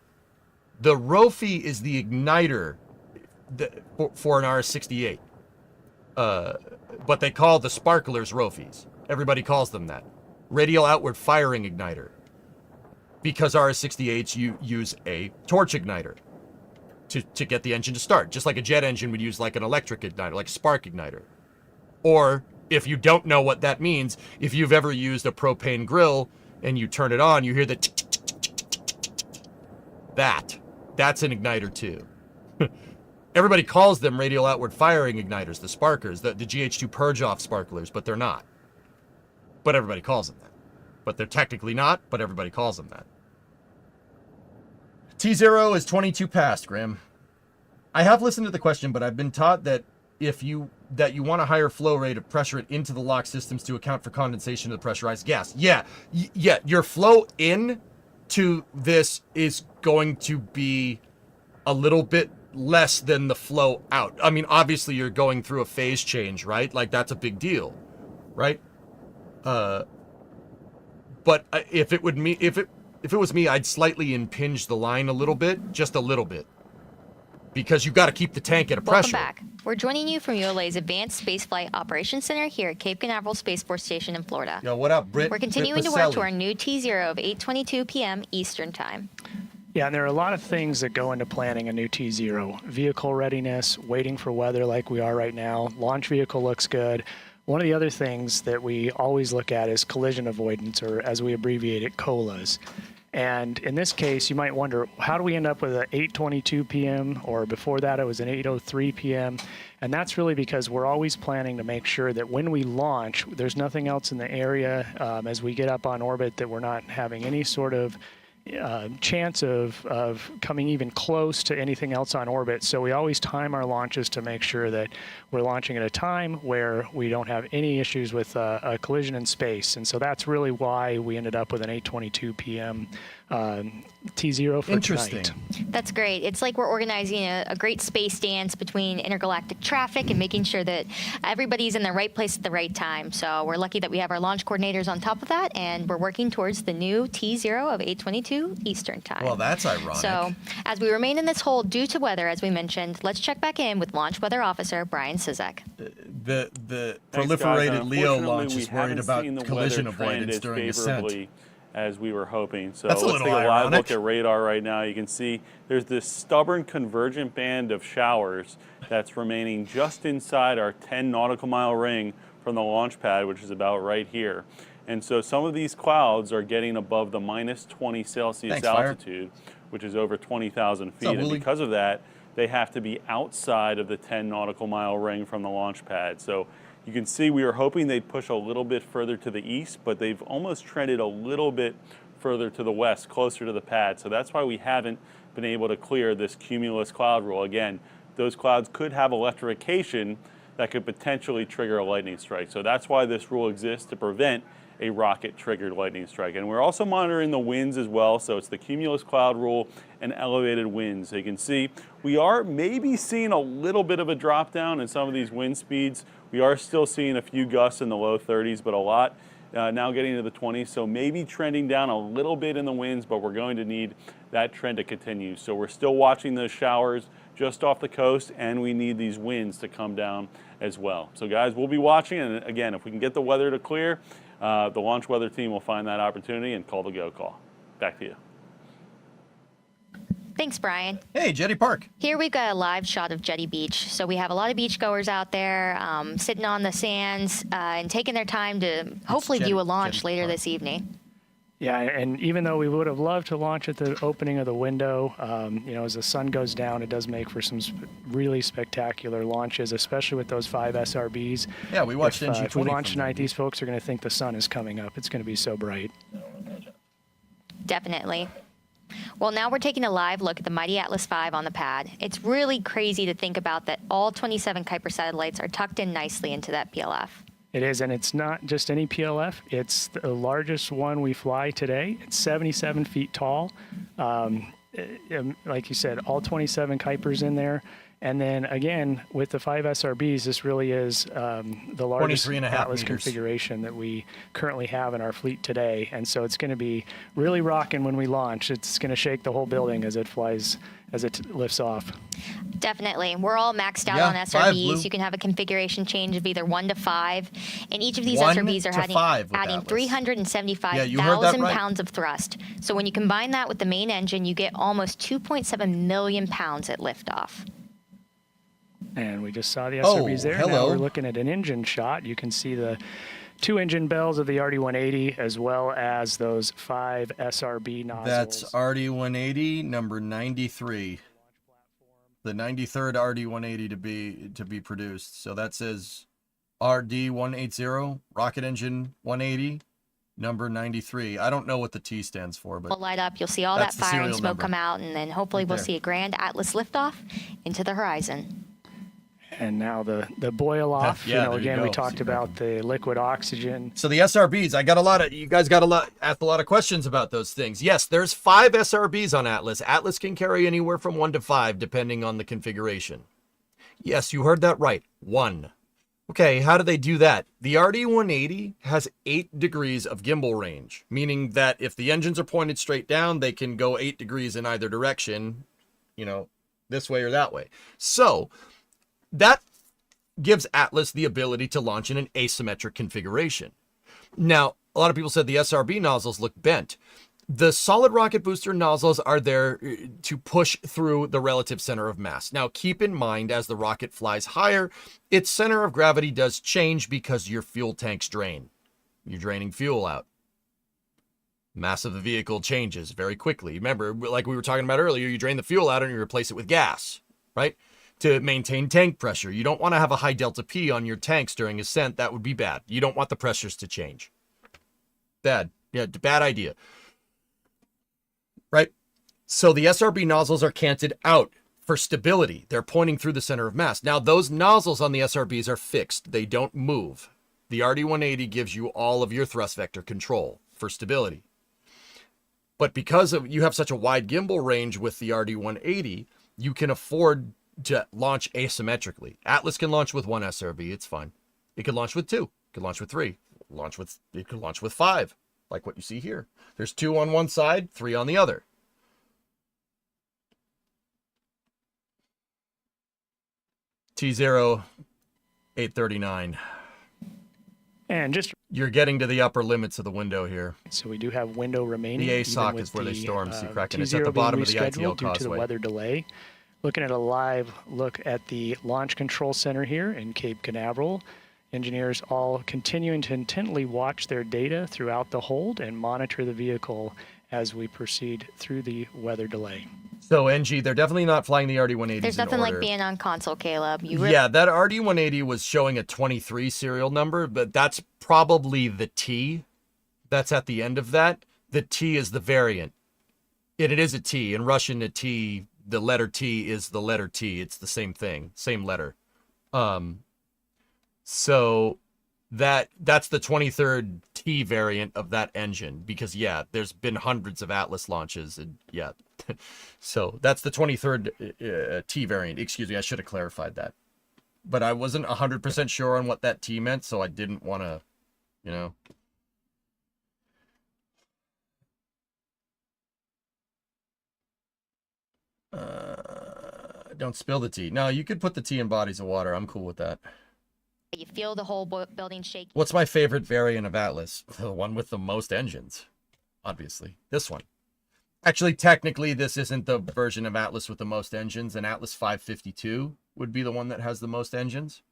The ROFI is the igniter for an RS-68. But they call the sparklers ROFIs. Everybody calls them that. Radial outward firing igniter. Because RS-68s use a torch igniter to get the engine to start. Just like a jet engine would use like an electric igniter, like a spark igniter. Or if you don't know what that means, if you've ever used a propane grill and you turn it on, you hear the tick, tick, tick, tick, tick, tick, tick, tick, tick. That's an igniter too. Everybody calls them radial outward firing igniters, the sparkers, the GH2 purge off sparklers, but they're not. But everybody calls them that. But they're technically not, but everybody calls them that. T0 is 22 past, Graham. I have listened to the question, but I've been taught that you want a higher flow rate of pressure into the LOC systems to account for condensation of the pressurized gas. Yeah, your flow in to this is going to be a little bit less than the flow out. I mean, obviously you're going through a phase change, right? Like that's a big deal, right? But if it was me, I'd slightly impinge the line a little bit, just a little bit, because you've got to keep the tank at a pressure. Welcome back. We're joining you from ULA's Advanced Spaceflight Operations Center here at Cape Canaveral Space Force Station in Florida. Yo, what up, Britt? We're continuing to work to our new T0 of 8:22 p.m. Eastern Time. Yeah, and there are a lot of things that go into planning a new T0. Vehicle readiness, waiting for weather like we are right now. Launch vehicle looks good. One of the other things that we always look at is collision avoidance, or as we abbreviate it, COLAs. And in this case, you might wonder, how do we end up with an 8:22 p.m. or before that it was an 8:03 p.m. And that's really because we're always planning to make sure that when we launch, there's nothing else in the area as we get up on orbit, that we're not having any sort of chance of coming even close to anything else on orbit. So we always time our launches to make sure that we're launching at a time where we don't have any issues with a collision in space. And so that's really why we ended up with an 8:22 p.m. T0 for Interesting. tonight. That's great. It's like we're organizing a great space dance between intergalactic traffic and making sure that everybody's in the right place at the right time. So we're lucky that we have our launch coordinators on top of that, and we're working towards the new T0 of 8:22 Eastern Time. Well, that's ironic. So as we remain in this hold due to weather, as we mentioned, let's check back in with Launch Weather Officer Brian Sizek. The Thanks, proliferated guys. Leo Unfortunately, launch we is worried haven't about seen the collision weather trend avoidance as during ascent. favorably as we were hoping. So That's a let's little take a live ironic. look at radar right now. You can see there's this stubborn convergent band of showers that's remaining just inside our 10 nautical mile ring from the launch pad, which is about right here. And so some of these clouds are getting above the minus 20 Celsius Thanks, Fire. altitude, which is over 20,000 feet. up, And Wooly? because of that, they have to be outside of the 10 nautical mile ring from the launch pad. So you can see we were hoping they'd push a little bit further to the east, but they've almost trended a little bit further to the west, closer to the pad. So that's why we haven't been able to clear this cumulus cloud rule. Again, those clouds could have electrification that could potentially trigger a lightning strike. So that's why this rule exists, to prevent a rocket-triggered lightning strike. And we're also monitoring the winds as well. So it's the cumulus cloud rule and elevated winds. So you can see we are maybe seeing a little bit of a drop down in some of these wind speeds. We are still seeing a few gusts in the low 30s, but a lot now getting into the 20s. So maybe trending down a little bit in the winds, but we're going to need that trend to continue. So we're still watching those showers just off the coast, and we need these winds to come down as well. So guys, we'll be watching, and again, if we can get the weather to clear, the launch weather team will find that opportunity and call the go call. Back to you. Thanks, Brian. Hey, Jetty Park. Here we've got a live shot of Jetty Beach. So we have a lot of beachgoers out there sitting on the sands and taking their time to hopefully view a launch later this evening. Yeah, and even though we would have loved to launch at the opening of the window, as the sun goes down, it does make for some really spectacular launches, especially with those 5 SRBs. Yeah, we watched If NG20 we launch from tonight, these folks are going to think the sun is coming up. It's going to be so bright. Definitely. Well, now we're taking a live look at the mighty Atlas V on the pad. It's really crazy to think about that all 27 Kuiper satellites are tucked in nicely into that PLF. It is, and it's not just any PLF. It's the largest one we fly today. It's 77 feet tall. Like you said, all 27 Kuipers in there. And then again, with the 5 SRBs, this really is the largest 23.5 Atlas meters. configuration that we currently have in our fleet today. And so it's going to be really rocking when we launch. It's going to shake the whole building as it flies, as it lifts off. Definitely. We're all maxed out Yeah, on 5 SRBs. blue. You can have a configuration change of either 1 to 5. And each of these 1 SRBs are to 5 with adding Atlas. 375,000 Yeah, you heard that right. pounds of thrust. So when you combine that with the main engine, you get almost 2.7 million pounds at liftoff. And we just saw the Oh, SRBs there. hello. Now we're looking at an engine shot. You can see the 2 engine bells of the RD-180 as well as those 5 SRB nozzles. That's RD-180 number 93. The 93rd RD-180 to be produced. So that says RD-180, rocket engine 180, number 93. I don't know what the T stands for, but Will light up. You'll see all that that's the fire and serial smoke number. come out, and then hopefully Right we'll there. see a grand Atlas liftoff into the horizon. And now the boil off. Yeah, there you Again, we go. talked about the liquid oxygen. So the SRBs, you guys asked a lot of questions about those things. Yes, there's 5 SRBs on Atlas. Atlas can carry anywhere from 1 to 5, depending on the configuration. Yes, you heard that right. 1. Okay, how do they do that? The RD-180 has 8 degrees of gimbal range, meaning that if the engines are pointed straight down, they can go 8 degrees in either direction, this way or that way. So that gives Atlas the ability to launch in an asymmetric configuration. Now, a lot of people said the SRB nozzles look bent. The solid rocket booster nozzles are there to push through the relative center of mass. Now, keep in mind, as the rocket flies higher, its center of gravity does change because your fuel tanks drain. You're draining fuel out. Mass of the vehicle changes very quickly. Remember, like we were talking about earlier, you drain the fuel out and you replace it with gas, right? To maintain tank pressure. You don't want to have a high delta P on your tanks during ascent. That would be bad. You don't want the pressures to change. Bad. Yeah, bad idea. Right? So the SRB nozzles are canted out for stability. They're pointing through the center of mass. Now, those nozzles on the SRBs are fixed. They don't move. The RD-180 gives you all of your thrust vector control for stability. But because you have such a wide gimbal range with the RD-180, you can afford to launch asymmetrically. Atlas can launch with 1 SRB. It's fine. It could launch with 2. It could launch with 3. It could launch with 5, like what you see here. There's 2 on one side, 3 on the other. T0 839. And just you're getting to the upper limits of the window here. So we do have window remaining. The ASOC even is where they with storm. the, See, Kraken. It's T0 at the bottom of being the rescheduled ITL due to the causeway. weather delay. Looking at a live look at the Launch Control Center here in Cape Canaveral. Engineers all continuing to intently watch their data throughout the hold and monitor the vehicle as we proceed through the weather delay. So, NG, they're definitely not flying the RD-180s There's in nothing order. like being on console, Caleb. Yeah, that RD-180 was showing a 23 serial number, but that's probably the T. That's at the end of that. The T is the variant. It is a T. In Russian, a T, the letter T is the letter T. It's the same thing, same letter. So that's the 23rd T variant of that engine, because yeah, there's been hundreds of Atlas launches, and yeah. So that's the 23rd T variant. Excuse me, I should have clarified that. But I wasn't 100% sure on what that T meant, so I didn't want to, don't spill the tea. No, you could put the tea in bodies of water. I'm cool with that. You feel the whole building shake. What's my favorite variant of Atlas? The one with the most engines, obviously. This one. Actually, technically, this isn't the version of Atlas with the most engines. An Atlas 552 would be the one that has the most engines.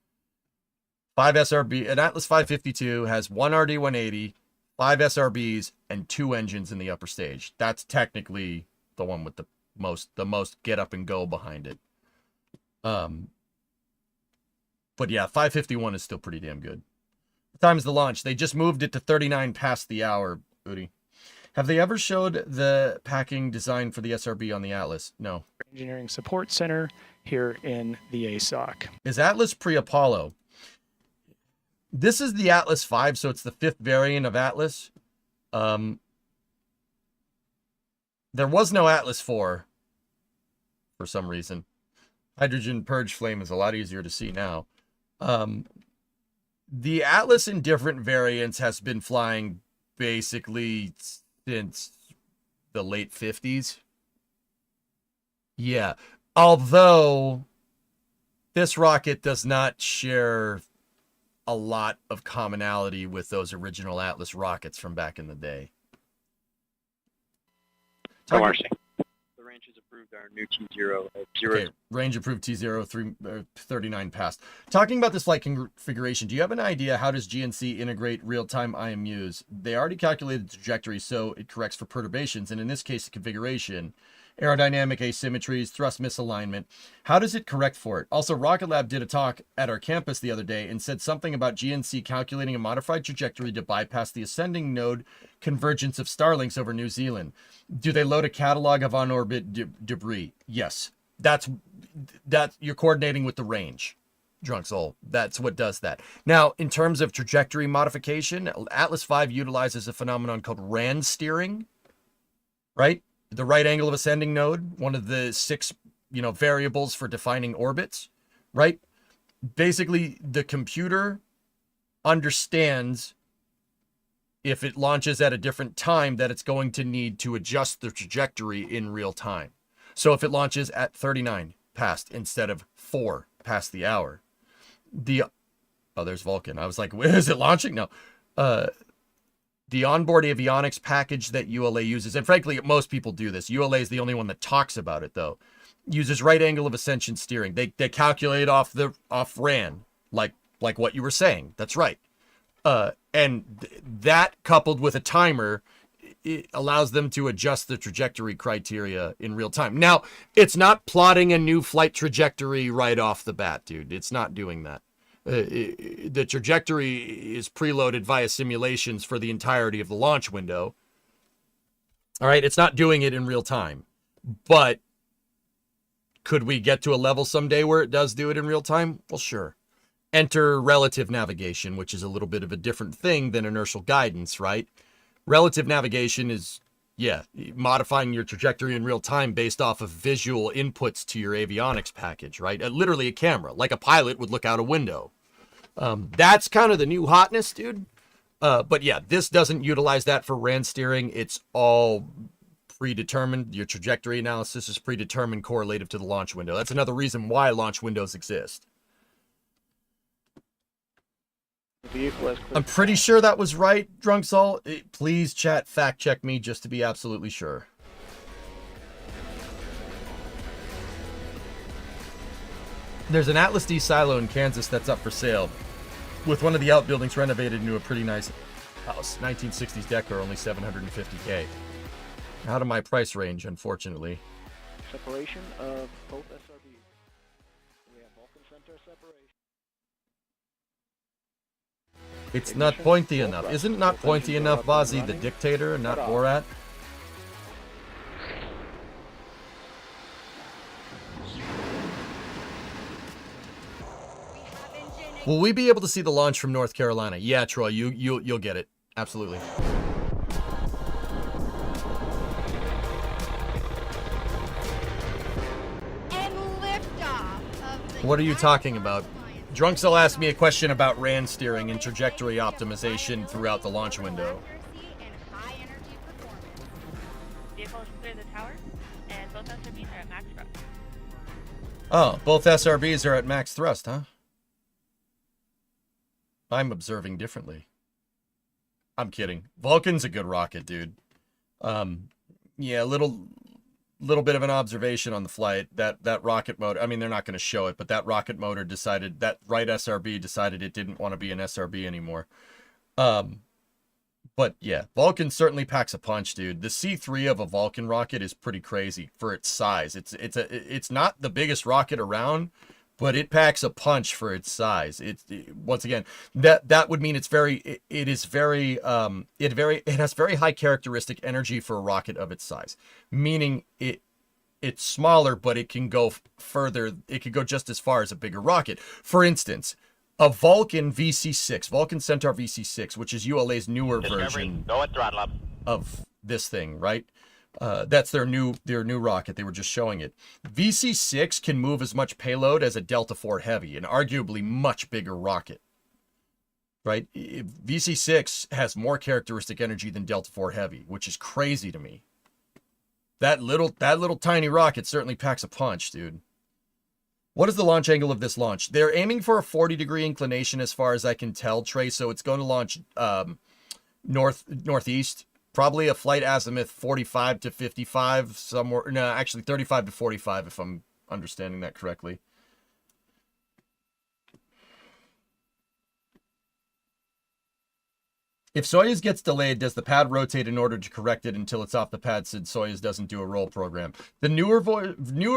5 SRB. An Atlas 552 has 1 RD-180, 5 SRBs, and 2 engines in the upper stage. That's technically the one with the most get up and go behind it. But yeah, 551 is still pretty damn good. What time is the launch? They just moved it to 39 past the hour, Udi. Have they ever showed the packing design for the SRB on the Atlas? No. Engineering Support Center here in the ASOC. Is Atlas pre-Apollo? This is the Atlas 5, so it's the 5th variant of Atlas. There was no Atlas 4 for some reason. Hydrogen purge flame is a lot easier to see now. The Atlas in different variants has been flying basically since the late 50s. Yeah. Although this rocket does not share a lot of commonality with those original Atlas rockets from back in the day. So, Marcy. The range is approved. approved our new T0 of 0. Okay, range approved T0, 39 passed. Talking about this flight configuration, do you have an idea how does GNC integrate real-time IMUs? They already calculated the trajectory, so it corrects for perturbations, and in this case, the configuration, aerodynamic asymmetries, thrust misalignment. How does it correct for it? Also, Rocket Lab did a talk at our campus the other day and said something about GNC calculating a modified trajectory to bypass the ascending node convergence of Starlinks over New Zealand. Do they load a catalog of on-orbit debris? Yes. That's you're coordinating with the range, Drunk Soul. That's what does that. Now, in terms of trajectory modification, Atlas V utilizes a phenomenon called RAN steering, right? The right angle of ascending node, one of the 6, variables for defining orbits, right? Basically, the computer understands if it launches at a different time that it's going to need to adjust the trajectory in real time. So if it launches at 39 past instead of 4 past the hour, there's Vulcan. I was like, where is it launching? No. The onboard avionics package that ULA uses, and frankly, most people do this. ULA is the only one that talks about it, though. Uses right angle of ascension steering. They calculate off RAN, like what you were saying. That's right. And that coupled with a timer, it allows them to adjust the trajectory criteria in real time. Now, it's not plotting a new flight trajectory right off the bat, dude. It's not doing that. The trajectory is preloaded via simulations for the entirety of the launch window. All right, it's not doing it in real time. But could we get to a level someday where it does do it in real time? Well, sure. Enter relative navigation, which is a little bit of a different thing than inertial guidance, right? Relative navigation is, modifying your trajectory in real time based off of visual inputs to your avionics package, right? Literally a camera, like a pilot would look out a window. That's kind of the new hotness, dude. But yeah, this doesn't utilize that for RAN steering. It's all predetermined. Your trajectory analysis is predetermined correlative to the launch window. That's another reason why launch windows exist. I'm pretty sure that was right, Drunk Soul. Please, chat, fact check me just to be absolutely sure. There's an Atlas D silo in Kansas that's up for sale, with one of the outbuildings renovated into a pretty nice house. 1960s decor, only $750K. Out of my price range, unfortunately. Separation of both SRBs. We have Vulcan Center separation. It's not pointy enough. Isn't it not pointy enough, Vazi, the dictator, and not Borat? Will we be able to see the launch from North Carolina? Yeah, Troy, you'll get it. Absolutely. What are you talking about? Drunksel asked me a question about RAN steering and trajectory optimization throughout the launch window. Vehicle is clear the tower, and both SRBs are at max thrust. Oh, both SRBs are at max thrust, huh? I'm observing differently. I'm kidding. Vulcan's a good rocket, dude. Yeah, little bit of an observation on the flight. That rocket motor, I mean, they're not going to show it, but that rocket motor decided, that right SRB decided it didn't want to be an SRB anymore. But yeah, Vulcan certainly packs a punch, dude. The C3 of a Vulcan rocket is pretty crazy for its size. It's not the biggest rocket around, but it packs a punch for its size. Once again, that would mean it has very high characteristic energy for a rocket of its size, meaning it's smaller, but it can go further. It could go just as far as a bigger rocket. For instance, a Vulcan VC6, Vulcan Centaur VC6, which is ULA's newer version of this thing, right? That's their new rocket. They were just showing it. VC6 can move as much payload as a Delta IV Heavy, an arguably much bigger rocket, right? VC6 has more characteristic energy than Delta IV Heavy, which is crazy to me. That little tiny rocket certainly packs a punch, dude. What is the launch angle of this launch? They're aiming for a 40-degree inclination as far as I can tell, Trey, so it's going to launch northeast. probably a flight azimuth 45 to 55, somewhere. No, actually 35 to 45, if I'm understanding that correctly. If Soyuz gets delayed, does the pad rotate in order to correct it until it's off the pad since Soyuz doesn't do a roll program? The newer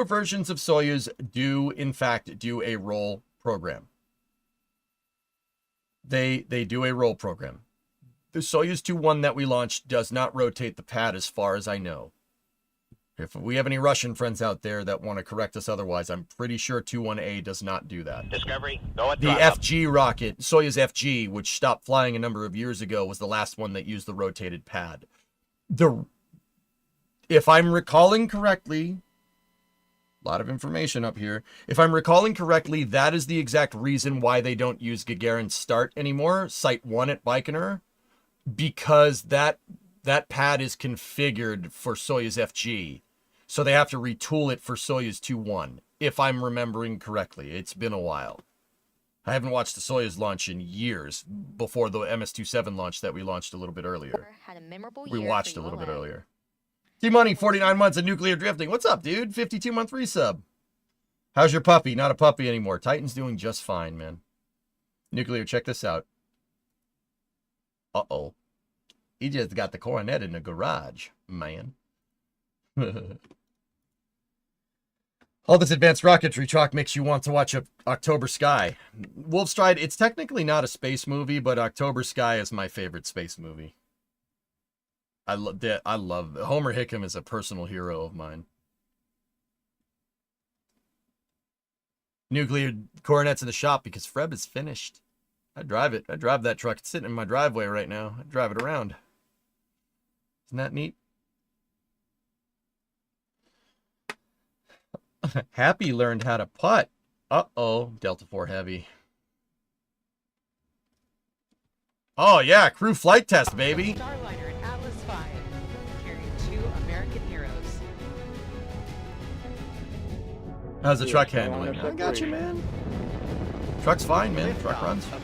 versions of Soyuz do, in fact, do a roll program. They do a roll program. The Soyuz 2-1 that we launched does not rotate the pad as far as I know. If we have any Russian friends out there that want to correct us otherwise, I'm pretty sure 2-1A does not do that. Discovery, go at The FG rocket, Soyuz FG, which stopped flying a number of years ago, was the last one that used the rotated pad. If I'm recalling correctly, a lot of information up here. If I'm recalling correctly, that is the exact reason why they don't use Gagarin Start anymore, Site 1 at Baikonur, because that pad is configured for Soyuz FG. So they have to retool it for Soyuz 2-1, if I'm remembering correctly. It's been a while. I haven't watched the Soyuz launch in years, before the MS-27 launch that we launched a little bit earlier. We watched a little bit earlier. T-Money, 49 months of nuclear drifting. What's up, dude? 52-month resub. How's your puppy? Not a puppy anymore. Titan's doing just fine, man. Nuclear, check this out. Uh-oh. He just got the coronet in the garage, man. All this advanced rocketry talk makes you want to watch October Sky. Wolfstride, it's technically not a space movie, but October Sky is my favorite space movie. I love Homer Hickam is a personal hero of mine. Nuclear coronets in the shop because Freb is finished. I drive it. I drive that truck. It's sitting in my driveway right now. I drive it around. Isn't that neat? Happy learned how to putt. Uh-oh. Delta 4 Heavy. Oh, yeah. Crew flight test, baby. Starliner and Atlas V, carrying 2 American heroes. How's the truck handling? I got you, man. Truck's fine, man. Truck runs. I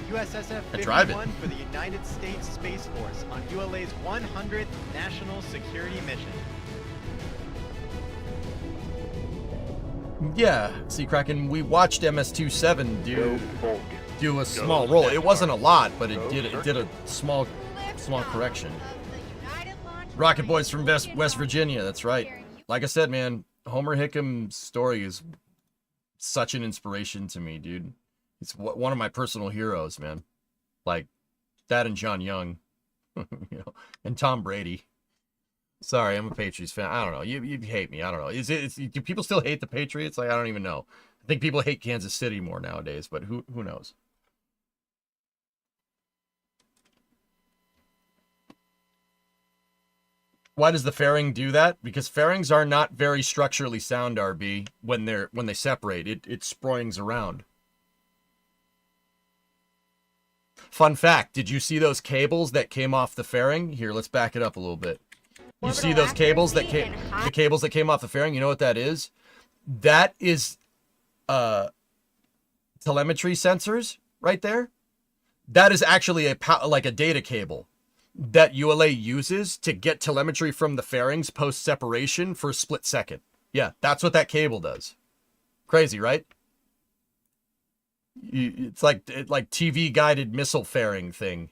drive it. For the United States Space Force on ULA's 100th National Security Mission. Yeah, see, Kraken, we watched MS-27 do a small roll. It wasn't a lot, but it did a small correction. Rocket Boys from West Virginia, that's right. Like I said, man, Homer Hickam's story is such an inspiration to me, dude. It's one of my personal heroes, man. Like that and John Young, you know, and Tom Brady. Sorry, I'm a Patriots fan. I don't know. You hate me. I don't know. Do people still hate the Patriots? Like, I don't even know. I think people hate Kansas City more nowadays, but who knows? Why does the fairing do that? Because fairings are not very structurally sound, RB, when they separate. It springs around. Fun fact, did you see those cables that came off the fairing? Here, let's back it up a little bit. You see those cables that came off the fairing? You know what that is? That is telemetry sensors right there. That is actually like a data cable that ULA uses to get telemetry from the fairings post separation for a split second. Yeah, that's what that cable does. Crazy, right? It's like TV guided missile fairing thing.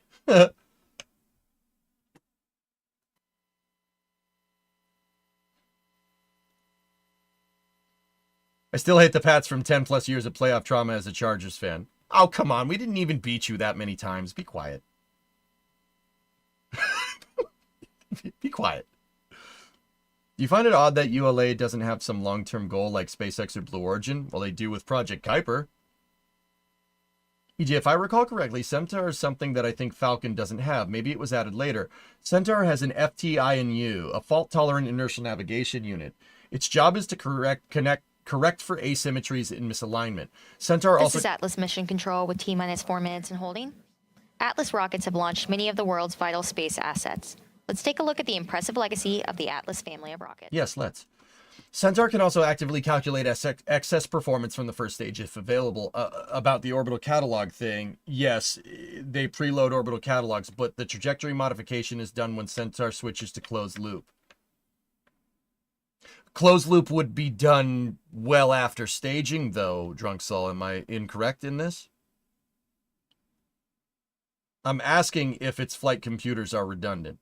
I still hate the Pats from 10 plus years of playoff trauma as a Chargers fan. Oh, come on. We didn't even beat you that many times. Be quiet. Be quiet. Do you find it odd that ULA doesn't have some long-term goal like SpaceX or Blue Origin? Well, they do with Project Kuiper. EJ, if I recall correctly, Centaur is something that I think Falcon doesn't have. Maybe it was added later. Centaur has an FTINU, a fault-tolerant inertial navigation unit. Its job is to correct for asymmetries in misalignment. Centaur This is Atlas Mission Control with T-minus 4 minutes and holding. Atlas rockets have launched many of the world's vital space assets. Let's take a look at the impressive legacy of the Atlas family of rockets. Yes, let's. Centaur can also actively calculate excess performance from the first stage if available. About the orbital catalog thing, yes, they preload orbital catalogs, but the trajectory modification is done when Centaur switches to closed loop. Closed loop would be done well after staging, though, Drunk Soul. Am I incorrect in this? I'm asking if its flight computers are redundant.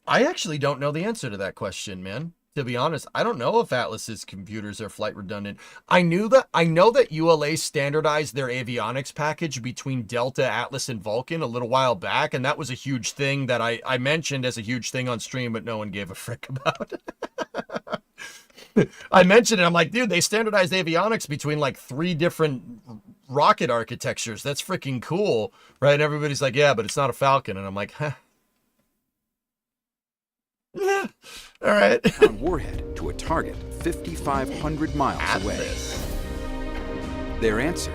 I actually don't know the answer to that question, man. To be honest, I don't know if Atlas's computers are flight redundant. I know that ULA standardized their avionics package between Delta, Atlas, and Vulcan a little while back, and that was a huge thing that I mentioned as a huge thing on stream, but no one gave a frick about. I mentioned it. I'm like, dude, they standardized avionics between like 3 different rocket architectures. That's freaking cool, right? And everybody's like, yeah, but it's not a Falcon. And I'm like, huh. Yeah, all right. On warhead to a target 5,500 miles away. Their answer,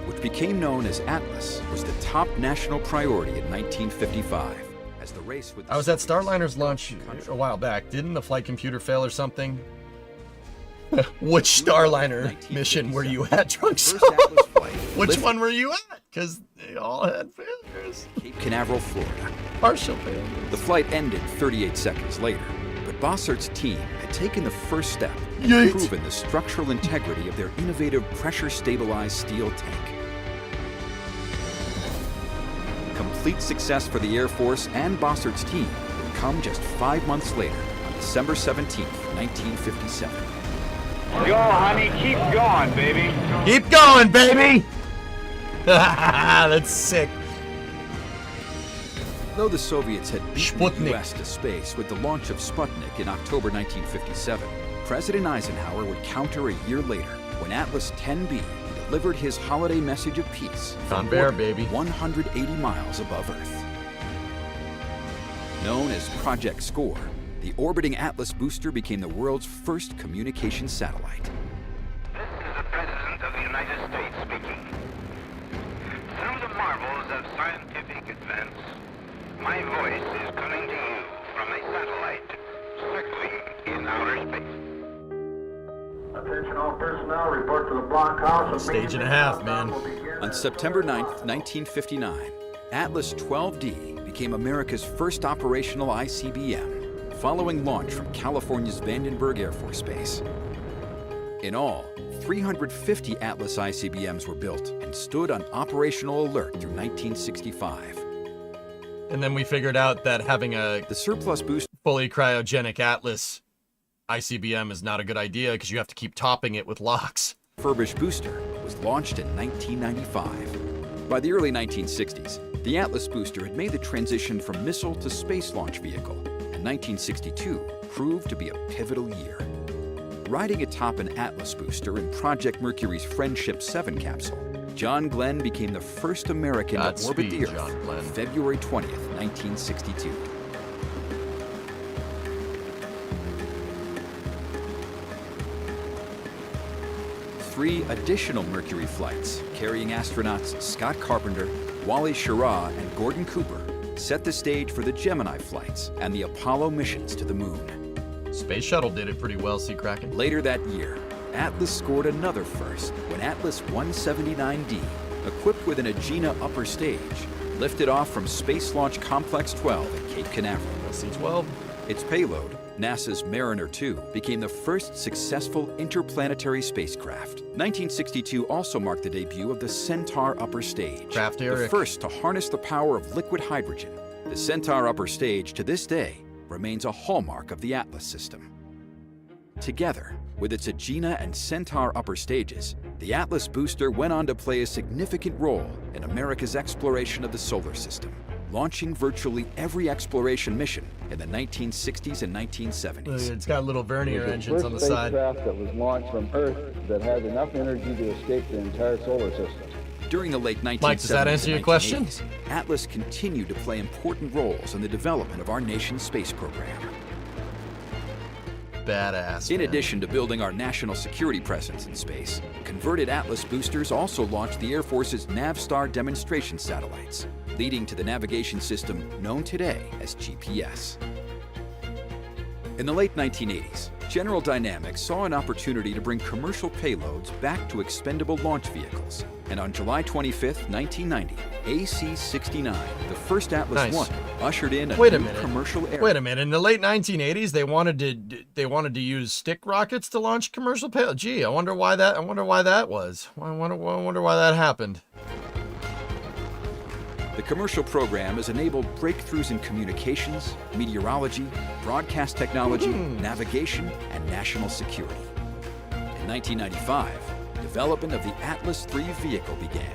which became known as Atlas, was the top national priority in 1955. As the race with I was at Starliner's launch a while back. Didn't the flight computer fail or something? Which Starliner mission were you at, Drunk Soul? Which one were you at? Because they all had failures. Cape Canaveral, Florida. Partial failures. The flight ended 38 seconds later, but Bossart's team had taken the first step and Yeet. proven the structural integrity of their innovative pressure-stabilized steel tank. Complete success for the Air Force and Bossart's team would come just 5 months later, on December 17, 1957. Yo, honey, keep going, baby. Keep going, baby! That's sick. Though the Soviets had beaten Sputnik. the U.S. to space with the launch of Sputnik in October 1957, President Eisenhower would counter a year later when Atlas 10B delivered his holiday message of peace from Bear, orbit baby. 180 miles above Earth. Known as Project SCORE, the orbiting Atlas booster became the world's first communication satellite. This is the President of the United States speaking. Through the marvels of scientific advance, my voice is coming to you from a satellite circling in outer space. Attention all personnel, report to the blockhouse. Stage and a half, man. On September 9th, 1959, Atlas 12D became America's first operational ICBM, following launch from California's Vandenberg Air Force Base. In all, 350 Atlas ICBMs were built and stood on operational alert through 1965. And then we figured out that having the surplus boost fully cryogenic Atlas ICBM is not a good idea because you have to keep topping it with LOCs. refurbished booster was launched in 1995. By the early 1960s, the Atlas booster had made the transition from missile to space launch vehicle, and 1962 proved to be a pivotal year. Riding atop an Atlas booster in Project Mercury's Friendship 7 capsule, John Glenn became the first American to orbit the Earth on February 20th, 1962. Three additional Mercury flights, carrying astronauts Scott Carpenter, Wally Schirra, and Gordon Cooper, set the stage for the Gemini flights and the Apollo missions to the Moon. Space Shuttle did it pretty well, Kraken. Later that year, Atlas scored another first when Atlas 179D, equipped with an Agena upper stage, lifted off from Space Launch Complex 12 at Cape Canaveral. C-12. Its payload, NASA's Mariner 2, became the first successful interplanetary spacecraft. 1962 also marked the debut of the Centaur upper stage, the first to harness the power of liquid hydrogen. The Centaur upper stage, to this day, remains a hallmark of the Atlas system. Together, with its Agena and Centaur upper stages, the Atlas booster went on to play a significant role in America's exploration of the solar system, launching virtually every exploration mission in the 1960s and 1970s. It's got little Vernier engines on the side. Spacecraft that was launched from Earth that had enough energy to escape the entire solar system. During the late 1970s Mike, does that answer your question? Atlas continued to play important roles in the development of our nation's space program. Badass. In addition to building our national security presence in space, converted Atlas boosters also launched the Air Force's Navstar demonstration satellites, leading to the navigation system known today as GPS. In the late 1980s, General Dynamics saw an opportunity to bring commercial payloads back to expendable launch vehicles. And on July 25th, 1990, AC-69, the first Atlas I, ushered in a new commercial era. Wait a minute. In the late 1980s, they wanted to use stick rockets to launch commercial payloads. Gee, I wonder why that was. I wonder why that happened. The commercial program has enabled breakthroughs in communications, meteorology, broadcast technology, navigation, and national security. In 1995, development of the Atlas III vehicle began.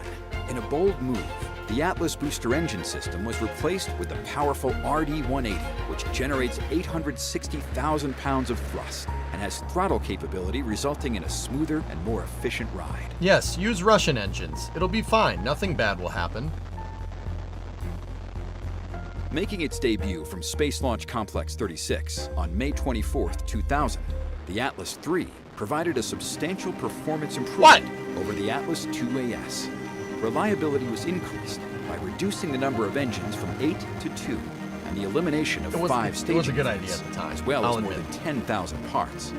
In a bold move, the Atlas booster engine system was replaced with the powerful RD-180, which generates 860,000 pounds of thrust and has throttle capability resulting in a smoother and more efficient ride. Yes, use Russian engines. It'll be fine. Nothing bad will happen. Making its debut from Space Launch Complex 36 on May 24, 2000, the Atlas III provided a substantial performance improvement over the Atlas IIAS. Reliability was increased by reducing the number of engines from 8 to 2 and the elimination of 5 staging. It was a good idea at the time, as well as more than 10,000 parts.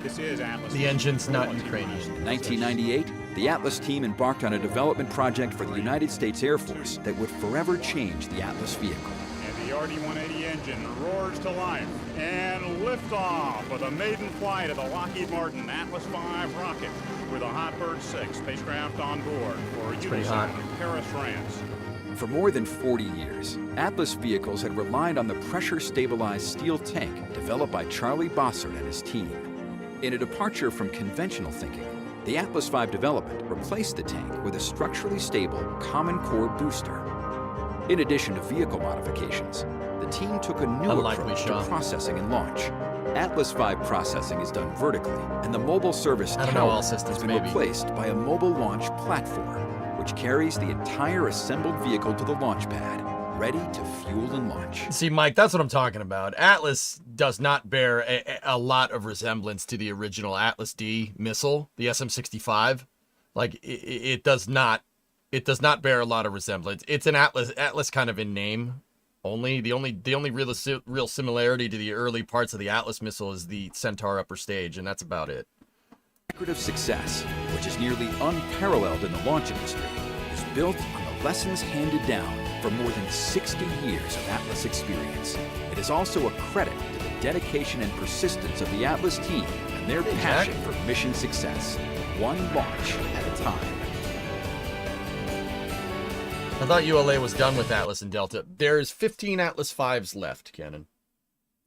This is Atlas. The engine's not Ukrainian. In 1998, the Atlas team embarked on a development project for the United States Air Force that would forever change the Atlas vehicle. And the RD-180 engine roars to life and liftoff of the maiden flight of the Lockheed Martin Atlas V rocket with a Hotbird 6 spacecraft on board for Unison, Paris, France. For more than 40 years, Atlas vehicles had relied on the pressure-stabilized steel tank developed by Charlie Bossert and his team. In a departure from conventional thinking, the Atlas V development replaced the tank with a structurally stable common core booster. In addition to vehicle modifications, the team took a new approach to processing and launch. Atlas V processing is done vertically, and the mobile service tower has been replaced by a mobile launch platform, which carries the entire assembled vehicle to the launch pad, ready to fuel and launch. See, Mike, that's what I'm talking about. Atlas does not bear a lot of resemblance to the original Atlas D missile, the SM-65. Like, it does not bear a lot of resemblance. It's an Atlas kind of in name only. The only real similarity to the early parts of the Atlas missile is the Centaur upper stage, and that's about it. Record of success, which is nearly unparalleled in the launch industry, is built on the lessons handed down from more than 60 years of Atlas experience. It is also a credit to the dedication and persistence of the Atlas team and their passion for mission success, one launch at a time. I thought ULA was done with Atlas and Delta. There's 15 Atlas V's left, Cannon.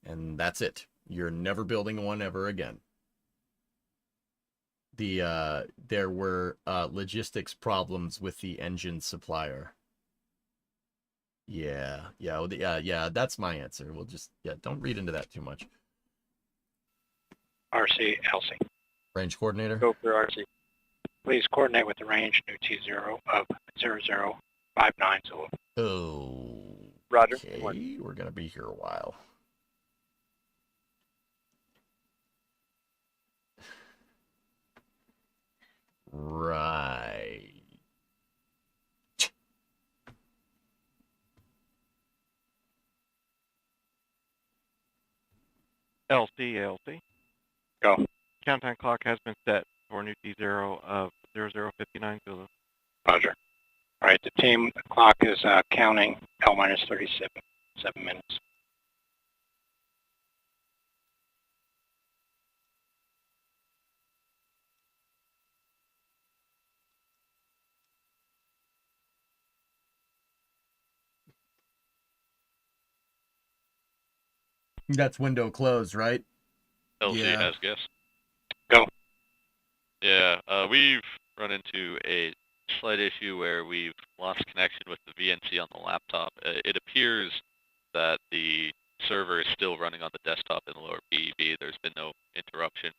And that's it. You're never building one ever again. There were logistics problems with the engine supplier. Yeah, that's my answer. We'll just, don't read into that too much. RC, Elsie. Range coordinator. Go for RC. Please coordinate with the range new T0 of 0059 Zulu. Oh. Roger. Okay, we're going to be here a while. Right. LC. Go. Countdown clock has been set for new T0 of 0059 Zulu. Roger. All right, the team clock is counting L-37 minutes. That's window closed, right? LC has guess. Go. Yeah, we've run into a slight issue where we've lost connection with the VNC on the laptop. It appears that the server is still running on the desktop in the lower PEB. There's been no interruption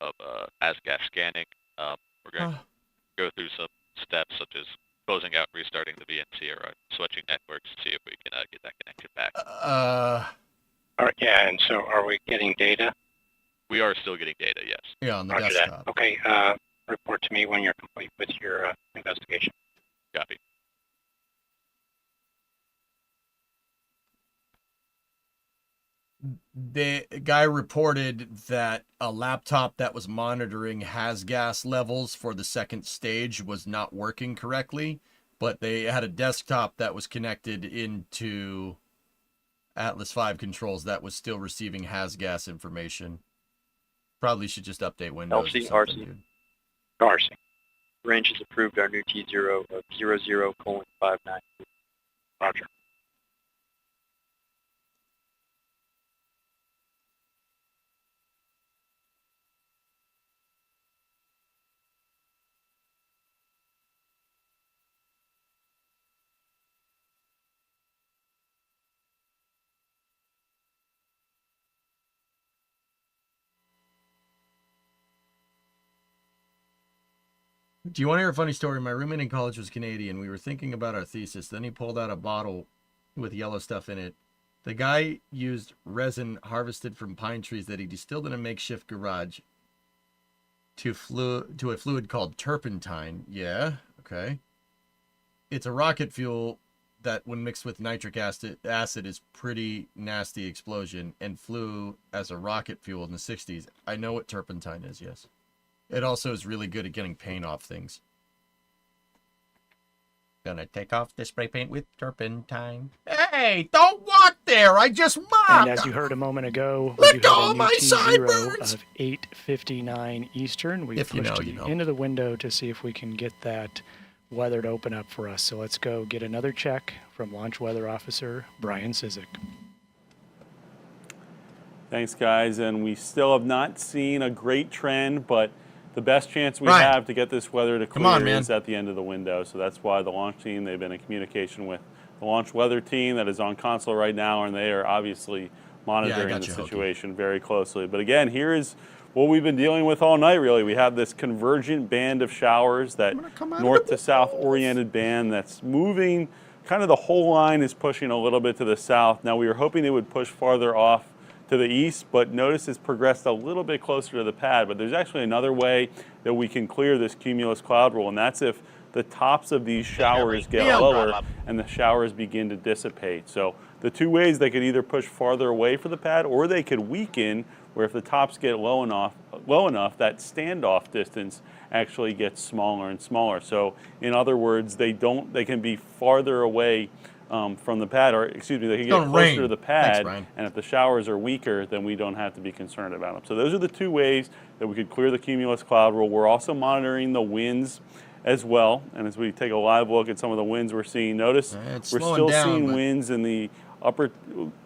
of ASGAS scanning. We're going to go through some steps such as closing out, restarting the VNC, or switching networks to see if we can get that connection back. All right, yeah, and so are we getting data? We are still getting data, yes. Yeah, on the Roger desktop. that. Okay, report to me when you're complete with your investigation. Copy. the guy reported that a laptop that was monitoring gas levels for the second stage was not working correctly, but they had a desktop that was connected into Atlas V controls that was still receiving gas information. Probably should just update Windows LC, or something, RC. dude. RC. Range has approved our new T0 of 00:59. Roger. Do you want to hear a funny story? My roommate in college was Canadian. We were thinking about our thesis. Then he pulled out a bottle with yellow stuff in it. The guy used resin harvested from pine trees that he distilled in a makeshift garage to a fluid called turpentine. Yeah, okay. It's a rocket fuel that when mixed with nitric acid is pretty nasty explosion, and flew as a rocket fuel in the 60s. I know what turpentine is, yes. It also is really good at getting paint off things. Gonna take off the spray paint with turpentine. Hey, don't walk there. I just mopped. And as you heard a moment ago, we do have a new T0 of 8:59 Eastern. We pushed to the end of the window to see if we can get that weather to open up for us. So let's go get another check from Launch Weather Officer Brian Sizik. Thanks, guys. And we still have not seen a great trend, but the best chance we have to get this weather to clear is at the end of the window. So that's why the launch team, they've been in communication with the launch weather team that is on console right now, and they are obviously monitoring the situation very closely. But again, here is what we've been dealing with all night, really. We have this convergent band of showers, that north to south oriented band that's moving. Kind of the whole line is pushing a little bit to the south. Now, we were hoping they would push farther off to the east, but notice it's progressed a little bit closer to the pad. But there's actually another way that we can clear this cumulus cloud roll, and that's if the tops of these showers get lower and the showers begin to dissipate. So the two ways, they could either push farther away from the pad, or they could weaken, where if the tops get low enough, that standoff distance actually gets smaller and smaller. So in other words, they can be farther away from the pad, or excuse me, they can get closer to the pad. Thanks, and if the showers are weaker, then we don't have to be concerned about them. So those are the two ways that we could clear the cumulus cloud roll. We're also monitoring the winds as well, and as we take a live look at some of the winds we're seeing, notice we're still seeing winds in the upper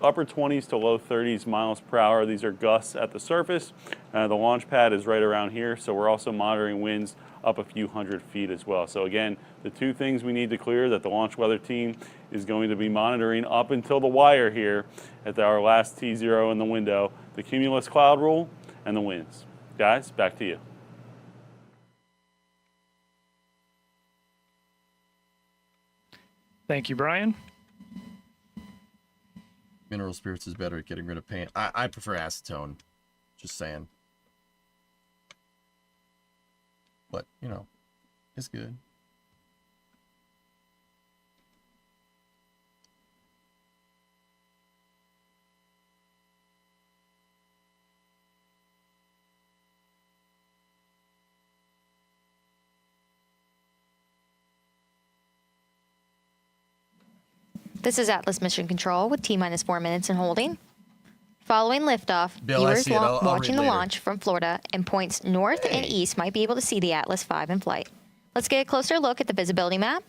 20s to low 30s miles per hour. These are gusts at the surface. The launch pad is right around here, so we're also monitoring winds up a few hundred feet as well. So again, the two things we need to clear that the launch weather team is going to be monitoring up until the wire here at our last T0 in the window, the cumulus cloud roll and the winds. Guys, back to you. Thank you, Brian. Mineral spirits is better at getting rid of paint. I prefer acetone. Just saying. But, you know, it's good. This is Atlas Mission Control with T-minus 4 minutes and holding. Following liftoff, viewers watching the launch from Florida and points north and east might be able to see the Atlas V in flight. Let's get a closer look at the visibility map.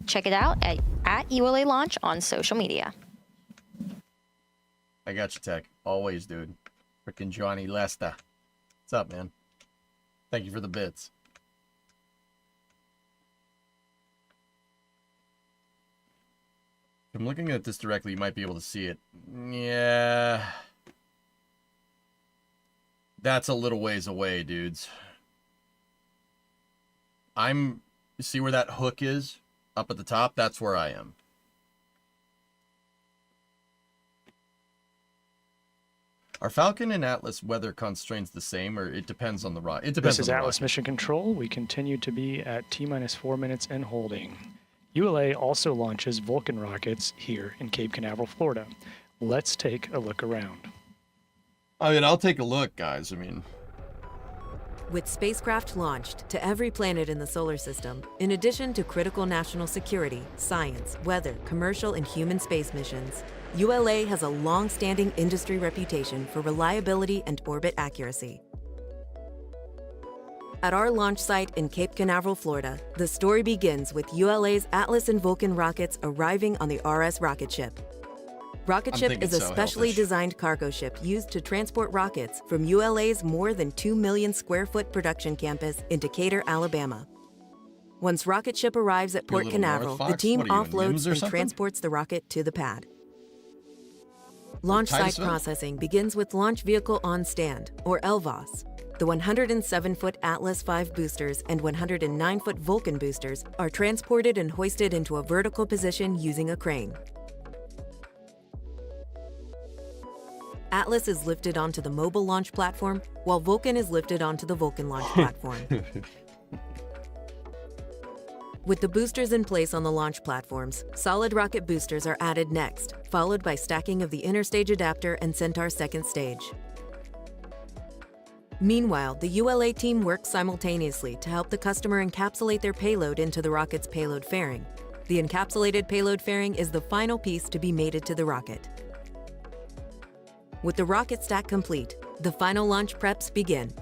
Check it out at ULA Launch on social media. I got you, Tech. Always, dude. Frickin' Johnny Lester. What's up, man? Thank you for the bits. If I'm looking at this directly, you might be able to see it. Yeah. That's a little ways away, dudes. See where that hook is? Up at the top? That's where I am. Are Falcon and Atlas weather constraints the same, or it depends on the rocket? It depends. This is Atlas Mission Control. We continue to be at T-minus 4 minutes and holding. ULA also launches Vulcan rockets here in Cape Canaveral, Florida. Let's take a look around. I mean, I'll take a look, guys. I mean, with spacecraft launched to every planet in the solar system, in addition to critical national security, science, weather, commercial, and human space missions, ULA has a long-standing industry reputation for reliability and orbit accuracy. At our launch site in Cape Canaveral, Florida, the story begins with ULA's Atlas and Vulcan rockets arriving on the RS rocket ship. Rocket Ship is a specially designed cargo ship used to transport rockets from ULA's more than 2 million square foot production campus in Decatur, Alabama. Once Rocket Ship arrives at Port Canaveral, the team offloads and transports the rocket to the pad. Launch site processing begins with Launch Vehicle on Stand, or LVOS. The 107-foot Atlas V boosters and 109-foot Vulcan boosters are transported and hoisted into a vertical position using a crane. Atlas is lifted onto the mobile launch platform, while Vulcan is lifted onto the Vulcan launch platform. With the boosters in place on the launch platforms, solid rocket boosters are added next, followed by stacking of the interstage adapter and Centaur second stage. Meanwhile, the ULA team works simultaneously to help the customer encapsulate their payload into the rocket's payload fairing. The encapsulated payload fairing is the final piece to be mated to the rocket. With the rocket stack complete, the final launch preps begin.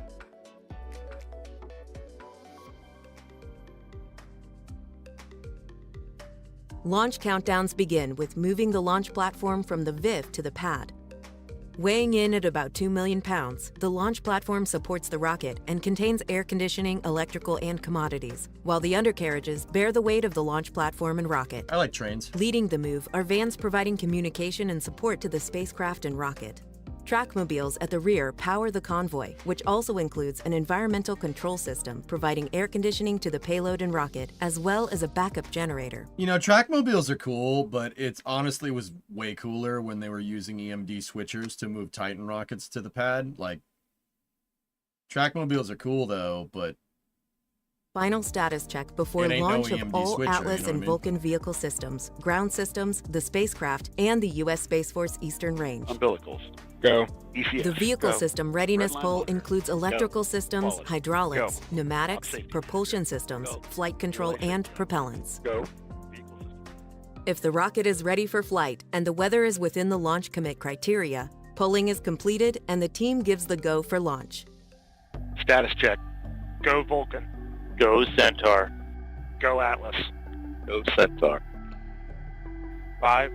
Launch countdowns begin with moving the launch platform from the VIV to the pad. Weighing in at about 2 million pounds, the launch platform supports the rocket and contains air conditioning, electrical, and commodities, while the undercarriages bear the weight of the launch platform and rocket. I like trains. Leading the move are vans providing communication and support to the spacecraft and rocket. Trackmobiles at the rear power the convoy, which also includes an environmental control system providing air conditioning to the payload and rocket, as well as a backup generator. You know, trackmobiles are cool, but it honestly was way cooler when they were using EMD switchers to move Titan rockets to the pad. Like, trackmobiles are cool though, but Final status check before launch of all Atlas and Vulcan vehicle systems, ground systems, the spacecraft, and the U.S. Space Force Eastern Range. Umbilicals. Go. ECS. The vehicle Go. system readiness Red line poll lock. includes electrical Go. systems, Forward. hydraulics, Go. pneumatics, Up-safety. propulsion systems, Go. flight control, and propellants. Go. If the rocket is ready for flight and the weather is within the launch commit criteria, polling is completed and the team gives the go for launch. Status check. Go Vulcan. Go Centaur. Go Atlas. Go Centaur. 5,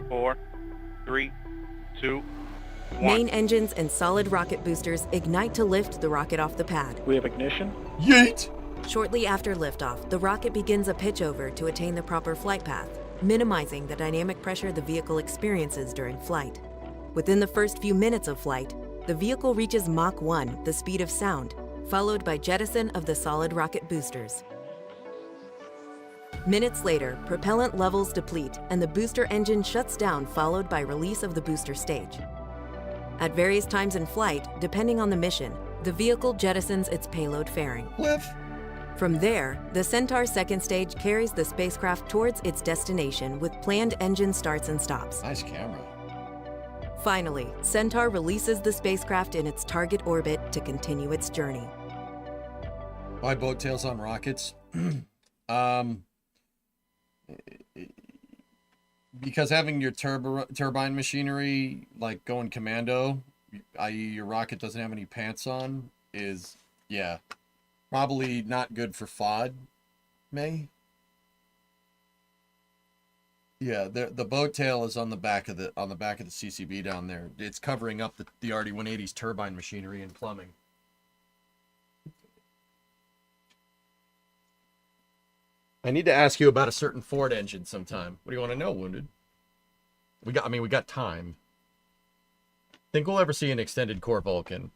4, 3, 2, 1. Main engines and solid rocket boosters ignite to lift the rocket off the pad. We have ignition. Yeet! Shortly after liftoff, the rocket begins a pitch over to attain the proper flight path, minimizing the dynamic pressure the vehicle experiences during flight. Within the first few minutes of flight, the vehicle reaches Mach 1, the speed of sound, followed by jettison of the solid rocket boosters. Minutes later, propellant levels deplete and the booster engine shuts down, followed by release of the booster stage. At various times in flight, depending on the mission, the vehicle jettisons its payload fairing. From there, the Centaur second stage carries the spacecraft towards its destination with planned engine starts and stops. Nice camera. Finally, Centaur releases the spacecraft in its target orbit to continue its journey. Why boat tails on rockets? Because having your turbine machinery like going commando, i.e. your rocket doesn't have any pants on, is probably not good for FOD. Yeah, the boat tail is on the back of the CCB down there. It's covering up the RD-180's turbine machinery and plumbing. I need to ask you about a certain Ford engine sometime. What do you want to know, Wounded? We got time. Think we'll ever see an extended core Vulcan?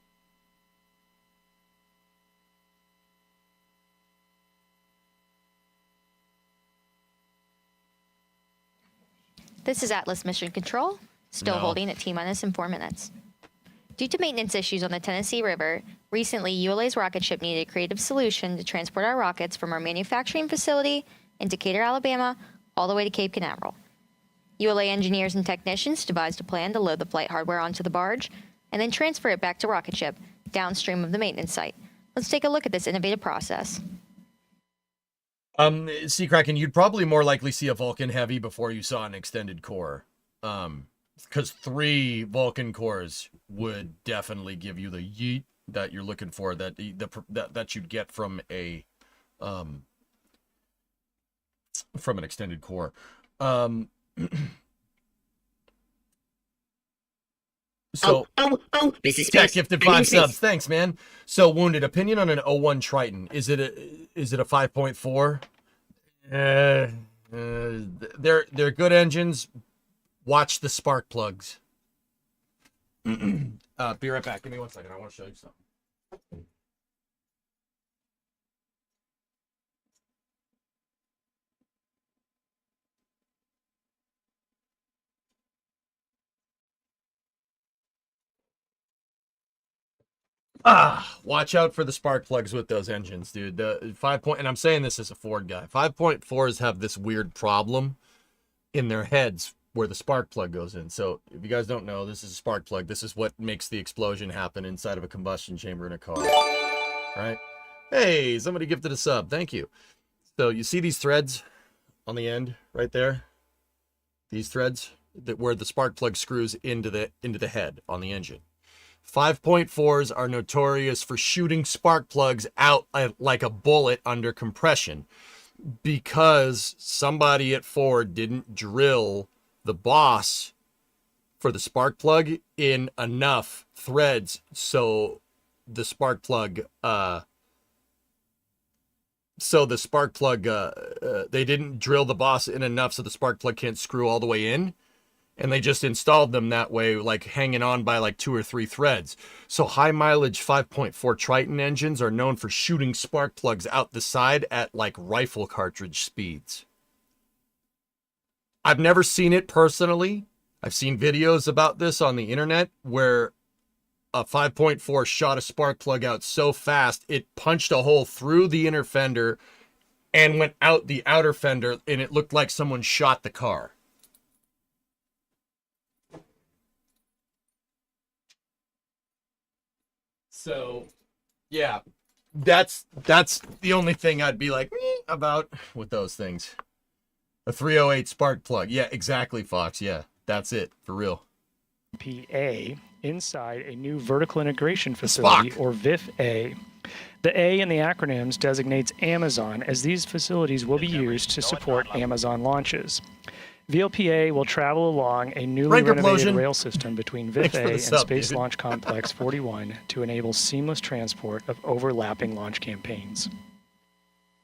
This is Atlas Mission Control, still holding at T-minus in 4 minutes. Due to maintenance issues on the Tennessee River, recently ULA's rocket ship needed a creative solution to transport our rockets from our manufacturing facility in Decatur, Alabama, all the way to Cape Canaveral. ULA engineers and technicians devised a plan to load the flight hardware onto the barge and then transfer it back to rocket ship, downstream of the maintenance site. Let's take a look at this innovative process. Sea Kraken, you'd probably more likely see a Vulcan Heavy before you saw an extended core. Because 3 Vulcan cores would definitely give you the yeet that you're looking for, that you'd get from an extended core. So, this is Tech space. gifted I'm in 5 space. subs. Thanks, man. So, Wounded, opinion on an 01 Triton. Is it a 5.4? They're good engines. Watch the spark plugs. Be right back. Give me 1 second. I want to show you something. Watch out for the spark plugs with those engines, dude. The 5 point, and I'm saying this as a Ford guy. 5.4s have this weird problem in their heads where the spark plug goes in. So if you guys don't know, this is a spark plug. This is what makes the explosion happen inside of a combustion chamber in a car, right? Hey, somebody gifted a sub. Thank you. So you see these threads on the end right there? These threads where the spark plug screws into the head on the engine. 5.4s are notorious for shooting spark plugs out like a bullet under compression because somebody at Ford didn't drill the boss for the spark plug in enough threads so the spark plug they didn't drill the boss in enough so the spark plug can't screw all the way in. And they just installed them that way, like hanging on by like 2 or 3 threads. So high mileage 5.4 Triton engines are known for shooting spark plugs out the side at like rifle cartridge speeds. I've never seen it personally. I've seen videos about this on the internet where a 5.4 shot a spark plug out so fast it punched a hole through the inner fender and went out the outer fender, and it looked like someone shot the car. So, yeah, that's the only thing I'd be like about with those things. A 308 spark plug. Yeah, exactly, Fox. Yeah, that's it, for real. PA inside a new vertical integration facility, or VIF-A. The A in the acronyms designates Amazon, as these facilities will be used to support Amazon launches. VLPA will travel along a newly renovated rail system between VIF-A and Space Launch Complex 41 to enable seamless transport of overlapping launch campaigns.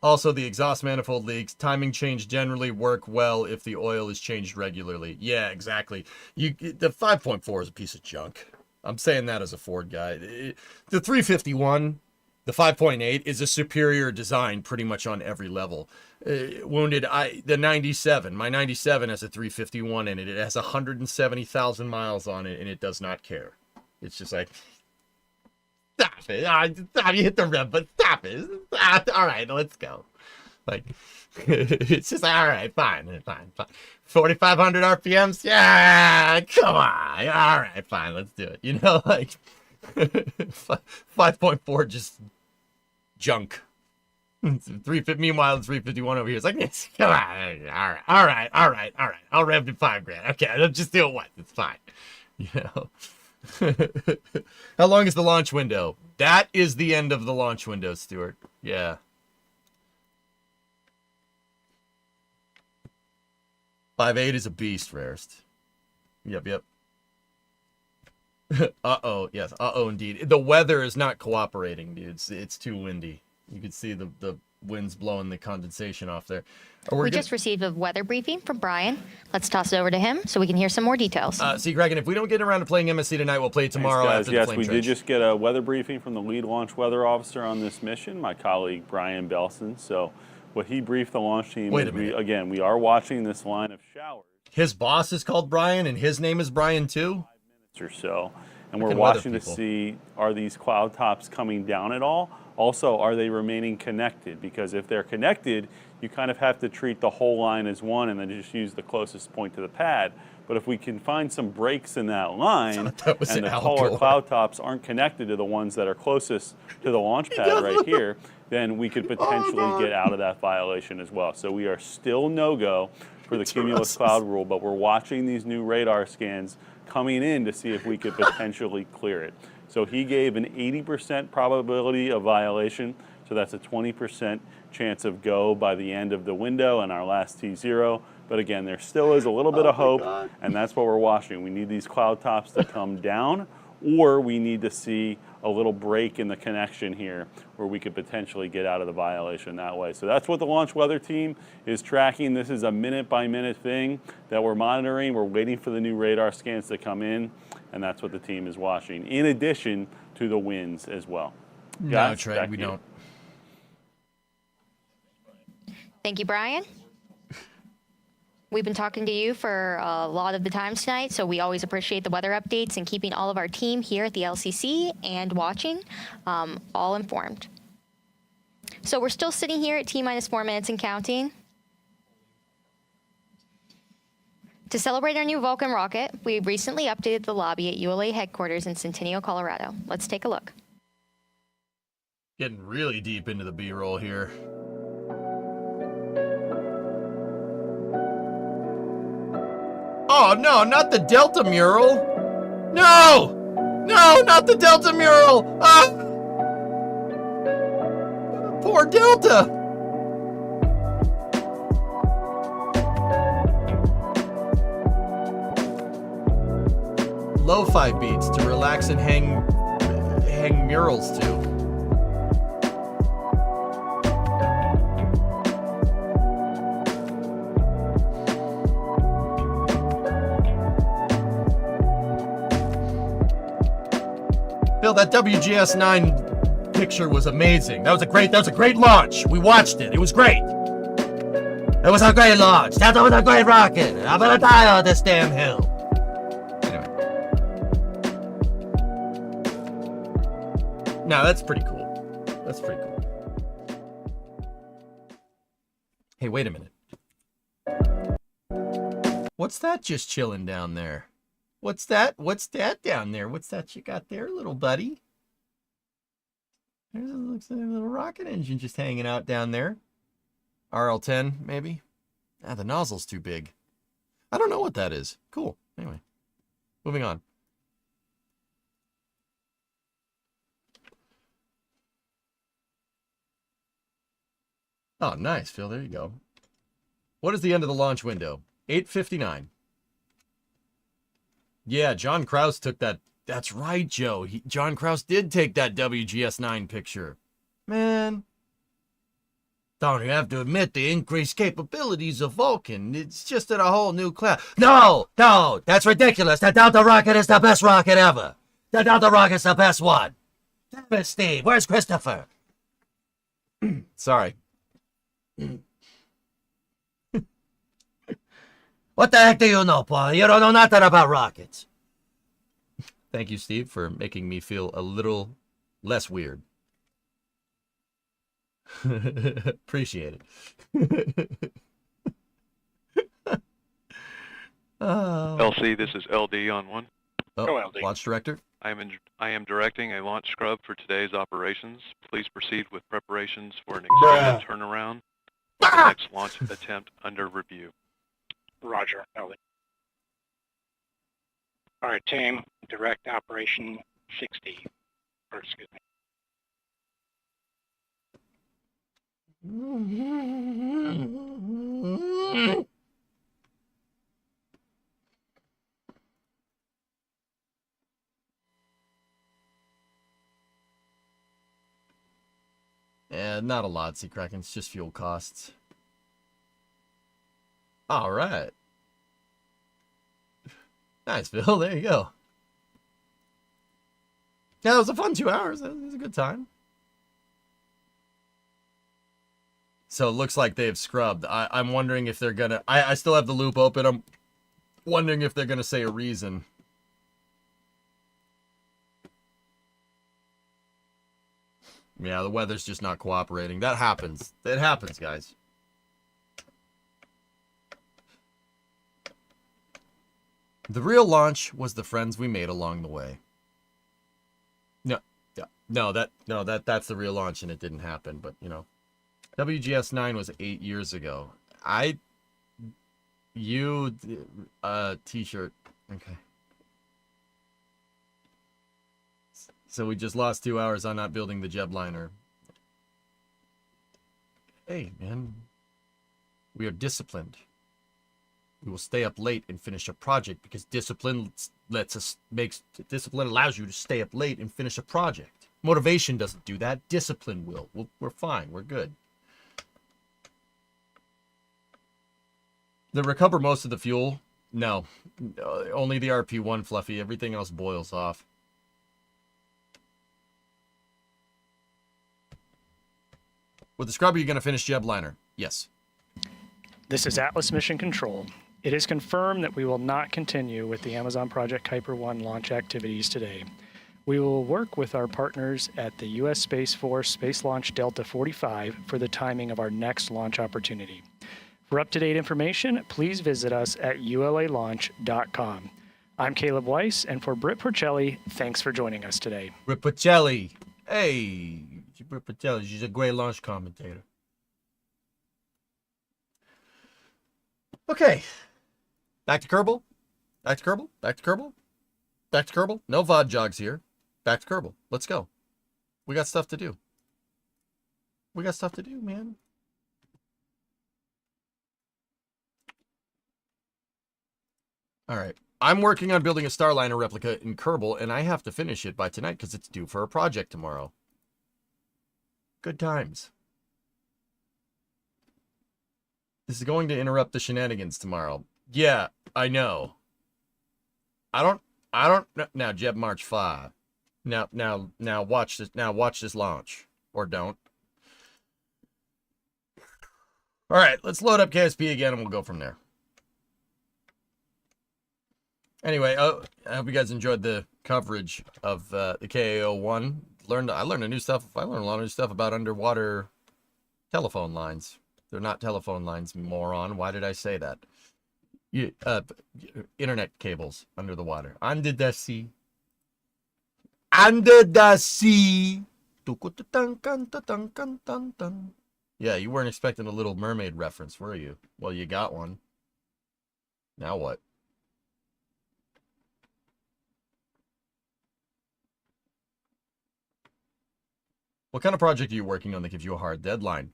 Also, the exhaust manifold leaks. Timing change generally work well if the oil is changed regularly. Yeah, exactly. The 5.4 is a piece of junk. I'm saying that as a Ford guy. The 351, the 5.8 is a superior design pretty much on every level. Wounded, the 97, my 97 has a 351 in it. It has 170,000 miles on it, and it does not care. It's just like, stop it. Stop, you hit the rev, but stop it. All right, let's go. Like, it's just like, all right, fine. 4,500 RPMs? Yeah, come on. All right, fine, let's do it. You know, like, 5.4 just junk. 350. Meanwhile, the 351 over here is like, yes, come on. All right. I'll rev to $5,000. Okay, let's just do it once. It's fine. You know. How long is the launch window? That is the end of the launch window, Stuart. Yeah. 5.8 is a beast, Rarest. Yep. Uh-oh, yes. Uh-oh, indeed. The weather is not cooperating, dude. It's too windy. You can see the winds blowing the condensation off there. We just received a weather briefing from Brian. Let's toss it over to him so we can hear some more details. See, Greg, and if we don't get around to playing MSC tonight, we'll play it tomorrow. Thanks, guys. After the Flame we Trench. did just get a weather briefing from the lead launch weather officer on this mission, my colleague Brian Belson. So what he briefed the launch team, Wait a minute. We are watching this line of showers. His boss is called Brian, and his name is Brian too? 5 minutes or so. And we're watching to see, are these cloud tops coming down at all? Also, are they remaining connected? Because if they're connected, you kind of have to treat the whole line as one and then just use the closest point to the pad. But if we can find some breaks in that line, and the Al taller Gore. cloud tops aren't connected to the ones that are closest to the launch pad right here, then we could potentially get out of that violation as well. So we are still no-go for the cumulus cloud rule, but we're watching these new radar scans coming in to see if we could potentially clear it. So he gave an 80% probability of violation, so that's a 20% chance of go by the end of the window and our last T0. But again, there still is a little bit of hope, and that's what we're watching. We need these cloud tops to come down, or we need to see a little break in the connection here where we could potentially get out of the violation that way. So that's what the launch weather team is tracking. This is a minute-by-minute thing that we're monitoring. We're waiting for the new radar scans to come in, and that's what the team is watching, in addition to the winds as well. No, Trey, we don't. Thank you, Brian. We've been talking to you for a lot of the times tonight, so we always appreciate the weather updates and keeping all of our team here at the LCC and watching all informed. So we're still sitting here at T-minus 4 minutes and counting. To celebrate our new Vulcan rocket, we recently updated the lobby at ULA headquarters in Centennial, Colorado. Let's take a look. Getting really deep into the B-roll here. Oh, no, not the Delta mural. No! No, not the Delta mural. Ah! Poor Delta. Lo-fi beats to relax and hang murals to. Bill, that WGS9 picture was amazing. That was a great launch. We watched it. It was great. It was a great launch. That was a great rocket. I'm gonna die on this damn hill. Anyway. No, that's pretty cool. That's pretty cool. Hey, wait a minute. What's that just chilling down there? What's that? What's that down there? What's that you got there, little buddy? There's looks like a little rocket engine just hanging out down there. RL-10, maybe? Ah, the nozzle's too big. I don't know what that is. Cool. Anyway, moving on. Oh, nice, Phil. There you go. What is the end of the launch window? 8:59. Yeah, John Krause took that. That's right, Joe. John Krause did take that WGS9 picture. Man. Don't you have to admit the increased capabilities of Vulcan? It's just at a whole new class. No, that's ridiculous. The Delta rocket is the best rocket ever. The Delta rocket's the best one. Damn it, Steve. Where's Christopher? Sorry. What the heck do you know, Paul? You don't know nothing about rockets. Thank you, Steve, for making me feel a little less weird. Appreciate it. LC, this is LD on 1. Oh, LD. Launch director. I am directing a launch scrub for today's operations. Please proceed with preparations for an extended turnaround. The next launch attempt under review. Roger, Ellie. All right, team, direct operation 60. Or excuse me. Yeah, not a lot, Sea Kraken. It's just fuel costs. All right. Nice, Bill. There you go. Yeah, it was a fun 2 hours. It was a good time. So it looks like they've scrubbed. I'm wondering if they're gonna... I still have the loop open. I'm wondering if they're gonna say a reason. Yeah, the weather's just not cooperating. That happens. It happens, guys. The real launch was the friends we made along the way. That's the real launch, and it didn't happen. But you know, WGS9 was 8 years ago. T-shirt. Okay. So we just lost 2 hours on not building the jetliner. Hey, man. We are disciplined. We will stay up late and finish a project because discipline allows you to stay up late and finish a project. Motivation doesn't do that. Discipline will. We're fine. We're good. They recover most of the fuel? No. Only the RP1, Fluffy. Everything else boils off. With the scrubber, you're going to finish jetliner? Yes. This is Atlas Mission Control. It is confirmed that we will not continue with the Amazon Project Kuiper 1 launch activities today. We will work with our partners at the U.S. Space Force Space Launch Delta 45 for the timing of our next launch opportunity. For up-to-date information, please visit us at ulalaunch.com. I'm Caleb Weiss, and for Britt Porcelli, thanks for joining us today. Britt Porcelli. Hey, Britt Porcelli. She's a great launch commentator. Okay. Back to Kerbal. Back to Kerbal. Back to Kerbal. Back to Kerbal. No VOD jogs here. Back to Kerbal. Let's go. We got stuff to do. We got stuff to do, man. All right. I'm working on building a Starliner replica in Kerbal, and I have to finish it by tonight because it's due for a project tomorrow. Good times. This is going to interrupt the shenanigans tomorrow. Yeah, I know. I don't now Jeb March 5. Now watch this. Now watch this launch. Or don't. All right, let's load up KSP again and we'll go from there. Anyway, I hope you guys enjoyed the coverage of the KAO-1. I learned a lot of new stuff about underwater telephone lines. They're not telephone lines, moron. Why did I say that? Internet cables under the water. Under the sea. Under the sea. Yeah, you weren't expecting a Little Mermaid reference, were you? Well, you got one. Now what? What kind of project are you working on that gives you a hard deadline?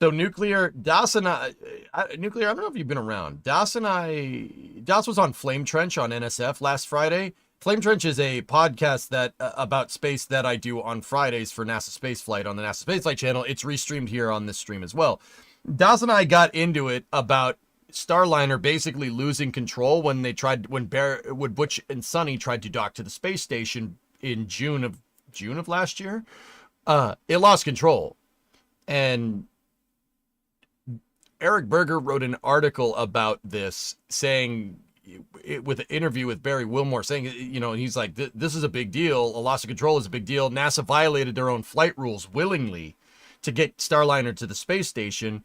So Nuclear, Das and Nuclear, I don't know if you've been around. Das was on Flame Trench on NSF last Friday. Flame Trench is a podcast that about space that I do on Fridays for NASA Spaceflight on the NASA Spaceflight channel. It's restreamed here on this stream as well. Das and I got into it about Starliner basically losing control when Butch and Sonny tried to dock to the space station in June of last year. It lost control. And Eric Berger wrote an article about this, saying, with an interview with Barry Wilmore, saying, you know, he's like, this is a big deal. A loss of control is a big deal. NASA violated their own flight rules willingly to get Starliner to the space station,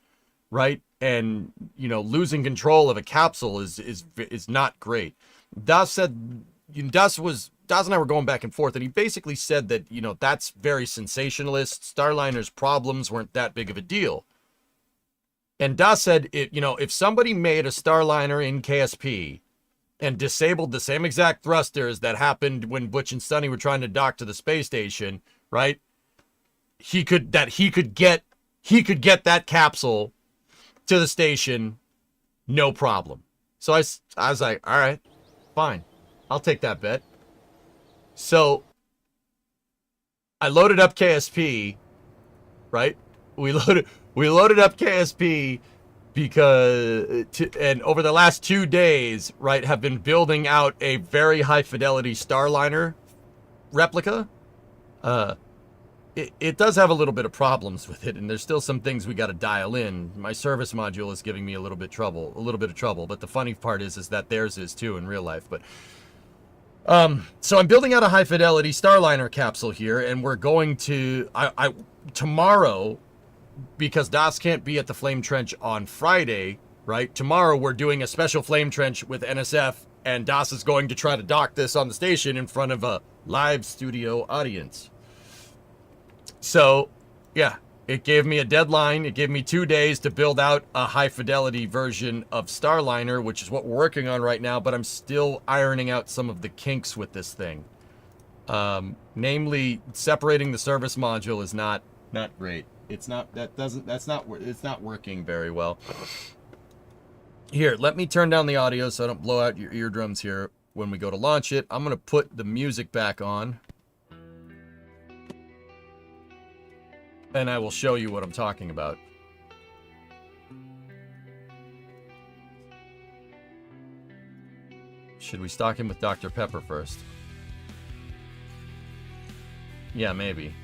right? And, you know, losing control of a capsule is not great. Das and I were going back and forth, and he basically said that, you know, that's very sensationalist. Starliner's problems weren't that big of a deal. And Das said, if somebody made a Starliner in KSP and disabled the same exact thrusters that happened when Butch and Sonny were trying to dock to the space station, right? He could get that capsule to the station, no problem. So I was like, all right, fine, I'll take that bet. So I loaded up KSP, right? We loaded up KSP and over the last 2 days, right, have been building out a very high fidelity Starliner replica. It does have a little bit of problems with it, and there's still some things we got to dial in. My service module is giving me a little bit of trouble. But the funny part is that theirs is too in real life. But so I'm building out a high fidelity Starliner capsule here, and we're going to tomorrow, because Das can't be at the Flame Trench on Friday, right? Tomorrow we're doing a special flame trench with NSF, and Das is going to try to dock this on the station in front of a live studio audience. So, yeah, it gave me a deadline. It gave me 2 days to build out a high-fidelity version of Starliner, which is what we're working on right now, but I'm still ironing out some of the kinks with this thing. Namely, separating the service module is not great. It's not working very well. Here, let me turn down the audio so I don't blow out your eardrums here when we go to launch it. I'm going to put the music back on. And I will show you what I'm talking about. Should we stock him with Dr. Pepper first? Yeah, maybe.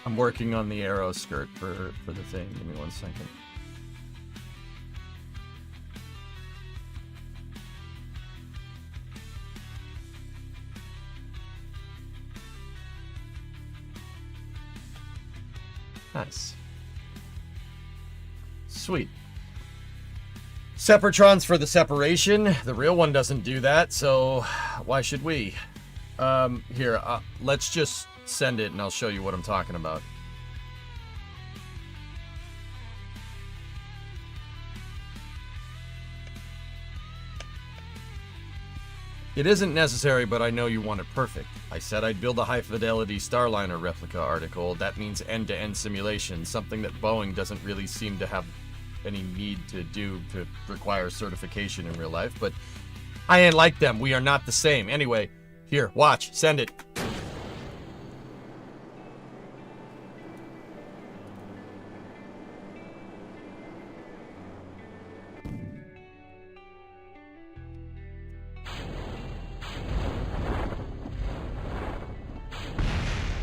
I'm working on the arrow skirt for the thing. Give me 1 second. Nice. Sweet. Separatrons for the separation. The real one doesn't do that, so why should we? Here, let's just send it and I'll show you what I'm talking about. It isn't necessary, but I know you want it perfect. I said I'd build a high-fidelity Starliner replica article. That means end-to-end simulation, something that Boeing doesn't really seem to have any need to do to require certification in real life, but I ain't like them. We are not the same. Anyway, here, watch. Send it.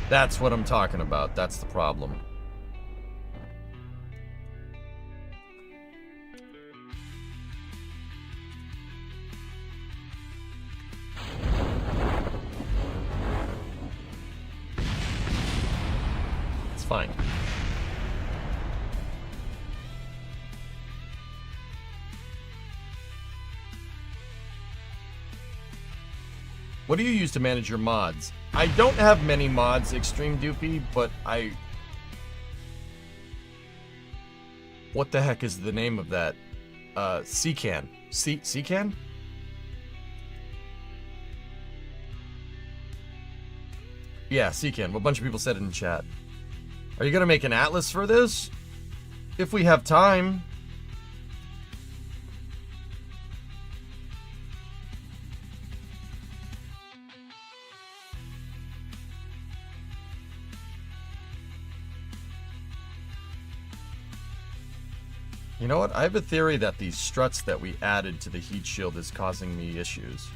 That's what I'm talking about. That's the problem. It's fine. What do you use to manage your mods? I don't have many mods, Extreme Doopy, but what the heck is the name of that? CCAN. CCAN? Yeah, CCAN. A bunch of people said it in chat. Are you gonna make an atlas for this? If we have time. You know what? I have a theory that these struts that we added to the heat shield is causing me issues.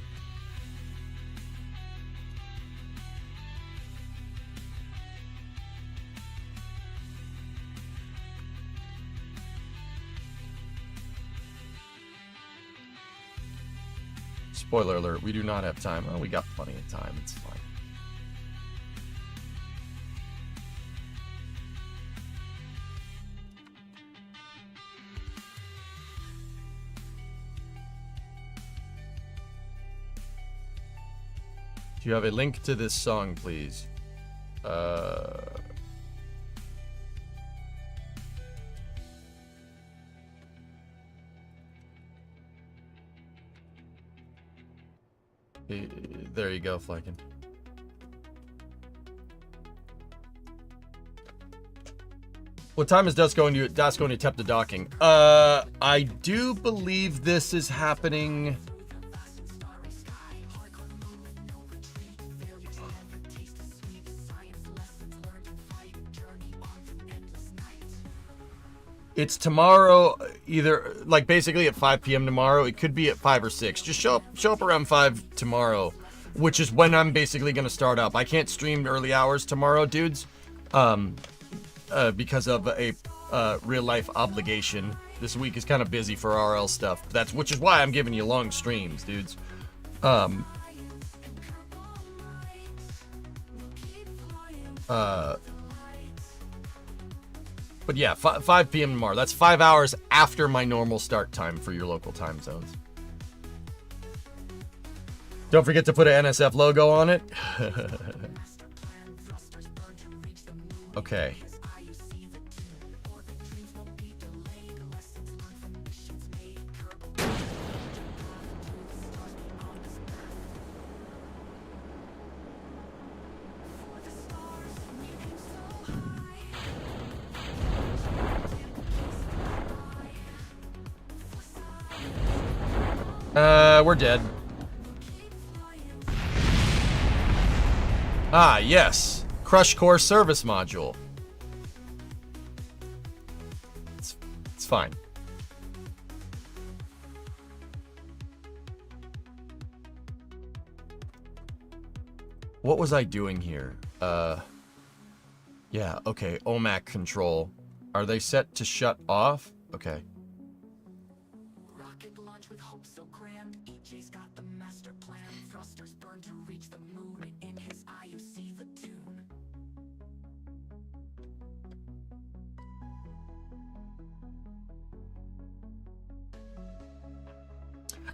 Spoiler alert, we do not have time. Oh, we got plenty of time. It's fine. Do you have a link to this song, please? There you go, Flykin. What time is Das going to attempt the docking? I do believe this is happening. It's tomorrow, either like basically at 5 p.m. tomorrow. It could be at 5 or 6. Just show up around 5 tomorrow, which is when I'm basically gonna start up. I can't stream early hours tomorrow, dudes, because of a real life obligation. This week is kind of busy for RL stuff. Which is why I'm giving you long streams, dudes. But yeah, 5 p.m. tomorrow. That's 5 hours after my normal start time for your local time zones. Don't forget to put an NSF logo on it. Okay. We're dead. Ah, yes. Crush Core Service Module. It's fine. What was I doing here? Yeah, okay. OMAC control. Are they set to shut off? Okay.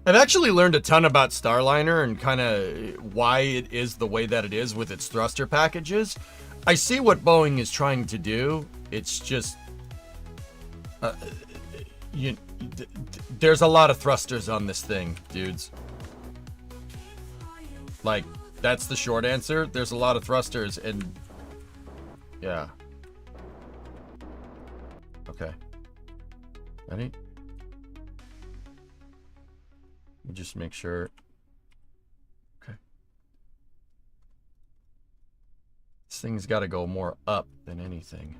I've actually learned a ton about Starliner and kind of why it is the way that it is with its thruster packages. I see what Boeing is trying to do. It's just, there's a lot of thrusters on this thing, dudes. Like, that's the short answer. There's a lot of thrusters, and yeah. Okay. Ready? Just make sure. Okay. This thing's got to go more up than anything.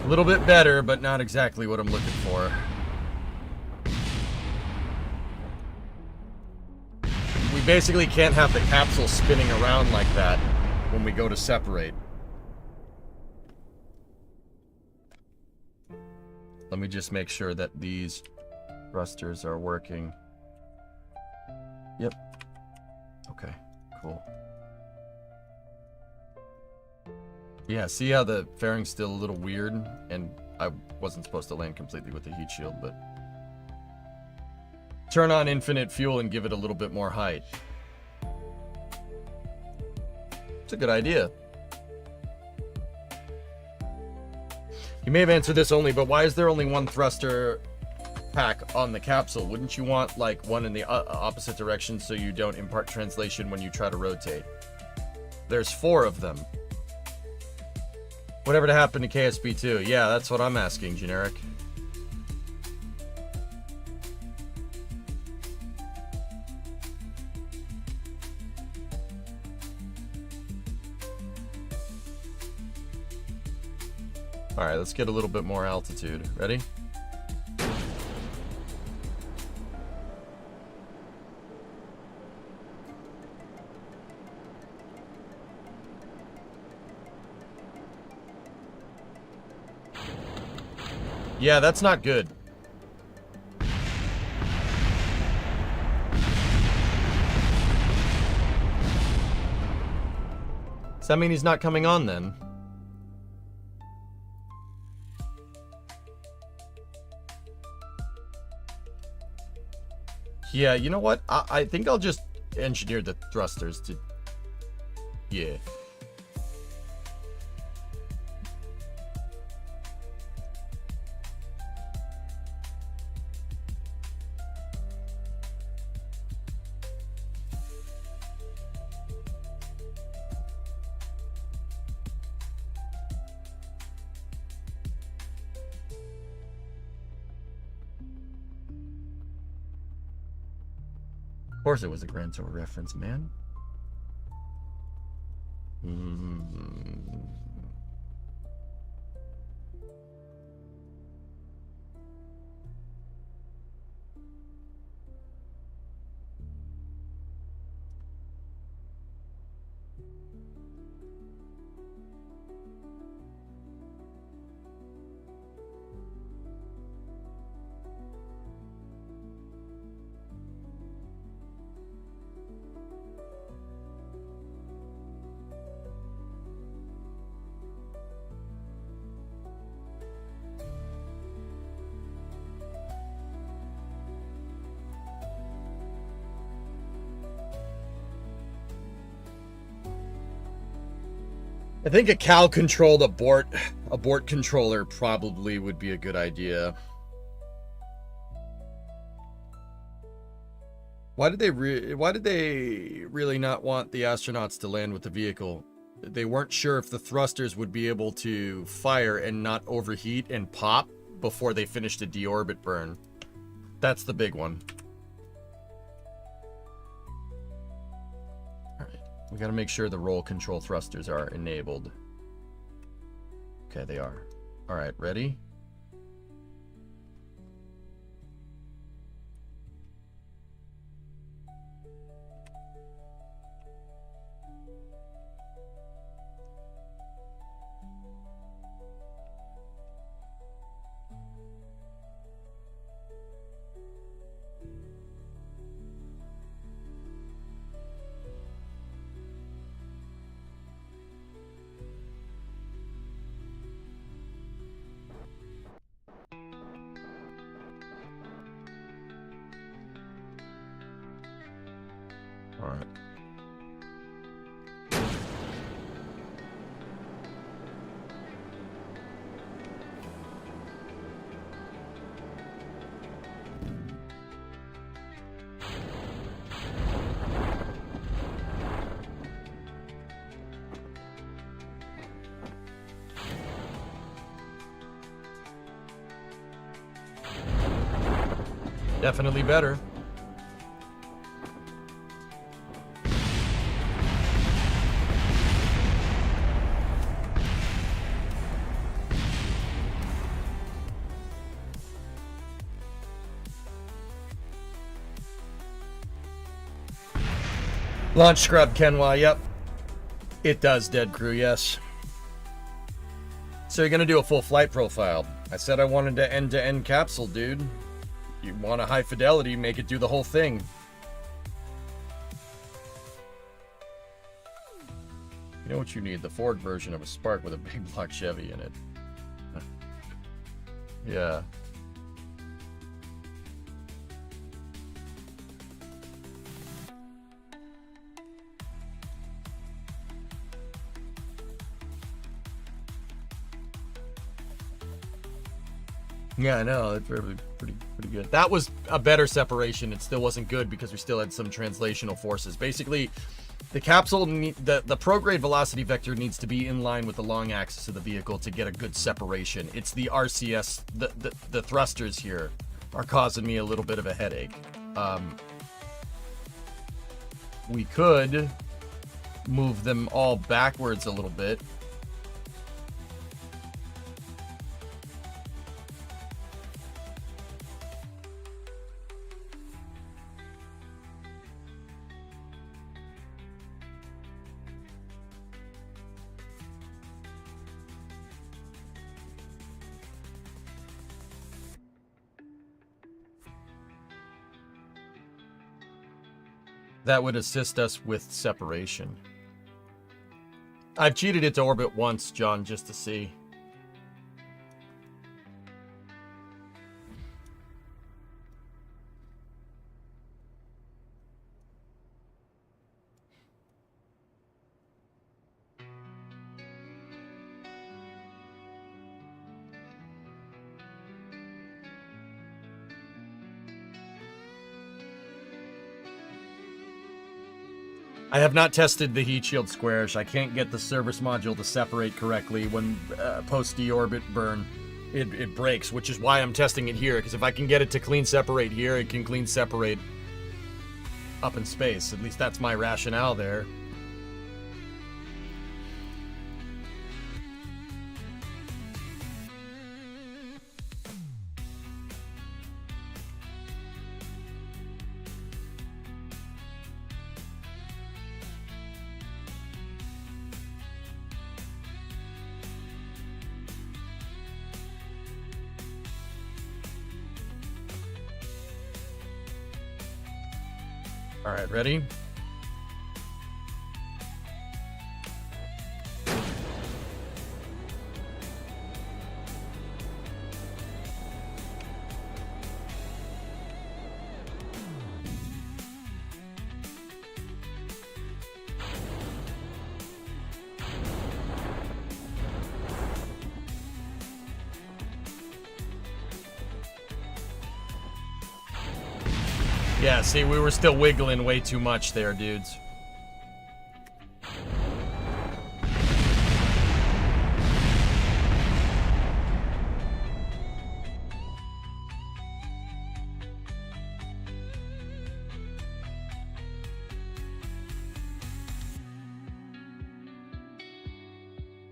A little bit better, but not exactly what I'm looking for. We basically can't have the capsule spinning around like that when we go to separate. Let me just make sure that these thrusters are working. Yep. Okay, cool. Yeah, see how the fairing's still a little weird? And I wasn't supposed to land completely with the heat shield, but... Turn on infinite fuel and give it a little bit more height. It's a good idea. You may have answered this only, but why is there only one thruster pack on the capsule? Wouldn't you want, like, one in the opposite direction so you don't impart translation when you try to rotate? There's 4 of them. Whatever to happen to KSP2? Yeah, that's what I'm asking, Generic. Alright, let's get a little bit more altitude. Ready? Yeah, that's not good. Does that mean he's not coming on then? Yeah, you know what? I think I'll just engineer the thrusters to... Yeah. course it was a Gran Tour reference, man. I think a Cal-controlled abort controller probably would be a good idea. Why did they really not want the astronauts to land with the vehicle? They weren't sure if the thrusters would be able to fire and not overheat and pop before they finished a deorbit burn. That's the big one. We got to make sure the roll control thrusters are enabled. Okay, they are. All right, ready? All right. Definitely better. Launch scrub, Kenwa, yep. It does, Dead Crew, yes. So you're going to do a full flight profile. I said I wanted an end-to-end capsule, dude. You want a high fidelity, make it do the whole thing. You know what you need? The Ford version of a Spark with a big block Chevy in it. Yeah. Yeah, I know. It's really pretty good. That was a better separation. It still wasn't good because we still had some translational forces. Basically, the capsule, the prograde velocity vector needs to be in line with the long axis of the vehicle to get a good separation. It's the RCS, the thrusters here are causing me a little bit of a headache. We could move them all backwards a little bit. That would assist us with separation. I've cheated it to orbit once, John, just to see. I have not tested the heat shield squares. I can't get the service module to separate correctly when post-deorbit burn. It breaks, which is why I'm testing it here, because if I can get it to clean separate here, it can clean separate up in space. At least that's my rationale there. All right, ready? Yeah, see, we were still wiggling way too much there, dudes.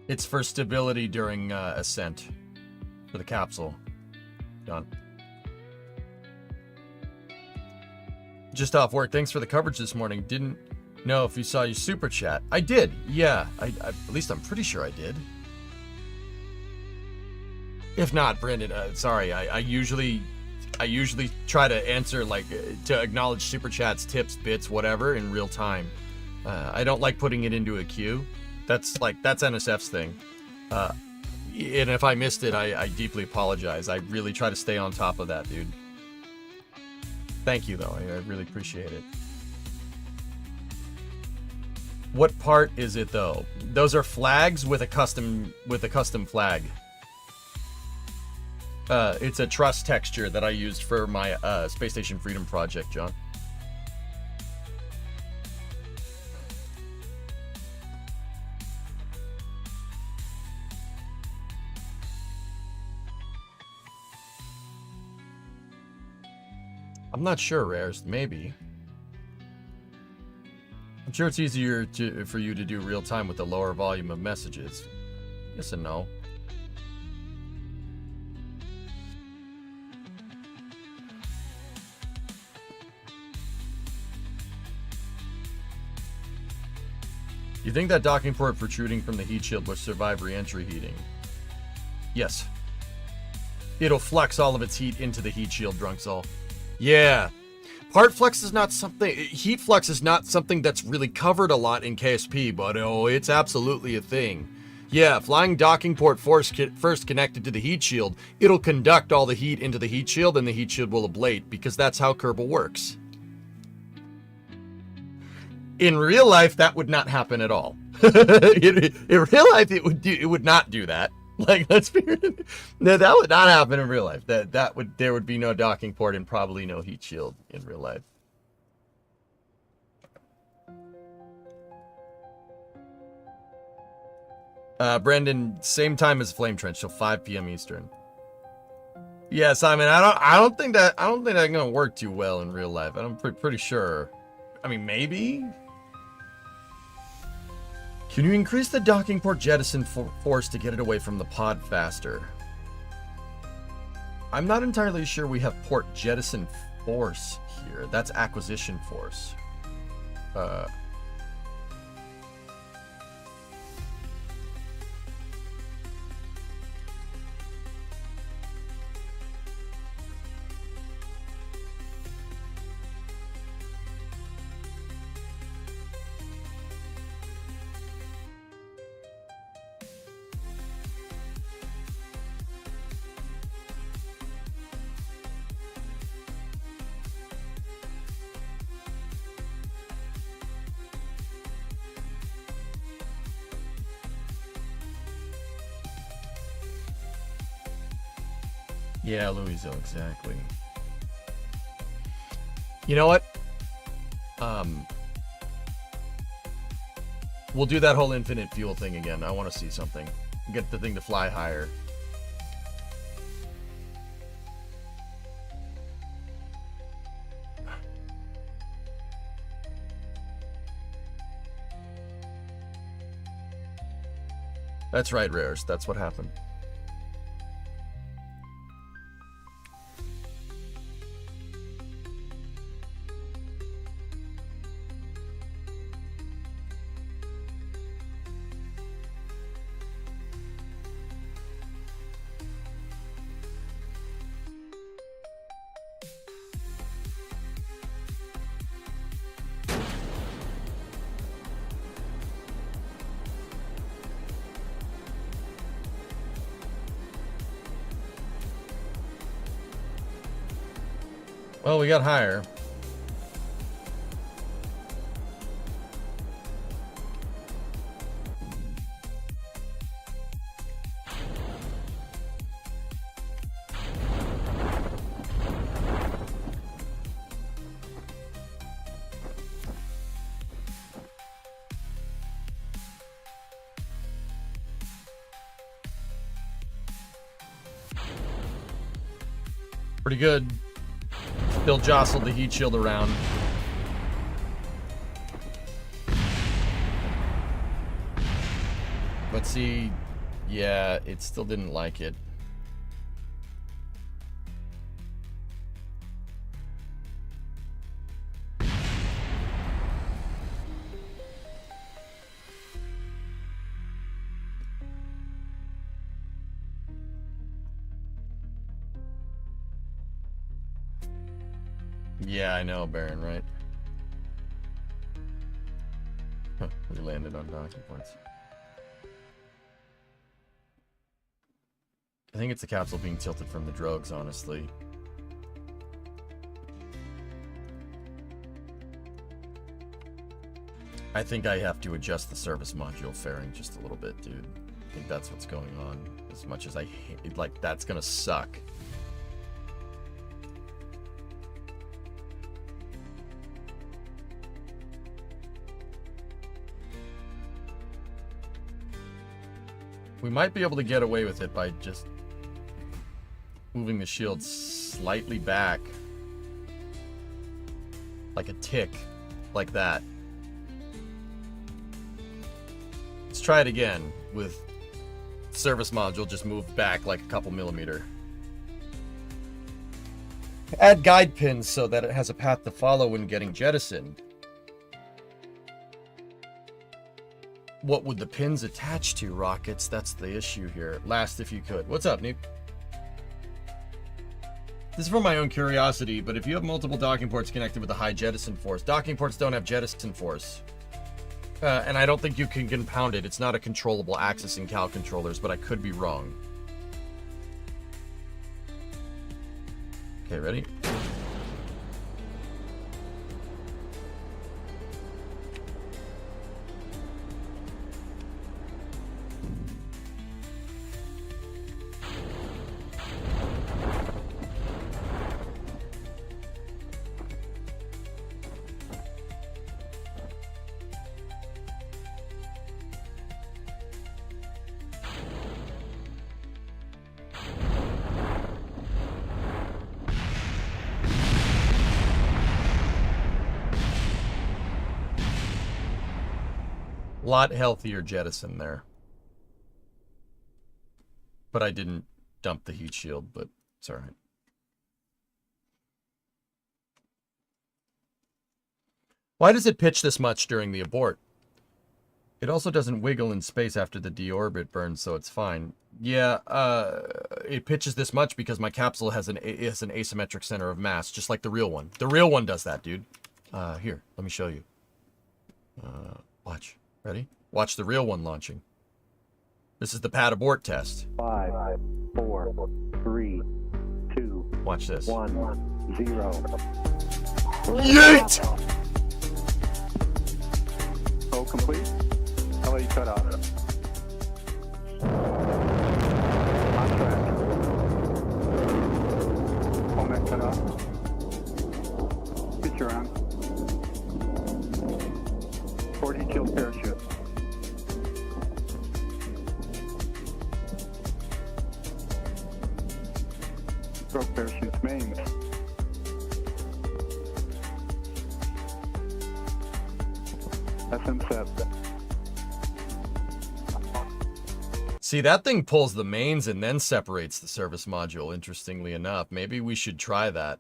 It's for stability during ascent for the capsule. Done. Just off work. Thanks for the coverage this morning. Didn't know if you saw your super chat. I did. Yeah, I at least I'm pretty sure I did. If not, Brandon, sorry. I usually try to answer, like, to acknowledge super chats, tips, bits, whatever in real time. I don't like putting it into a queue. That's NSF's thing. And if I missed it, I deeply apologize. I really try to stay on top of that, dude. Thank you, though. I really appreciate it. What part is it, though? Those are flags with a custom flag. It's a truss texture that I used for my Space Station Freedom project, John. I'm not sure, Rares. Maybe. I'm sure it's easier for you to do real time with a lower volume of messages. Yes and no. You think that docking port protruding from the heat shield will survive re-entry heating? Yes. It'll flex all of its heat into the heat shield, Drunksall. Yeah. Part flux is not something... Heat flux is not something that's really covered a lot in KSP, but oh, it's absolutely a thing. Yeah, flying docking port first connected to the heat shield, it'll conduct all the heat into the heat shield, and the heat shield will ablate, because that's how Kerbal works. In real life, that would not happen at all. In real life, it would not do that. Like, let's be no, that would not happen in real life. There would be no docking port and probably no heat shield in real life. Brendan, same time as Flame Trench, so 5 p.m. Eastern. Yeah, Simon, I don't think that's gonna work too well in real life. I'm pretty sure. I mean, maybe. Can you increase the docking port jettison force to get it away from the pod faster? I'm not entirely sure we have port jettison force here. That's acquisition force. Yeah, Louisville, exactly. You know what? We'll do that whole infinite fuel thing again. I want to see something. Get the thing to fly higher. That's right, Rares. That's what happened. Well, we got higher. Pretty good. Still jostled the heat shield around. But see, yeah, it still didn't like it. Yeah, I know, Baron, right? Huh, we landed on docking points. I think it's the capsule being tilted from the drogues, honestly. I think I have to adjust the service module fairing just a little bit, dude. I think that's what's going on. As much as I hate, like, that's gonna suck. We might be able to get away with it by just moving the shield slightly back. Like a tick. Like that. Let's try it again with service module just moved back like a couple millimeter. Add guide pins so that it has a path to follow when getting jettisoned. What would the pins attach to, Rockets? That's the issue here. Last if you could. What's up, Nick? This is for my own curiosity, but if you have multiple docking ports connected with a high jettison force, docking ports don't have jettison force. And I don't think you can compound it. It's not a controllable axis in Cal controllers, but I could be wrong. Okay, ready? Lot healthier jettison there. But I didn't dump the heat shield, but it's alright. Why does it pitch this much during the abort? It also doesn't wiggle in space after the deorbit burns, so it's fine. Yeah, it pitches this much because my capsule has an asymmetric center of mass, just like the real one. The real one does that, dude. Here, let me show you. Watch. Ready? Watch the real one launching. This is the pad abort test. 5, 4, 3, 2. Watch this. 1, 0. Yeet! Oh, complete. How about you cut off? On track. Comet cut off. Picture on. 40 kill parachute. Stroke parachutes mains. SM set. See, that thing pulls the mains and then separates the service module, interestingly enough. Maybe we should try that.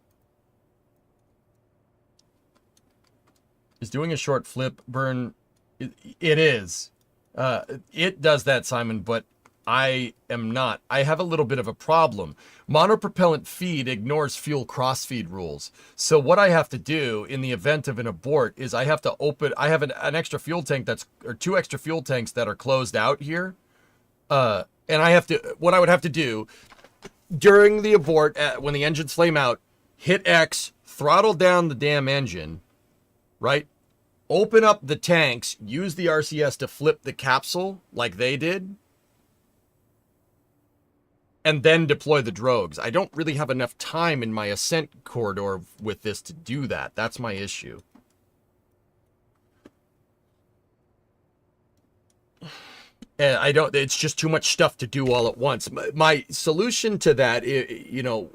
Is doing a short flip burn? It is. It does that, Simon, but I am not. I have a little bit of a problem. Monopropellant feed ignores fuel crossfeed rules. So what I have to do in the event of an abort is I have to open, I have an extra fuel tank or 2 extra fuel tanks that are closed out here. And I have to, what I would have to do during the abort, when the engines flame out, hit X, throttle down the damn engine, right? Open up the tanks, use the RCS to flip the capsule like they did, and then deploy the drogues. I don't really have enough time in my ascent corridor with this to do that. That's my issue. And I don't, it's just too much stuff to do all at once. My solution to that, you know,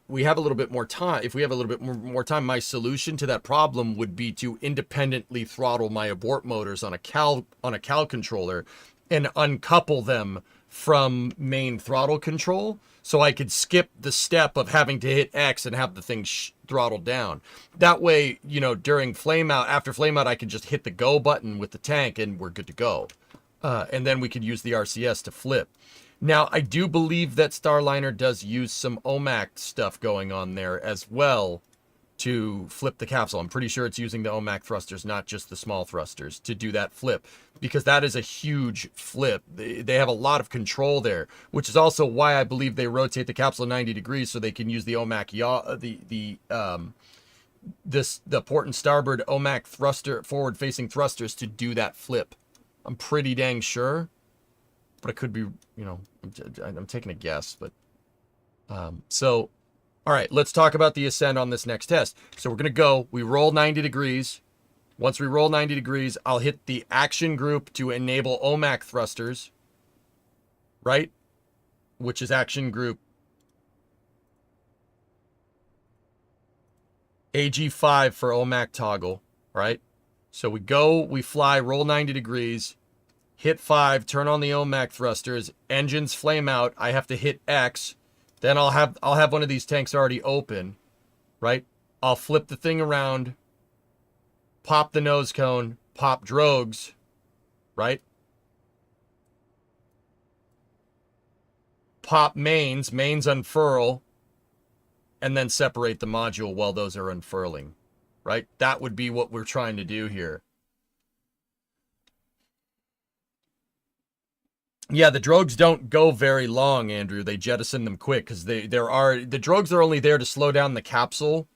we have a little bit more time. If we have a little bit more time, my solution to that problem would be to independently throttle my abort motors on a cal controller and uncouple them from main throttle control, so I could skip the step of having to hit X and have the thing throttled down. That way, you know, during flameout, after flameout, I could just hit the go button with the tank and we're good to go. And then we could use the RCS to flip. Now, I do believe that Starliner does use some OMAC stuff going on there as well to flip the capsule. I'm pretty sure it's using the OMAC thrusters, not just the small thrusters, to do that flip, because that is a huge flip. They have a lot of control there, which is also why I believe they rotate the capsule 90 degrees so they can use the OMAC the port and starboard OMAC thruster, forward-facing thrusters to do that flip. I'm pretty dang sure, but it could be, you know, I'm taking a guess, but so, all right, let's talk about the ascent on this next test. So we're going to go, we roll 90 degrees. Once we roll 90 degrees, I'll hit the action group to enable OMAC thrusters, right? Which is action group AG5 for OMAC toggle, right? So we go, we fly, roll 90 degrees, hit 5, turn on the OMAC thrusters, engines flame out, I have to hit X, then I'll have one of these tanks already open, right? I'll flip the thing around, pop the nose cone, pop drogues, right? Pop mains unfurl, and then separate the module while those are unfurling, right? That would be what we're trying to do here. Yeah, the drogues don't go very long, Andrew. They jettison them quick because the drogues are only there to slow down the capsule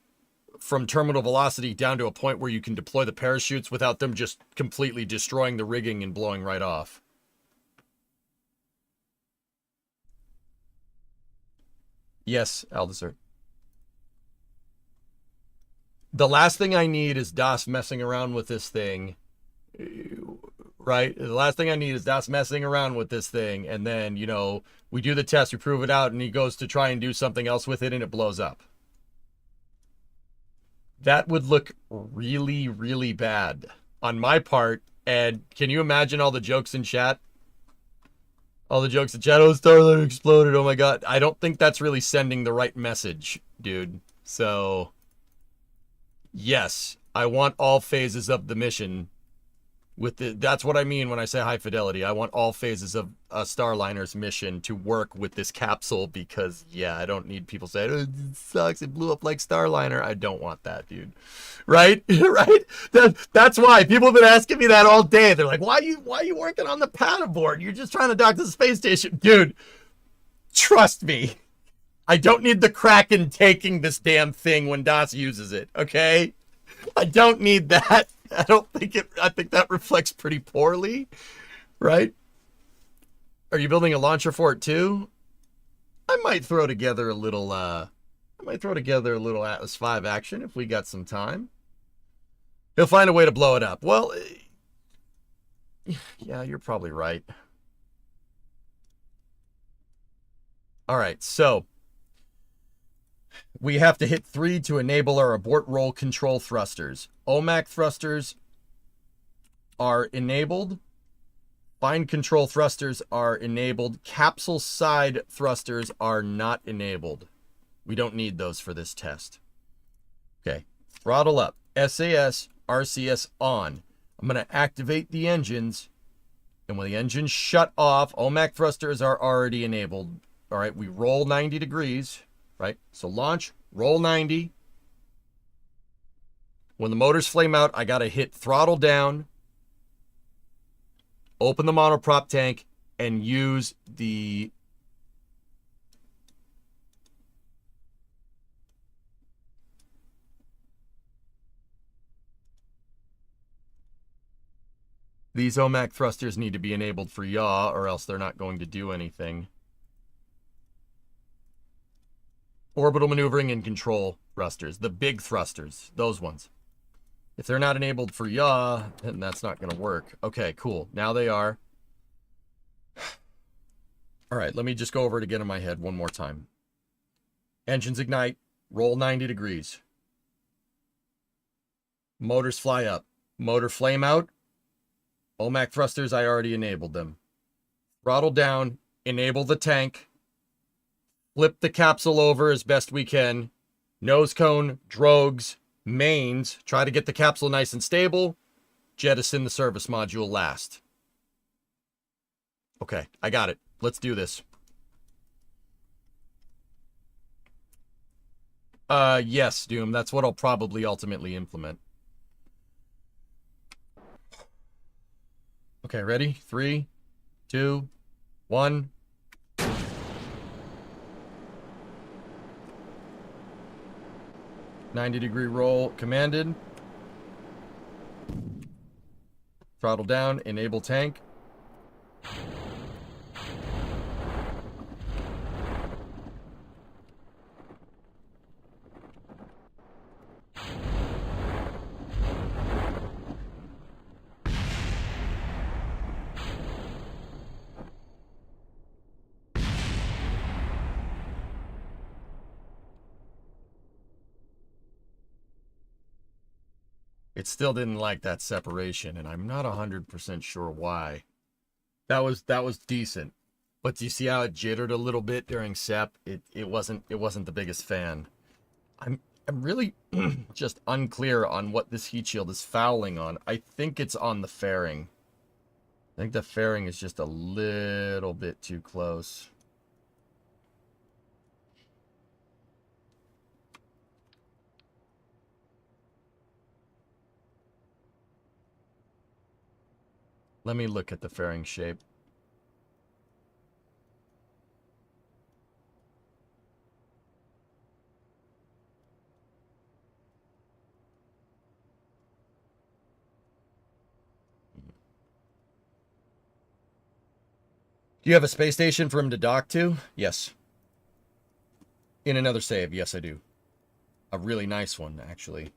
from terminal velocity down to a point where you can deploy the parachutes without them just completely destroying the rigging and blowing right off. Yes, Aldesert. The last thing I need is Das messing around with this thing. Right? The last thing I need is Das messing around with this thing. And then, you know, we do the test, we prove it out, and he goes to try and do something else with it, and it blows up. That would look really, really bad on my part. And can you imagine all the jokes in chat? All the jokes in chat, oh, Starliner exploded, oh my god. I don't think that's really sending the right message, dude. So, yes, I want all phases of the mission. That's what I mean when I say high fidelity. I want all phases of a Starliner's mission to work with this capsule because, yeah, I don't need people saying, oh, it sucks, it blew up like Starliner. I don't want that, dude. Right? Right? That's why. People have been asking me that all day. They're like, why are you working on the paddleboard? You're just trying to dock to the space station. Dude, trust me. I don't need the Kraken taking this damn thing when Das uses it, okay? I don't need that. I think that reflects pretty poorly, right? Are you building a launcher for it too? I might throw together a little Atlas V action if we got some time. He'll find a way to blow it up. Well, yeah, you're probably right. All right, so we have to hit 3 to enable our abort roll control thrusters. OMAC thrusters are enabled. Bind control thrusters are enabled. Capsule side thrusters are not enabled. We don't need those for this test. Okay, throttle up. SAS, RCS on. I'm going to activate the engines. And when the engines shut off, OMAC thrusters are already enabled. All right, we roll 90 degrees, right? So launch, roll 90. When the motors flame out, I got to hit throttle down, open the monoprop tank, and use the these OMAC thrusters need to be enabled for yaw, or else they're not going to do anything. Orbital maneuvering and control thrusters, the big thrusters, those ones. If they're not enabled for yaw, then that's not going to work. Okay, cool. Now they are. All right, let me just go over it again in my head one more time. Engines ignite, roll 90 degrees. Motors fly up. Motor flame out. OMAC thrusters, I already enabled them. Throttle down, enable the tank. Flip the capsule over as best we can. Nose cone, drogues, mains. Try to get the capsule nice and stable. Jettison the service module last. Okay, I got it. Let's do this. Yes, Doom. That's what I'll probably ultimately implement. Okay, ready? 3, 2, 1. "90-degree roll commanded. Throttle down, enable tank. It still didn't like that separation, and I'm not 100% sure why. That was decent. But do you see how it jittered a little bit during SEP? It wasn't the biggest fan. I'm really just unclear on what this heat shield is fouling on. I think it's on the fairing. I think the fairing is just a little bit too close. Let me look at the fairing shape. Do you have a space station for him to dock to? Yes. In another save, yes I do. A really nice one, actually.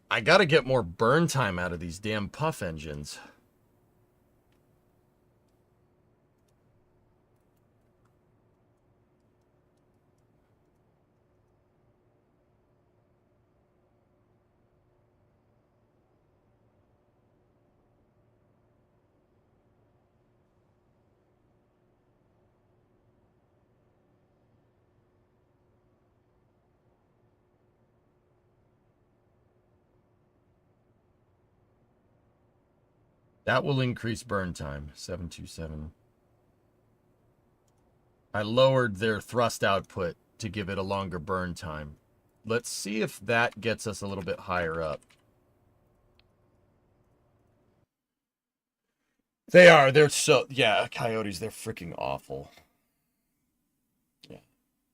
I gotta get more burn time out of these damn puff engines. That will increase burn time. 727. I lowered their thrust output to give it a longer burn time. Let's see if that gets us a little bit higher up. They are. They're so... Yeah, Coyotes, they're freaking awful. Yeah.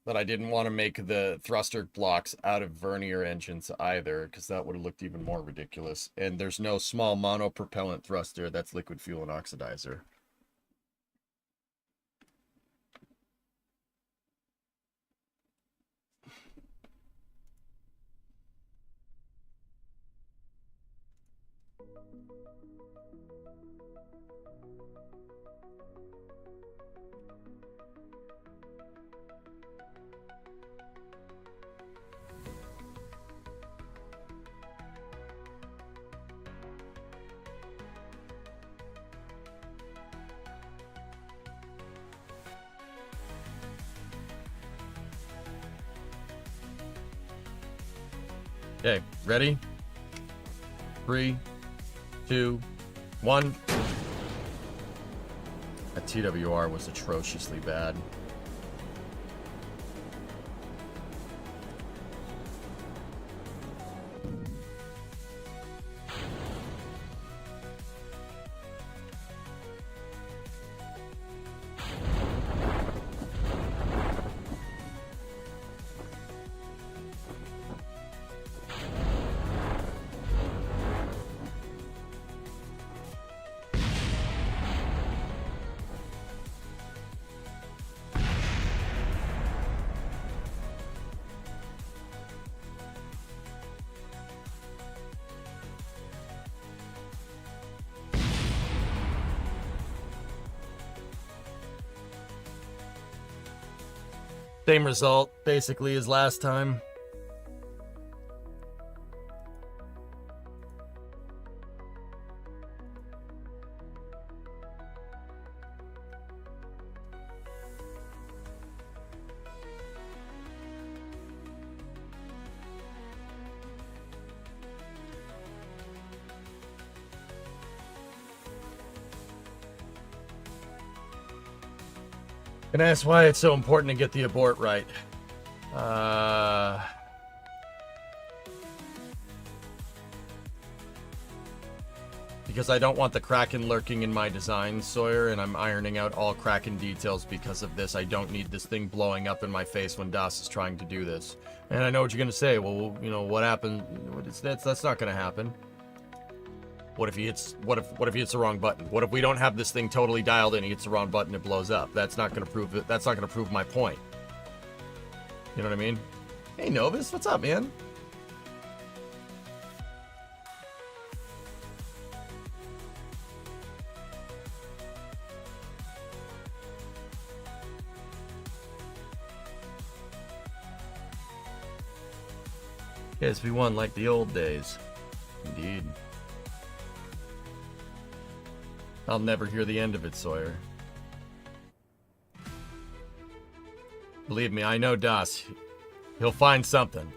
But I didn't want to make the thruster blocks out of vernier engines either, because that would have looked even more ridiculous. And there's no small monopropellant thruster that's liquid fuel and oxidizer. Okay, ready? 3, 2, 1. That TWR was atrociously bad. Same result, basically, as last time. And that's why it's so important to get the abort right. Because I don't want the Kraken lurking in my design, Sawyer, and I'm ironing out all Kraken details because of this. I don't need this thing blowing up in my face when DAS is trying to do this. And I know what you're gonna say. Well, you know what happened? That's not gonna happen. What if he hits? What if he hits the wrong button? What if we don't have this thing totally dialed in? He hits the wrong button, it blows up. That's not gonna prove it. That's not gonna prove my point. You know what I mean? Hey Novus, what's up, man? Yes, we won like the old days. Indeed. I'll never hear the end of it, Sawyer. Believe me, I know Das. He'll find something.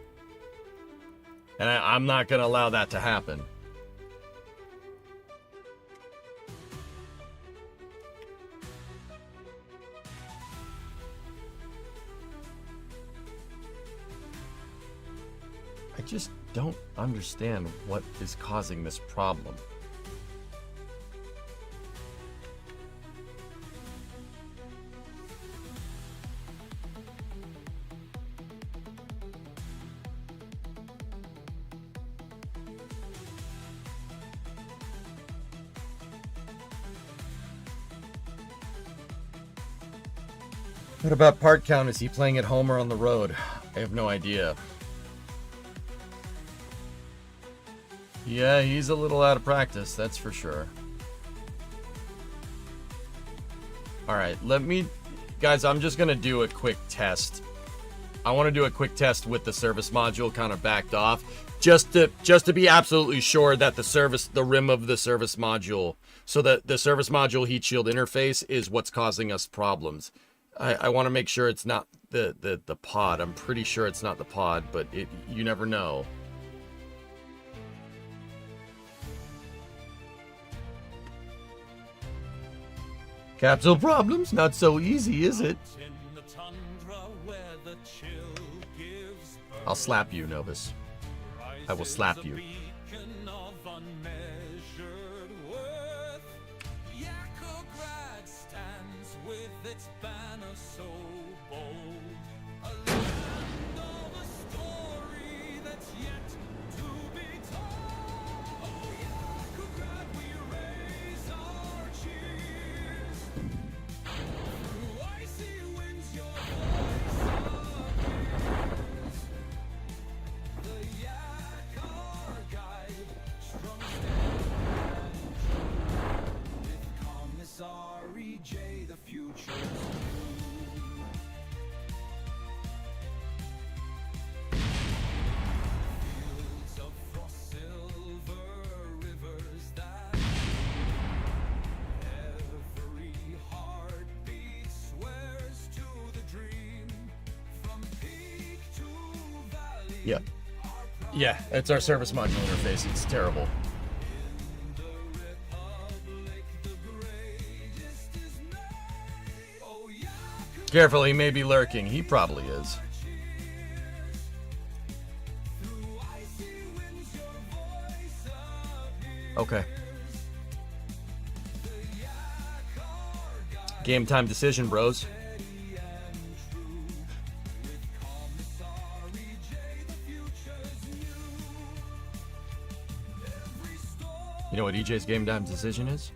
And I'm not going to allow that to happen. I just don't understand what is causing this problem. What about part count? Is he playing at home or on the road? I have no idea. Yeah, he's a little out of practice, that's for sure. Alright, guys, I'm just gonna do a quick test. I want to do a quick test with the service module kind of backed off, just to be absolutely sure that the rim of the service module, so that the service module heat shield interface is what's causing us problems. I want to make sure it's not the pod. I'm pretty sure it's not the pod, but you never know. Capsule problems? Not so easy, is it? I'll slap you, Novus. I will slap you. Yeah. Yeah, it's our service module interface. It's terrible. Careful, he may be lurking. He probably is. Okay. Game time decision, bros. You know what EJ's game time decision is?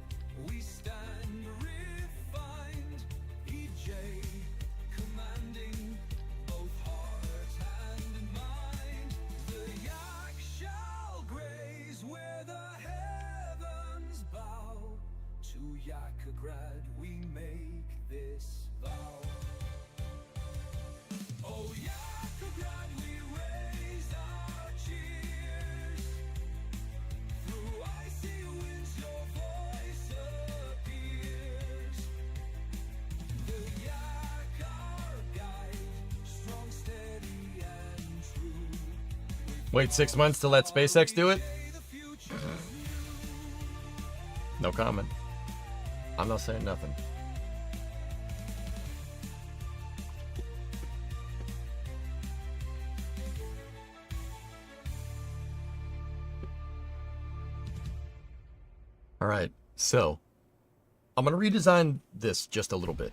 Wait 6 months to let SpaceX do it? No comment. I'm not saying nothing. All right, so I'm gonna redesign this just a little bit.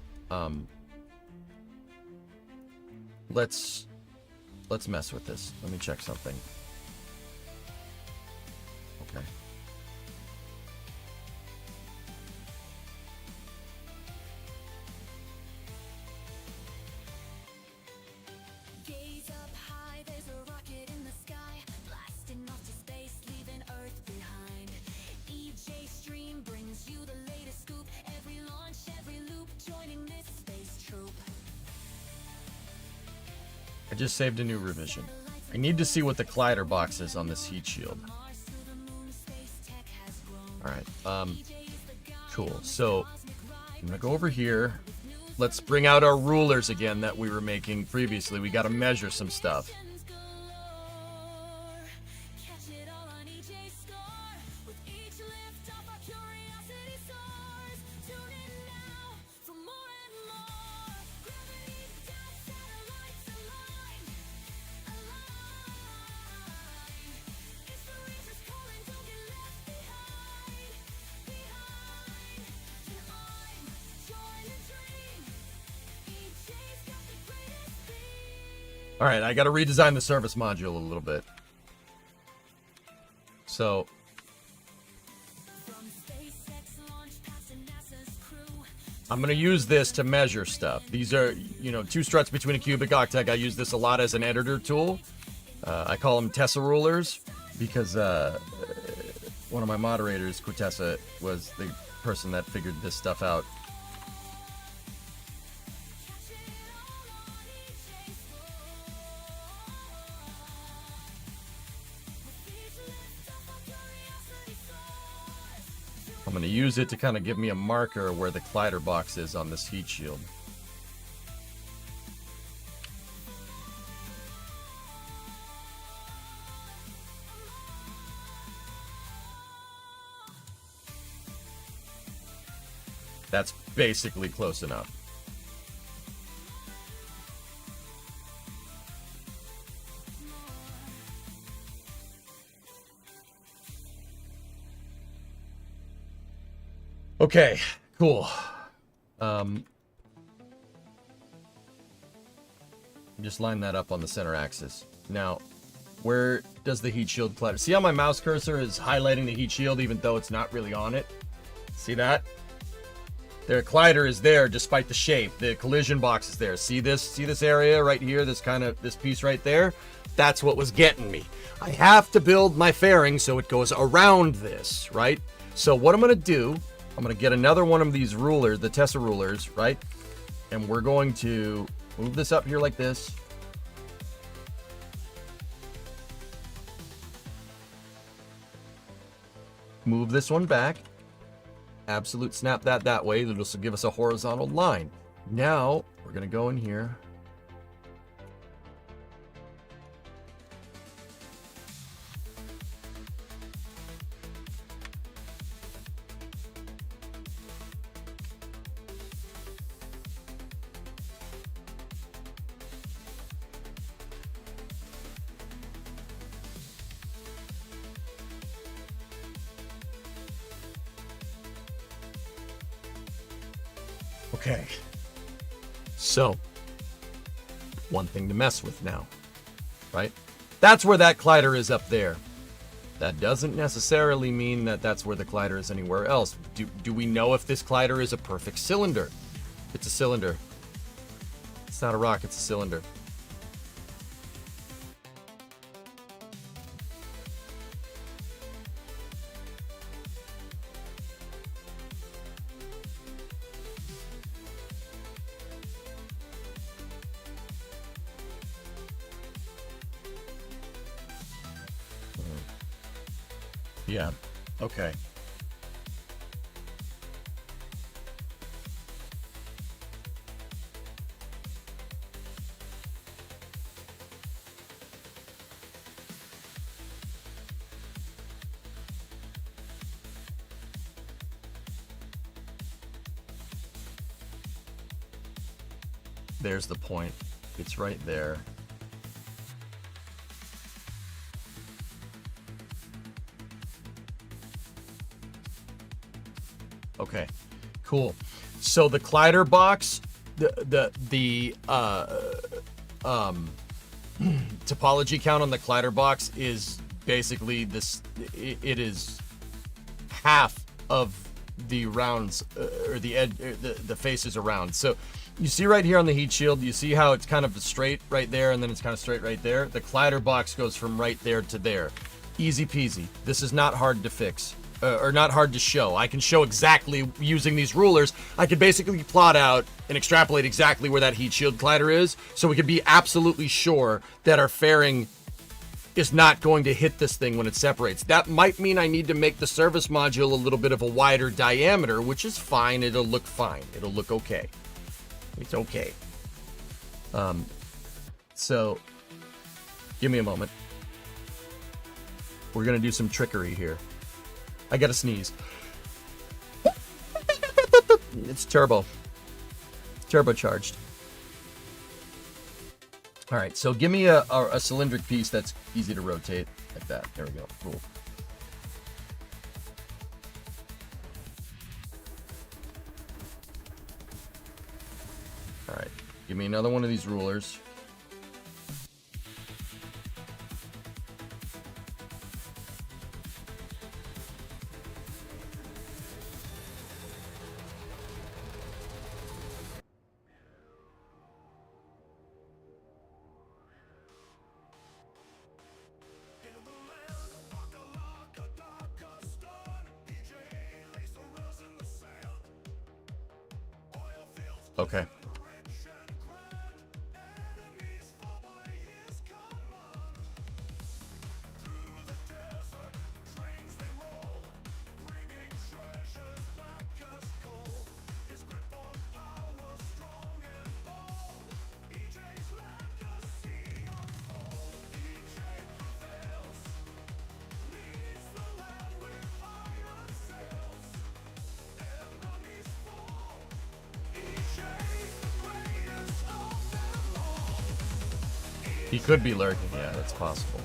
Let's mess with this. Let me check something. Okay. Gaze up high, there's a rocket in the sky, blasting off to space, leaving Earth behind. EJ stream brings you the latest scoop, every launch, every loop, joining this space troop. I just saved a new revision. I need to see what the collider box is on this heat shield. Alright, cool. So, I'm gonna go over here. Let's bring out our rulers again that we were making previously. We gotta measure some stuff. All right, I got to redesign the service module a little bit. So, I'm going to use this to measure stuff. These are, you know, 2 struts between a cubic octet. I use this a lot as an editor tool. I call them Tessa rulers because one of my moderators, Quintessa, was the person that figured this stuff out. I'm going to use it to kind of give me a marker where the collider box is on this heat shield. That's basically close enough. Okay, cool. Just line that up on the center axis. Now, where does the heat shield collider? See how my mouse cursor is highlighting the heat shield even though it's not really on it? See that? The collider is there despite the shape. The collision box is there. See this? See this area right here? This piece right there? That's what was getting me. I have to build my fairing so it goes around this, right? So what I'm going to do, I'm going to get another one of these rulers, the Tessa rulers, right? And we're going to move this up here like this. Move this one back. Absolute snap that way. It'll give us a horizontal line. Now, we're going to go in here. Okay, so one thing to mess with now, right? That's where that collider is up there. That doesn't necessarily mean that that's where the collider is anywhere else. Do we know if this collider is a perfect cylinder? It's a cylinder. It's not a rock, it's a cylinder. Yeah, okay. There's the point. It's right there. Okay, cool. So the collider box, the topology count on the collider box is basically this. It is half of the rounds or the edge, the faces around. So you see right here on the heat shield, you see how it's kind of straight right there, and then it's kind of straight right there. The collider box goes from right there to there. Easy peasy. This is not hard to fix. Or not hard to show. I can show exactly using these rulers. I could basically plot out and extrapolate exactly where that heat shield collider is, so we could be absolutely sure that our fairing is not going to hit this thing when it separates. That might mean I need to make the service module a little bit of a wider diameter, which is fine. It'll look fine. It'll look okay. It's okay. So give me a moment. We're gonna do some trickery here. I gotta sneeze. It's turbocharged. All right, so give me a cylindric piece that's easy to rotate like that. There we go. Cool. All right, give me another one of these rulers. Okay. He could be lurking, yeah, that's possible.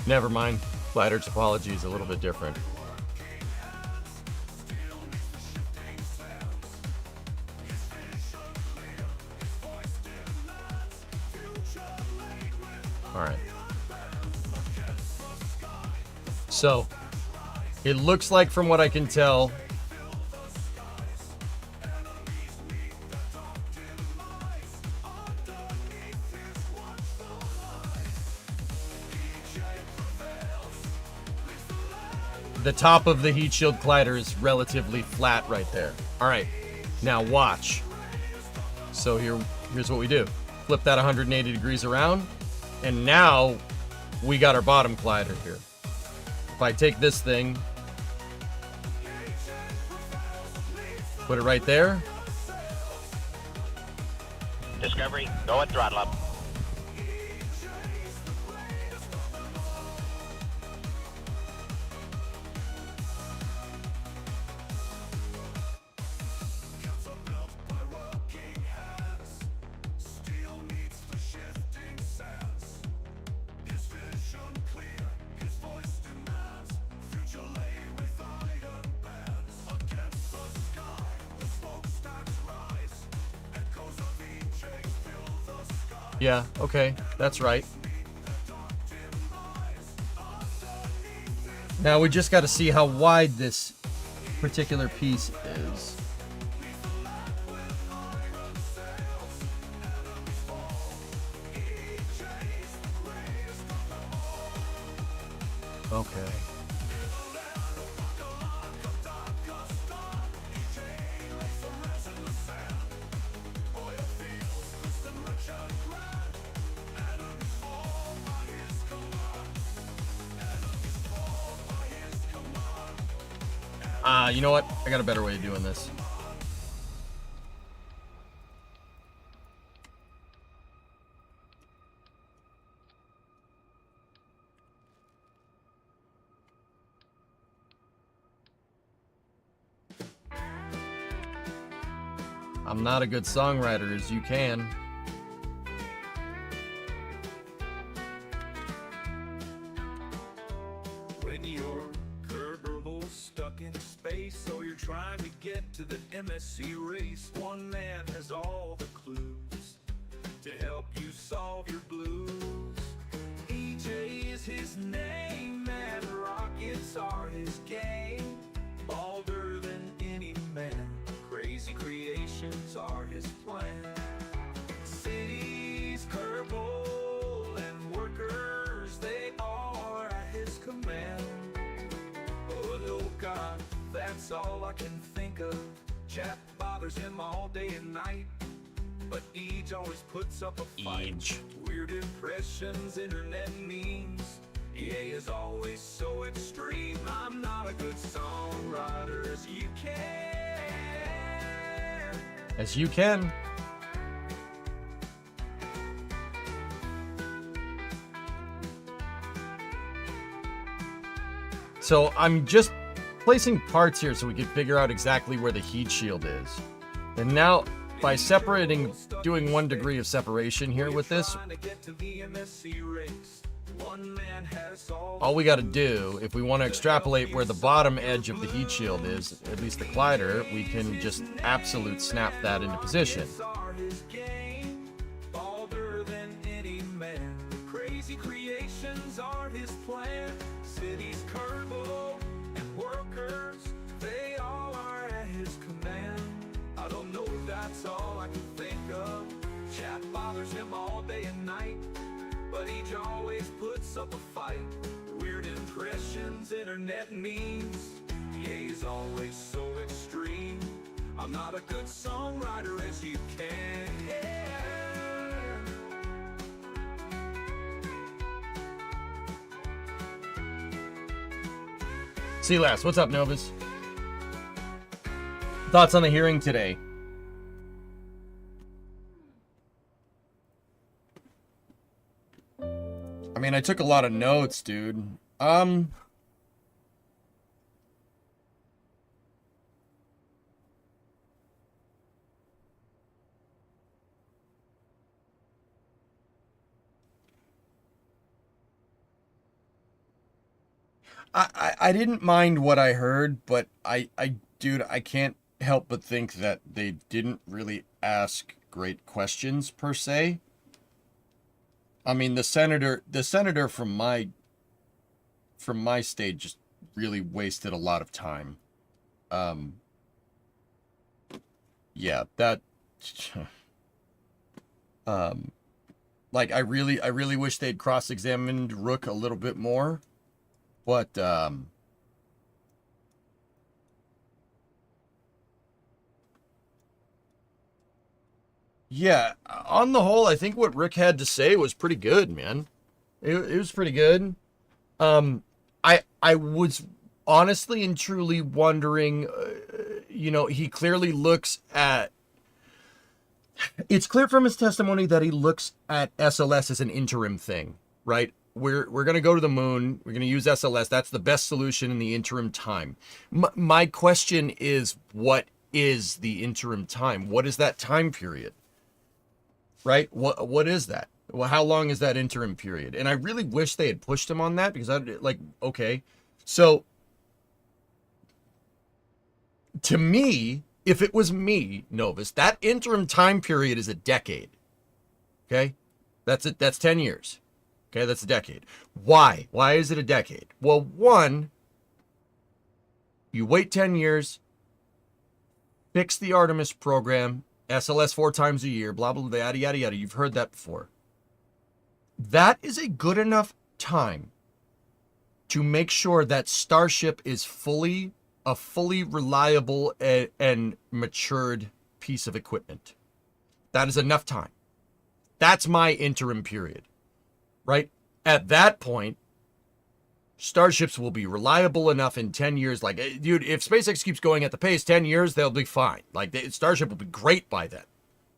Never mind. Glider topology is a little bit different. All right. So, it looks like, from what I can tell, the top of the heat shield collider is relatively flat right there. All right, now watch. So here's what we do. Flip that 180 degrees around, and now we got our bottom collider here. If I take this thing, put it right there. Discovery, go at throttle up. Yeah, okay, that's right. Now we just got to see how wide this particular piece is. Okay. You know what? I got a better way of doing this. I'm not a good songwriter, as you can. When you're curvable stuck in space, so you're trying to get to the MSC race, one man has all the clues to help you solve your blues. EJ is his name, and rockets are his game. Balder than any man, crazy creations are his plan. Cities, Kerbal, and workers, they are at his command. But oh God, that's all I can think of. Chat bothers him all day and night, but Eej always puts up a fight. Weird impressions, internet memes. EA is always so extreme. I'm not a good songwriter, as you can. As you can. So I'm just placing parts here so we can figure out exactly where the heat shield is. And now, by separating, doing 1 degree of separation here with this, all we got to do, if we want to extrapolate where the bottom edge of the heat shield is, at least the collider, we can just absolute snap that into position. Crazy creations are his plan. Cities, Kerbal, and workers, they all are at his command. I don't know if that's all I can think of. Chat bothers him all day and night, but he always puts up a fight. Weird impressions, internet memes. He's always so extreme. I'm not a good songwriter, as you can hear. See last. What's up, Novas? Thoughts on the hearing today? I mean, I took a lot of notes, dude. I didn't mind what I heard, but dude, I can't help but think that they didn't really ask great questions per se. I mean, the senator from my state just really wasted a lot of time. Yeah, that like I really wish they'd cross-examined Rook a little bit more, but yeah, on the whole, I think what Rick had to say was pretty good, man. It was pretty good. I was honestly and truly wondering, you know, he clearly looks at, it's clear from his testimony that he looks at SLS as an interim thing, right? We're going to go to the moon. We're going to use SLS. That's the best solution in the interim time. My question is, what is the interim time? What is that time period? Right? What is that? Well, how long is that interim period? And I really wish they had pushed him on that, because I'd like, okay. So to me, if it was me, Novus, that interim time period is a decade. Okay? That's it. That's 10 years. Okay? That's a decade. Why? Why is it a decade? Well, one, you wait 10 years, fix the Artemis program, SLS 4 times a year, blah, blah, blah, yada, yada, yada. You've heard that before. That is a good enough time to make sure that Starship is a fully reliable and matured piece of equipment. That is enough time. That's my interim period, right? At that point, Starships will be reliable enough in 10 years. Like, dude, if SpaceX keeps going at the pace, 10 years, they'll be fine. Like, Starship will be great by then,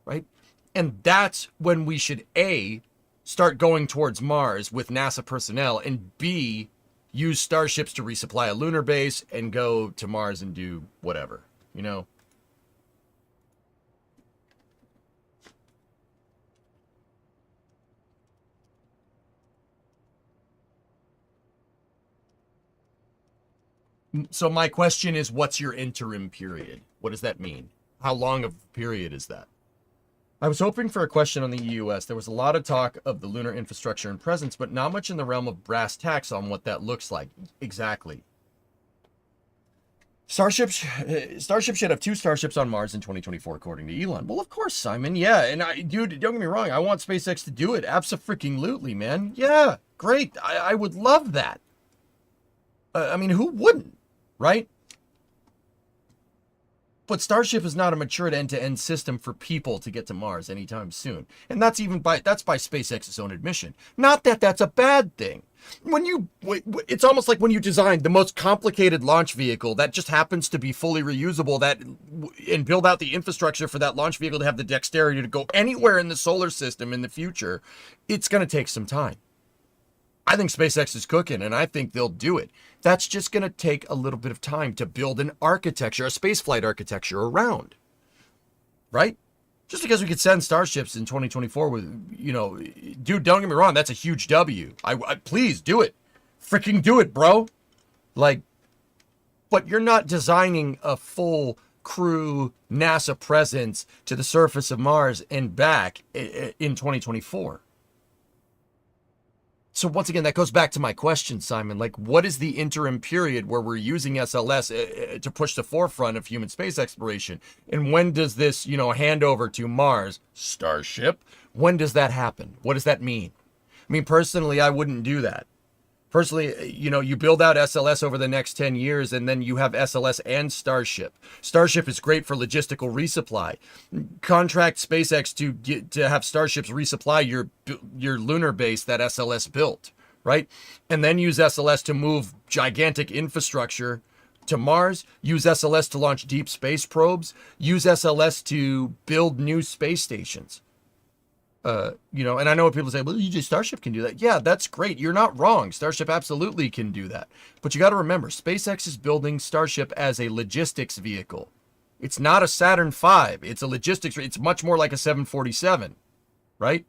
right? And that's when we should, A, start going towards Mars with NASA personnel, and B, use Starships to resupply a lunar base and go to Mars and do whatever, you know? So my question is, what's your interim period? What does that mean? How long of a period is that? I was hoping for a question on the EUS. There was a lot of talk of the lunar infrastructure and presence, but not much in the realm of brass tacks on what that looks like. Exactly. Starship should have 2 starships on Mars in 2024, according to Elon. Well, of course, Simon. Yeah, and dude, don't get me wrong. I want SpaceX to do it. Abso-freaking-lutely, man. Yeah, great. I would love that. I mean, who wouldn't, right? But Starship is not a matured end-to-end system for people to get to Mars anytime soon. And that's by SpaceX's own admission. Not that that's a bad thing. It's almost like when you design the most complicated launch vehicle that just happens to be fully reusable, and build out the infrastructure for that launch vehicle to have the dexterity to go anywhere in the solar system in the future, it's going to take some time. I think SpaceX is cooking, and I think they'll do it. That's just going to take a little bit of time to build an architecture, a spaceflight architecture around, right? Just because we could send Starships in 2024 with, you know, dude, don't get me wrong, that's a huge W. I please do it. Freaking do it, bro. Like, but you're not designing a full crew NASA presence to the surface of Mars and back in 2024. So once again, that goes back to my question, Simon. Like, what is the interim period where we're using SLS to push the forefront of human space exploration? And when does this, you know, handover to Mars, Starship, when does that happen? What does that mean? I mean, personally, I wouldn't do that. Personally, you know, you build out SLS over the next 10 years, and then you have SLS and Starship. Starship is great for logistical resupply. Contract SpaceX to have Starships resupply your lunar base that SLS built, right? And then use SLS to move gigantic infrastructure to Mars. Use SLS to launch deep space probes. Use SLS to build new space stations. You know, and I know what people say, well, Starship can do that. Yeah, that's great. You're not wrong. Starship absolutely can do that. But you got to remember, SpaceX is building Starship as a logistics vehicle. It's not a Saturn V. It's a logistics. It's much more like a 747, right?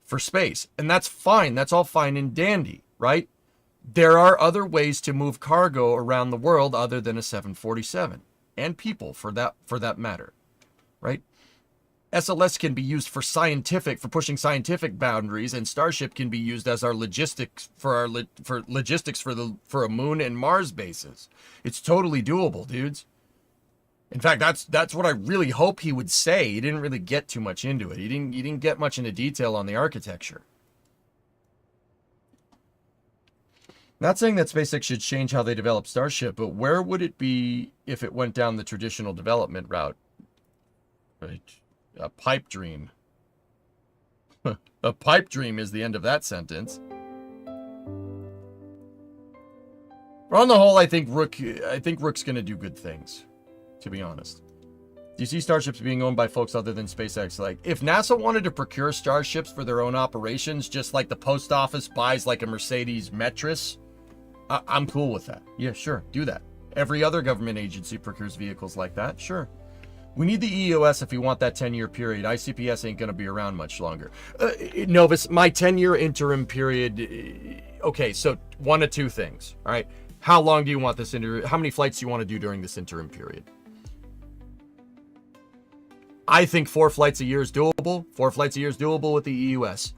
For space. And that's fine. That's all fine and dandy, right? There are other ways to move cargo around the world other than a 747, and people for that matter, right? SLS can be used for pushing scientific boundaries, and Starship can be used as our logistics for a Moon and Mars bases. It's totally doable, dudes. In fact, that's what I really hope he would say. He didn't really get too much into it. He didn't get much into detail on the architecture. Not saying that SpaceX should change how they develop Starship, but where would it be if it went down the traditional development route? Right. A pipe dream. A pipe dream is the end of that sentence. On the whole, I think Rook's going to do good things, to be honest. Do you see Starships being owned by folks other than SpaceX? Like, if NASA wanted to procure Starships for their own operations, just like the post office buys like a Mercedes Metris, I'm cool with that. Yeah, sure, do that. Every other government agency procures vehicles like that, sure. We need the EOS if we want that 10-year period. ICPS ain't going to be around much longer. Novus, my 10-year interim period... Okay, so one of two things, all right? How long do you want this how many flights do you want to do during this interim period? I think 4 flights a year is doable. 4 flights a year is doable with the EUS.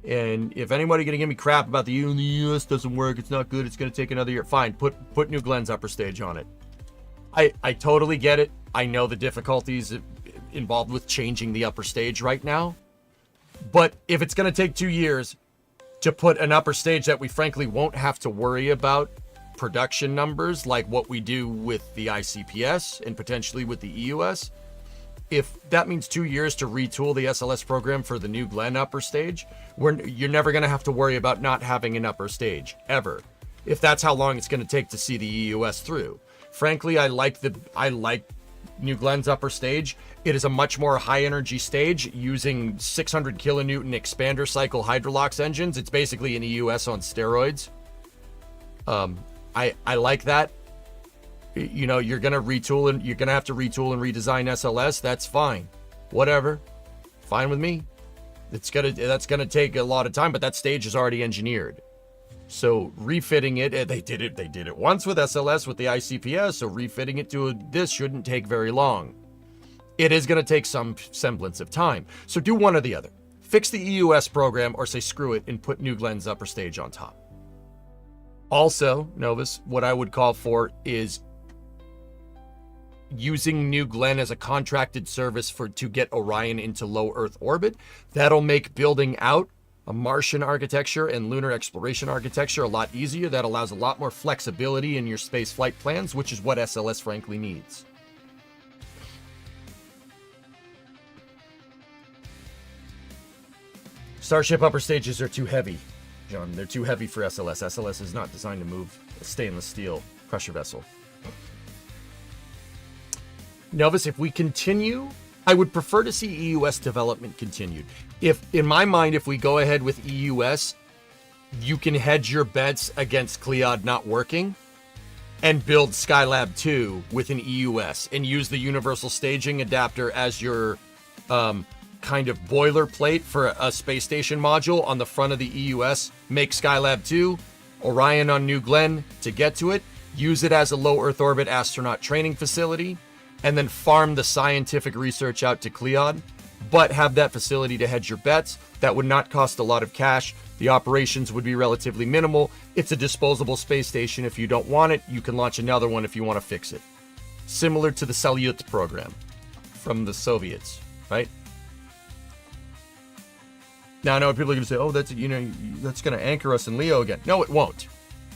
And if anybody gonna give me crap about the EUS doesn't work, it's not good, it's gonna take another year, fine, put New Glenn's upper stage on it. I totally get it. I know the difficulties involved with changing the upper stage right now. But if it's gonna take 2 years to put an upper stage that we frankly won't have to worry about production numbers like what we do with the ICPS and potentially with the EUS, if that means 2 years to retool the SLS program for the New Glenn upper stage, you're never going to have to worry about not having an upper stage, ever. If that's how long it's going to take to see the EUS through. Frankly, I like New Glenn's upper stage. It is a much more high energy stage using 600 kilonewton expander cycle Hydrolox engines. It's basically an EUS on steroids. I like that. You know, you're gonna retool and you're gonna have to retool and redesign SLS. That's fine, whatever, fine with me. That's gonna take a lot of time, but that stage is already engineered. So refitting it, they did it once with SLS with the ICPS. So refitting it to this shouldn't take very long. It is gonna take some semblance of time. So do one or the other. Fix the EUS program, or say screw it and put New Glenn's upper stage on top. Also, Novus, what I would call for is using New Glenn as a contracted service to get Orion into low Earth orbit. That'll make building out a Martian architecture and lunar exploration architecture a lot easier. That allows a lot more flexibility in your space flight plans, which is what SLS frankly needs. Starship upper stages are too heavy, John. They're too heavy for SLS. SLS is not designed to move a stainless steel pressure vessel. Novus, if we continue, I would prefer to see EUS development continued. In my mind, if we go ahead with EUS, you can hedge your bets against Cleod not working and build Skylab 2 with an EUS and use the universal staging adapter as your kind of boilerplate for a space station module on the front of the EUS. Make Skylab 2, Orion on New Glenn to get to it, use it as a low Earth orbit astronaut training facility, and then farm the scientific research out to Cleod, but have that facility to hedge your bets. That would not cost a lot of cash. The operations would be relatively minimal. It's a disposable space station. If you don't want it, you can launch another one if you want to fix it. Similar to the Salyut program from the Soviets, right? Now I know people are going to say, oh, that's going to anchor us in Leo again. No, it won't,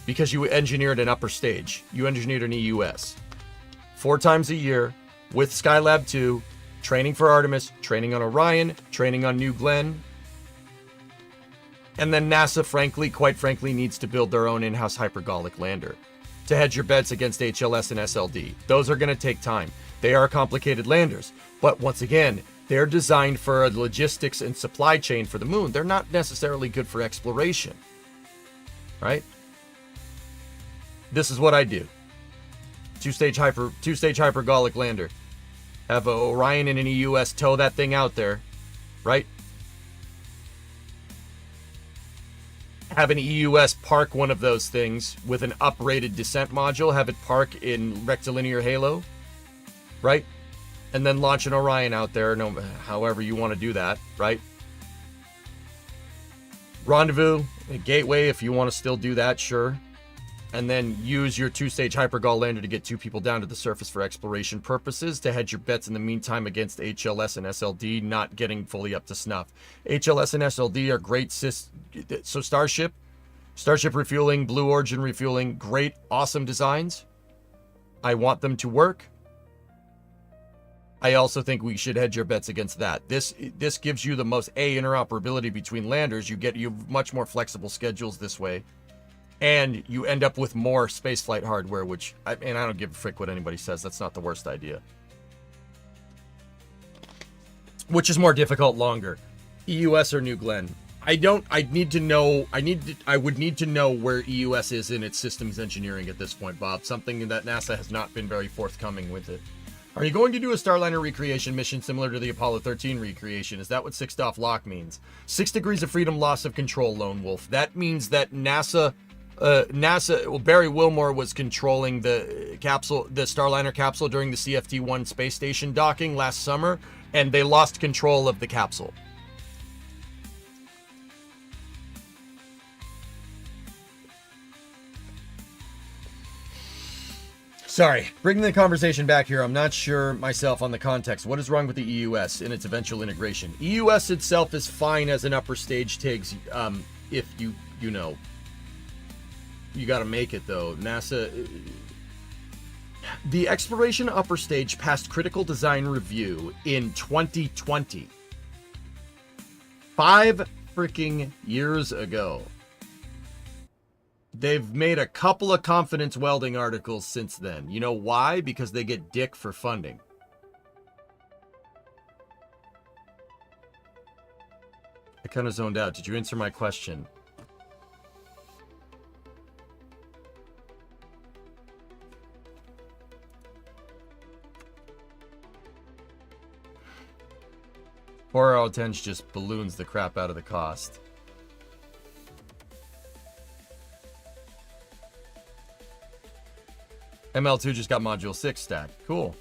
because you engineered an upper stage. You engineered an EUS. 4 times a year with Skylab 2, training for Artemis, training on Orion, training on New Glenn. And then NASA, quite frankly, needs to build their own in-house hypergolic lander to hedge your bets against HLS and SLD. Those are going to take time. They are complicated landers. But once again, they're designed for a logistics and supply chain for the moon. They're not necessarily good for exploration, right? This is what I do. Two-stage hypergolic lander. Have a Orion and an EUS tow that thing out there, right? have an EUS park one of those things with an uprated descent module, have it park in rectilinear halo, right? And then launch an Orion out there, however you want to do that, right? Rendezvous, a gateway, if you want to still do that, sure. And then use your 2-stage hypergol lander to get 2 people down to the surface for exploration purposes to hedge your bets in the meantime against HLS and SLD not getting fully up to snuff. HLS and SLD are great so Starship refueling, Blue Origin refueling, great, awesome designs. I want them to work. I also think we should hedge your bets against that. This gives you the most interoperability between landers. You have much more flexible schedules this way. And you end up with more spaceflight hardware, I don't give a frick what anybody says. That's not the worst idea. Which is more difficult, longer. EUS or New Glenn? I would need to know where EUS is in its systems engineering at this point, Bob. Something that NASA has not been very forthcoming with it. Are you going to do a Starliner recreation mission similar to the Apollo 13 recreation? Is that what 6th LOC means? 6 degrees of freedom, loss of control, Lone Wolf. That means that Barry Wilmore was controlling the Starliner capsule during the CFT-1 space station docking last summer, and they lost control of the capsule. Sorry, bringing the conversation back here, I'm not sure myself on the context. What is wrong with the EUS in its eventual integration? EUS itself is fine as an upper stage TIGS, if you got to make it, though. NASA... The Exploration Upper Stage passed critical design review in 2020. 5 freaking years ago. They've made a couple of confidence welding articles since then. You know why? Because they get dick for funding. I kind of zoned out. Did you answer my question? $4.10 just balloons the crap out of the cost. ML2 just got Module 6 stacked. Cool.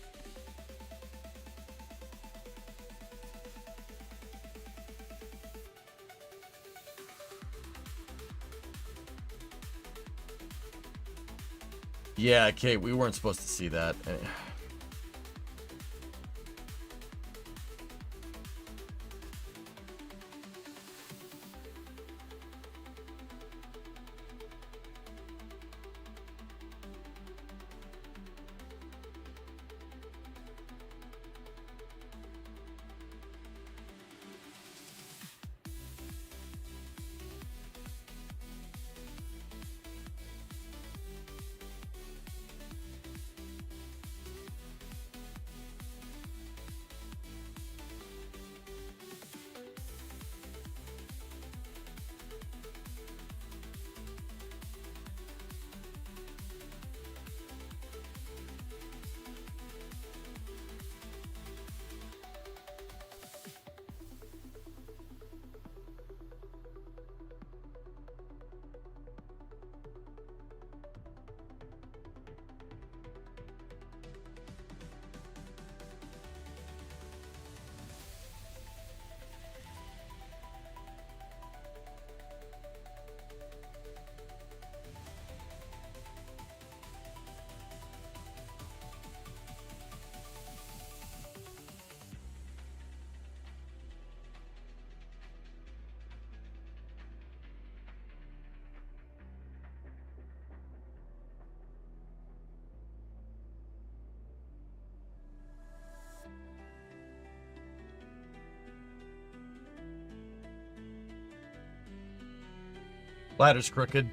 Yeah, Kate, we weren't supposed to see that. Ladder's crooked.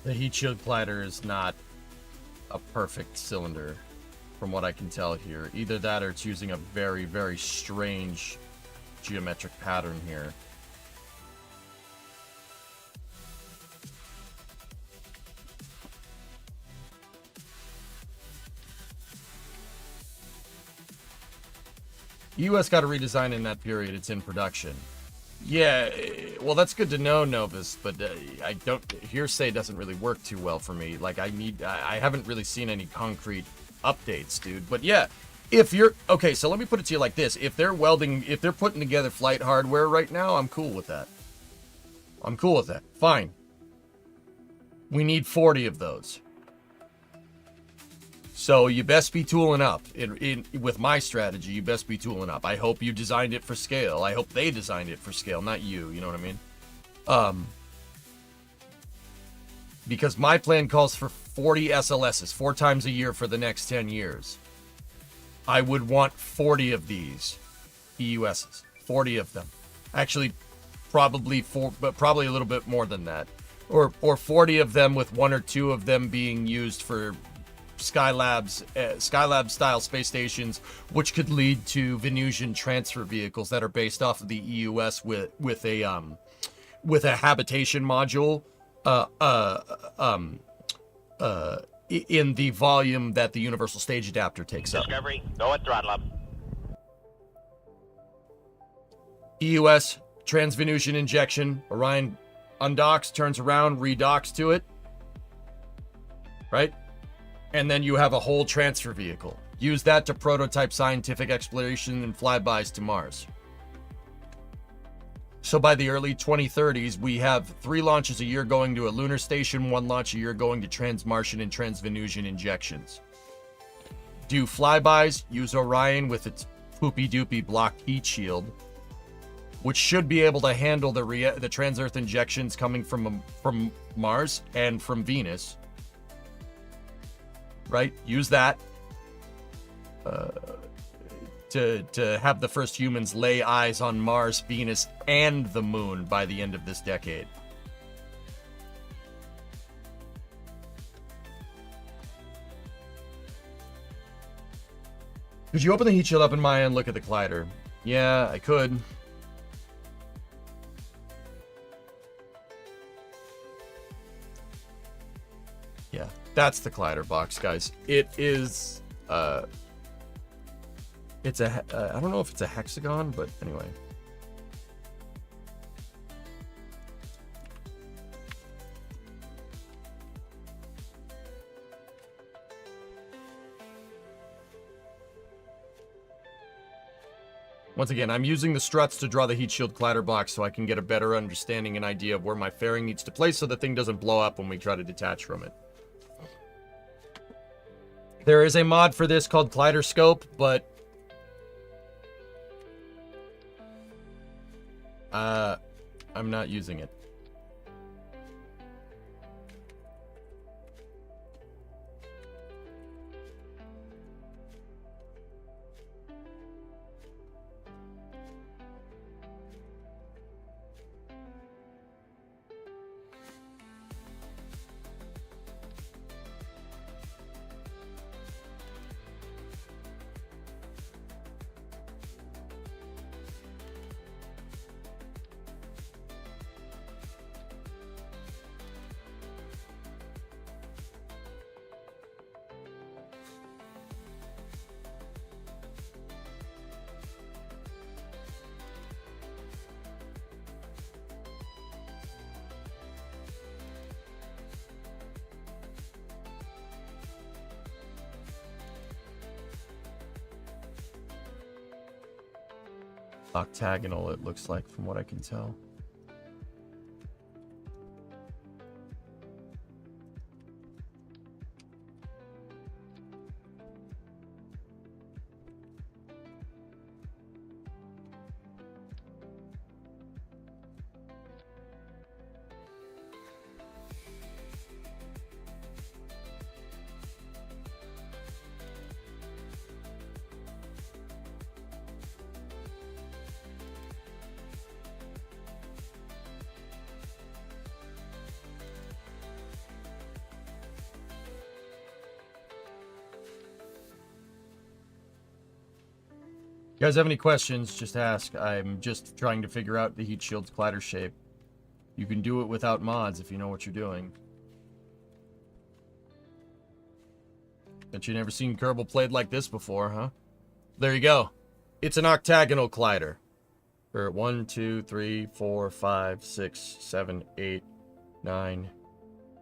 The heat shield platter is not a perfect cylinder, from what I can tell here. Either that or it's using a very, very strange geometric pattern here. US got a redesign in that period. It's in production. Yeah, well, that's good to know, Novus, but I don't, hearsay doesn't really work too well for me. Like, I haven't really seen any concrete updates, dude. But yeah, if you're, okay, so let me put it to you like this. If they're putting together flight hardware right now, I'm cool with that. I'm cool with that. Fine. We need 40 of those. So you best be tooling up. With my strategy, you best be tooling up. I hope you designed it for scale. I hope they designed it for scale, not you. You know what I mean? Because my plan calls for 40 SLSs, 4 times a year for the next 10 years. I would want 40 of these EUSs. 40 of them. Actually, probably a little bit more than that. Or 40 of them with 1 or 2 of them being used for Skylab style space stations, which could lead to Venusian transfer vehicles that are based off of the EUS with a habitation module in the volume that the Universal Stage Adapter takes up. Discovery, go at throttle up. EUS trans-Venusian injection. Orion undocks, turns around, redocks to it. Right? And then you have a whole transfer vehicle. Use that to prototype scientific exploration and flybys to Mars. So by the early 2030s, we have 3 launches a year going to a lunar station, 1 launch a year going to trans-Martian and trans-Venusian injections. Do flybys, use Orion with its poopy-doopy blocked heat shield, which should be able to handle the trans-Earth injections coming from Mars and from Venus. Right? Use that to have the first humans lay eyes on Mars, Venus, and the Moon by the end of this decade. Could you open the heat shield up in Maya and look at the collider? Yeah, I could. Yeah. That's the collider box, guys. It is, it's a, I don't know if it's a hexagon, but anyway. Once again, I'm using the struts to draw the heat shield collider box so I can get a better understanding and idea of where my fairing needs to place so the thing doesn't blow up when we try to detach from it. There is a mod for this called Kaleidoscope, but I'm not using it. Octagonal, it looks like, from what I can tell. You guys have any questions, just ask. I'm just trying to figure out the heat shield's collider shape. You can do it without mods if you know what you're doing. Bet you never seen Kerbal played like this before, huh? There you go. It's an octagonal collider. Or 1, 2, 3, 4, 5, 6, 7, 8, 9,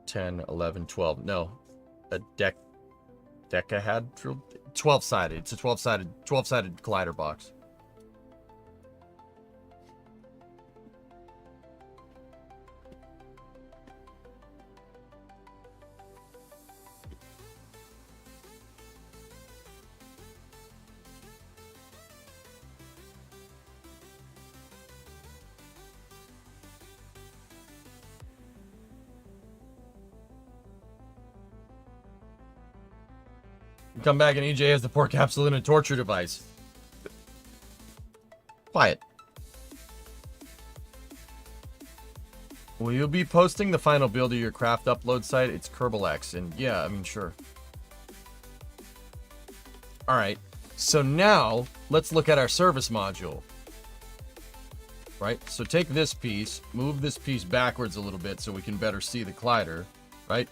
10, 11, 12. No. A decahedral? 12-sided. It's a 12-sided collider box. Come back and EJ has the poor capsule in a torture device. Quiet. Will you be posting the final build of your craft upload site? It's KerbалX, and yeah, I mean, sure. Alright, so now, let's look at our service module. Right, so take this piece, move this piece backwards a little bit so we can better see the collider, right?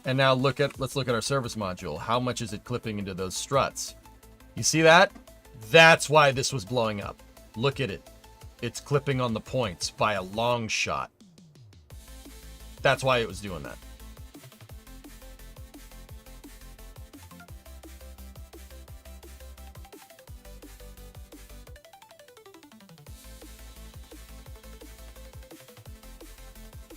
And now let's look at our service module. How much is it clipping into those struts? You see that? That's why this was blowing up. Look at it. It's clipping on the points by a long shot. That's why it was doing that.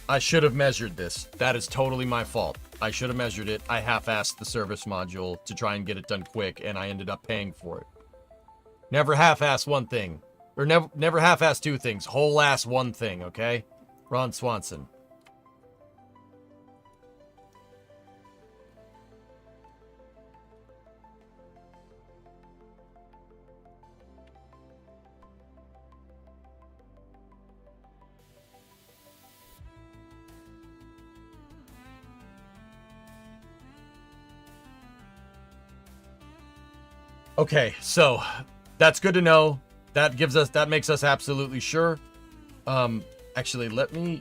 I should have measured this. That is totally my fault. I should have measured it. I half-assed the service module to try and get it done quick, and I ended up paying for it. Never half-ass one thing. Or never half-ass two things. Whole-ass one thing, okay? Ron Swanson. Okay, so that's good to know. That makes us absolutely sure. Actually, let me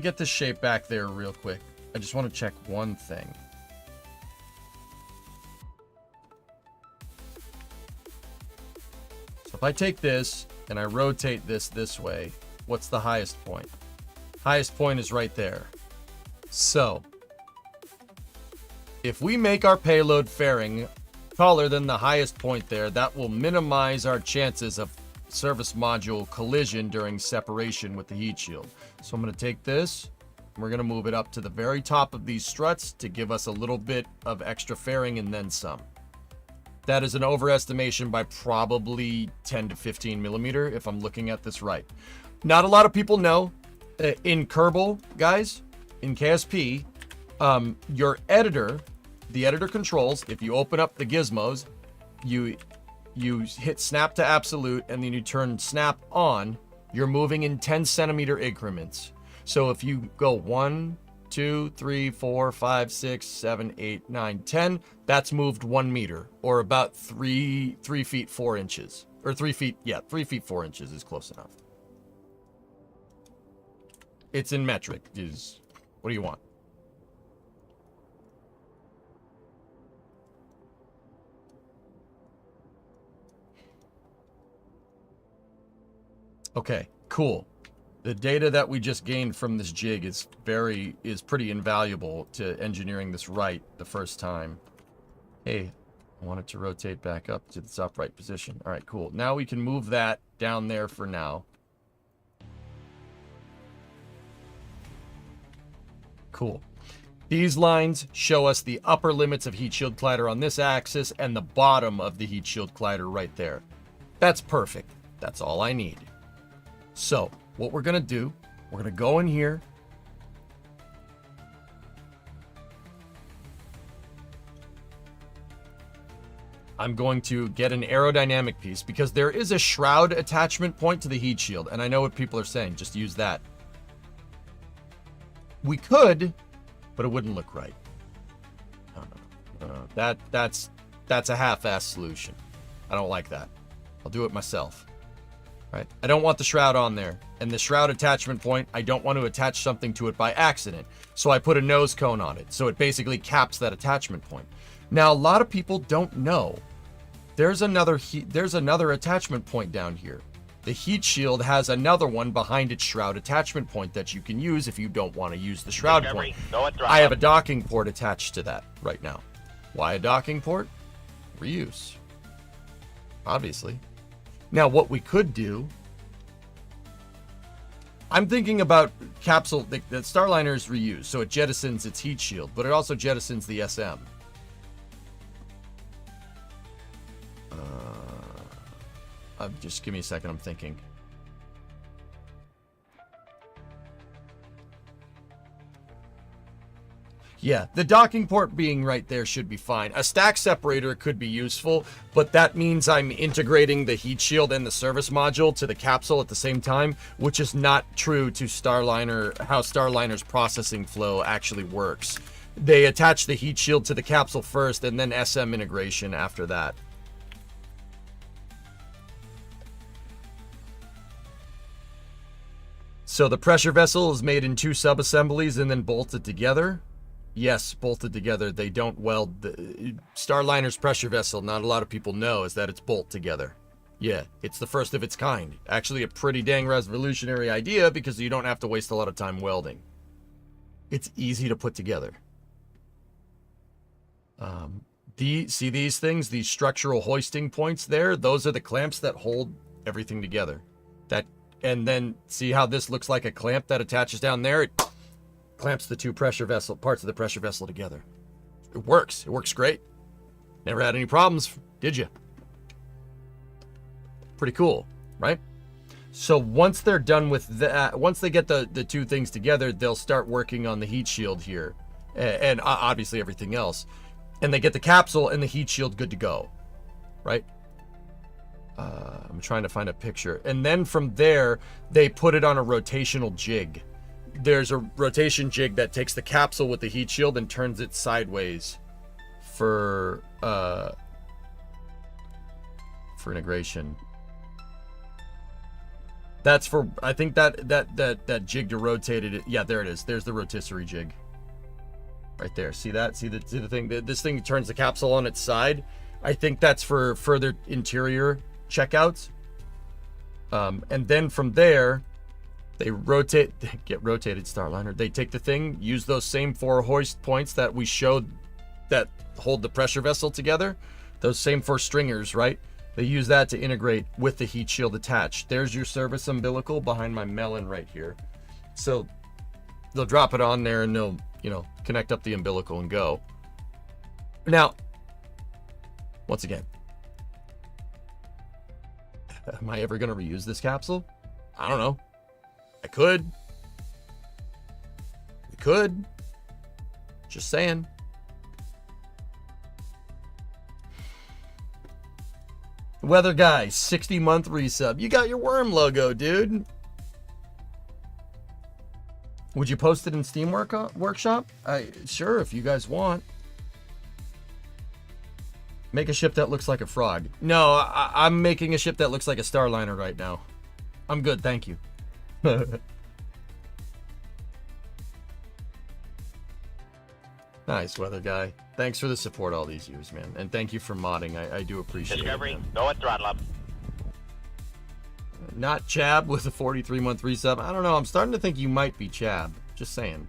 get this shape back there real quick. I just want to check one thing. So if I take this and I rotate this way, what's the highest point? Highest point is right there. So if we make our payload fairing taller than the highest point there, that will minimize our chances of service module collision during separation with the heat shield. So I'm going to take this, and we're going to move it up to the very top of these struts to give us a little bit of extra fairing and then some. That is an overestimation by probably 10 to 15 millimeter if I'm looking at this right. Not a lot of people know, in Kerbal, guys, in KSP, your editor, the editor controls, if you open up the gizmos, you hit snap to absolute, and then you turn snap on, you're moving in 10 centimeter increments. So if you go 1, 2, 3, 4, 5, 6, 7, 8, 9, 10, that's moved 1 meter, or about 3 feet 4 inches. Or 3 feet, yeah, 3 feet 4 inches is close enough. It's in metric. What do you want? Okay, cool. The data that we just gained from this jig is pretty invaluable to engineering this right the first time. Hey, I want it to rotate back up to its upright position. All right, cool. Now we can move that down there for now. Cool. These lines show us the upper limits of heat shield collider on this axis and the bottom of the heat shield collider right there. That's perfect. That's all I need. So, what we're going to do, we're going to go in here. I'm going to get an aerodynamic piece because there is a shroud attachment point to the heat shield. And I know what people are saying, just use that. We could, but it wouldn't look right. That's a half-assed solution. I don't like that. I'll do it myself. Right? I don't want the shroud on there. And the shroud attachment point, I don't want to attach something to it by accident. So I put a nose cone on it. So it basically caps that attachment point. Now, a lot of people don't know there's another attachment point down here. The heat shield has another one behind its shroud attachment point that you can use if you don't want to use the shroud point. I have a docking port attached to that right now. Why a docking port? Reuse. Obviously. Now, what we could do, I'm thinking about capsule, the Starliner is reused, so it jettisons its heat shield, but it also jettisons the SM. Just give me a second, I'm thinking. Yeah, the docking port being right there should be fine. A stack separator could be useful, but that means I'm integrating the heat shield and the service module to the capsule at the same time, which is not true to Starliner, how Starliner's processing flow actually works. They attach the heat shield to the capsule first and then SM integration after that. So the pressure vessel is made in 2 sub-assemblies and then bolted together. Yes, bolted together. They don't weld. Starliner's pressure vessel, not a lot of people know, is that it's bolt together. Yeah, it's the first of its kind. Actually a pretty dang revolutionary idea because you don't have to waste a lot of time welding. It's easy to put together. See these things? These structural hoisting points there? Those are the clamps that hold everything together. And then see how this looks like a clamp that attaches down there? It clamps the 2 parts of the pressure vessel together. It works. It works great. Never had any problems, did you? Pretty cool, right? So once they're done with that, once they get the 2 things together, they'll start working on the heat shield here. And obviously everything else. And they get the capsule and the heat shield good to go, right? I'm trying to find a picture. And then from there, they put it on a rotational jig. There's a rotation jig that takes the capsule with the heat shield and turns it sideways for integration. That's for, I think that jig to rotate it. Yeah, there it is. There's the rotisserie jig. Right there. See that? See the thing? This thing turns the capsule on its side. I think that's for further interior checkouts. And then from there, they get rotated Starliner. They take the thing, use those same 4 hoist points that we showed that hold the pressure vessel together. Those same 4 stringers, right? They use that to integrate with the heat shield attached. There's your service umbilical behind my melon right here. So they'll drop it on there and they'll, connect up the umbilical and go. Now, once again, am I ever going to reuse this capsule? I don't know. I could. We could. Just saying. Weather Guy, 60-month resub. You got your worm logo, dude. Would you post it in Steam Workshop? Sure, if you guys want. Make a ship that looks like a frog. No, I'm making a ship that looks like a Starliner right now. I'm good, thank you. Nice, Weather Guy. Thanks for the support all these years, man. And thank you for modding. I do appreciate Discovery, it. Discovery, go at throttle up. Not Chab with a 43-month resub. I don't know. I'm starting to think you might be Chab. Just saying.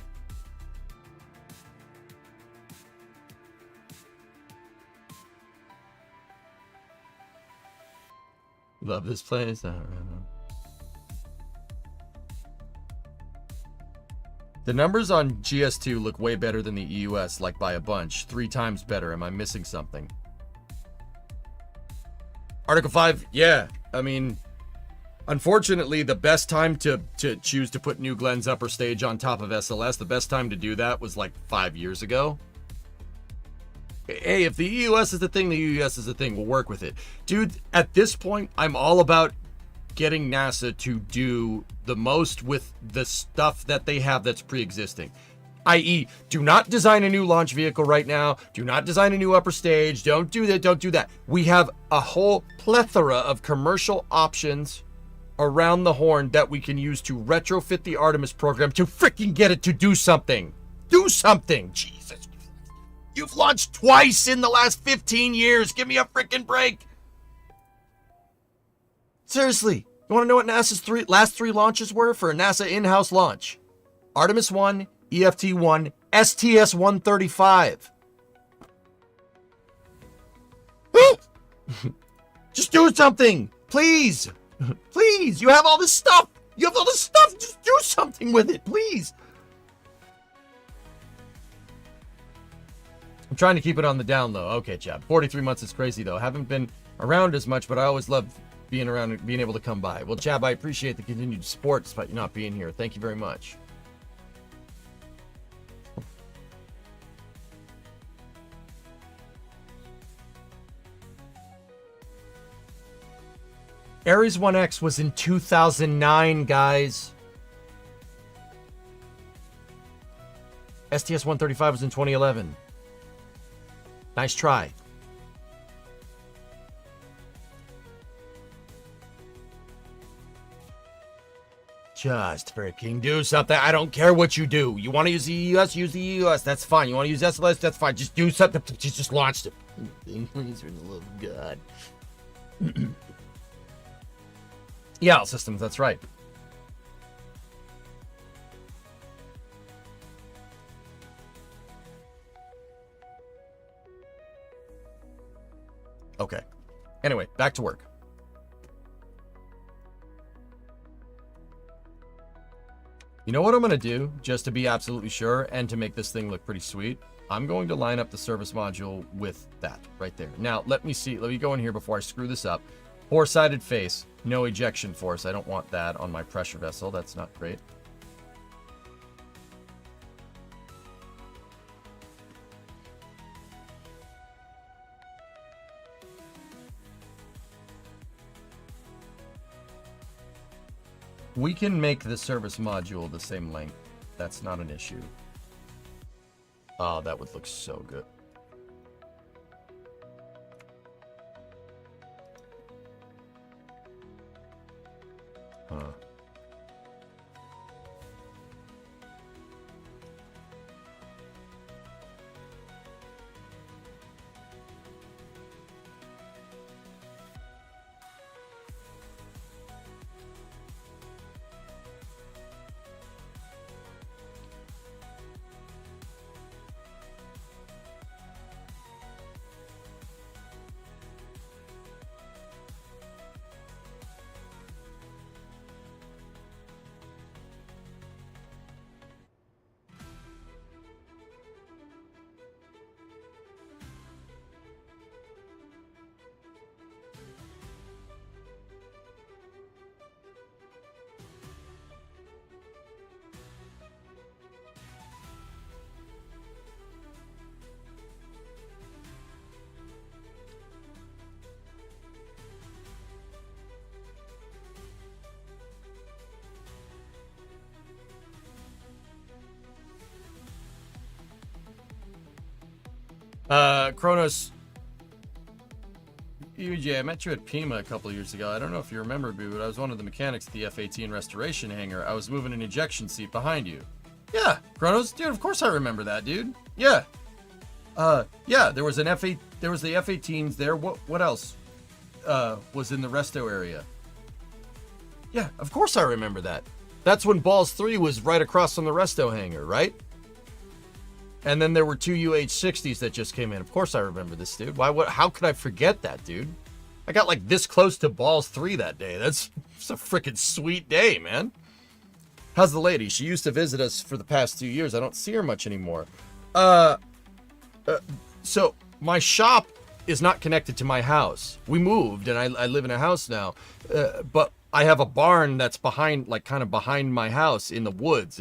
Love this place. I don't know. The numbers on GS2 look way better than the EUS, like by a bunch. 3 times better. Am I missing something? Article 5, yeah. I mean, unfortunately, the best time to choose to put New Glenn's upper stage on top of SLS, the best time to do that was like 5 years ago. Hey, if the EUS is the thing, the EUS is the thing. We'll work with it. Dude, at this point, I'm all about getting NASA to do the most with the stuff that they have that's pre-existing. I.e., do not design a new launch vehicle right now. Do not design a new upper stage. Don't do that. Don't do that. We have a whole plethora of commercial options around the horn that we can use to retrofit the Artemis program to freaking get it to do something. Do something. Jesus. You've launched twice in the last 15 years. Give me a freaking break. Seriously, you want to know what NASA's last three launches were for a NASA in-house launch? Artemis 1, EFT-1, STS-135. Just do something, please. Please, you have all this stuff. You have all this stuff. Just do something with it, please. I'm trying to keep it on the down low. Okay, Chad. 43 months is crazy, though. Haven't been around as much, but I always love being around and being able to come by. Well, Chab, I appreciate the continued support despite you not being here. Thank you very much. Ares 1X was in 2009, guys. STS-135 was in 2011. Nice try. Just freaking do something. I don't care what you do. You want to use the EUS? Use the EUS. That's fine. You want to use SLS? That's fine. Just do something. Just launched it. These are the love of God. Yeah, all systems. That's right. Okay. Anyway, back to work. You know what I'm going to do, just to be absolutely sure, and to make this thing look pretty sweet? I'm going to line up the service module with that right there. Now, let me see. Let me go in here before I screw this up. Four-sided face, no ejection force. I don't want that on my pressure vessel. That's not great. We can make the service module the same length. That's not an issue. Oh, that would look so good. Huh. Kronos, UJ, I met you at Pima a couple of years ago. I don't know if you remember me, but I was one of the mechanics at the F-18 restoration hangar. I was moving an ejection seat behind you. Yeah, Kronos, dude, of course I remember that, dude. Yeah. Yeah, there was an F-8, there was the F-18s there. What else was in the resto area? Yeah, of course I remember that. That's when Balls 3 was right across from the resto hangar, right? And then there were two UH-60s that just came in. Of course I remember this, dude. How could I forget that, dude? I got like this close to Balls 3 that day. That's a freaking sweet day, man. How's the lady? She used to visit us for the past 2 years. I don't see her much anymore. So my shop is not connected to my house. We moved and I live in a house now. But I have a barn that's behind, like kind of behind my house in the woods.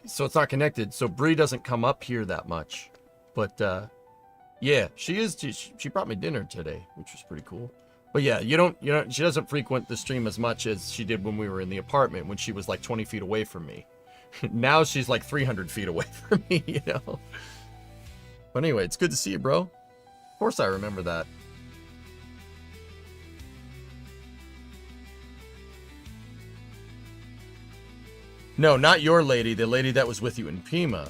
So it's not connected. So Bree doesn't come up here that much. But yeah, she brought me dinner today, which was pretty cool. But yeah, she doesn't frequent the stream as much as she did when we were in the apartment, when she was like 20 feet away from me. Now she's like 300 feet away from me, you know. But anyway, it's good to see you, bro. Of course I remember that. No, not your lady. The lady that was with you in Pima.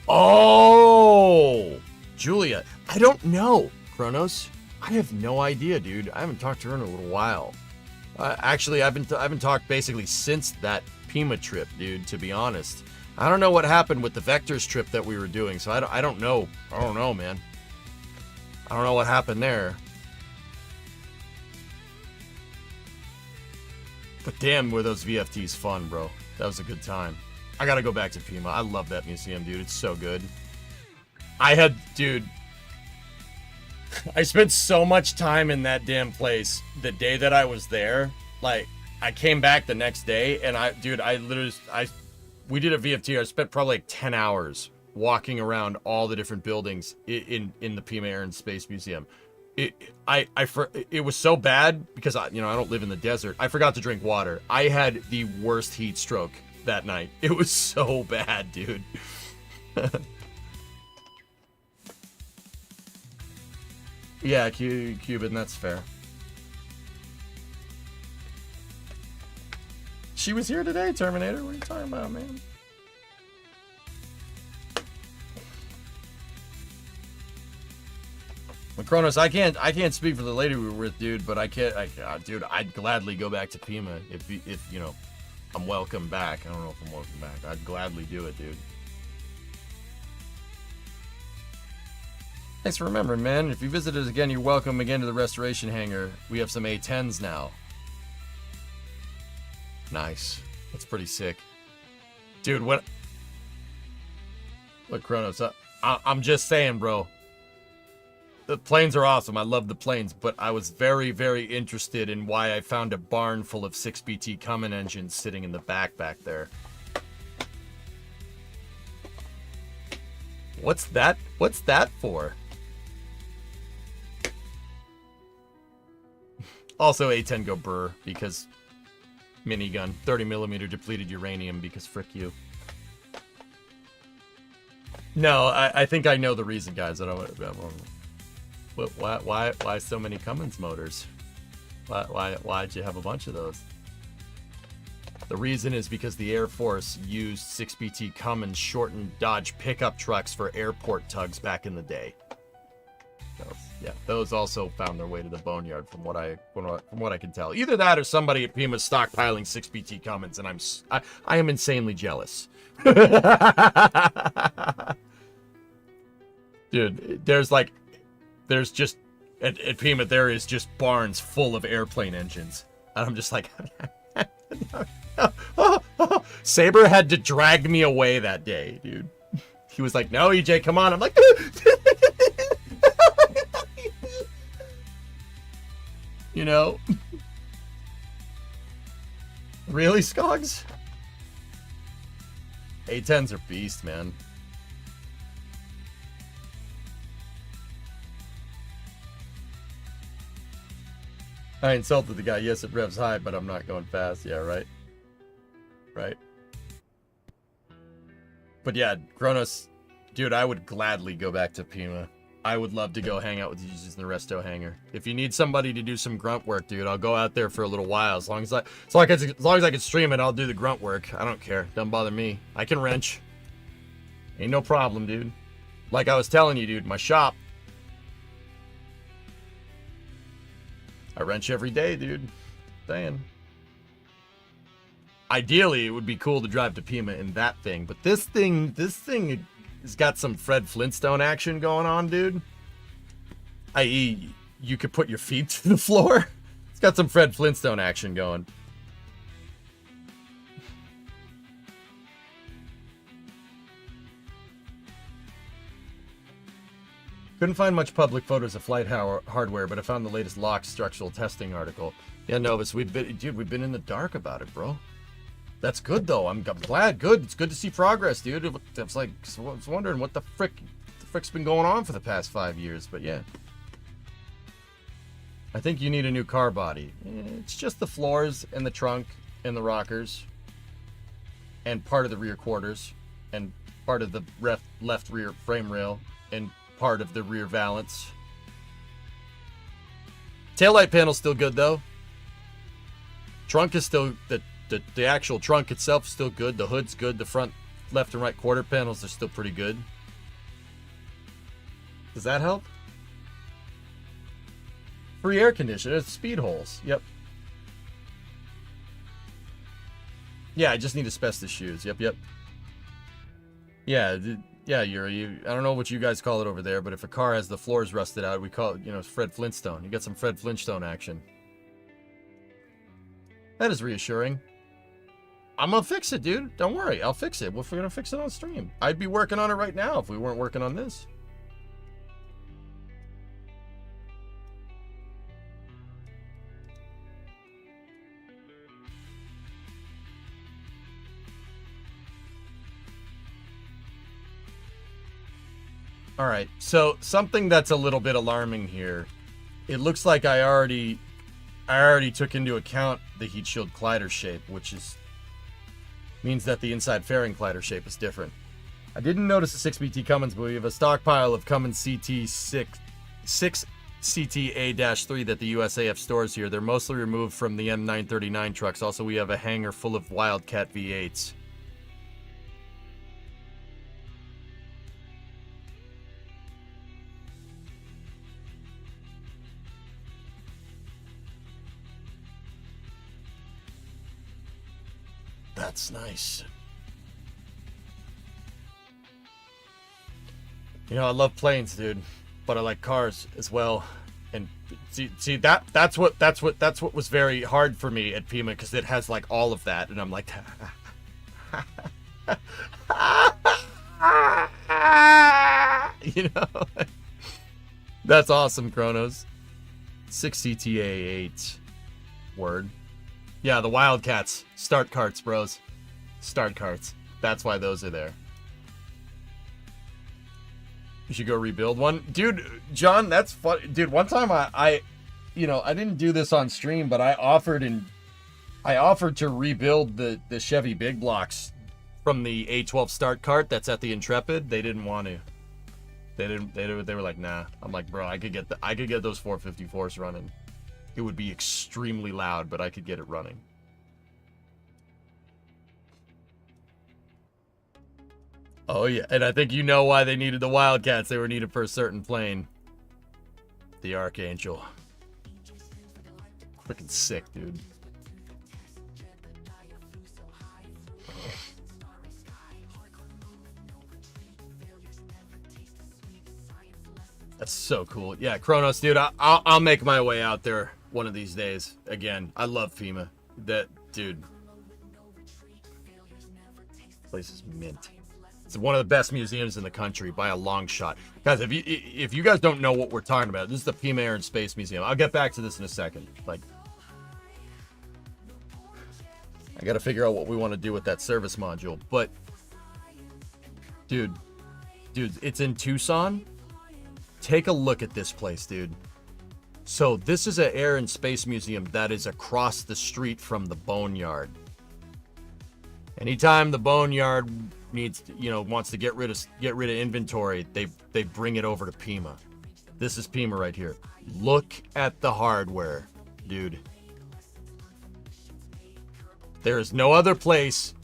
Oh, Julia. I don't know, Kronos. I have no idea, dude. I haven't talked to her in a little while. Actually, I haven't talked basically since that Pima trip, dude, to be honest. I don't know what happened with the Vectors trip that we were doing, so I don't know. I don't know, man. I don't know what happened there. But damn, were those VFTs fun, bro. That was a good time. I gotta go back to Pima. I love that museum, dude. It's so good. Dude, I spent so much time in that damn place the day that I was there. Like, I came back the next day, and we did a VFT. I spent probably like 10 hours walking around all the different buildings in the Pima Air and Space Museum. It was so bad because I don't live in the desert. I forgot to drink water. I had the worst heat stroke that night. It was so bad, dude. Yeah, Cuban, that's fair. She was here today, Terminator. What are you talking about, man? Kronos, I can't speak for the lady we were with, dude, but dude, I'd gladly go back to Pima if I'm welcome back. I don't know if I'm welcome back. I'd gladly do it, dude. Thanks for remembering, man. If you visit us again, you're welcome again to the restoration hangar. We have some A10s now. Nice. That's pretty sick. Dude, what Kronos? I'm just saying, bro. The planes are awesome. I love the planes, but I was very, very interested in why I found a barn full of 6BT Cummins engines sitting in the back there. What's that? What's that for? Also, A10 go burr because minigun, 30mm depleted uranium because frick you. No, I think I know the reason, guys. I don't. Why so many Cummins motors? Why'd you have a bunch of those? The reason is because the Air Force used 6BT Cummins shortened Dodge pickup trucks for airport tugs back in the day. Those also found their way to the boneyard, from what I can tell. Either that, or somebody at Pima stockpiling 6BT Cummins, and I am insanely jealous. Dude, there's just at Pima there is just barns full of airplane engines, and I'm just like, Saber had to drag me away that day, dude. He was like, "No, EJ, come on." I'm like, you know, really, Skogs? A10s are beast, man. I insulted the guy. Yes, it revs high, but I'm not going fast. Yeah, right. Right. But yeah, Kronos, dude, I would gladly go back to Pima. I would love to go hang out with you in the resto hangar. If you need somebody to do some grunt work, dude, I'll go out there for a little while. As long as I can stream it, I'll do the grunt work. I don't care. Doesn't bother me. I can wrench. Ain't no problem, dude. Like I was telling you, dude, my shop. I wrench every day, dude. Saying. Ideally, it would be cool to drive to Pima in that thing, but this thing has got some Fred Flintstone action going on, dude. I.e., you could put your feet to the floor. It's got some Fred Flintstone action going. Couldn't find much public photos of flight hardware, but I found the latest LOC structural testing article. Yeah, Novus, we've been in the dark about it, bro. That's good, though. I'm glad. Good. It's good to see progress, dude. I was wondering what the frick's been going on for the past 5 years, but yeah. I think you need a new car body. It's just the floors and the trunk and the rockers and part of the rear quarters and part of the left rear frame rail and part of the rear valance. Taillight panel's still good, though. Trunk is still... The actual trunk itself is still good. The hood's good. The front left and right quarter panels are still pretty good. Does that help? Free air conditioner. It's speed holes. Yep. Yeah, I just need asbestos shoes. Yep, yep. Yeah, yeah, Yuri. I don't know what you guys call it over there, but if a car has the floors rusted out, we call it, you know, Fred Flintstone. You got some Fred Flintstone action. That is reassuring. I'm gonna fix it, dude. Don't worry, I'll fix it. We're gonna fix it on stream. I'd be working on it right now if we weren't working on this. All right, so something that's a little bit alarming here. It looks like I already took into account the heat shield collider shape, which means that the inside fairing collider shape is different. I didn't notice the 6BT Cummins, but we have a stockpile of Cummins CT6 CTA-3 that the USAF stores here. They're mostly removed from the M939 trucks. Also, we have a hangar full of Wildcat V8s. That's nice. You know, I love planes, dude, but I like cars as well. And see that's what was very hard for me at Pima, because it has like all of that, and I'm like, you know, that's awesome, Kronos. 6 CTA-8 word. Yeah, the Wildcats. Start carts, bros. Start carts. That's why those are there. You should go rebuild one. Dude, John, that's fun. Dude, one time I you know, I didn't do this on stream, but I offered to rebuild the Chevy big blocks from the A12 start cart that's at the Intrepid. They didn't want to. They were like, nah. I'm like, bro, I could get those 454s running. It would be extremely loud, but I could get it running. Oh, yeah. And I think you know why they needed the Wildcats. They were needed for a certain plane. The Archangel. Freaking sick, dude. That's so cool. Yeah, Kronos, dude, I'll make my way out there one of these days. Again, I love FEMA. That, dude. This place is mint. It's one of the best museums in the country by a long shot. Guys, if you guys don't know what we're talking about, this is the Pima Air and Space Museum. I'll get back to this in a second. Like, I gotta figure out what we want to do with that service module. But, dude, it's in Tucson. Take a look at this place, dude. So this is an Air and Space Museum that is across the street from the Boneyard. Anytime the Boneyard needs to, you know, wants to get rid of inventory, they bring it over to Pima. This is Pima right here. Look at the hardware, dude. There is no other place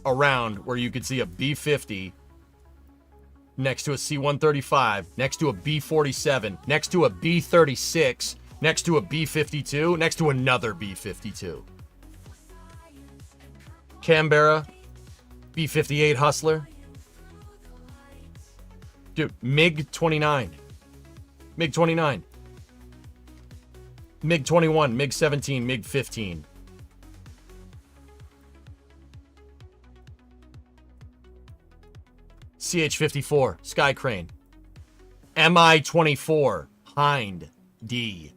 around where you could see a B-50 next to a C-135, next to a B-47, next to a B-36, next to a B-52, next to another B-52. Canberra, B-58 Hustler. Dude, MiG-29. MiG-29. MiG-21, MiG-17, MiG-15. CH-54, Sky Crane. Mi-24, Hind D.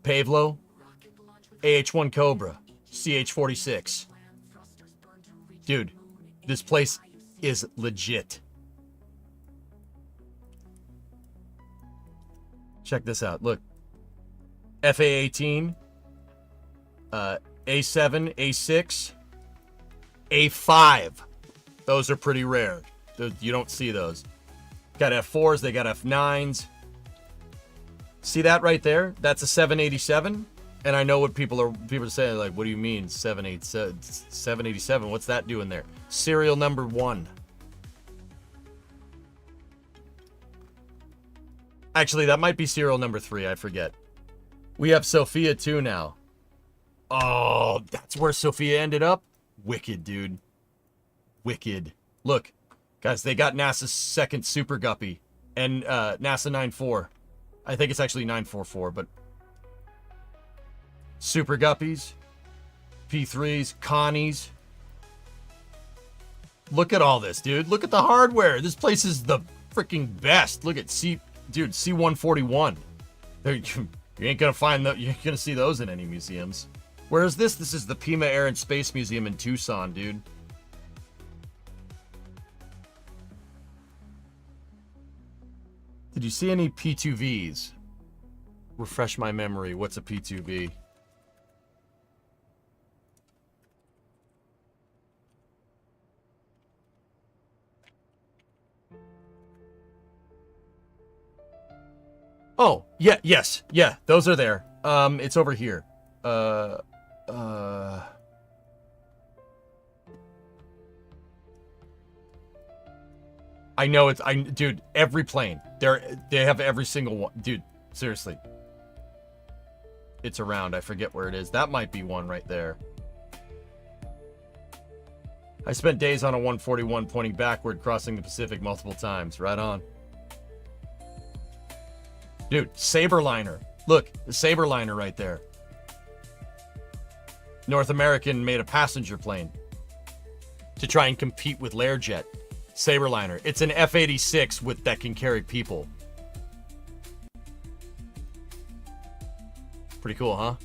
Pavlo, AH-1 Cobra, CH-46. Dude, this place is legit. Check this out. Look. FA-18, A7, A6, A5. Those are pretty rare. You don't see those. Got F4s, they got F9s. See that right there? That's a 787. And I know what people are saying, like, what do you mean 787? What's that doing there? Serial number 1. Actually, that might be serial number 3. I forget. We have Sophia 2 now. Oh, that's where Sophia ended up? Wicked, dude. Wicked. Look, guys, they got NASA's second Super Guppy. And NASA 94. I think it's actually 944, but... Super Guppies. P3s. Connies. Look at all this, dude. Look at the hardware. This place is the freaking best. Look at C141. You ain't gonna find that. You ain't gonna see those in any museums. Where is this? This is the Pima Air and Space Museum in Tucson, dude. Did you see any P2Vs? Refresh my memory. What's a P2V? Oh, yeah, yes, yeah, those are there. It's over here. I know dude, every plane. They have every single one. Dude, seriously. It's around. I forget where it is. That might be one right there. I spent days on a 141 pointing backward, crossing the Pacific multiple times. Right on. Dude, Saberliner. Look, the Saberliner right there. North American made a passenger plane to try and compete with Learjet. Saberliner. It's an F-86 that can carry people. Pretty cool, huh?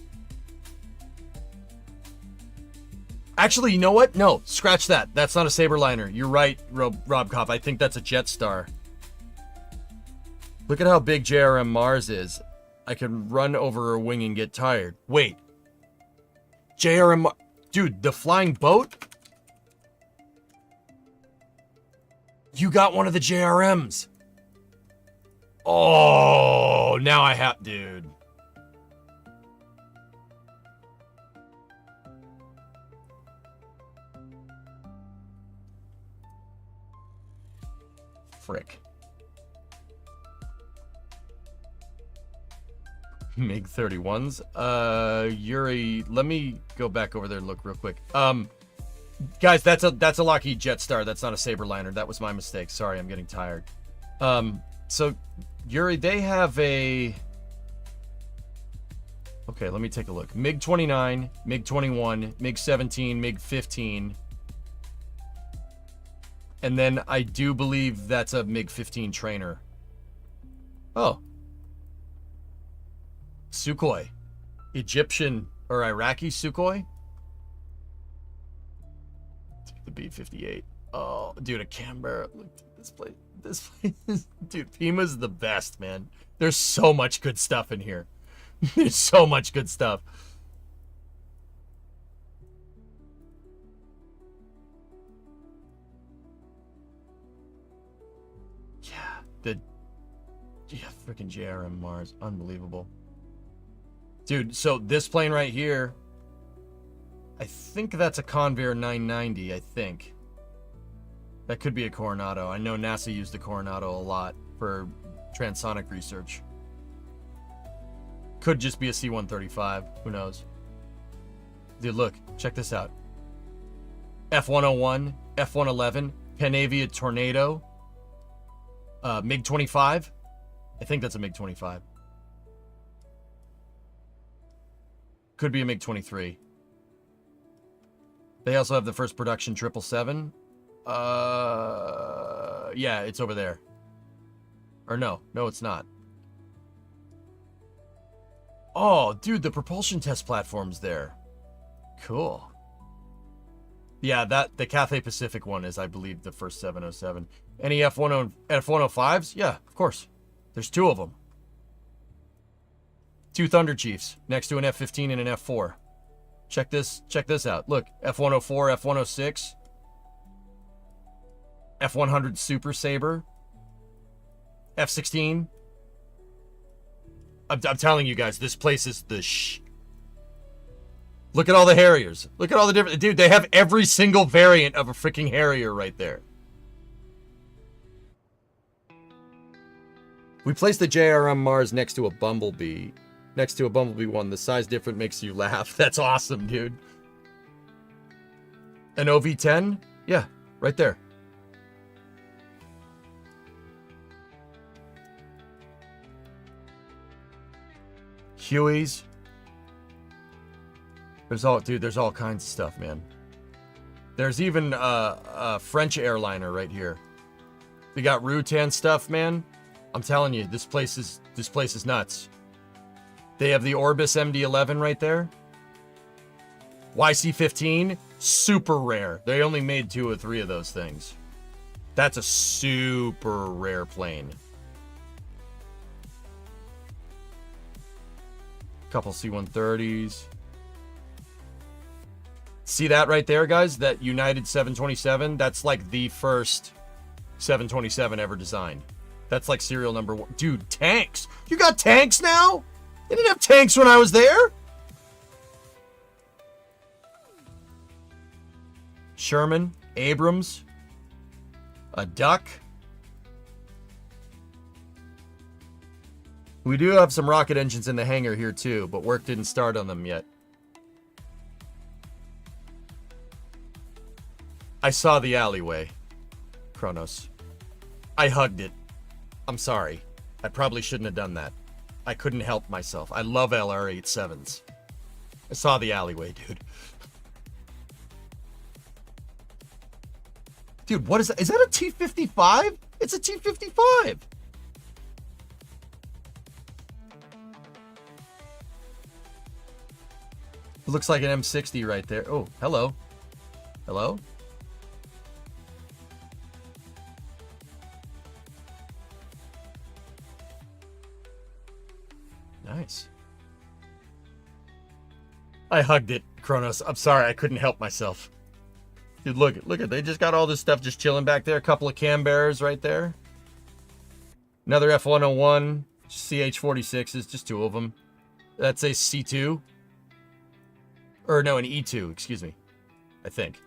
Actually, you know what? No, scratch that. That's not a Saberliner. You're right, Rob Kopp. I think that's a Jetstar. Look at how big JRM Mars is. I can run over a wing and get tired. Wait. JRM... Dude, the flying boat? You got one of the JRMs. Oh, now I have... Dude. Frick. MiG-31s. Yuri, let me go back over there and look real quick. Guys, that's a Lockheed Jetstar. That's not a Saberliner. That was my mistake. Sorry, I'm getting tired. So Yuri, they have a... Okay, let me take a look. MiG-29, MiG-21, MiG-17, MiG-15. And then I do believe that's a MiG-15 trainer. Oh. Sukhoi. Egyptian or Iraqi Sukhoi? The B-58. Oh, dude, a Canberra. Look at this place. This place. Dude, Pima's the best, man. There's so much good stuff in here. There's so much good stuff. Yeah, freaking JRM Mars. Unbelievable. Dude, so this plane right here, I think that's a Convair 990, I think. That could be a Coronado. I know NASA used the Coronado a lot for transonic research. Could just be a C-135. Who knows? Dude, look. Check this out. F-101, F-111, Panavia Tornado, MiG-25. I think that's a MiG-25. Could be a MiG-23. They also have the first production 777. Yeah, it's over there. Or no, it's not. Oh, dude, the propulsion test platform's there. Cool. Yeah, the Cathay Pacific one is, I believe, the first 707. Any F-105s? Yeah, of course. There's 2 of them. 2 Thunder Chiefs next to an F-15 and an F-4. Check this out. Look, F-104, F-106, F-100 Super Sabre, F-16. I'm telling you guys, this place is the Look at all the Harriers. Look at all the different... Dude, they have every single variant of a freaking Harrier right there. We placed the JRM Mars next to a Bumblebee. Next to a Bumblebee 1. The size difference makes you laugh. That's awesome, dude. An OV-10? Yeah, right there. Hueys. There's all kinds of stuff, man. There's even a French airliner right here. We got Rutan stuff, man. I'm telling you, this place is nuts. They have the Orbis MD-11 right there. YC-15, super rare. They only made 2 or 3 of those things. That's a super rare plane. Couple C-130s. See that right there, guys? That United 727? That's like the first 727 ever designed. That's like serial number 1. Dude, tanks! You got tanks now? They didn't have tanks when I was there. Sherman, Abrams, a Duck. We do have some rocket engines in the hangar here too, but work didn't start on them yet. I saw the alleyway, Kronos. I hugged it. I'm sorry. I probably shouldn't have done that. I couldn't help myself. I love LR-87s. I saw the alleyway, dude. Dude, what is that? Is that a T-55? It's a T-55. It looks like an M60 right there. Oh, hello. Hello? Nice. I hugged it, Kronos. I'm sorry, I couldn't help myself. Dude, look at, they just got all this stuff just chilling back there. A couple of cam bearers right there. Another F-101, CH-46s, just 2 of them. That's a C2. Or no, an E2, excuse me. I think.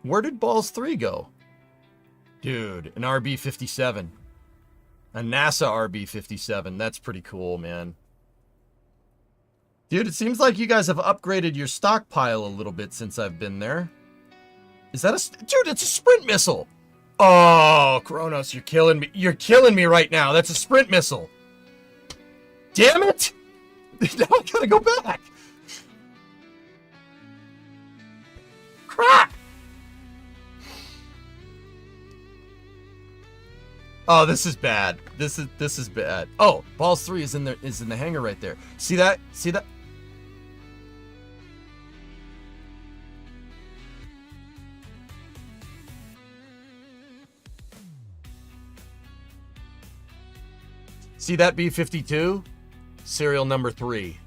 Where did Balls 3 go? Dude, an RB-57. A NASA RB-57. That's pretty cool, man. Dude, it seems like you guys have upgraded your stockpile a little bit since I've been there. Is that a... Dude, it's a sprint missile! Oh, Kronos, you're killing me. You're killing me right now. That's a sprint missile. Damn it! Now I gotta go back. Crap! Oh, this is bad. This is bad. Oh, Balls 3 is in the hangar right there. See that? See that? See that B-52? Serial number 3.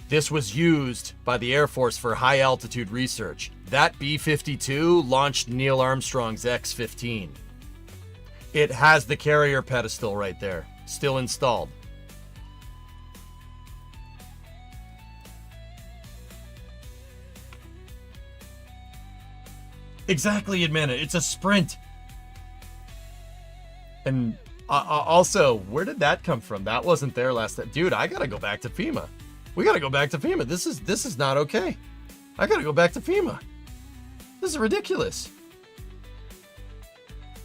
This was used by the Air Force for high altitude research. That B-52 launched Neil Armstrong's X-15. It has the carrier pedestal right there, still installed. Exactly, Admana. It's a sprint. And also, where did that come from? That wasn't there last time. Dude, I gotta go back to FEMA. We gotta go back to FEMA. This is not okay. I gotta go back to FEMA. This is ridiculous.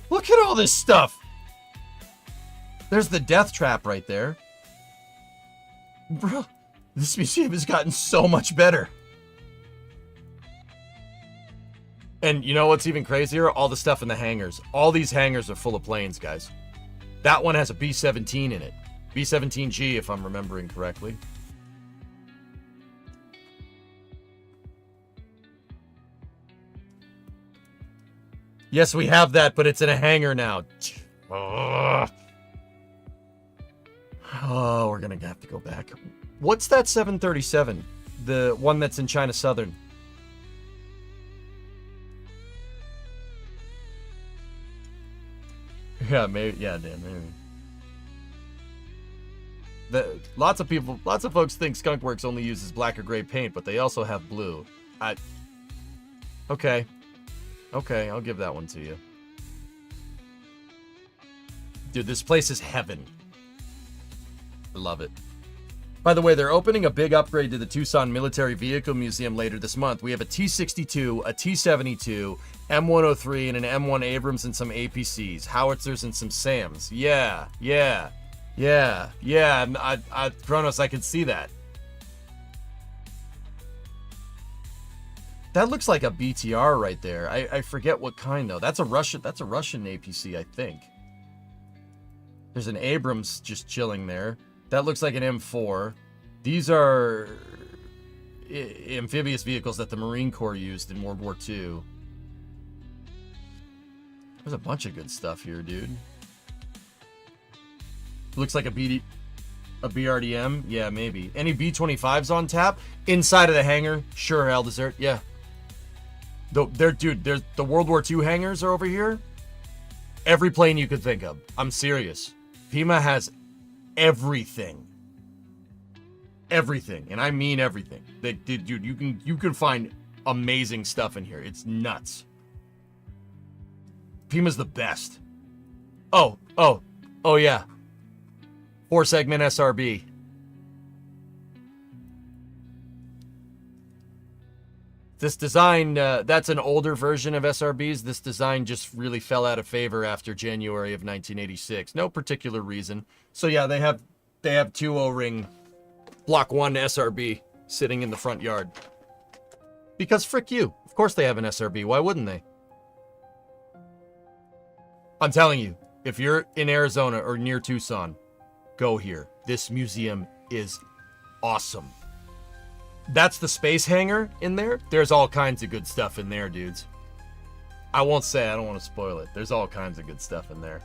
Look at all this stuff. There's the death trap right there. Bro, this museum has gotten so much better. And you know what's even crazier? All the stuff in the hangars. All these hangars are full of planes, guys. That one has a B-17 in it. B-17G, if I'm remembering correctly. Yes, we have that, but it's in a hangar now. Oh, we're going to have to go back. What's that 737? The one that's in China Southern. Yeah, maybe. Yeah, Dan, maybe. Lots of folks think Skunkworks only uses black or gray paint, but they also have blue. Okay. Okay, I'll give that one to you. Dude, this place is heaven. I love it. By the way, they're opening a big upgrade to the Tucson Military Vehicle Museum later this month. We have a T-62, a T-72, M103, and an M1 Abrams and some APCs, howitzers, and some SAMs. Yeah. Kronos, I can see that. That looks like a BTR right there. I forget what kind though. That's a Russian APC, I think. There's an Abrams just chilling there. That looks like an M4. These are amphibious vehicles that the Marine Corps used in World War II. There's a bunch of good stuff here, dude. Looks like a BRDM? Yeah, maybe. Any B-25s on tap? Inside of the hangar? Sure, Al Desert. Yeah. Dude, there's the World War II hangars are over here. Every plane you could think of. I'm serious. Pima has everything. Everything. And I mean everything. Dude, you can find amazing stuff in here. It's nuts. Pima's the best. Oh yeah. 4-segment SRB. This design, that's an older version of SRBs. This design just really fell out of favor after January of 1986. No particular reason. So yeah, they have 2 O-ring Block 1 SRB sitting in the front yard. Because frick you. Of course they have an SRB. Why wouldn't they? I'm telling you, if you're in Arizona or near Tucson, go here. This museum is awesome. That's the space hangar in there. There's all kinds of good stuff in there, dudes. I won't say, I don't want to spoil it. There's all kinds of good stuff in there.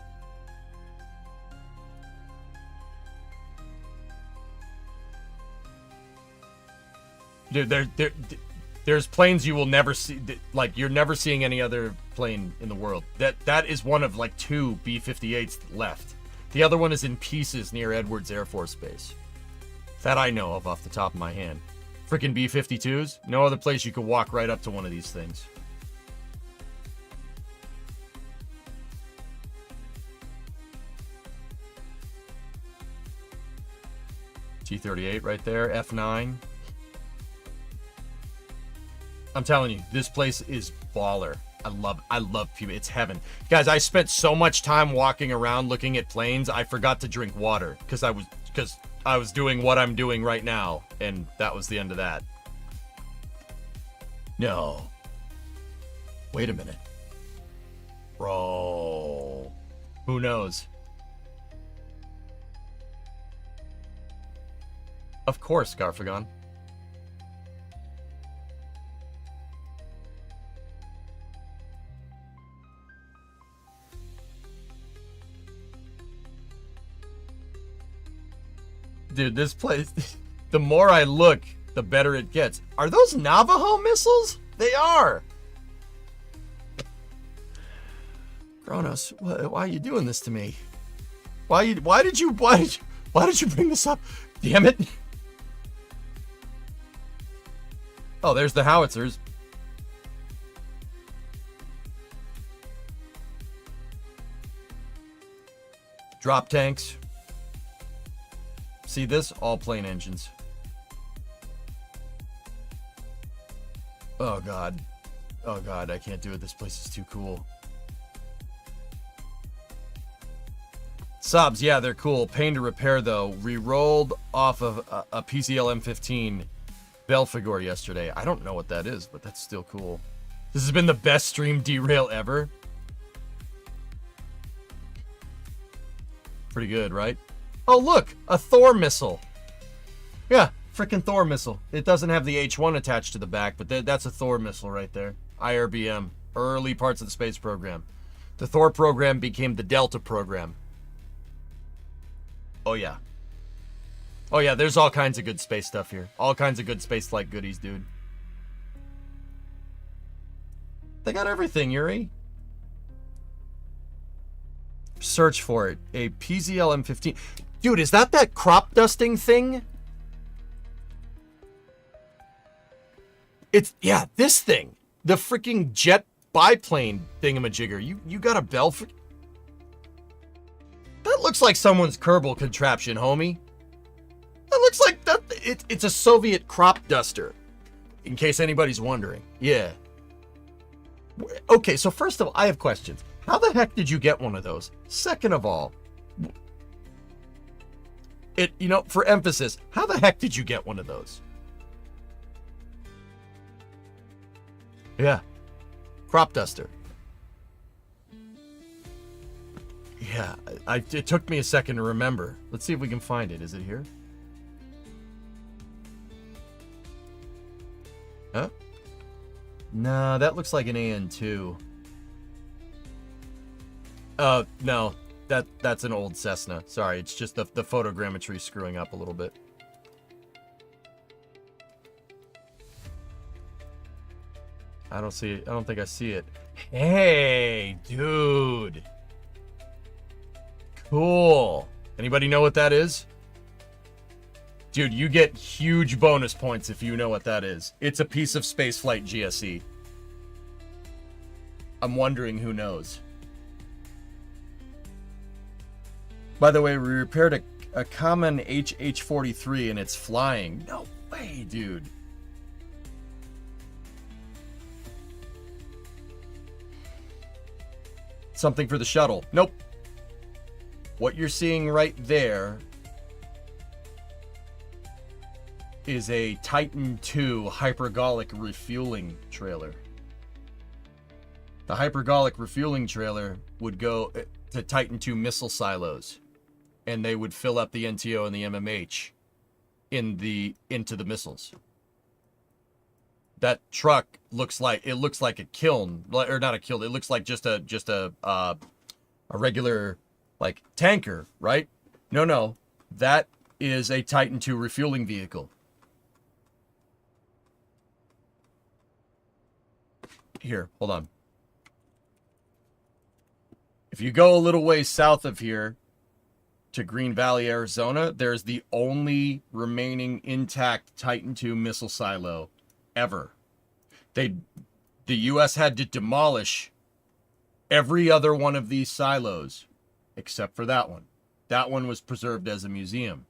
Dude, there's planes you will never see, like you're never seeing any other plane in the world. That is one of like 2 B-58s left. The other one is in pieces near Edwards Air Force Base. That I know of off the top of my hand. Freaking B-52s. No other place you could walk right up to one of these things. T-38 right there. F-9. I'm telling you, this place is baller. I love Pima. It's heaven. Guys, I spent so much time walking around looking at planes, I forgot to drink water because I was doing what I'm doing right now, and that was the end of that. No. Wait a minute. Bro. Who knows? Of course, Garfagon. Dude, this place, the more I look, the better it gets. Are those Navajo missiles? They are. Kronos, why are you doing this to me? Why did you bring this up? Damn it. Oh, there's the howitzers. Drop tanks. See this? All plane engines. Oh god. Oh god, I can't do it. This place is too cool. Sobs, yeah, they're cool. Pain to repair though. Re-rolled off of a PCL M15 Belphegor yesterday. I don't know what that is, but that's still cool. This has been the best stream derail ever. Pretty good, right? Oh, look! A Thor missile! Yeah, frickin' Thor missile. It doesn't have the H1 attached to the back, but that's a Thor missile right there. IRBM. Early parts of the space program. The Thor program became the Delta program. Oh, yeah. Oh, yeah, there's all kinds of good space stuff here. All kinds of good space flight goodies, dude. They got everything, Yuri. Search for it. A PZL M15. Dude, is that crop dusting thing? It's, yeah, this thing. The freaking jet biplane thingamajigger. You got a Belphegor? That looks like someone's Kerbal contraption, homie. That looks like that. It's a Soviet crop duster, in case anybody's wondering. Yeah. Okay, so first of all, I have questions. How the heck did you get one of those? Second of all, for emphasis, how the heck did you get one of those? Yeah. Crop duster. Yeah, it took me a second to remember. Let's see if we can find it. Is it here? Huh? No, that looks like an AN2. No. That's an old Cessna. Sorry, it's just the photogrammetry screwing up a little bit. I don't see it. I don't think I see it. Hey, dude. Cool. Anybody know what that is? Dude, you get huge bonus points if you know what that is. It's a piece of spaceflight GSE. I'm wondering who knows. By the way, we repaired a common HH-43 and it's flying. No way, dude. Something for the shuttle. Nope. What you're seeing right there is a Titan II hypergolic refueling trailer. The hypergolic refueling trailer would go to Titan II missile silos, and they would fill up the NTO and the MMH into the missiles. That truck looks like a kiln, or not a kiln. It looks like just a regular like tanker, right? No, that is a Titan II refueling vehicle. Here, hold on. If you go a little ways south of here to Green Valley, Arizona, there's the only remaining intact Titan II missile silo ever. The U.S. had to demolish every other one of these silos except for that one. That one was preserved as a museum.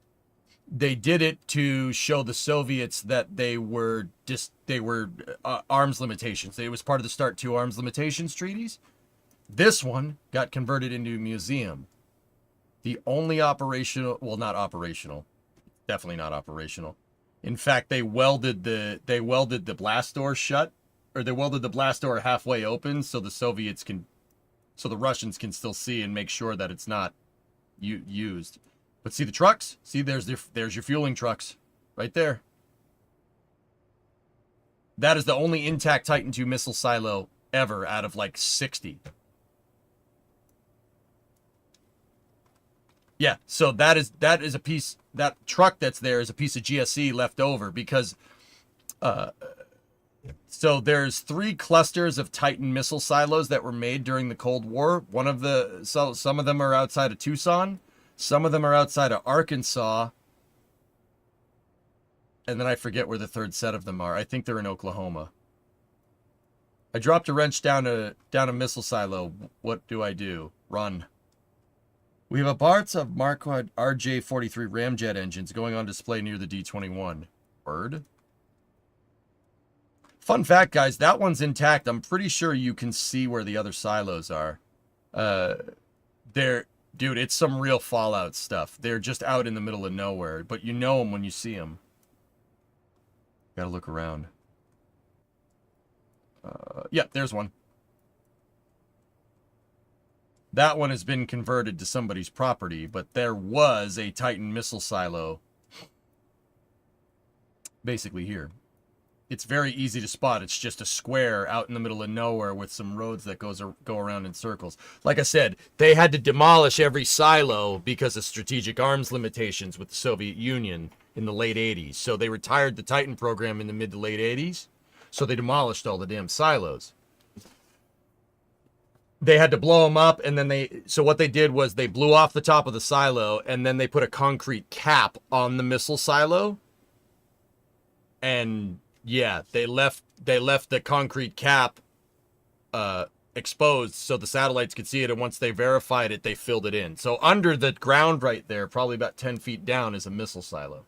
They did it to show the Soviets that they were arms limitations. It was part of the START II arms limitations treaties. This one got converted into a museum. The only operational, well, not operational, definitely not operational. In fact, they welded the blast door shut, or they welded the blast door halfway open so the Russians can still see and make sure that it's not used. But see the trucks? See, there's your fueling trucks right there. That is the only intact Titan II missile silo ever out of like 60. Yeah, so that is a piece, that truck that's there is a piece of GSE left over because so there's 3 clusters of Titan missile silos that were made during the Cold War. Some of them are outside of Tucson, some of them are outside of Arkansas, and then I forget where the third set of them are. I think they're in Oklahoma. I dropped a wrench down a missile silo. What do I do? Run. We have a parts of Marquardt RJ-43 ramjet engines going on display near the D-21. Word. Fun fact, guys, that one's intact. I'm pretty sure you can see where the other silos are. Dude, it's some real Fallout stuff. They're just out in the middle of nowhere, but you know them when you see them. Gotta look around. Yeah, there's one. That one has been converted to somebody's property, but there was a Titan missile silo basically here. It's very easy to spot. It's just a square out in the middle of nowhere with some roads that go around in circles. Like I said, they had to demolish every silo because of strategic arms limitations with the Soviet Union in the late 80s. So they retired the Titan program in the mid to late 80s. So they demolished all the damn silos. They had to blow them up, and then so what they did was they blew off the top of the silo, and then they put a concrete cap on the missile silo. And yeah, they left the concrete cap exposed so the satellites could see it, and once they verified it, they filled it in. So under the ground right there, probably about 10 feet down, is a missile silo.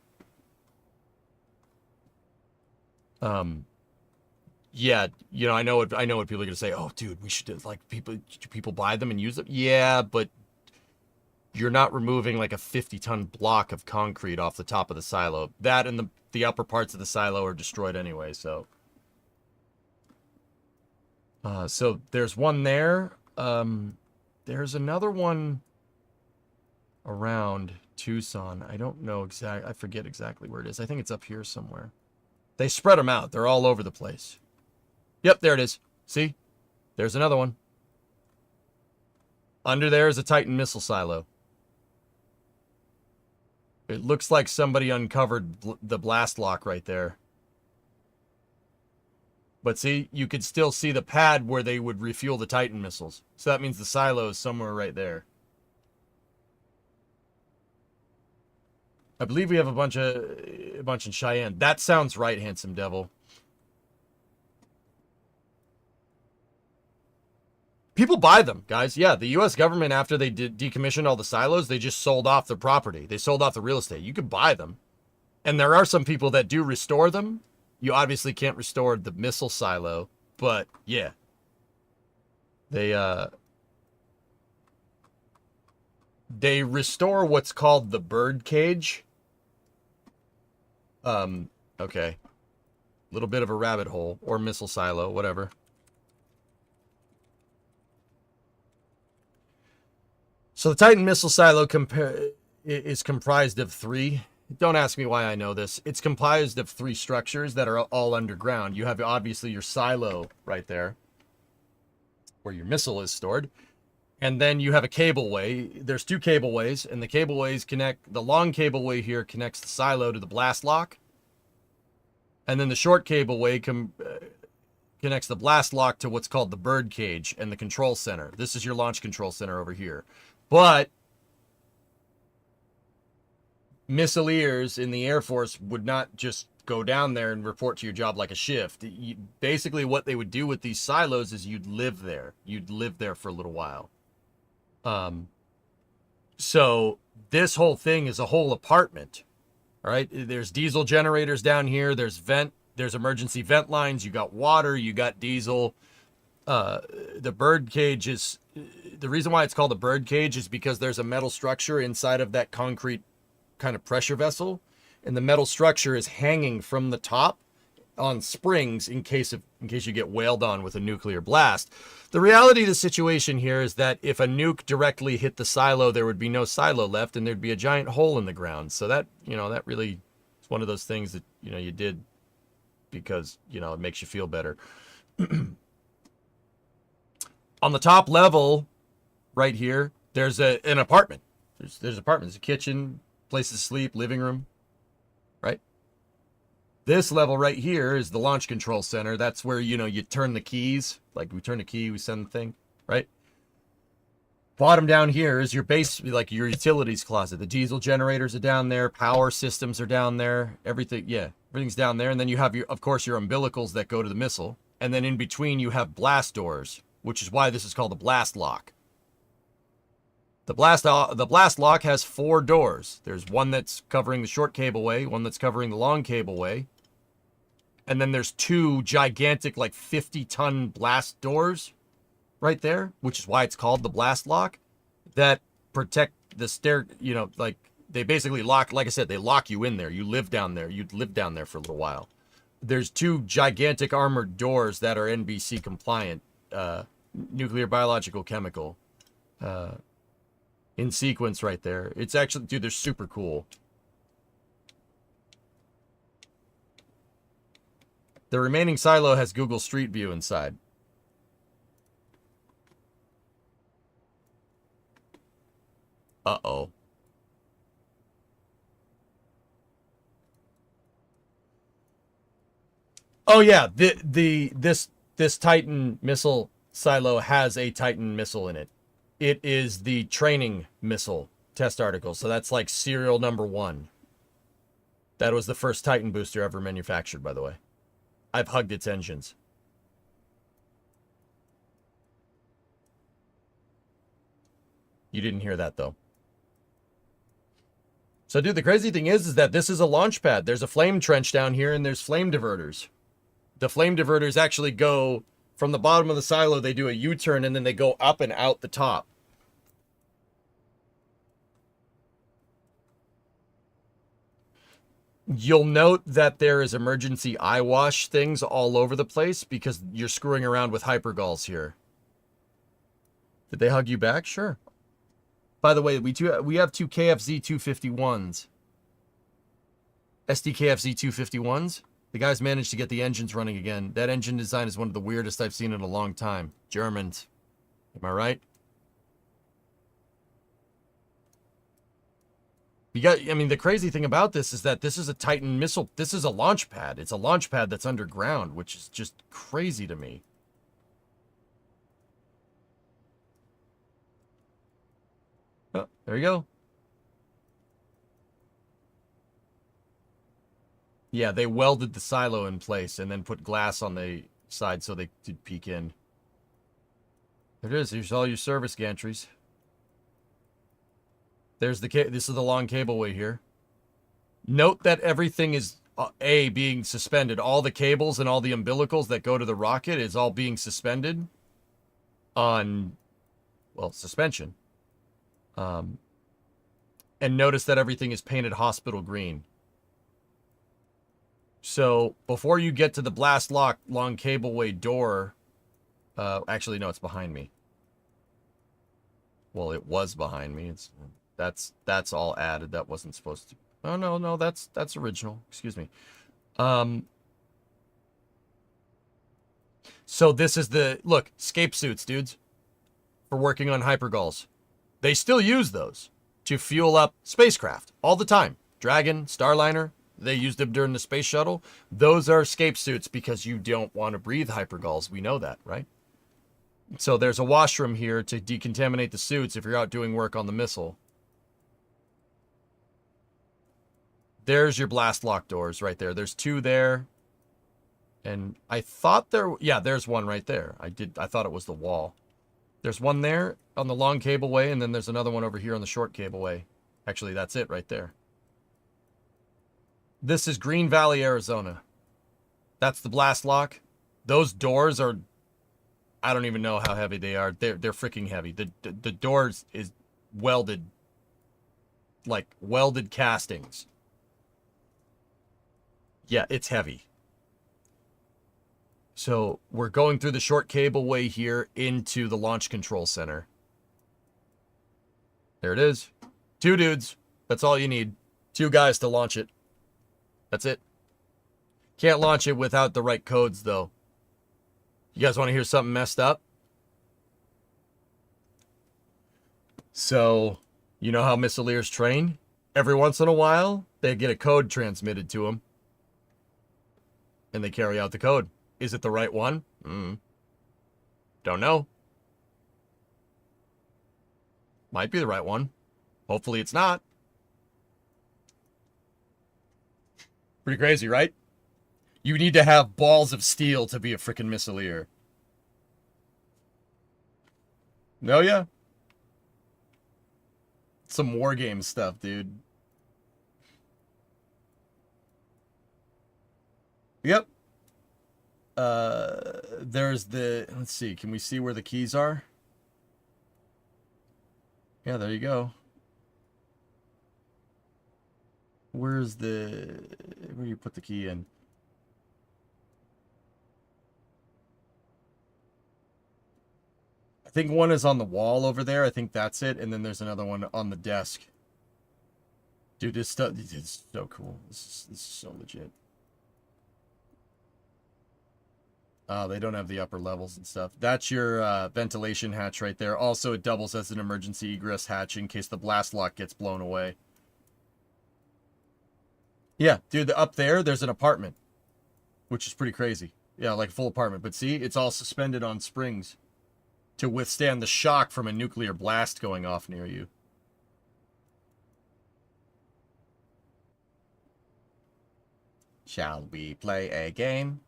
Yeah, you know, I know what people are gonna say. Oh, dude, we should, like, people buy them and use them. Yeah, but you're not removing like a 50-ton block of concrete off the top of the silo. That and the upper parts of the silo are destroyed anyway. So, so there's one there. There's another one around Tucson. I don't know exactly. I forget exactly where it is. I think it's up here somewhere. They spread them out. They're all over the place. Yep, there it is. See? There's another one. Under there is a Titan missile silo. It looks like somebody uncovered the blast lock right there. But see, you could still see the pad where they would refuel the Titan missiles. So that means the silo is somewhere right there. I believe we have a bunch in Cheyenne. That sounds right, Handsome Devil. People buy them, guys. Yeah, the U.S. government, after they decommissioned all the silos, they just sold off the property. They sold off the real estate. You can buy them. And there are some people that do restore them. You obviously can't restore the missile silo, but yeah. They restore what's called the bird cage. Okay. Little bit of a rabbit hole, or missile silo, whatever. So the Titan missile silo is comprised of three. Don't ask me why I know this. It's comprised of three structures that are all underground. You have obviously your silo right there, where your missile is stored. And then you have a cableway. There's two cableways, and the cableways connect. The long cableway here connects the silo to the blast lock. And then the short cableway connects the blast lock to what's called the bird cage and the control center. This is your launch control center over here. But missileers in the Air Force would not just go down there and report to your job like a shift. Basically, what they would do with these silos is you'd live there. You'd live there for a little while. So this whole thing is a whole apartment. All right. There's diesel generators down here. There's emergency vent lines. You got water. You got diesel. The bird cage is, the reason why it's called a bird cage is because there's a metal structure inside of that concrete kind of pressure vessel, and the metal structure is hanging from the top on springs in case you get wailed on with a nuclear blast. The reality of the situation here is that if a nuke directly hit the silo, there would be no silo left, and there'd be a giant hole in the ground. So that, that really is one of those things that, you did because, it makes you feel better. On the top level, right here, there's an apartment. There's apartments, a kitchen, place to sleep, living room, right? This level right here is the launch control center. That's where, you turn the keys. Like, we turn the key, we send the thing, right? Bottom down here is your base, like your utilities closet. The diesel generators are down there. Power systems are down there. Everything's down there. And then you have, of course, your umbilicals that go to the missile. And then in between, you have blast doors, which is why this is called the blast lock. The blast lock has 4 doors. There's one that's covering the short cableway, one that's covering the long cableway, and then there's 2 gigantic, like 50-ton blast doors right there, which is why it's called the blast lock, that protect the stair. Like they basically lock. Like I said, they lock you in there. You live down there. You'd live down there for a little while. There's 2 gigantic armored doors that are NBC compliant. Nuclear, biological, chemical, in sequence right there. It's actually, dude, they're super cool. The remaining silo has Google Street View inside. Uh-oh. Oh yeah, this Titan missile silo has a Titan missile in it. It is the training missile test article. So that's like serial number 1. That was the first Titan booster ever manufactured, by the way. I've hugged its engines. You didn't hear that, though. So, dude, the crazy thing is that this is a launch pad. There's a flame trench down here, and there's flame diverters. The flame diverters actually go from the bottom of the silo. They do a U-turn, and then they go up and out the top. You'll note that there is emergency eye wash things all over the place because you're screwing around with hypergulls here. Did they hug you back? Sure. By the way, we have two KFZ 251s. SDKFZ 251s. The guys managed to get the engines running again. That engine design is one of the weirdest I've seen in a long time. Germans. Am I right? I mean, the crazy thing about this is that this is a Titan missile. This is a launch pad. It's a launch pad that's underground, which is just crazy to me. Oh, there you go. Yeah, they welded the silo in place and then put glass on the side so they could peek in. There it is. Here's all your service gantries. There's the this is the long cableway here. Note that everything is being suspended. All the cables and all the umbilicals that go to the rocket is all being suspended on, well, suspension. And notice that everything is painted hospital green. So before you get to the blast lock long cableway door, actually no, it's behind me. Well, it was behind me. That's all added. That wasn't supposed to. Oh no, that's original. Excuse me. So this is the look, scape suits, dudes, for working on hypergulls. They still use those to fuel up spacecraft all the time. Dragon, Starliner, they used them during the space shuttle. Those are scape suits because you don't want to breathe hypergulls. We know that, right? So there's a washroom here to decontaminate the suits if you're out doing work on the missile. There's your blast lock doors right there. There's two there. And I thought yeah, there's one right there. I thought it was the wall. There's one there on the long cableway, and then there's another one over here on the short cableway. Actually, that's it right there. This is Green Valley, Arizona. That's the blast lock. Those doors are, I don't even know how heavy they are. They're freaking heavy. The doors is welded, like welded castings. Yeah, it's heavy. So we're going through the short cableway here into the launch control center. There it is. Two dudes. That's all you need. Two guys to launch it. That's it. Can't launch it without the right codes, though. You guys want to hear something messed up? So, you know how missileers train? Every once in a while, they get a code transmitted to them. And they carry out the code. Is it the right one? Don't know. Might be the right one. Hopefully it's not. Pretty crazy, right? You need to have balls of steel to be a freaking missileer. No, yeah. Some war game stuff, dude. Yep. There's the, let's see, can we see where the keys are? Yeah, there you go. Where do you put the key in? I think one is on the wall over there. I think that's it. And then there's another one on the desk. Dude, this stuff is so cool. This is so legit. They don't have the upper levels and stuff. That's your ventilation hatch right there. Also, it doubles as an emergency egress hatch in case the blast lock gets blown away. Yeah, dude, up there, there's an apartment, which is pretty crazy. Yeah, like a full apartment. But see, it's all suspended on springs to withstand the shock from a nuclear blast going off near you. Shall we play a game?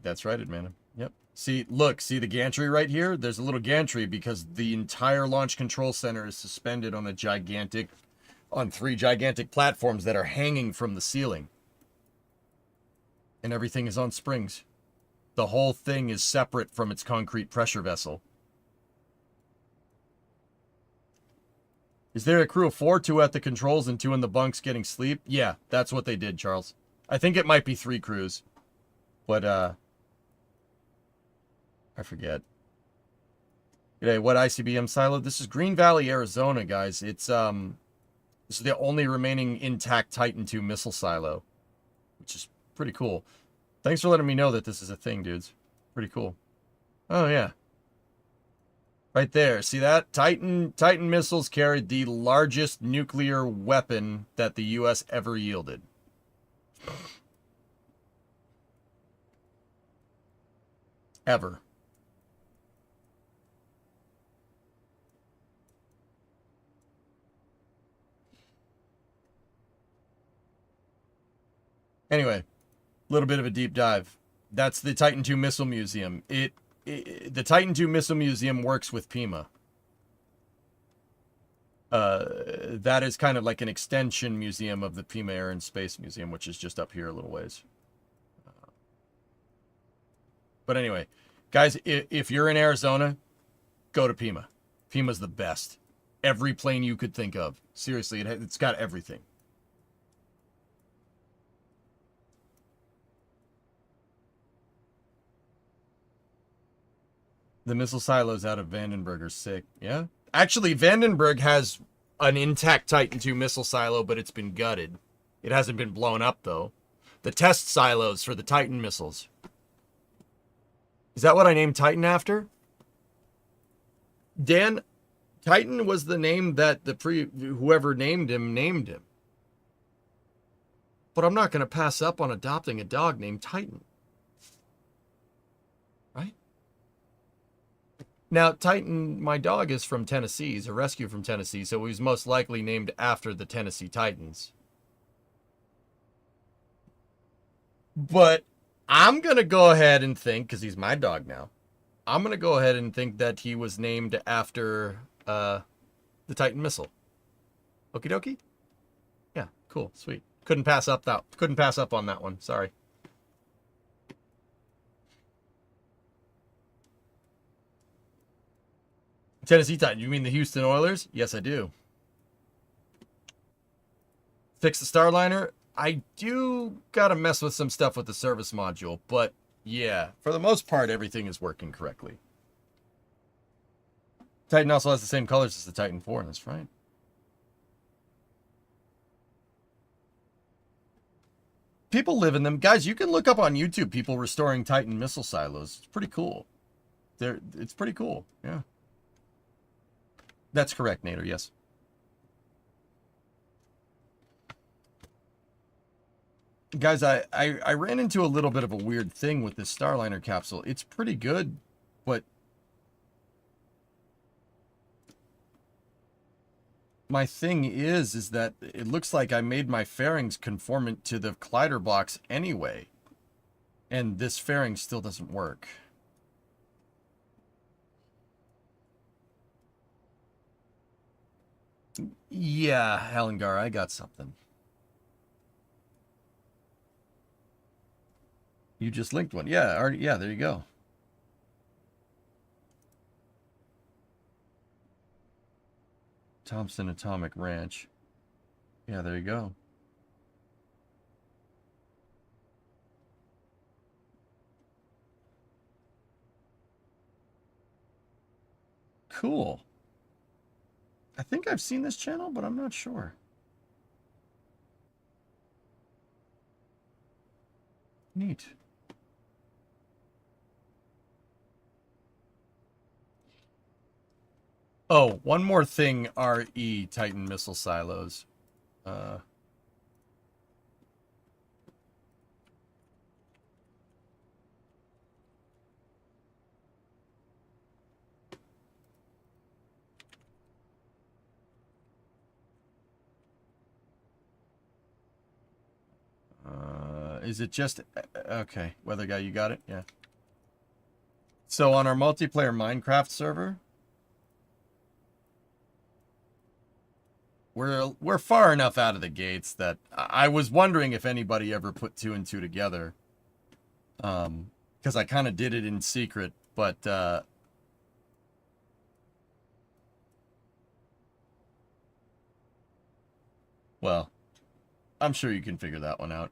That's right, Admana. Yep. See, look, see the gantry right here? There's a little gantry because the entire launch control center is suspended on on 3 gigantic platforms that are hanging from the ceiling. And everything is on springs. The whole thing is separate from its concrete pressure vessel. Is there a crew of 4, 2 at the controls and 2 in the bunks getting sleep? Yeah, that's what they did, Charles. I think it might be 3 crews. But, I forget. G'day, what ICBM silo? This is Green Valley, Arizona, guys. It's, this is the only remaining intact Titan II missile silo. Which is pretty cool. Thanks for letting me know that this is a thing, dudes. Pretty cool. Oh, yeah. Right there. See that? Titan missiles carried the largest nuclear weapon that the U.S. ever yielded. Ever. Anyway, a little bit of a deep dive. That's the Titan II Missile Museum. The Titan II Missile Museum works with Pima. That is kind of like an extension museum of the Pima Air and Space Museum, which is just up here a little ways. But anyway, guys, if you're in Arizona, go to Pima. Pima's the best. Every plane you could think of. Seriously, it's got everything. The missile silos out of Vandenberg are sick. Yeah? Actually, Vandenberg has an intact Titan II missile silo, but it's been gutted. It hasn't been blown up, though. The test silos for the Titan missiles. Is that what I named Titan after? Dan, Titan was the name that whoever named him. But I'm not going to pass up on adopting a dog named Titan. Right? Now, Titan, my dog is from Tennessee. He's a rescue from Tennessee, so he was most likely named after the Tennessee Titans. But I'm going to go ahead and think, because he's my dog now, I'm going to go ahead and think that he was named after the Titan missile. Okie dokie? Yeah, cool, sweet. Couldn't pass up on that one. Sorry. Tennessee Titan, you mean the Houston Oilers? Yes, I do. Fix the Starliner? I do gotta mess with some stuff with the service module, but yeah, for the most part, everything is working correctly. Titan also has the same colors as the Titan IV, that's right. People live in them. Guys, you can look up on YouTube people restoring Titan missile silos. It's pretty cool. It's pretty cool, yeah. That's correct, Nader, yes. Guys, I ran into a little bit of a weird thing with this Starliner capsule. It's pretty good, but my thing is that it looks like I made my fairings conformant to the collider box anyway. And this fairing still doesn't work. Yeah, Halengar, I got something. You just linked one. Yeah, already, yeah, there you go. Thompson Atomic Ranch. Yeah, there you go. Cool. I think I've seen this channel, but I'm not sure. Neat. Oh, one more thing, RE Titan missile silos. Is it just... Okay, weather guy, you got it? Yeah. So on our multiplayer Minecraft server, we're far enough out of the gates that I was wondering if anybody ever put 2 and 2 together. Because I kind of did it in secret, but well, I'm sure you can figure that one out.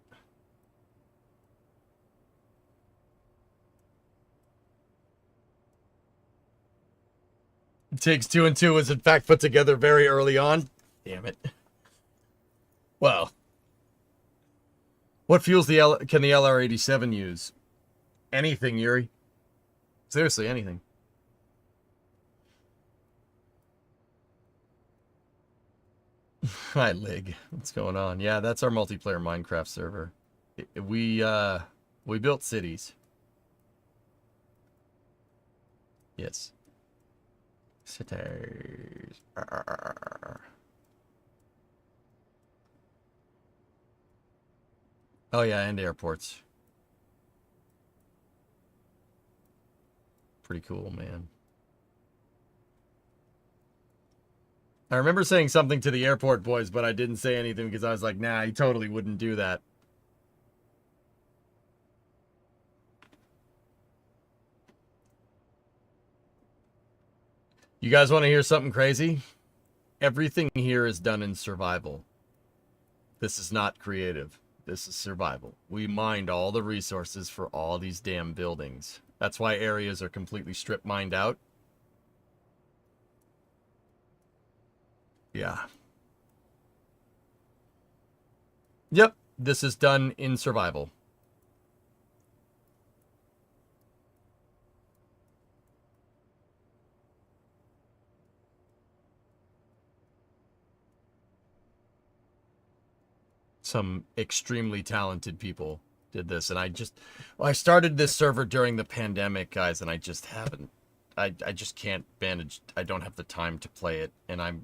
It Takes 2 and 2 was in fact put together very early on. Damn it. Well, what fuels can the LR87 use? Anything, Yuri. Seriously, anything. Hi, Lig. What's going on? Yeah, that's our multiplayer Minecraft server. We built cities. Yes. Cities. Oh yeah, and airports. Pretty cool, man. I remember saying something to the airport boys, but I didn't say anything because I was like, nah, he totally wouldn't do that. You guys want to hear something crazy? Everything here is done in survival. This is not creative. This is survival. We mined all the resources for all these damn buildings. That's why areas are completely strip mined out. Yeah. Yep, this is done in survival. Some extremely talented people did this, and I started this server during the pandemic, guys, and I just haven't. I just can't manage. I don't have the time to play it, and I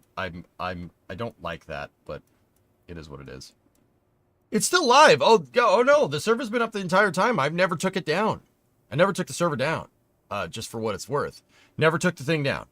don't like that, but it is what it is. It's still live. Oh no, the server's been up the entire time. I've never took it down. I never took the server down. Just for what it's worth. Never took the thing down.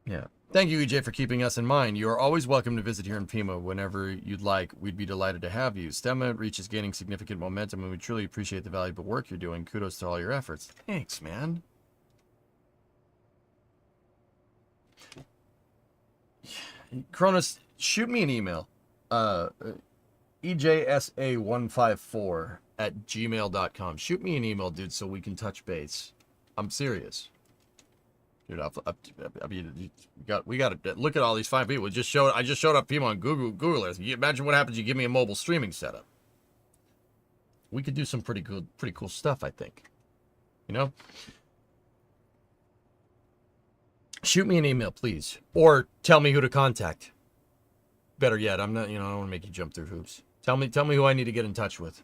Yeah. Thank you, EJ, for keeping us in mind. You are always welcome to visit here in Pima whenever you'd like. We'd be delighted to have you. STEM Outreach is gaining significant momentum, and we truly appreciate the valuable work you're doing. Kudos to all your efforts. Thanks, man. Cronus, shoot me an email. EJSA154@gmail.com. Shoot me an email, dude, so we can touch base. I'm serious. Dude, I mean, we got to look at all these fine people. I just showed up Pima on Google Earth. You imagine what happens. You give me a mobile streaming setup. We could do some pretty cool stuff, I think. You know. Shoot me an email, please, or tell me who to contact. Better yet, I'm not. I don't want to make you jump through hoops. Tell me who I need to get in touch with.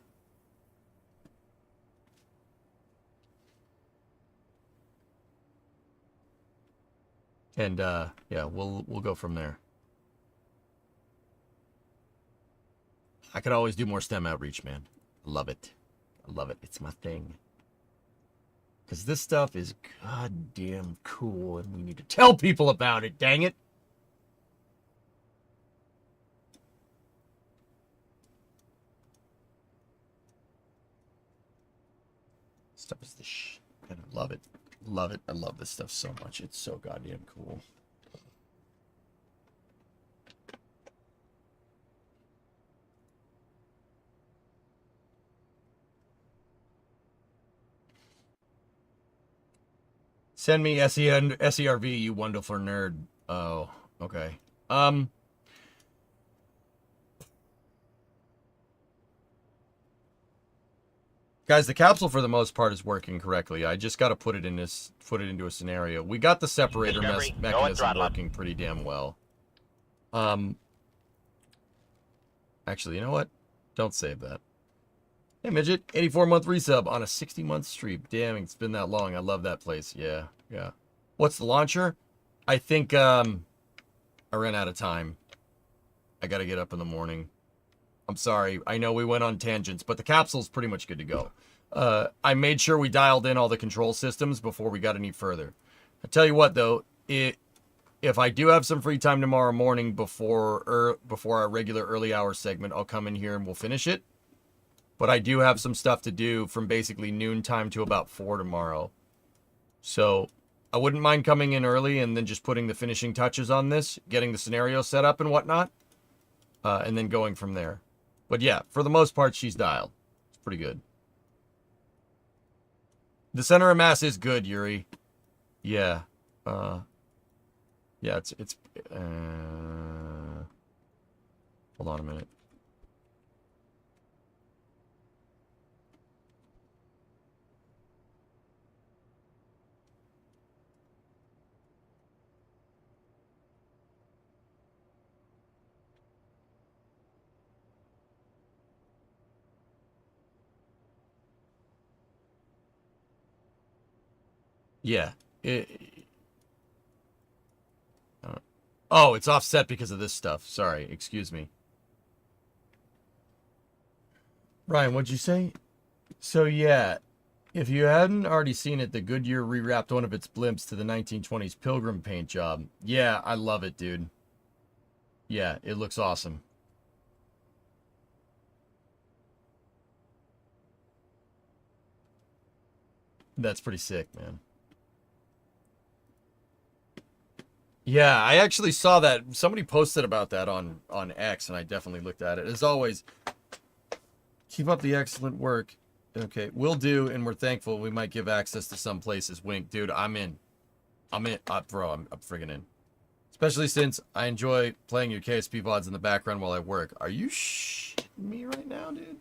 And yeah, we'll go from there. I could always do more STEM outreach, man. I love it. I love it. It's my thing. Because this stuff is goddamn cool, and we need to tell people about it, dang it. Stuff is the shit. I love it. Love it. I love this stuff so much. It's so goddamn cool. Send me SERV, you wonderful nerd. Oh, okay. Guys, the capsule for the most part is working correctly. I just got to put it into a scenario. We got the separator mechanism working pretty damn well. Actually, you know what? Don't save that. Hey, Midget, 84-month resub on a 60-month stream. Damn, it's been that long. I love that place. Yeah. What's the launcher? I think I ran out of time. I got to get up in the morning. I'm sorry. I know we went on tangents, but the capsule's pretty much good to go. I made sure we dialed in all the control systems before we got any further. I tell you what, though, if I do have some free time tomorrow morning before our regular early hour segment, I'll come in here and we'll finish it. But I do have some stuff to do from basically noon time to about 4 tomorrow. So I wouldn't mind coming in early and then just putting the finishing touches on this, getting the scenario set up and whatnot, and then going from there. But yeah, for the most part, she's dialed. It's pretty good. The center of mass is good, Yuri. Yeah. Yeah, it's hold on a minute. Yeah. Oh, it's offset because of this stuff. Sorry, excuse me. Ryan, what'd you say? So yeah, if you hadn't already seen it, the Goodyear rewrapped one of its blimps to the 1920s Pilgrim paint job. Yeah, I love it, dude. Yeah, it looks awesome. That's pretty sick, man. Yeah, I actually saw that. Somebody posted about that on X, and I definitely looked at it. As always, keep up the excellent work. Okay, will do, and we're thankful. We might give access to some places. Wink. Dude, I'm in. Bro, I'm friggin' in. Especially since I enjoy playing your KSP VODs in the background while I work. Are you shitting me right now, dude?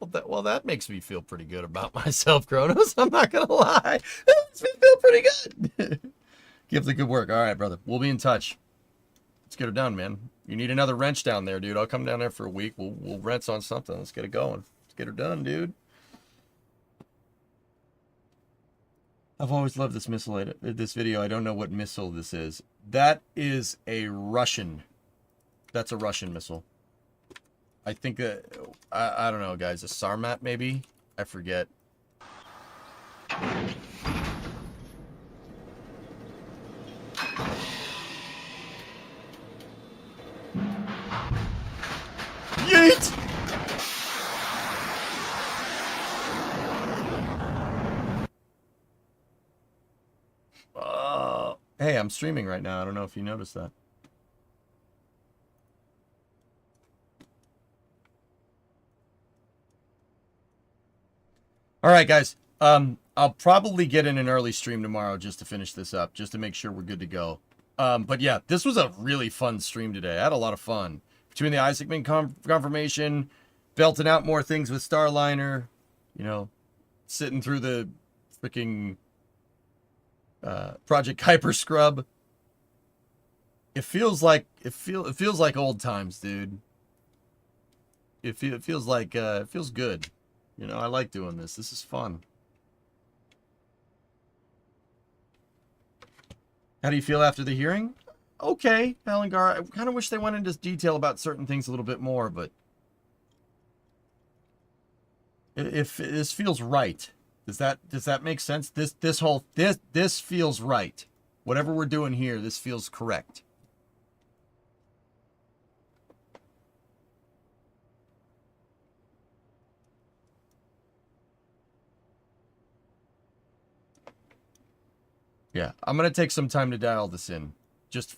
Well, that makes me feel pretty good about myself, Kronos. I'm not going to lie. That makes me feel pretty good. Give the good work. All right, brother. We'll be in touch. Let's get her done, man. You need another wrench down there, dude. I'll come down there for a week. We'll wrench on something. Let's get it going. Let's get her done, dude. I've always loved this missile. This video. I don't know what missile this is. That is a Russian. That's a Russian missile. I think, I don't know, guys. A Sarmat, maybe? I forget. Yeet! Hey, I'm streaming right now. I don't know if you noticed that. All right, guys. I'll probably get in an early stream tomorrow just to finish this up, just to make sure we're good to go. But yeah, this was a really fun stream today. I had a lot of fun. Between the Isaacman confirmation, belting out more things with Starliner, you know, sitting through the freaking Project Kuiper scrub. It feels like old times, dude. It feels like it feels good. You know, I like doing this. This is fun. How do you feel after the hearing? Okay, Alangar. I kind of wish they went into detail about certain things a little bit more, but if this feels right, does that make sense? This feels right. Whatever we're doing here, this feels correct. Yeah, I'm going to take some time to dial this in. Just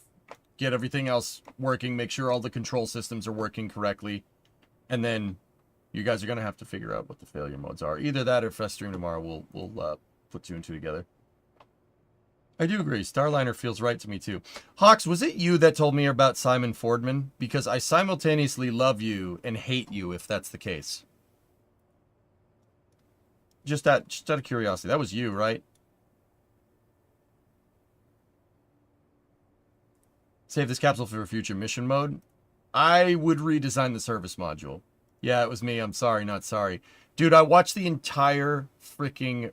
get everything else working, make sure all the control systems are working correctly, and then you guys are going to have to figure out what the failure modes are. Either that or if I stream tomorrow, we'll put 2 and 2 together. I do agree. Starliner feels right to me, too. Hawks, was it you that told me about Simon Fordman? Because I simultaneously love you and hate you, if that's the case. Just out of curiosity. That was you, right? Save this capsule for a future mission mode. I would redesign the service module. Yeah, it was me. I'm sorry, not sorry. Dude, I watched the entire freaking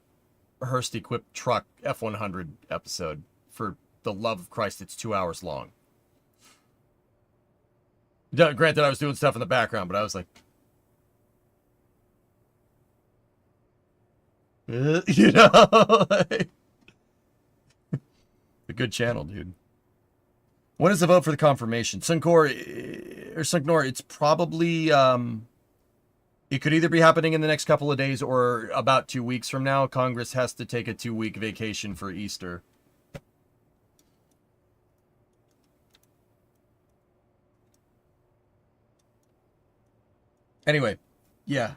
Hearst equipped truck F-100 episode. For the love of Christ, it's 2 hours long. Granted, I was doing stuff in the background, but I was like, you know, like, a good channel, dude. When is the vote for the confirmation? Sunkor, it's probably, it could either be happening in the next couple of days or about 2 weeks from now. Congress has to take a 2-week vacation for Easter. Anyway, yeah.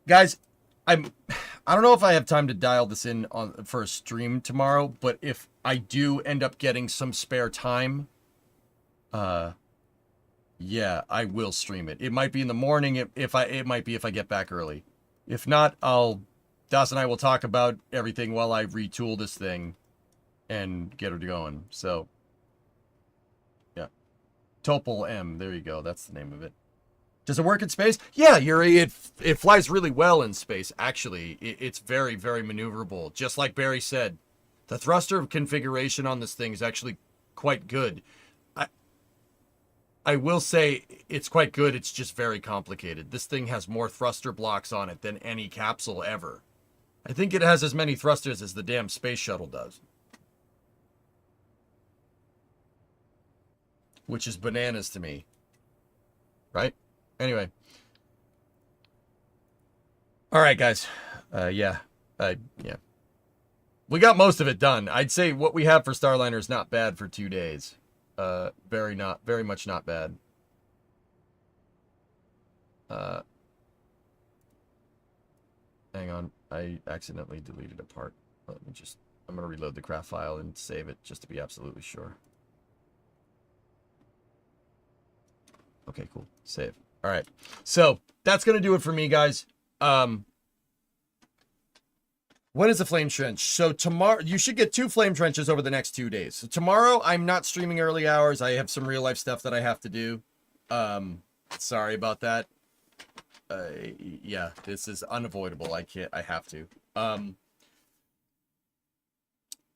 Guys, I don't know if I have time to dial this in for a stream tomorrow, but if I do end up getting some spare time, yeah, I will stream it. It might be in the morning. It might be if I get back early. If not, Das and I will talk about everything while I retool this thing and get her going. So, yeah. Topol M. There you go. That's the name of it. Does it work in space? Yeah, Yuri, it flies really well in space, actually. It's very, very maneuverable. Just like Barry said, the thruster configuration on this thing is actually quite good. I will say it's quite good. It's just very complicated. This thing has more thruster blocks on it than any capsule ever. I think it has as many thrusters as the damn space shuttle does. Which is bananas to me. Right? Anyway. All right, guys. Yeah. We got most of it done. I'd say what we have for Starliner is not bad for 2 days. Very much not bad. Hang on. I accidentally deleted a part. I'm going to reload the craft file and save it just to be absolutely sure. Okay, cool. Save. All right. So that's going to do it for me, guys. When is the flame trench? So tomorrow, you should get 2 flame trenches over the next 2 days. So tomorrow, I'm not streaming early hours. I have some real life stuff that I have to do. Sorry about that. Yeah, this is unavoidable. I have to.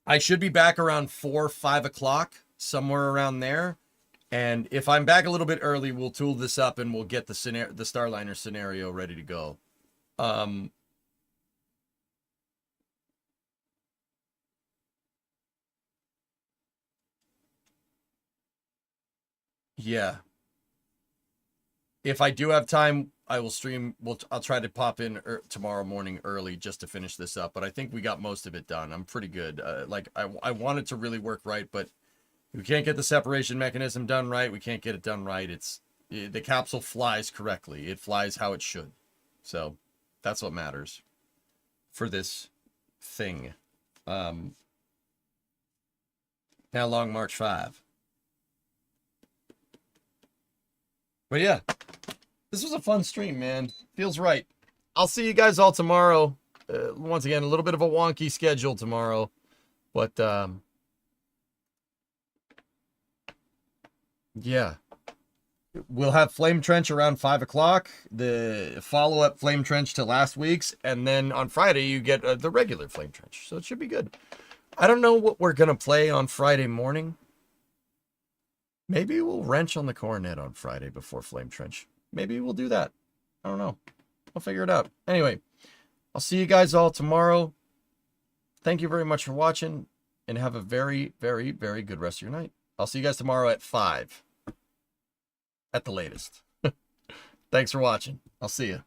I should be back around 4, 5 o'clock, somewhere around there. And if I'm back a little bit early, we'll tool this up and we'll get the Starliner scenario ready to go. Yeah. If I do have time, I will stream. I'll try to pop in tomorrow morning early just to finish this up. But I think we got most of it done. I'm pretty good. Like I want it to really work right, but we can't get the separation mechanism done right. We can't get it done right. The capsule flies correctly. It flies how it should. So that's what matters for this thing. Now Long March 5. But yeah, this was a fun stream, man. Feels right. I'll see you guys all tomorrow. Once again, a little bit of a wonky schedule tomorrow. But, yeah. We'll have Flame Trench around 5 o'clock. The follow-up Flame Trench to last week's. And then on Friday, you get the regular Flame Trench. So it should be good. I don't know what we're going to play on Friday morning. Maybe we'll wrench on the coronet on Friday before Flame Trench. Maybe we'll do that. I don't know. I'll figure it out. Anyway, I'll see you guys all tomorrow. Thank you very much for watching, and have a very, very, very good rest of your night. I'll see you guys tomorrow at 5. At the latest. Thanks for watching. I'll see you.